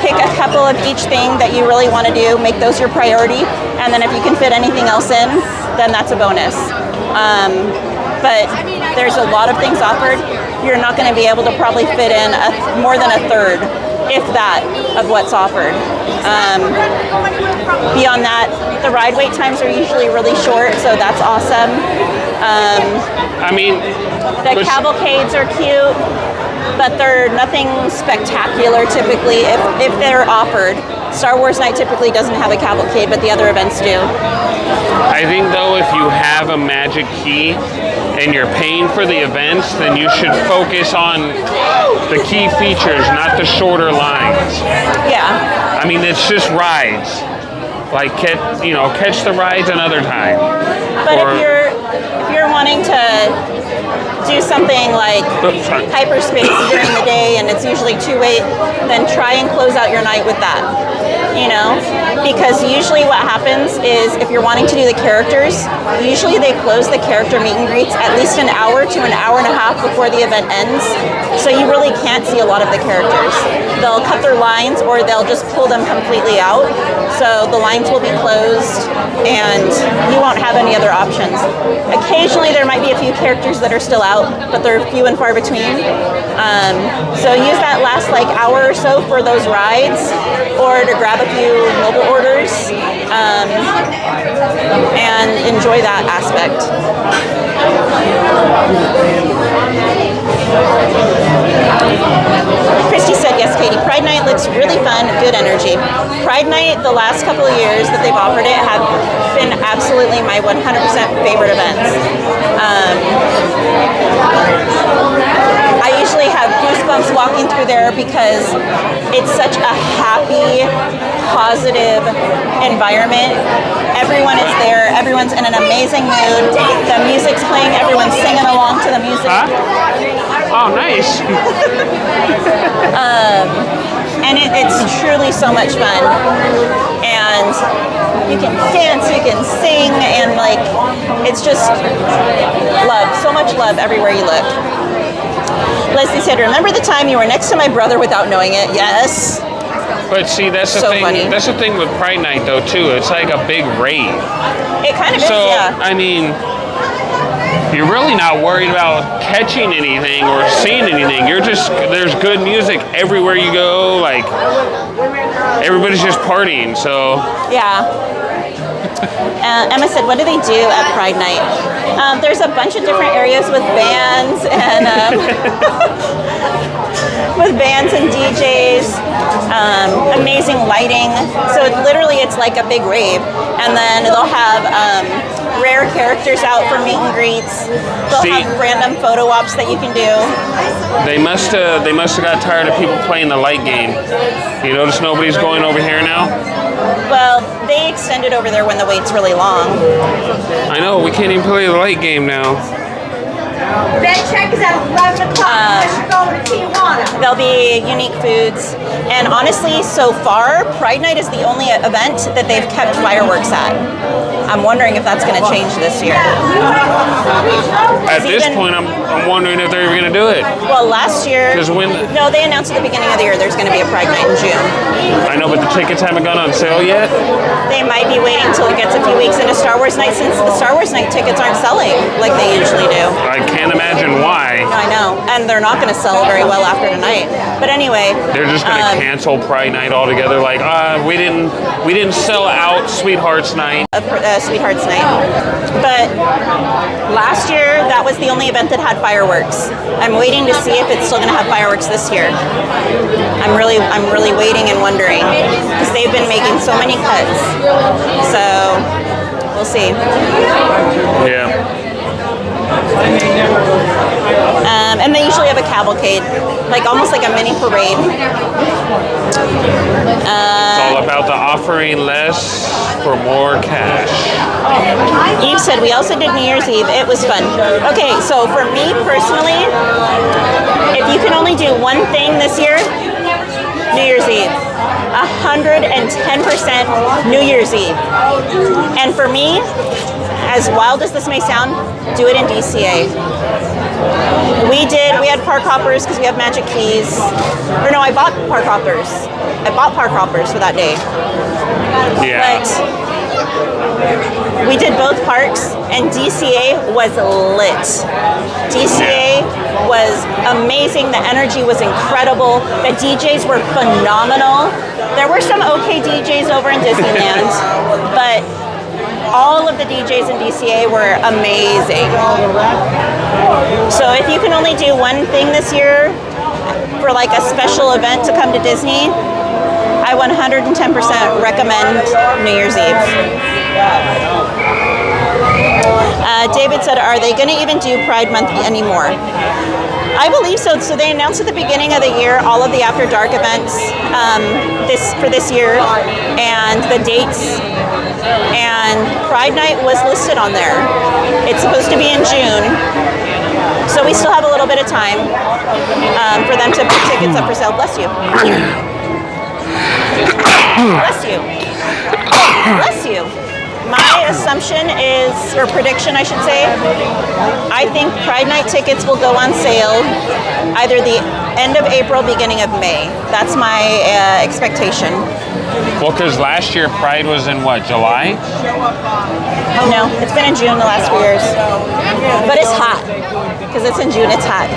Pick a couple of each thing that you really want to do. Make those your priority. And then if you can fit anything else in, then that's a bonus. But there's a lot of things offered. You're not going to be able to probably fit in more than a third, if that, of what's offered. Beyond that, the ride wait times are usually really short, so that's awesome. I mean, the cavalcades are cute, but they're nothing spectacular typically if they're offered. Star Wars Night typically doesn't have a cavalcade, but the other events do. I think though, if you have a magic key and you're paying for the events, then you should focus on the key features, not the shorter lines. Yeah. I mean, it's just rides. Like, catch the rides another time. But if you're wanting to do something like hyperspace during the day and it's usually 2-8, then try and close out your night with that. Because usually what happens is if you're wanting to do the characters, usually they close the character meet and greets at least an hour to an hour and a half before the event ends. So you really can't see a lot of the characters. They'll cut their lines or they'll just pull them completely out. So the lines will be closed and you won't have any other options. Occasionally there might be a few characters that are still out, but they're few and far between. So use that last hour or so for those rides or to grab a few mobile orders and enjoy that aspect. Christy said, yes, Katie, Pride Night looks really fun, good energy. Pride Night, the last couple of years that they've offered it, have been absolutely my 100% favorite events. I usually have goosebumps walking through there because it's such a happy, positive environment. Everyone is there. Everyone's in an amazing mood. The music's playing. Everyone's singing along to the music. Oh, nice. And it's truly so much fun. And you can dance, you can sing, and it's just love. So much love everywhere you look. Leslie said, remember the time you were next to my brother without knowing it? Yes. But see, that's the thing. Funny. That's the thing with Pride Night, though, too. It's like a big rave. It kind of is, yeah. I mean, you're really not worried about catching anything or seeing anything. There's good music everywhere you go. Like, everybody's just partying, so. Yeah. Emma said, what do they do at Pride Night? There's a bunch of different areas with bands and DJs, amazing lighting. So it's like a big rave. And then they'll have rare characters out for meet and greets. They'll have random photo ops that you can do. They must have got tired of people playing the light game. You notice nobody's going over here now? Well, they extended over there when the wait's really long. I know, we can't even play the light game now. Bed check is at 11 o'clock. Unless you're going to Tijuana. There'll be unique foods. And honestly, so far, Pride Night is the only event that they've kept fireworks at. I'm wondering if that's going to change this year. At this point, I'm wondering if they're even going to do it. Well, last year... No, they announced at the beginning of the year there's going to be a Pride Night in June. I know, but the tickets haven't gone on sale yet? They might be waiting until it gets a few weeks into Star Wars Night, since the Star Wars Night tickets aren't selling like they usually do. I can't imagine why. I know, and they're not going to sell very well after tonight. But anyway... They're just going to cancel Pride Night altogether, like, we didn't sell out Sweethearts Night. Sweethearts Night. But last year, that was the only event that had fireworks. I'm waiting to see if it's still going to have fireworks this year. I'm really waiting and wondering, because they've been making so many cuts. So we'll see. Yeah. And they usually have a cavalcade, like almost like a mini parade. It's all about the offering less for more cash. Eve said, we also did New Year's Eve. It was fun. Okay, so for me personally, if you can only do one thing this year, New Year's Eve. 110% New Year's Eve. And for me, as wild as this may sound, do it in DCA. We had park hoppers because we have magic keys. Or no, I bought park hoppers. For that day. Yeah. But we did both parks, and DCA was lit. DCA was amazing. The energy was incredible. The DJs were phenomenal. There were some okay DJs over in Disneyland, but all of the DJs in DCA were amazing. So if you can only do one thing this year for like a special event to come to Disney, I 110% recommend New Year's Eve. David said, are they going to even do Pride Month anymore? I believe so. So they announced at the beginning of the year all of the After Dark events for this year and the dates. And Pride Night was listed on there. It's supposed to be in June. So we still have a little bit of time for them to put tickets up for sale. Bless you. Bless you. Bless you. My assumption is, or prediction I should say, I think Pride Night tickets will go on sale either the end of April, beginning of May. That's my expectation. Well, because last year Pride was in what, July? No, it's been in June the last few years. But it's hot. Because it's in June, it's hot.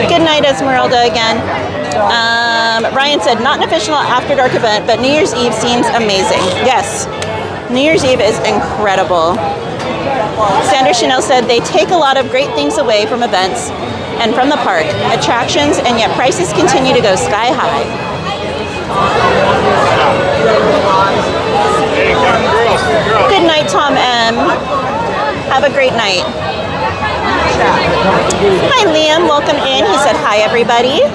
Good night, Esmeralda, again. Ryan said, not an official After Dark event, but New Year's Eve seems amazing. Yes, New Year's Eve is incredible. Sandra Chanel said, they take a lot of great things away from events and from the park, attractions, and yet prices continue to go sky high. Good night, Tom M. Have a great night. Hi, Liam. Welcome in. He said, hi, everybody.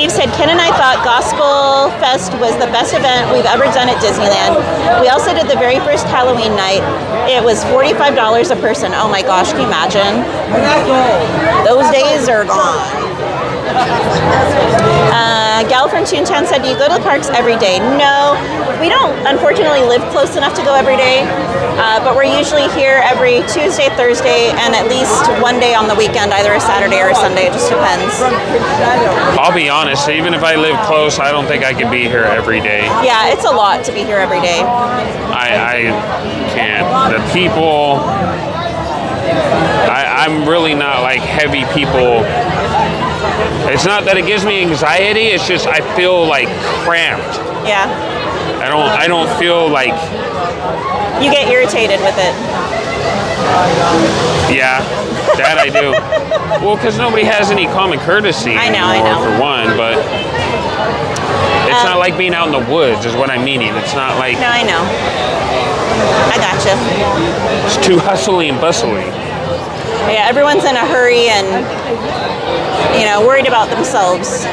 Eve said, Ken and I thought Gospel Fest was the best event we've ever done at Disneyland. We also did the very first Halloween night. It was $45 a person. Oh my gosh, can you imagine? Those days are gone. Gal from Toontown said, do you go to the parks every day? No, we don't unfortunately live close enough to go every day, but we're usually here every Tuesday, Thursday, and at least one day on the weekend, either a Saturday or a Sunday, it just depends. I'll be honest, even if I live close, I don't think I can be here every day. Yeah, it's a lot to be here every day. I can't. The people, I'm really not like heavy people. It's not that it gives me anxiety, it's just I feel like cramped. Yeah. I don't feel like... You get irritated with it. Yeah, that I do. Well, because nobody has any common courtesy I know. for one, but It's not like being out in the woods, is what I'm meaning. It's not like. No, I know. I gotcha. It's too hustly and bustly. Yeah, everyone's in a hurry and, worried about themselves.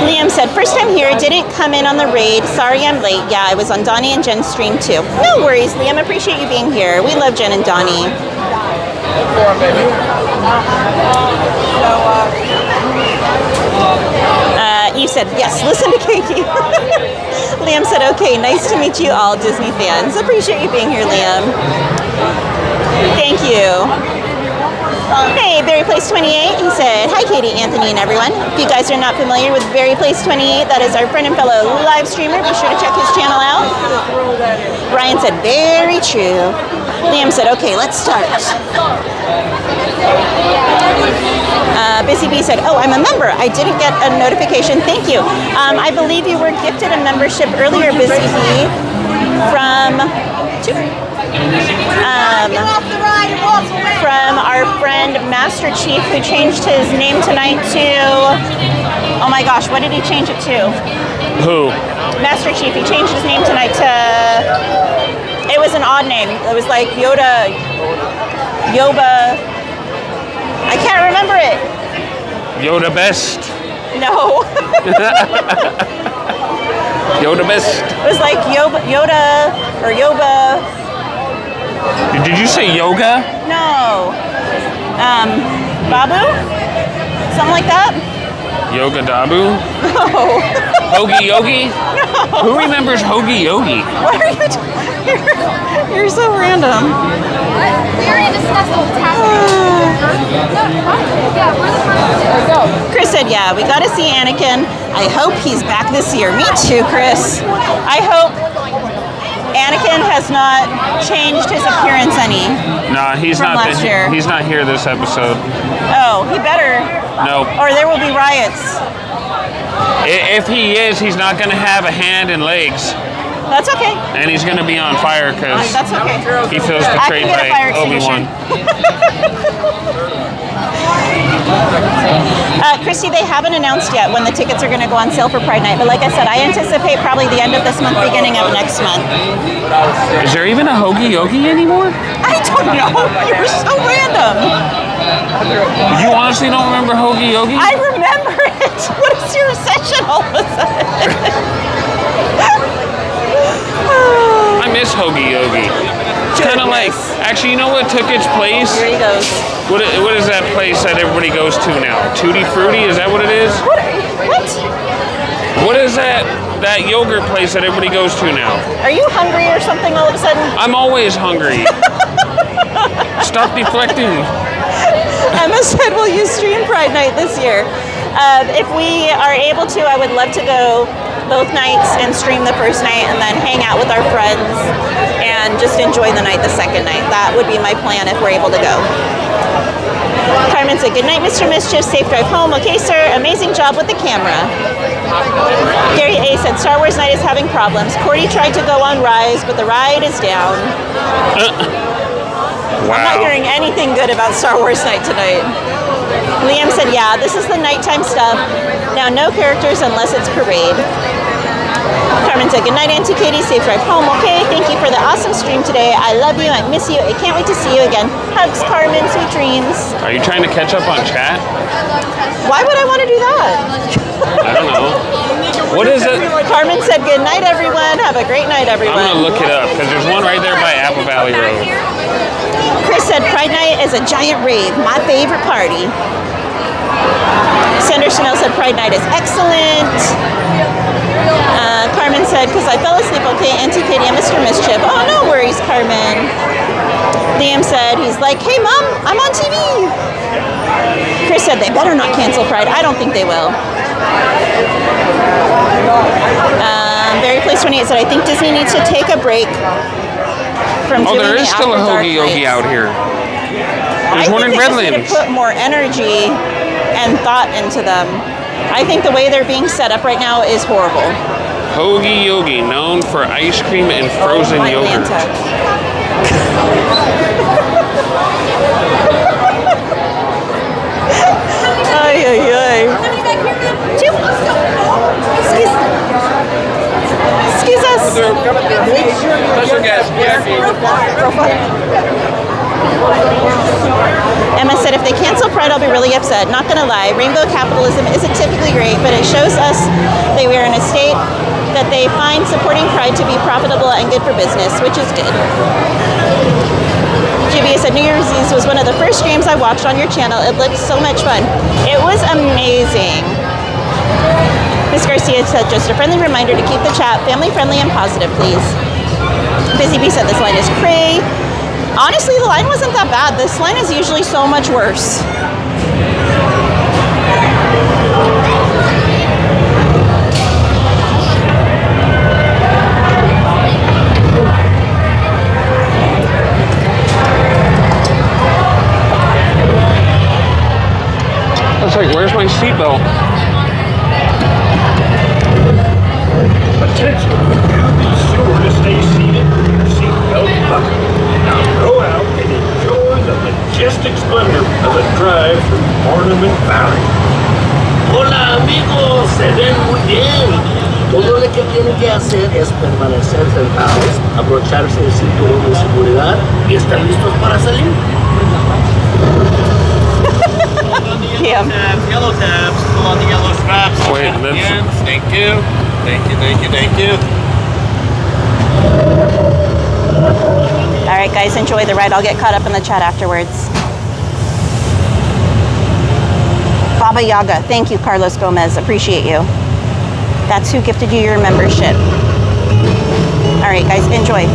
Liam said, first time here, didn't come in on the raid. Sorry I'm late. Yeah, I was on Donnie and Jen's stream too. No worries, Liam. Appreciate you being here. We love Jen and Donnie. You said, yes, listen to Katie. Liam said, okay, nice to meet you all Disney fans. Appreciate you being here, Liam. Thank you. Hey, Berry Place 28, he said, hi Katie, Anthony, and everyone. If you guys are not familiar with Berry Place 28, that is our friend and fellow live streamer. Be sure to check his channel out. Ryan said, very true. Liam said, okay, let's start. Busy Bee said, oh, I'm a member. I didn't get a notification. Thank you. I believe you were gifted a membership earlier, Busy Bee, from our friend Master Chief, who changed his name tonight to, oh my gosh, what did he change it to? Who? Master Chief. He changed his name tonight to, it was an odd name. It was like Yoba. I can't remember it. Yoda Best. No. Yoda Best. It was like Yoda or Yoba. Did you say yoga? No. Babu? Something like that? Yoga Dabu? No. Hoagie Yogi? No. Who remembers Hoagie Yogi? What are you doing? You're so random. We already discussed the Chris said, yeah, we got to see Anakin. I hope he's back this year. Me too, Chris. I hope Anakin has not changed his appearance any. Nah, he's from not. last year. He's not here this episode. Oh, he better. No. Or there will be riots. If he is, he's not going to have a hand and legs. That's okay. And he's going to be on fire because that's okay. He feels betrayed by Obi-Wan. Christy, they haven't announced yet when the tickets are going to go on sale for Pride Night, but like I said, I anticipate probably the end of this month, beginning of next month. Is there even a Hoagie Yogi anymore? I don't know. You're so random. You honestly don't remember Hoagie Yogi? I remember it. What is your obsession all of a sudden? I miss Hoagie Yogi. It's kind of like, actually, you know what took its place? Here he goes. What is that place that everybody goes to now? Tutti Frutti? Is that what it is? What? What is that yogurt place that everybody goes to now? Are you hungry or something all of a sudden? I'm always hungry. Stop deflecting. Emma said, will you stream Pride Night this year? If we are able to, I would love to go both nights and stream the first night and then hang out with our friends and just enjoy the night the second night. That would be my plan if we're able to go. Carmen said, good night, Mr. Mischief. Safe drive home. Okay, sir. Amazing job with the camera. Gary A said, Star Wars Night is having problems. Cordy tried to go on Rise, but the ride is down. Wow. I'm not hearing anything good about Star Wars Night tonight. Liam said, yeah, this is the nighttime stuff. Now, no characters unless it's parade. Carmen said, good night, Auntie Katie. Safe drive home. Okay, thank you for the awesome stream today. I love you. I miss you. I can't wait to see you again. Hugs, Carmen. Sweet dreams. Are you trying to catch up on chat? Why would I want to do that? I don't know. What is it? Carmen said, good night, everyone. Have a great night, everyone. I'm going to look it up because there's one right there by Apple Valley Road. Chris said, Pride Night is a giant rave. My favorite party. Sandra Chanel said, Pride Night is excellent. Carmen said, because I fell asleep, okay, Auntie Katie and Mr. Mischief. Oh, no worries, Carmen. Liam said, he's like, hey, Mom, I'm on TV. Chris said, they better not cancel Pride. I don't think they will. Berry Place 28 said, I think Disney needs to take a break from doing there is the still a After Dark Hoagie Yogi nights. out here. There's one in I think they Redlands. just need to put more energy and thought into them. I think the way they're being set up right now is horrible. Hoagie Yogi, known for ice cream and frozen yogurt. Ay, ay, ay. Emma said, if they cancel Pride, I'll be really upset. Not gonna lie, rainbow capitalism isn't typically great, but it shows us that we are in a state that they find supporting Pride to be profitable and good for business, which is good. Jibia said, New Year's Eve was one of the first streams I watched on your channel. It looked so much fun. It was amazing. Miss Garcia said, just a friendly reminder to keep the chat family friendly and positive, please. Busy Bee said, this line is cray. Honestly, the line wasn't that bad. This line is usually so much worse. I was like, where's my seatbelt? Attention, be sure to stay seated with your seatbelt buckled. Now go out and enjoy the majestic splendor of the drive through Ornament Valley. Hola amigos, se ven muy bien. Todo lo que tienen que hacer es permanecer sentados, abrocharse el cinturón de seguridad y estar listos para salir. Yellow tabs, pull on the yellow straps. Wait, again. Thank you. Thank you, thank you, thank you. All right, guys, enjoy the ride. I'll get caught up in the chat afterwards. Baba Yaga, thank you, Carlos Gomez. Appreciate you. That's who gifted you your membership. All right, guys, enjoy.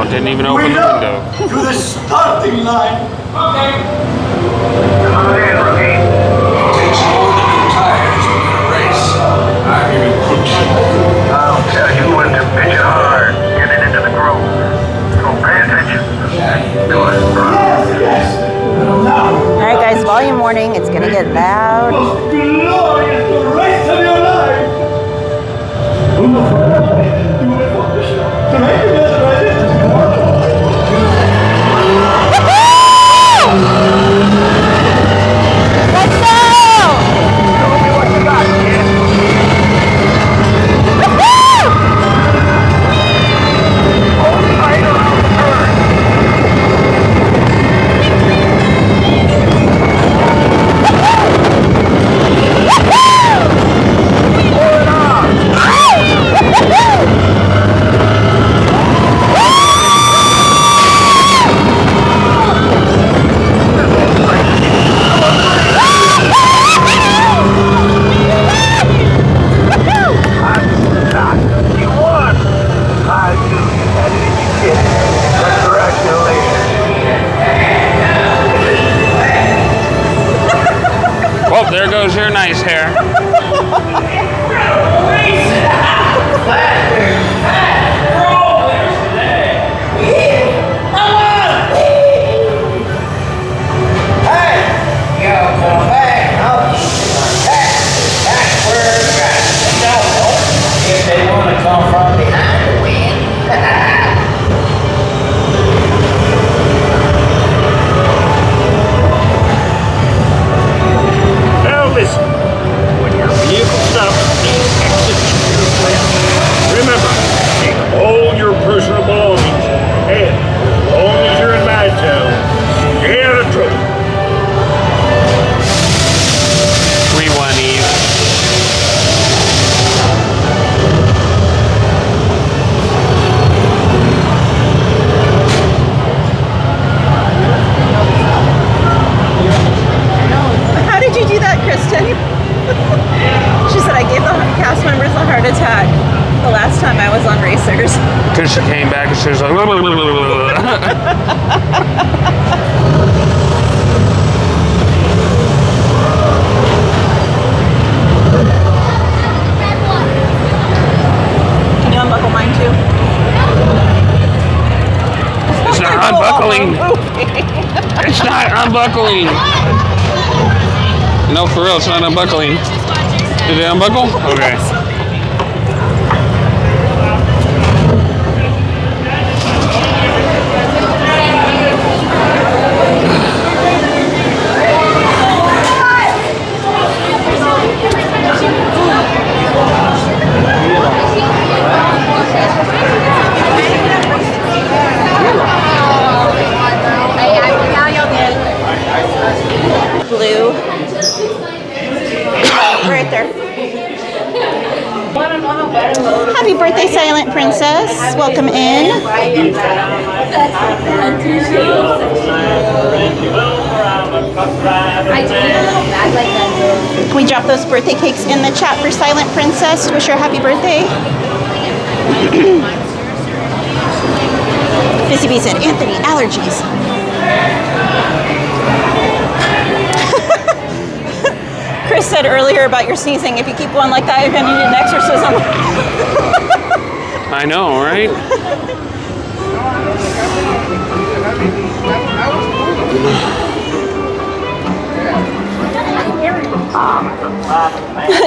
Didn't even open the window. To the starting line. Okay. Come on in, rookie. It takes more than new tires to win a race. I'm even coaching. I'll tell you when to pitch it hard. Get it into the groove. So pay attention. Do it, bro. Yes. All right, guys, volume warning. It's gonna get loud. Most glorious race of your life. Tonight you guys are ready. Let's go! Show me what you got, kid. Hold tight around the turn. Pull it on. Well, there goes your nice hair. If they want to come from behind the win. I was on Racers. Because she came back and she was like, Can you unbuckle mine too? it's not unbuckling. It's not unbuckling. No, for real, it's not unbuckling. Did it unbuckle? Okay. Blue. Right there. Happy birthday, Silent Princess. Welcome in. Can we drop those birthday cakes in the chat for Silent Princess to wish her a happy birthday? Busy Bee said, Anthony, allergies. Chris said earlier about your sneezing, if you keep going like that, you're going to need an exorcism. I know, right?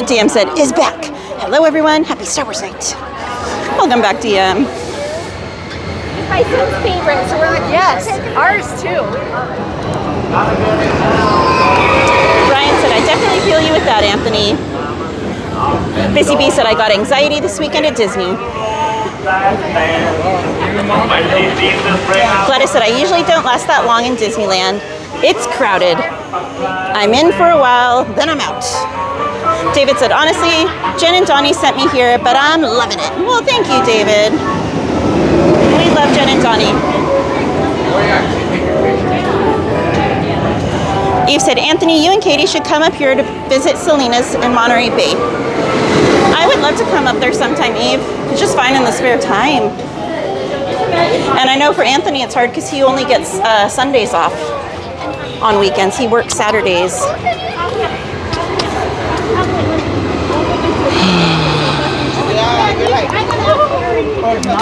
DM said, is back. Hello, everyone. Happy Star Wars night. Welcome back, DM. My son's favorite, so we're like, yes, ours too. Brian said, I definitely feel you with that, Anthony. Busy Bee said, I got anxiety this weekend at Disney. Gladys said, I usually don't last that long in Disneyland. It's crowded. I'm in for a while, then I'm out. David said, honestly, Jen and Donnie sent me here, but I'm loving it. Well, thank you, David. We love Jen and Donnie. Eve said, Anthony, you and Katie should come up here to visit Selena's in Monterey Bay. I would love to come up there sometime, Eve. It's just finding the spare time. And I know for Anthony it's hard because he only gets Sundays off on weekends. He works Saturdays.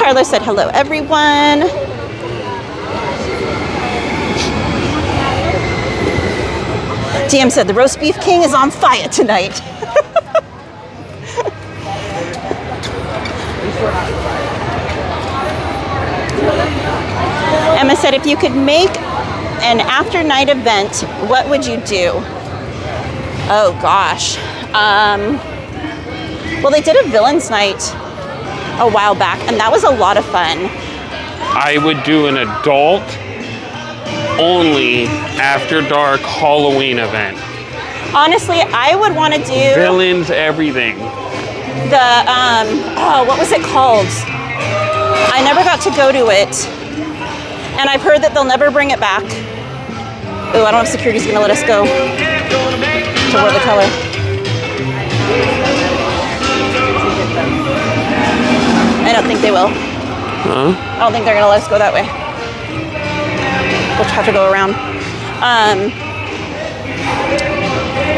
Carlos said, hello, everyone. DM said, the roast beef king is on fire tonight. Emma said, if you could make an after night event, what would you do? Oh gosh. Well, they did a villains night a while back, and that was a lot of fun. I would do an adult only after dark Halloween event. Honestly, I would want to do villains, everything. The what was it called? I never got to go to it, and I've heard that they'll never bring it back. Oh, I don't know if security's gonna let us go to wear the color. I don't think they will. Huh? I don't think they're gonna let us go that way. We'll have to go around.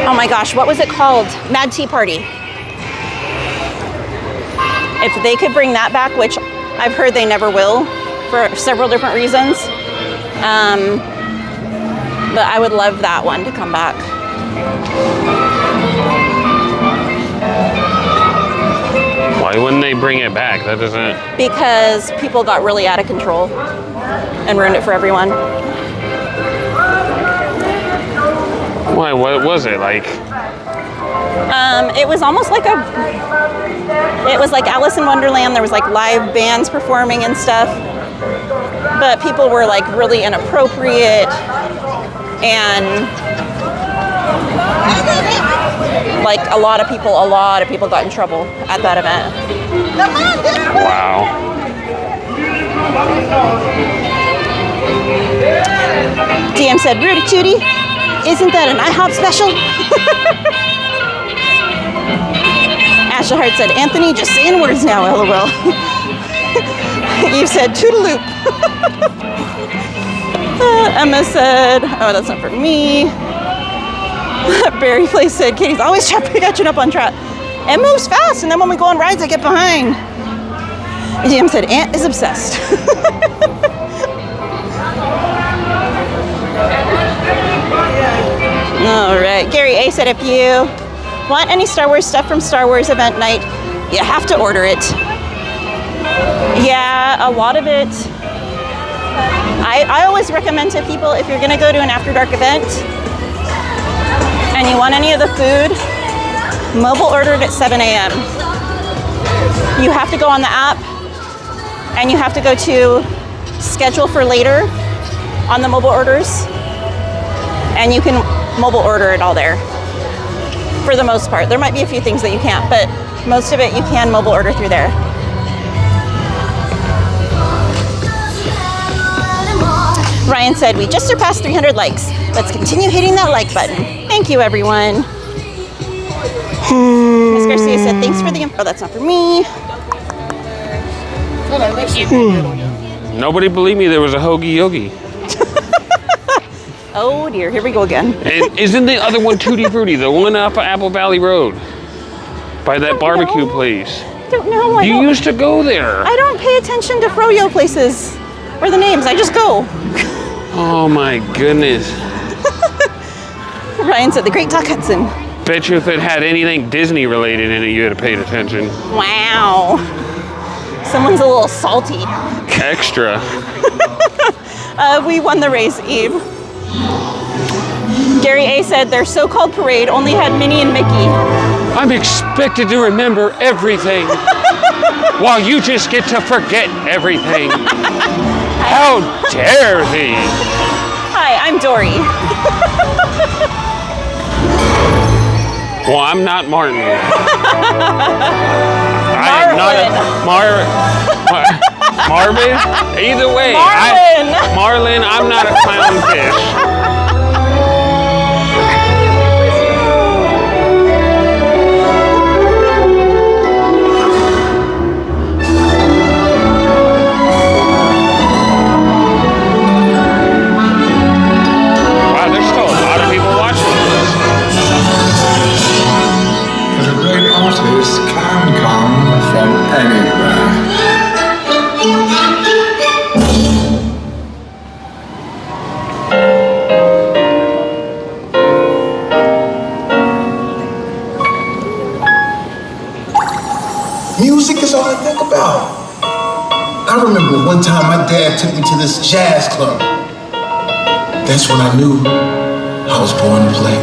Oh my gosh, what was it called? Mad Tea Party. If they could bring that back, which I've heard they never will for several different reasons. But I would love that one to come back. Why wouldn't they bring it back? That doesn't... Because people got really out of control and ruined it for everyone. Why? What was it like? It was almost like it was like Alice in Wonderland. There was like live bands performing and stuff, but people were like really inappropriate and like a lot of people got in trouble at that event. Wow. DM said, Rudy Tootie, isn't that an IHOP special? Ashley Hart said, Anthony, just saying words now, LOL. Eve said, toodaloop. Emma said, oh, that's not for me. Barry Place said, Katie's always catching up on track. It moves fast, and then when we go on rides, I get behind. Jim said, Aunt is obsessed. All right, Gary A said, if you want any Star Wars stuff from Star Wars event night, you have to order it. Yeah, a lot of it. I always recommend to people, if you're gonna go to an After Dark event and you want any of the food, mobile order it at 7 a.m. You have to go on the app and you have to go to schedule for later on the mobile orders, and you can mobile order it all there for the most part. There might be a few things that you can't, but most of it you can mobile order through there. Ryan said, we just surpassed 300 likes. Let's continue hitting that like button. Thank you, everyone. Miss Garcia said, thanks for the info. Oh, that's not for me. Nobody believed me there was a Hoagie Yogi. Oh dear, here we go again. And isn't the other one Tutti Frutti, the one up Apple Valley Road? By that barbecue place. I don't know. You used to go there. I don't pay attention to froyo places or the names. I just go. Oh my goodness. Ryan said, the Great Doc Hudson. Bet you if it had anything Disney related in it, you would have paid attention. Wow. Someone's a little salty. Extra. We won the race, Eve. Gary A said their so-called parade only had Minnie and Mickey. I'm expected to remember everything, while you just get to forget everything. How dare thee! Hi, I'm Dory. Well, I'm not Martin. I am not a Marvin? Either way. Marlin, I'm not a clownfish. Artists can come from anywhere. Music is all I think about. I remember one time my dad took me to this jazz club. That's when I knew I was born to play.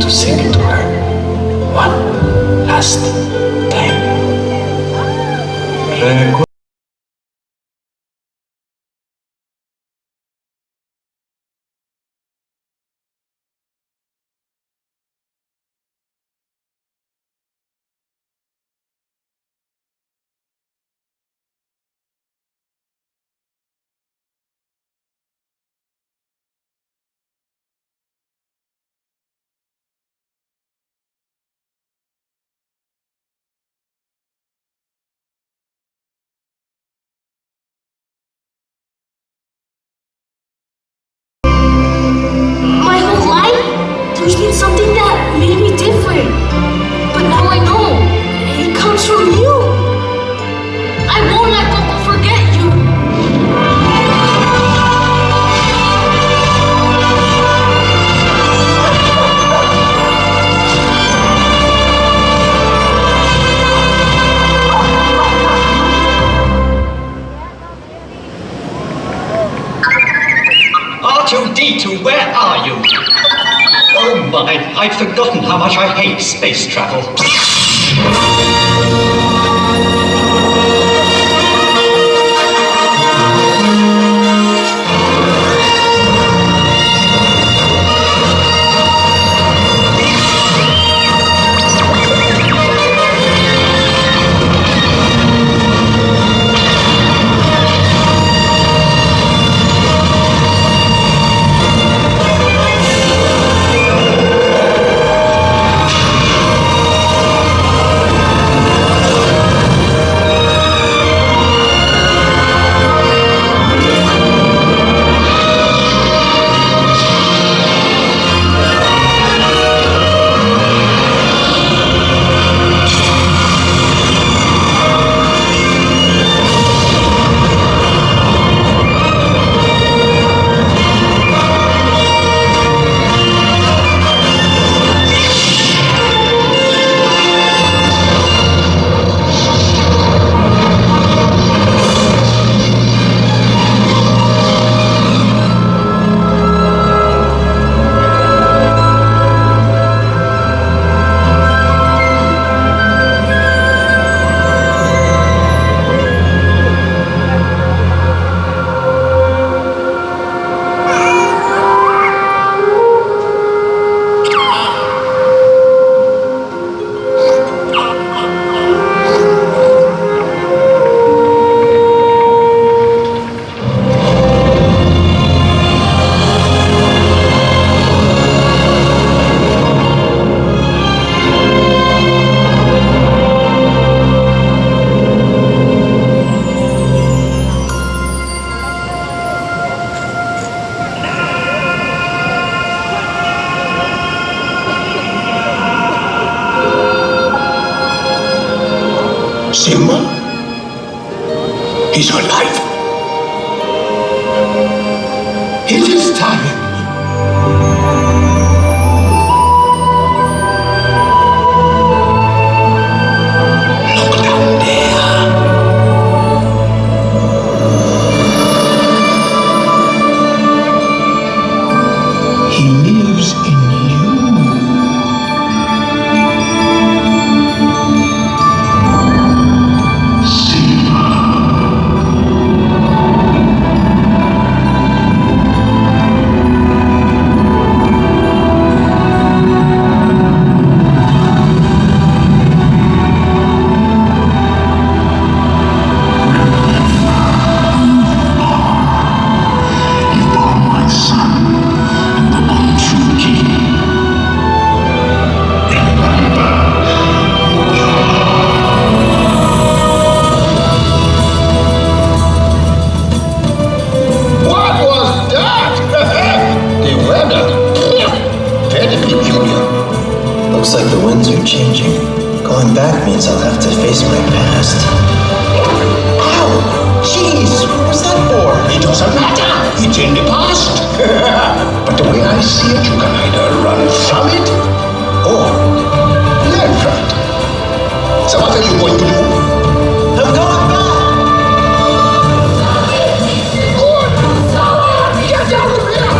to sing it to her. One last time. My whole life, there's been something that made me different. But now I know it comes from you. I won't let Coco forget you. R2-D2, where are you? Oh my, I'd forgotten how much I hate space travel. Simba? He's alive. It is time. Look down there. He lives in you. Looks like the winds are changing. Going back means I'll have to face my past. Ow! Jeez, what was that for? It doesn't matter. It's in the past. But the way I see it, you can either run from it or learn from it. So what are you going to do? I'm going back! Good! Get out of here!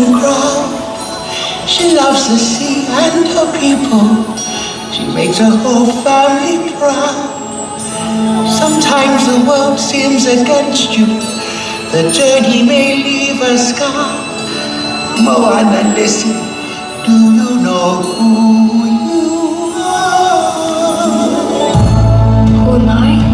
golden crown. She loves the sea and her people. She makes her whole family proud. Sometimes the world seems against you. The journey may leave a scar. Moana, listen, do you know who you are? Who am I?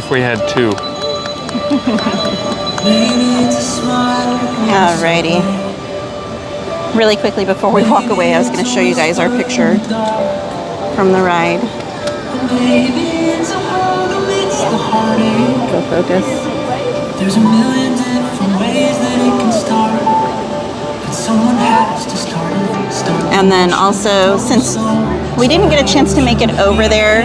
if we had two. Alrighty. Really quickly before we walk away, I was going to show you guys our picture from the ride. Go focus. There's a million different ways that it can start, but someone has to start it. And then also, since we didn't get a chance to make it over there,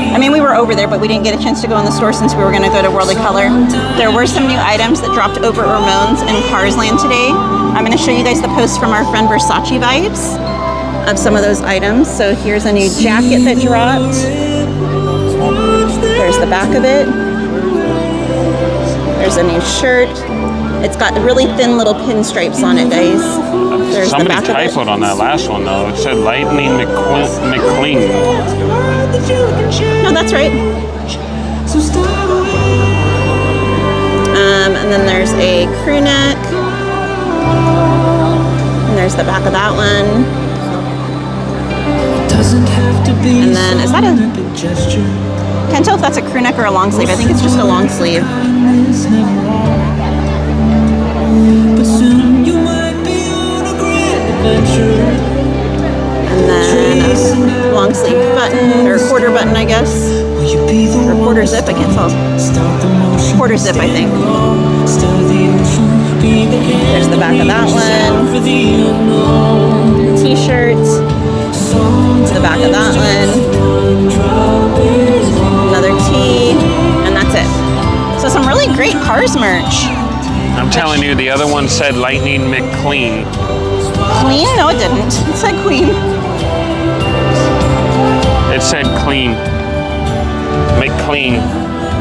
I mean, we were over there, but we didn't get a chance to go in the store since we were going to go to World of Color. There were some new items that dropped over at Ramon's in Cars Land today. I'm going to show you guys the post from our friend Versace Vibes of some of those items. So here's a new jacket that dropped. There's the back of it. There's a new shirt. It's got really thin little pinstripes on it, guys. There's Somebody the back typoed of it. on that last one though. It said Lightning McQueen. No, that's right. And then there's a crew neck. And there's the back of that one. And then, is that a... Can't tell if that's a crew neck or a long sleeve. I think it's just a long sleeve. And then a long sleeve button, or quarter button, I guess. Or quarter zip, I can't tell. Quarter zip, I think. There's the back of that one. T-shirts. The back of that one. Another tee. And that's it. So some really great Cars merch. I'm telling you, the other one said Lightning McQueen. Clean? No, it didn't. It said Queen. It said clean. McClean.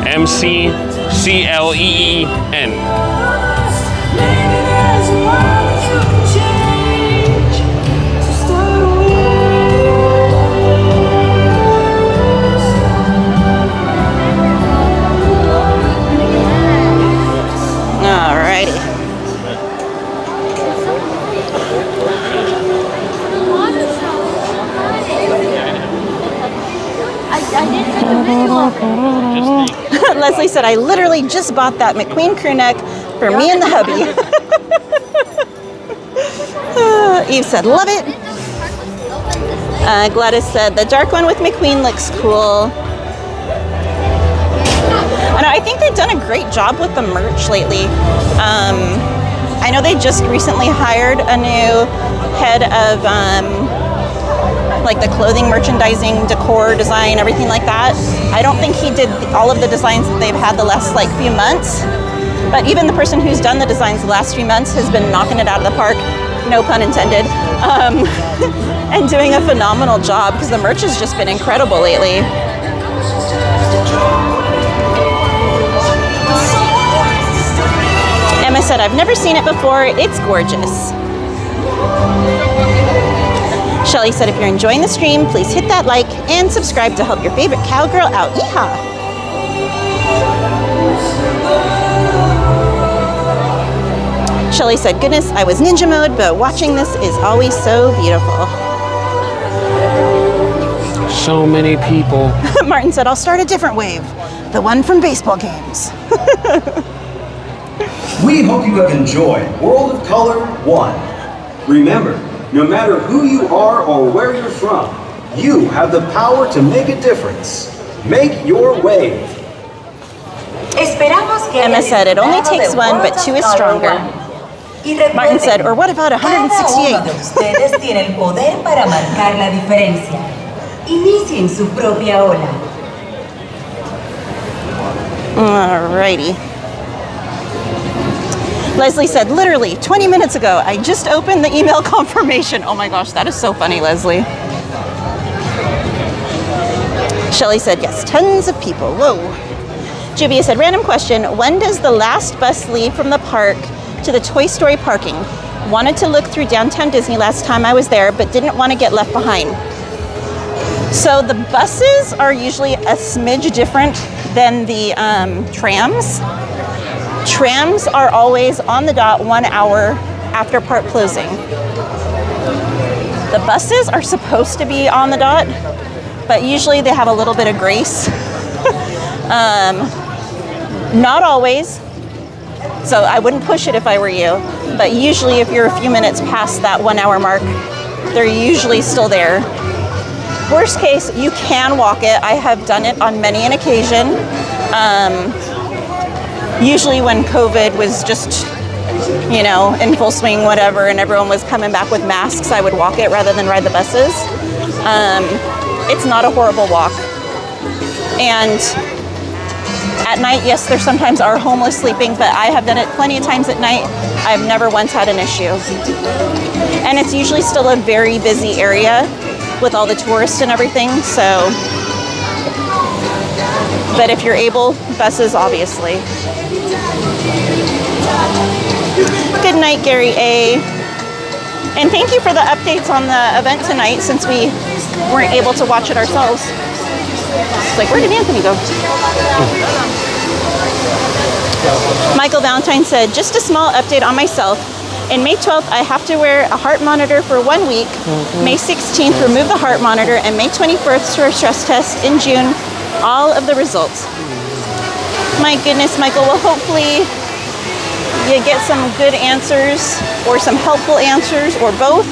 McCleen. Alrighty. Leslie said, I literally just bought that McQueen crew neck for me and the hubby. Eve said, love it. Gladys said, the dark one with McQueen looks cool. I think they've done a great job with the merch lately. I know they just recently hired a new head of like the clothing merchandising, decor, design, everything like that. I don't think he did all of the designs that they've had the last like few months, but even the person who's done the designs the last few months has been knocking it out of the park, no pun intended, and doing a phenomenal job because the merch has just been incredible lately. Emma said, I've never seen it before, it's gorgeous. Shelly said, if you're enjoying the stream, please hit that like and subscribe to help your favorite cowgirl out. Yeehaw! Shelly said, goodness, I was ninja mode, but watching this is always so beautiful. So many people. Martin said, I'll start a different wave. The one from baseball games. We hope you have enjoyed World of Color 1. Remember, no matter who you are or where you're from, you have the power to make a difference. Make your wave. Emma said, it only takes one, but two is stronger. Martin said, or what about 168? Cada uno de ustedes tiene el poder para marcar la diferencia. Inicien su propia ola. Alrighty. Leslie said, literally 20 minutes ago, I just opened the email confirmation. Oh my gosh, that is so funny, Leslie. Shelly said, yes, tons of people. Whoa. Juvia said, random question. When does the last bus leave from the park to the Toy Story parking? Wanted to look through downtown Disney last time I was there, but didn't want to get left behind. So the buses are usually a smidge different than the trams. Trams are always on the dot 1 hour after park closing. The buses are supposed to be on the dot, but usually they have a little bit of grace Not always. So I wouldn't push it if I were you. But usually if you're a few minutes past that 1 hour mark, they're usually still there. Worst case, you can walk it. I have done it on many an occasion. Usually when COVID was just, you know, in full swing, whatever, and everyone was coming back with masks, I would walk it rather than ride the buses. It's not a horrible walk. And at night, yes, there sometimes are homeless sleeping, but I have done it plenty of times at night. I've never once had an issue. And it's usually still a very busy area with all the tourists and everything, so. But if you're able, buses, obviously. Good night, Gary A. And thank you for the updates on the event tonight, since we weren't able to watch it ourselves. It's like, where did Anthony go? Michael Valentine said, just a small update on myself. In May 12th, I have to wear a heart monitor for 1 week. May 16th, remove the heart monitor, and May 21st, for a stress test. In June, all of the results. My goodness, Michael, well, hopefully you get some good answers or some helpful answers or both.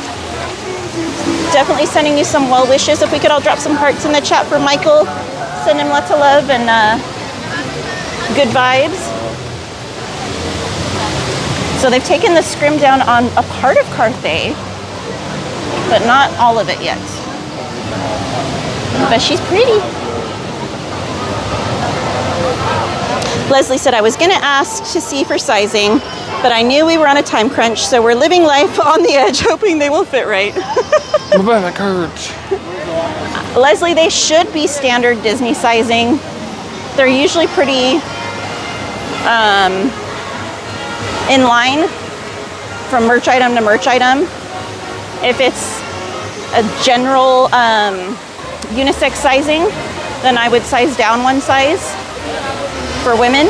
Definitely sending you some well wishes. If we could all drop some hearts in the chat for Michael, send him lots of love and good vibes. So they've taken the scrim down on a part of Carthay, but not all of it yet. But she's pretty. Leslie said, I was gonna ask to see for sizing, but I knew we were on a time crunch, so we're living life on the edge, hoping they will fit right. My back hurts. Leslie, they should be standard Disney sizing. They're usually pretty in line from merch item to merch item. If it's a general unisex sizing, then I would size down one size for women.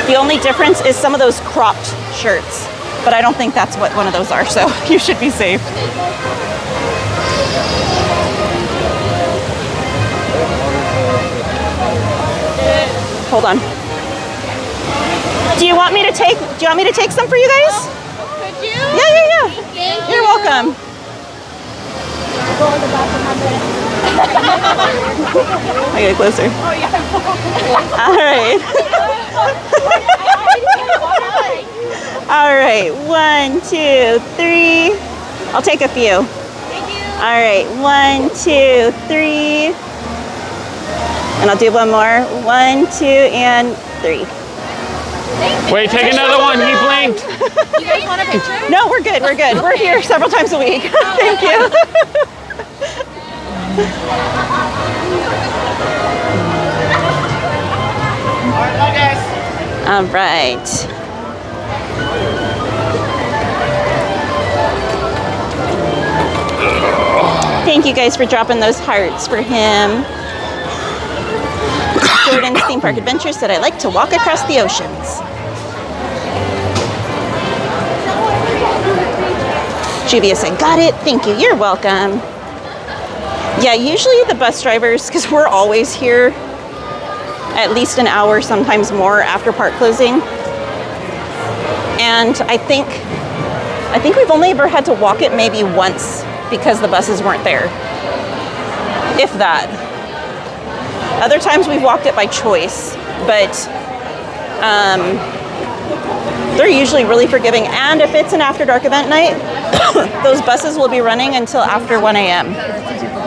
The only difference is some of those cropped shirts, but I don't think that's what one of those are, so you should be safe. Hold on. Do you want me to take some for you guys? Could you? Yeah. Thank You're welcome. I get closer. All right. All right. 1, 2, 3. I'll take a few. Thank you. All right. 1, 2, 3. And I'll do one more. 1, 2, and 3. Wait, take another one. He blinked. You guys want a picture? No, we're good. We're good. We're here several times a week. Thank you. All right. Thank you guys for dropping those hearts for him. Jordan's Theme Park Adventure said, I like to walk across the oceans. Juvia said, got it. Thank you. You're welcome. Yeah, usually the bus drivers, because we're always here at least an hour, sometimes more after park closing. And I think we've only ever had to walk it maybe once because the buses weren't there. If that. Other times we've walked it by choice, but they're usually really forgiving. And if it's an after dark event night, those buses will be running until after 1 a.m.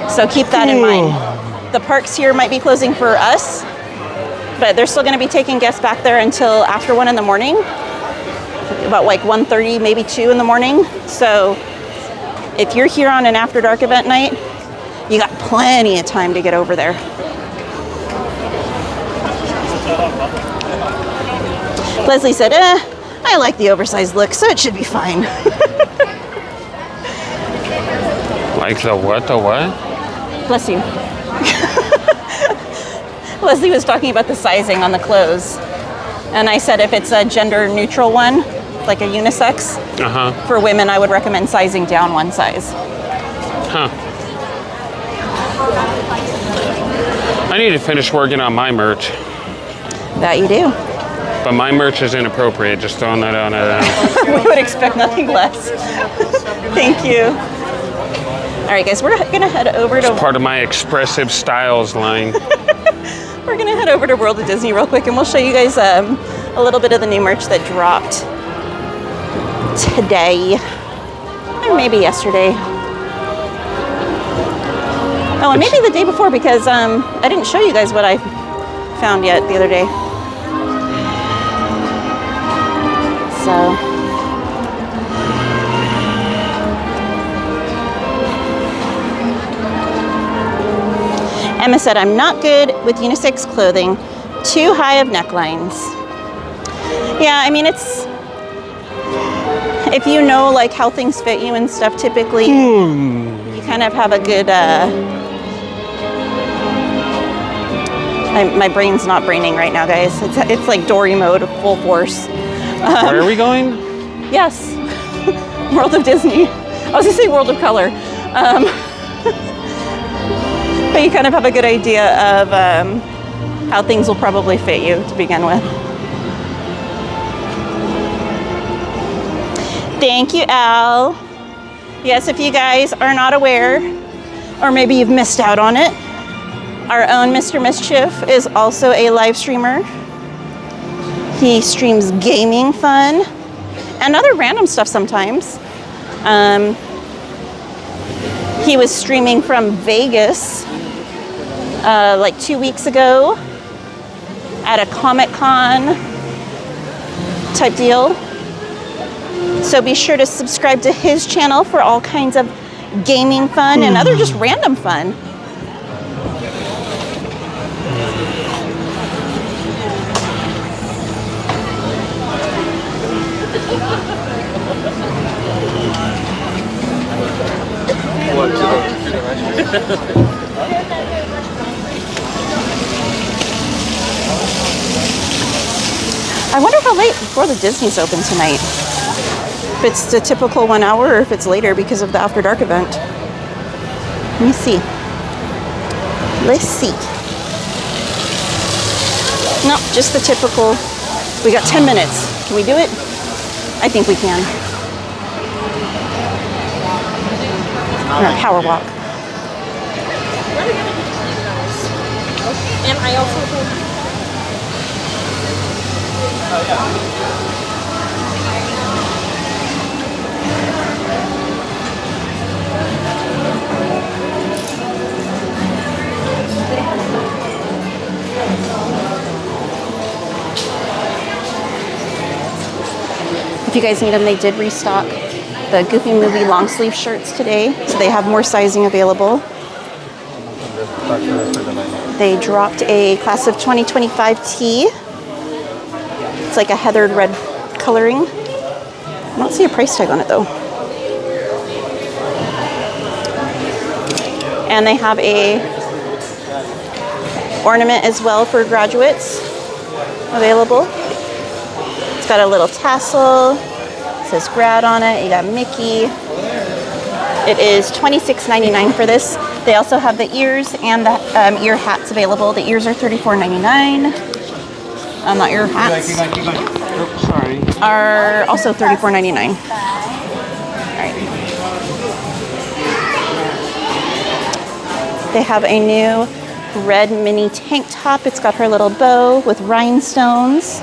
So keep that in mind. The parks here might be closing for us, but they're still going to be taking guests back there until after 1 in the morning, about like 1:30, maybe 2 in the morning. So if you're here on an after dark event night, you got plenty of time to get over there. Leslie said, I like the oversized look, so it should be fine. Like the what? The what? Bless you. Leslie was talking about the sizing on the clothes. And I said if it's a gender neutral one, like a unisex, for women, I would recommend sizing down one size. Huh. I I need to finish working on my merch. That you do. But my merch is inappropriate. Just throwing that out. We would expect nothing less. Thank you. All right, guys, we're gonna head over to. It's part of my expressive styles line. We're gonna head over to World of Disney real quick, and we'll show you guys a little bit of the new merch that dropped today, or maybe yesterday. Oh, and maybe the day before, because I didn't show you guys what I found yet the other day. So. Emma said, I'm not good with unisex clothing. Too high of necklines. Yeah, I mean, it's, if you know like how things fit you and stuff, typically you kind of have a good, my brain's not braining right now, guys. It's like Dory mode, full force. Where are we going? Yes, World of Disney. I was gonna say World of Color. But you kind of have a good idea of how things will probably fit you to begin with. Thank you, Al. Yes, if you guys are not aware, or maybe you've missed out on it, our own Mr. Mischief is also a live streamer. He streams gaming fun and other random stuff sometimes. He was streaming from Vegas like 2 weeks ago at a Comic-Con type deal. So be sure to subscribe to his channel for all kinds of gaming fun and other just random fun. I wonder how late before the Disney's open tonight. If it's the typical 1 hour or if it's later because of the After Dark event. Let me see. Let's see. No, just the typical. We got 10 minutes. Can we do it? I think we can. We're gonna power walk. And I also told you. Oh, yeah. If you guys need them, they did restock the Goofy Movie long sleeve shirts today, so they have more sizing available. They dropped a class of 2025 tee. It's like a heathered red coloring. I don't see a price tag on it though. And they have a ornament as well for graduates available. It's got a little tassel. It says grad on it. You got Mickey. It is $26.99 for this. They also have the ears and the ear hats available. The ears are $34.99. Not ear hats. Sorry. Are also $34.99. All right. They have a new red mini tank top. It's got her little bow with rhinestones.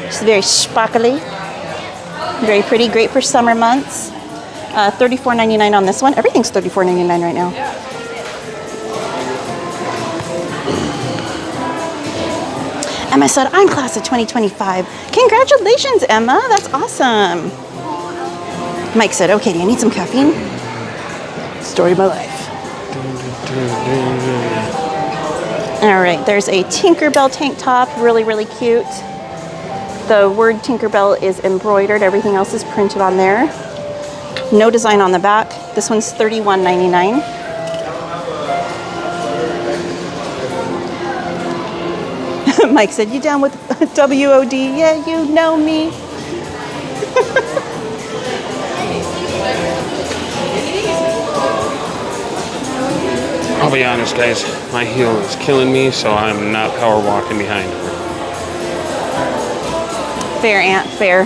It's very sparkly. Very pretty. Great for summer months. $34.99 on this one. Everything's $34.99 right now. Emma said, I'm class of 2025. Congratulations, Emma. That's awesome. Mike said, okay, do you need some caffeine? Story of my life. All right, there's a Tinkerbell tank top. Really, really cute. The word Tinkerbell is embroidered. Everything else is printed on there. No design on the back. This one's $31.99. Mike said, you down with WOD? Yeah, you know me. I'll be honest, guys. My heel is killing me, so I'm not power walking behind her. Fair, Aunt, fair.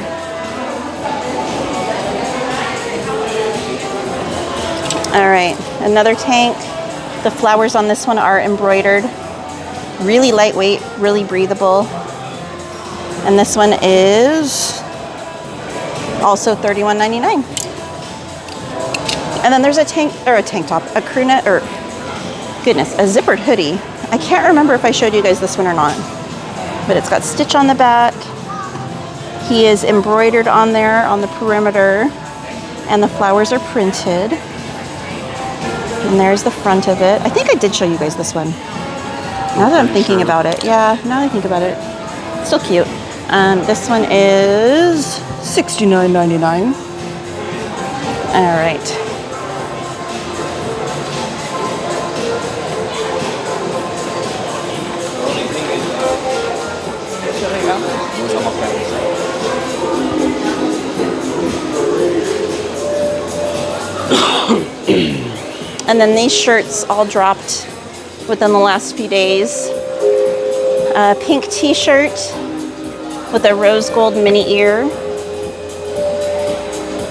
All right, another tank. The flowers on this one are embroidered. Really lightweight, really breathable. And this one is also $31.99. And then there's a tank top, a crew neck, or goodness, a zippered hoodie. I can't remember if I showed you guys this one or not, but it's got stitch on the back. He is embroidered on there on the perimeter, and the flowers are printed. And there's the front of it. I think I did show you guys this one. Now that I'm thinking about it. Yeah, now that I think about it. Still cute. This one is $69.99. All right. And then these shirts all dropped within the last few days. A pink t-shirt with a rose gold mini ear,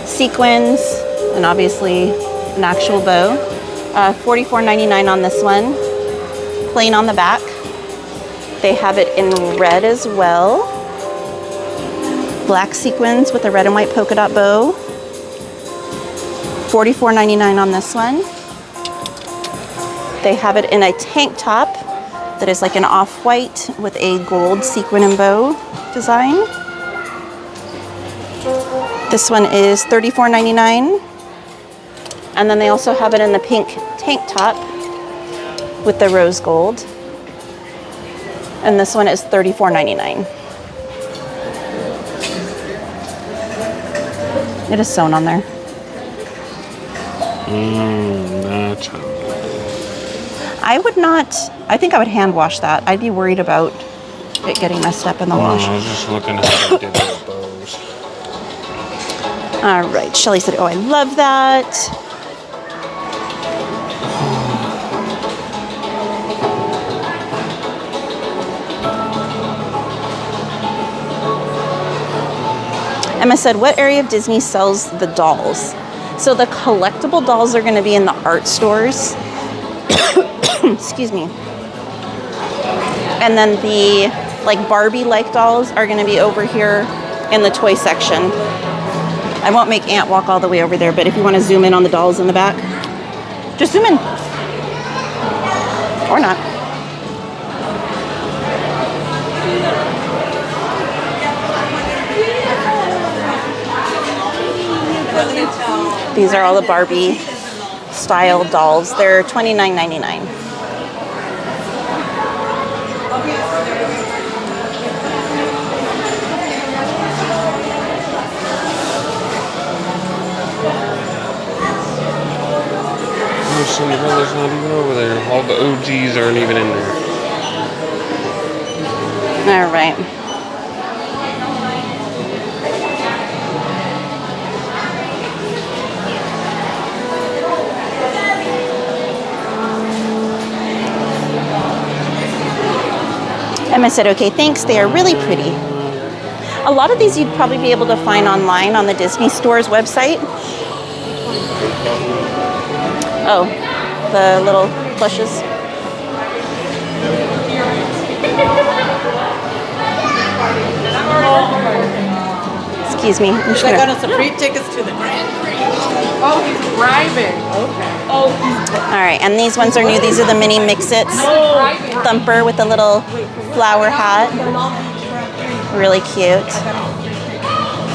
sequins, and obviously an actual bow. $44.99 on this one, plain on the back. They have it in red as well. Black sequins with a red and white polka dot bow. $44.99 on this one. They have it in a tank top that is like an off-white with a gold sequin and bow design. This one is $34.99. And then they also have it in the pink tank top with the rose gold. And this one is $34.99. It is sewn on there. That's I would not, I think I would hand wash that. I'd be worried about it getting messed up in the wash. I was just looking at how they did their bows. All right, Shelly said, oh, I love that. Emma said, what area of Disney sells the dolls? So the collectible dolls are gonna be in the art stores. Excuse me. And then the like Barbie-like dolls are gonna be over here in the toy section. I won't make Aunt walk all the way over there, but if you wanna zoom in on the dolls in the back, just zoom in. Or not. These are all the Barbie style dolls. They're $29.99. Cinderella's not even over there. All the OGs aren't even in there. All right. Emma said, okay, thanks. They are really pretty. A lot of these you'd probably be able to find online on the Disney Store's website. Oh, the little plushes. Excuse me. I'm just They gonna- got us some free tickets to the Grand Prix. Oh, he's driving. Okay. Oh, All right, and these ones are new. These are the mini Mix-Its. Thumper with a little flower hat. Really cute.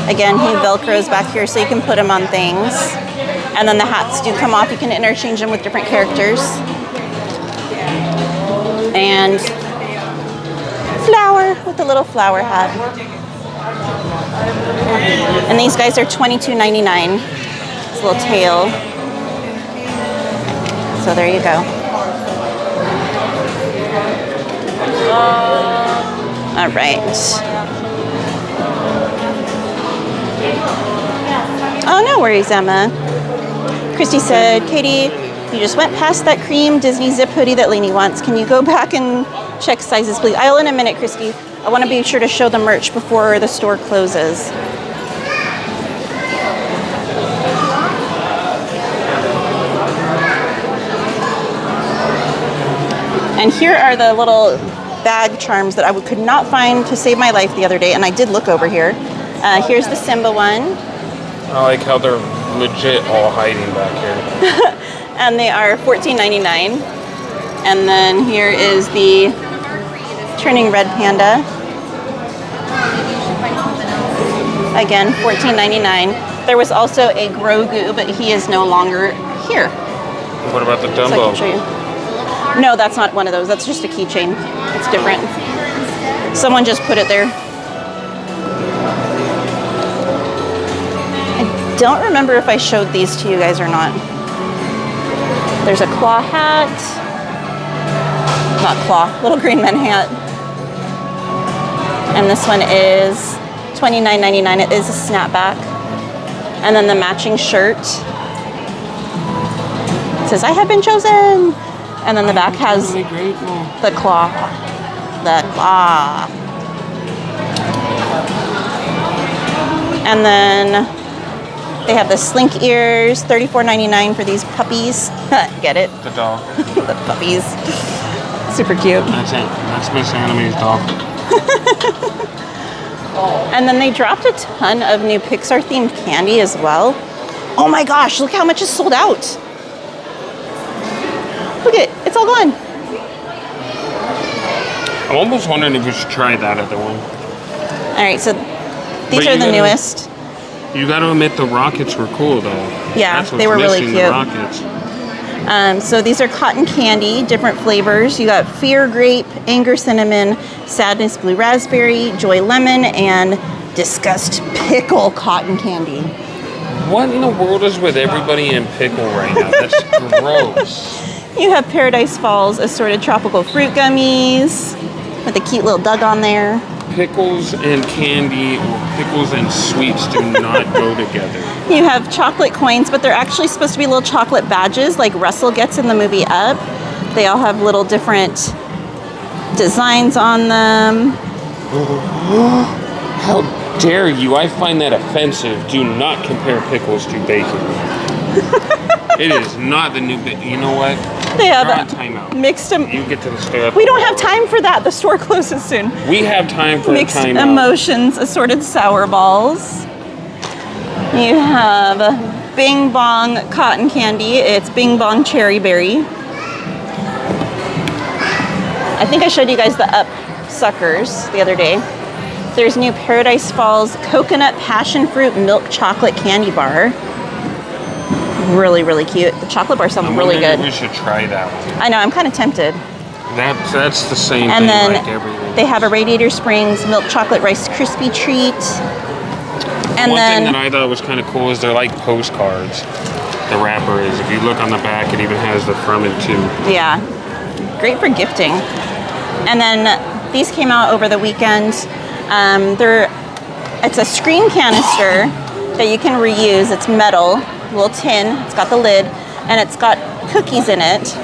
Again, he Velcros back here so you can put them on things. And then the hats do come off. You can interchange them with different characters. And flower with a little flower hat. And these guys are $22.99. This little tail. So there you go. All right. Oh, no worries, Emma. Christy said, Katie, You just went past that cream Disney zip hoodie that Lainey wants. Can you go back and check sizes, please? I'll in a minute, Christy. I want to be sure to show the merch before the store closes. And here are the little bag charms that I could not find to save my life the other day, and I did look over here. Here's the Simba one. I like how they're legit all hiding back here. And they are $14.99. And then here is the Turning Red Panda. Again, $14.99. There was also a Grogu, but he is no longer here. What about the So I Dumbo? can show you. No, that's not one of those. That's just a keychain. It's different. Someone just put it there. I don't remember if I showed these to you guys or not. There's a claw hat. Not claw, little green man hat. And this one is $29.99. It is a snapback. And then the matching shirt. It says, I have been chosen. And then the back has the claw. The claw. And then they have the slink ears, $34.99 for these puppies. Get it? The dog. The puppies. Super cute. That's it. That's Miss Anime's dog. And then they dropped a ton of new Pixar themed candy as well. Oh my gosh, look how much is sold out. Look at it, it's all gone. I'm almost wondering if we should try that other one. All right, so these are the newest. You got to admit the rockets were cool though. Yeah, That's what's they were really missing, cute. The rockets. So these are cotton candy, different flavors. You got fear grape, anger cinnamon, sadness blue raspberry, joy lemon, and disgust pickle cotton candy. What in the world is with everybody in pickle right now? That's gross. You have Paradise Falls assorted tropical fruit gummies with a cute little Doug on there. Pickles and candy or pickles and sweets do not go together. You have chocolate coins, but they're actually supposed to be little chocolate badges like Russell gets in the movie Up. They all have little different designs on them. How dare you? I find that offensive. Do not compare pickles to bacon. It is not the new bacon. You know what? They have You're on timeout. mixed. You get to the store. We don't have time for that. The store closes soon. We have time for Mixed a timeout. emotions, assorted sour balls. You have Bing Bong cotton candy. It's Bing Bong cherry berry. I think I showed you guys the Up suckers the other day. There's new Paradise Falls coconut passion fruit milk chocolate candy bar. Really, really cute. The chocolate bar sounds really good. We should try that one. I know, I'm kind of tempted. That's the same And thing then like everything. they have a Radiator Springs milk chocolate Rice Krispie treat. And One then thing that I thought was kind of cool is they're like postcards. The wrapper is. If you look on the back, it even has the from it too. yeah, great for gifting. And then these came out over the weekend. It's a screen canister that you can reuse. It's metal, little tin. It's got the lid, and it's got cookies in it.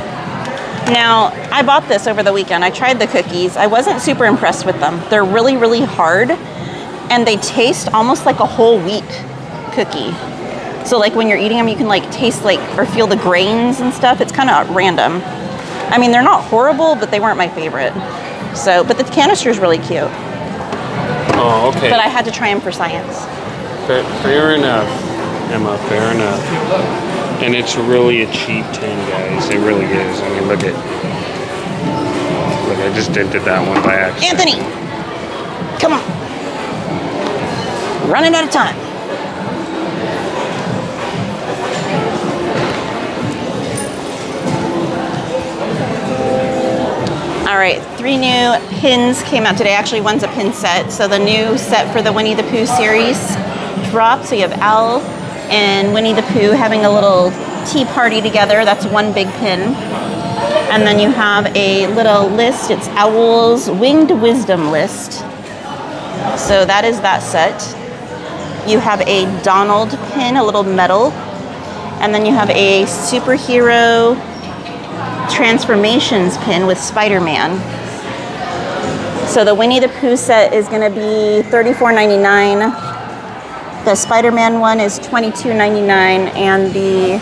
Now, I bought this over the weekend. I tried the cookies. I wasn't super impressed with them. They're really, really hard, and they taste almost like a whole wheat cookie. So like when you're eating them, you can like taste like or feel the grains and stuff. It's kind of random. I mean, they're not horrible, but they weren't my favorite. So, but the canister is really cute. Oh, okay. But I had to try them for science. Fair enough, Emma. Fair enough. And it's really a cheap tin, guys. It really is. I mean, look, I just dented that one by accident. Anthony, come on. Running out of time. All right, 3 new pins came out today. Actually, one's a pin set. So the new set for the Winnie the Pooh series dropped. So you have Al and Winnie the Pooh having a little tea party together. That's one big pin. And then you have a little list. It's Owl's Winged Wisdom list. So that is that set. You have a Donald pin, a little medal. And then you have a superhero transformations pin with Spider-Man. So the Winnie the Pooh set is going to be $34.99. The Spider-Man one is $22.99, and the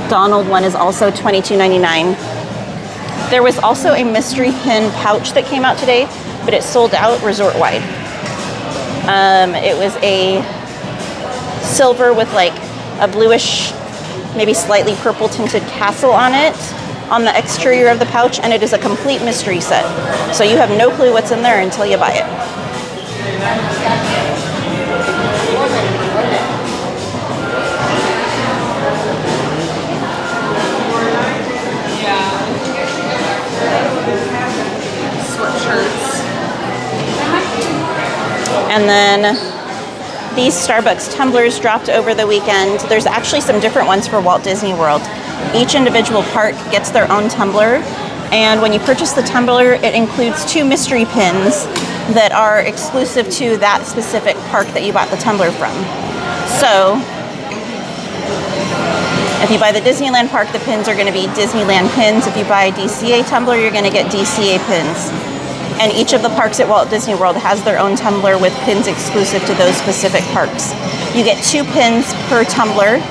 Donald one is also $22.99. There was also a mystery pin pouch that came out today, but it sold out resort-wide. It was a silver with like a bluish, maybe slightly purple tinted castle on it, on the exterior of the pouch, and it is a complete mystery set. So you have no clue what's in there until you buy it. And then these Starbucks tumblers dropped over the weekend. There's actually some different ones for Walt Disney World. Each individual park gets their own tumbler, and when you purchase the tumbler, it includes 2 mystery pins that are exclusive to that specific park that you bought the tumbler from. So if you buy the Disneyland park, the pins are going to be Disneyland pins. If you buy a DCA tumbler, you're going to get DCA pins. And each of the parks at Walt Disney World has their own tumbler with pins exclusive to those specific parks. You get 2 pins per tumbler,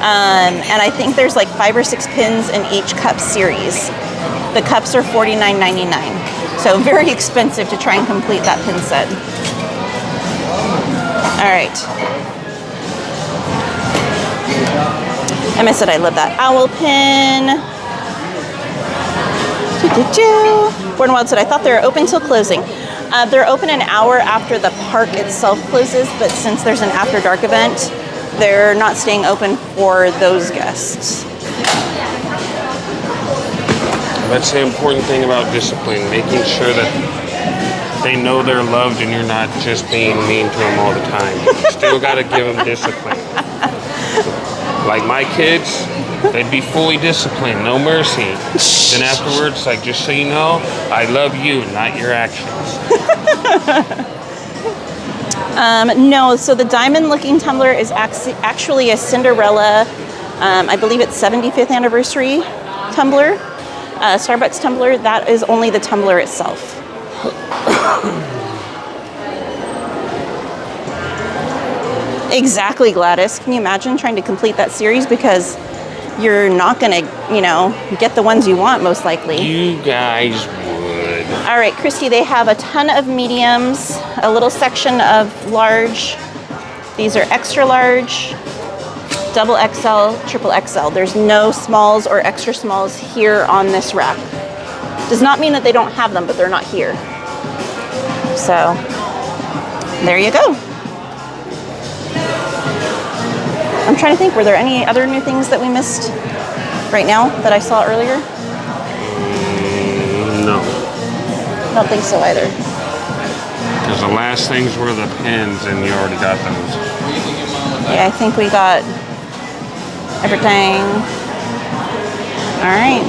and I think there's like 5 or 6 pins in each cup series. The cups are $49.99, so very expensive to try and complete that pin set. All right. Emma said I love that owl pin. Born Wild said, I thought they were open till closing. They're open an hour after the park itself closes, but since there's an after dark event, they're not staying open for those guests. That's the important thing about discipline, making sure that they know they're loved and you're not just being mean to them all the time. You still got to give them discipline. Like my kids, they'd be fully disciplined, no mercy. Then afterwards, like, just so you know, I love you, not your actions. No, so the diamond-looking tumbler is actually a Cinderella, I believe it's 75th anniversary tumbler, Starbucks tumbler. That is only the tumbler itself. Exactly, Gladys. Can you imagine trying to complete that series, because you're not gonna, get the ones you want most likely. You guys would. All right, Christy, they have a ton of mediums, a little section of large. These are extra large, double XL, triple XL. There's no smalls or extra smalls here on this rack. Does not mean that they don't have them, but they're not here. So, there you go. I'm trying to think, were there any other new things that we missed right now that I saw earlier? No. I don't think so either. Because the last things were the pins, and you already got those. Yeah, I think we got everything. All right.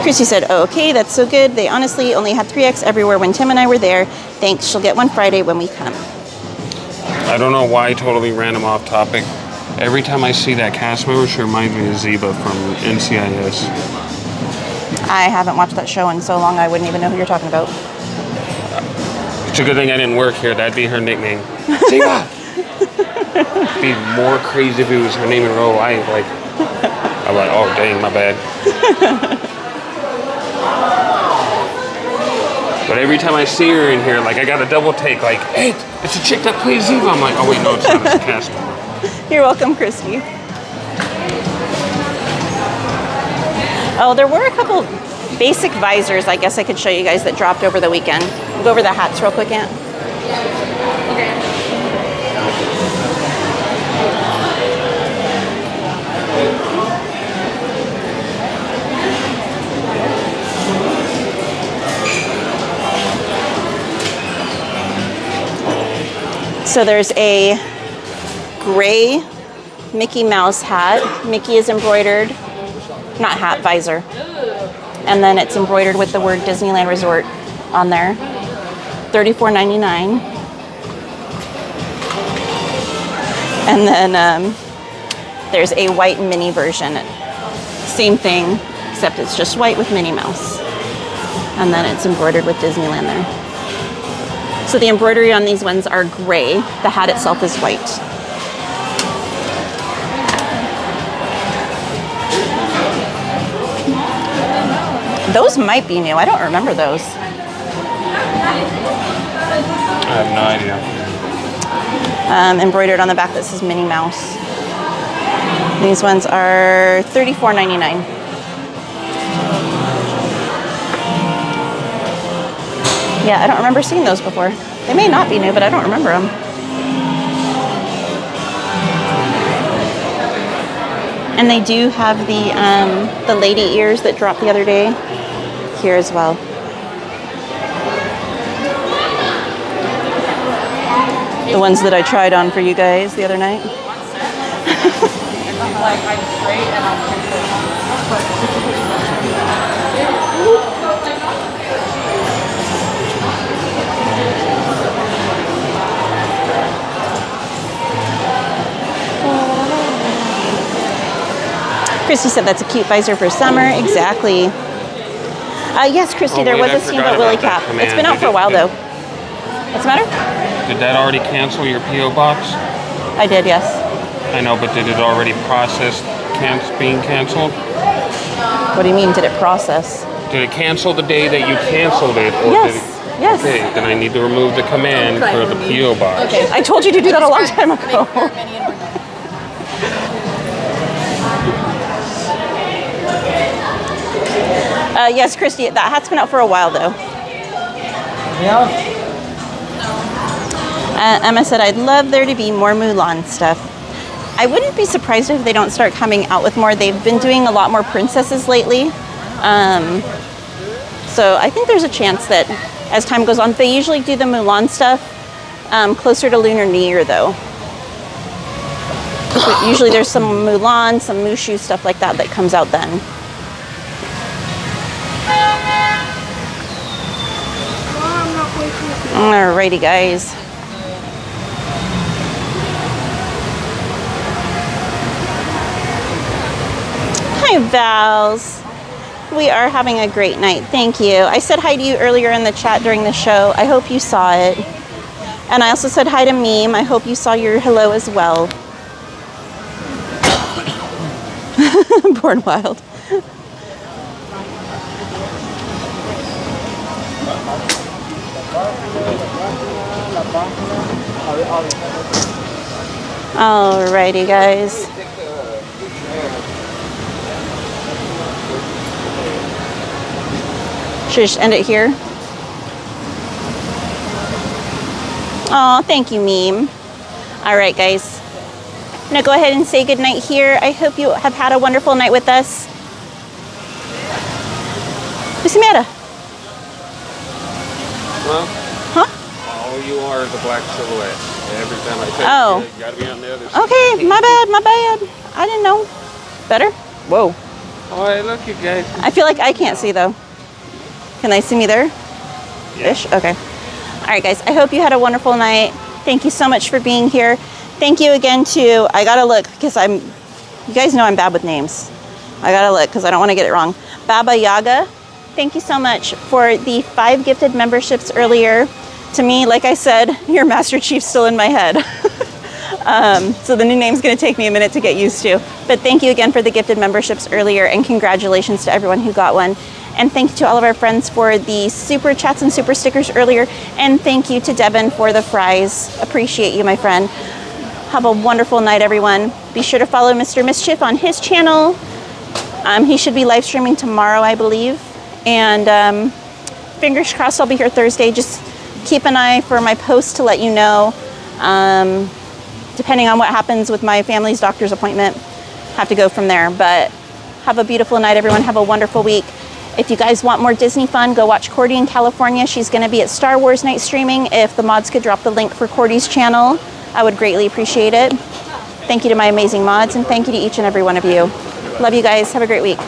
Christy said, oh, okay, that's so good. They honestly only had 3X everywhere when Tim and I were there. Thanks, she'll get one Friday when we come. I don't know why, totally random off topic. Every time I see that cast member, she reminds me of Zeba from NCIS. I haven't watched that show in so long, I wouldn't even know who you're talking about. It's a good thing I didn't work here. That'd be her nickname. Zeba! It'd be more crazy if it was her name in real life. I'm like, oh, dang, my bad. But every time I see her in here, I got a double take, hey, it's a chick that plays Zeba. I'm like, oh wait, no, it's not, it's a cast member. You're welcome, Christy. Oh, there were a couple basic visors, I guess I could show you guys, that dropped over the weekend. We'll go over the hats real quick, Aunt. Okay. So there's a gray Mickey Mouse hat. Mickey is embroidered, not hat, visor. And then it's embroidered with the word Disneyland Resort on there. $34.99. And then there's a white mini version. Same thing, except it's just white with Minnie Mouse. And then it's embroidered with Disneyland there. So the embroidery on these ones are gray. The hat itself is white. Those might be new. I don't remember those. I have no idea. Embroidered on the back that says Minnie Mouse. These ones are $34.99. Yeah, I don't remember seeing those before. They may not be new, but I don't remember them. And they do have the lady ears that dropped the other day here as well. The ones that I tried on for you guys the other night. Christy said that's a cute visor for summer. Exactly. Yes, Christy, there was a Steamboat Willie cap. It's been out for a while, though. What's the matter? Did that already cancel your P.O. box? I did, yes. I know, but did it already process being canceled? What do you mean, did it process? Did it cancel the day that you canceled it? Or Yes, did it, yes. Okay, then I need to remove the command for the P.O. box. Okay, I told you to do that a long time ago. Yes, Christy, that hat's been out for a while, though. Emma said, I'd love there to be more Mulan stuff. I wouldn't be surprised if they don't start coming out with more. They've been doing a lot more princesses lately. So I think there's a chance that as time goes on, they usually do the Mulan stuff closer to Lunar New Year, though. Usually there's some Mulan, some Mushu, stuff like that comes out then. Alrighty, guys. Hi, Vals. We are having a great night. Thank you. I said hi to you earlier in the chat during the show. I hope you saw it. And I also said hi to Meme. I hope you saw your hello as well. Born Wild. Alrighty, guys. Should I just end it here? Oh, thank you, Meme. All right, guys. I'm gonna go ahead and say goodnight here. I hope you have had a wonderful night with us. What's the matter? Huh? All you are is a black silhouette. Every time I tell you, you gotta be on the other side. Okay, my bad. I didn't know. Better? Whoa. Oh, hey, look, you guys. I feel like I can't see, though. Can they see me there? Yeah. Ish? Okay. All right, guys. I hope you had a wonderful night. Thank you so much for being here. Thank you again to, I gotta look, because you guys know I'm bad with names. I gotta look, because I don't want to get it wrong. Baba Yaga, thank you so much for the 5 gifted memberships earlier. To me, like I said, your Master Chief's still in my head. So the new name's going to take me a minute to get used to. But thank you again for the gifted memberships earlier, and congratulations to everyone who got one. And thank you to all of our friends for the super chats and super stickers earlier. And thank you to Devin for the fries. Appreciate you, my friend. Have a wonderful night, everyone. Be sure to follow Mr. Mischief on his channel. He should be live streaming tomorrow, I believe. And fingers crossed I'll be here Thursday. Just keep an eye for my post to let you know. Depending on what happens with my family's doctor's appointment, have to go from there. But have a beautiful night, everyone. Have a wonderful week. If you guys want more Disney fun, go watch Cordy in California. She's going to be at Star Wars Night streaming. If the mods could drop the link for Cordy's channel, I would greatly appreciate it. Thank you to my amazing mods, and thank you to each and every one of you. Love you guys. Have a great week.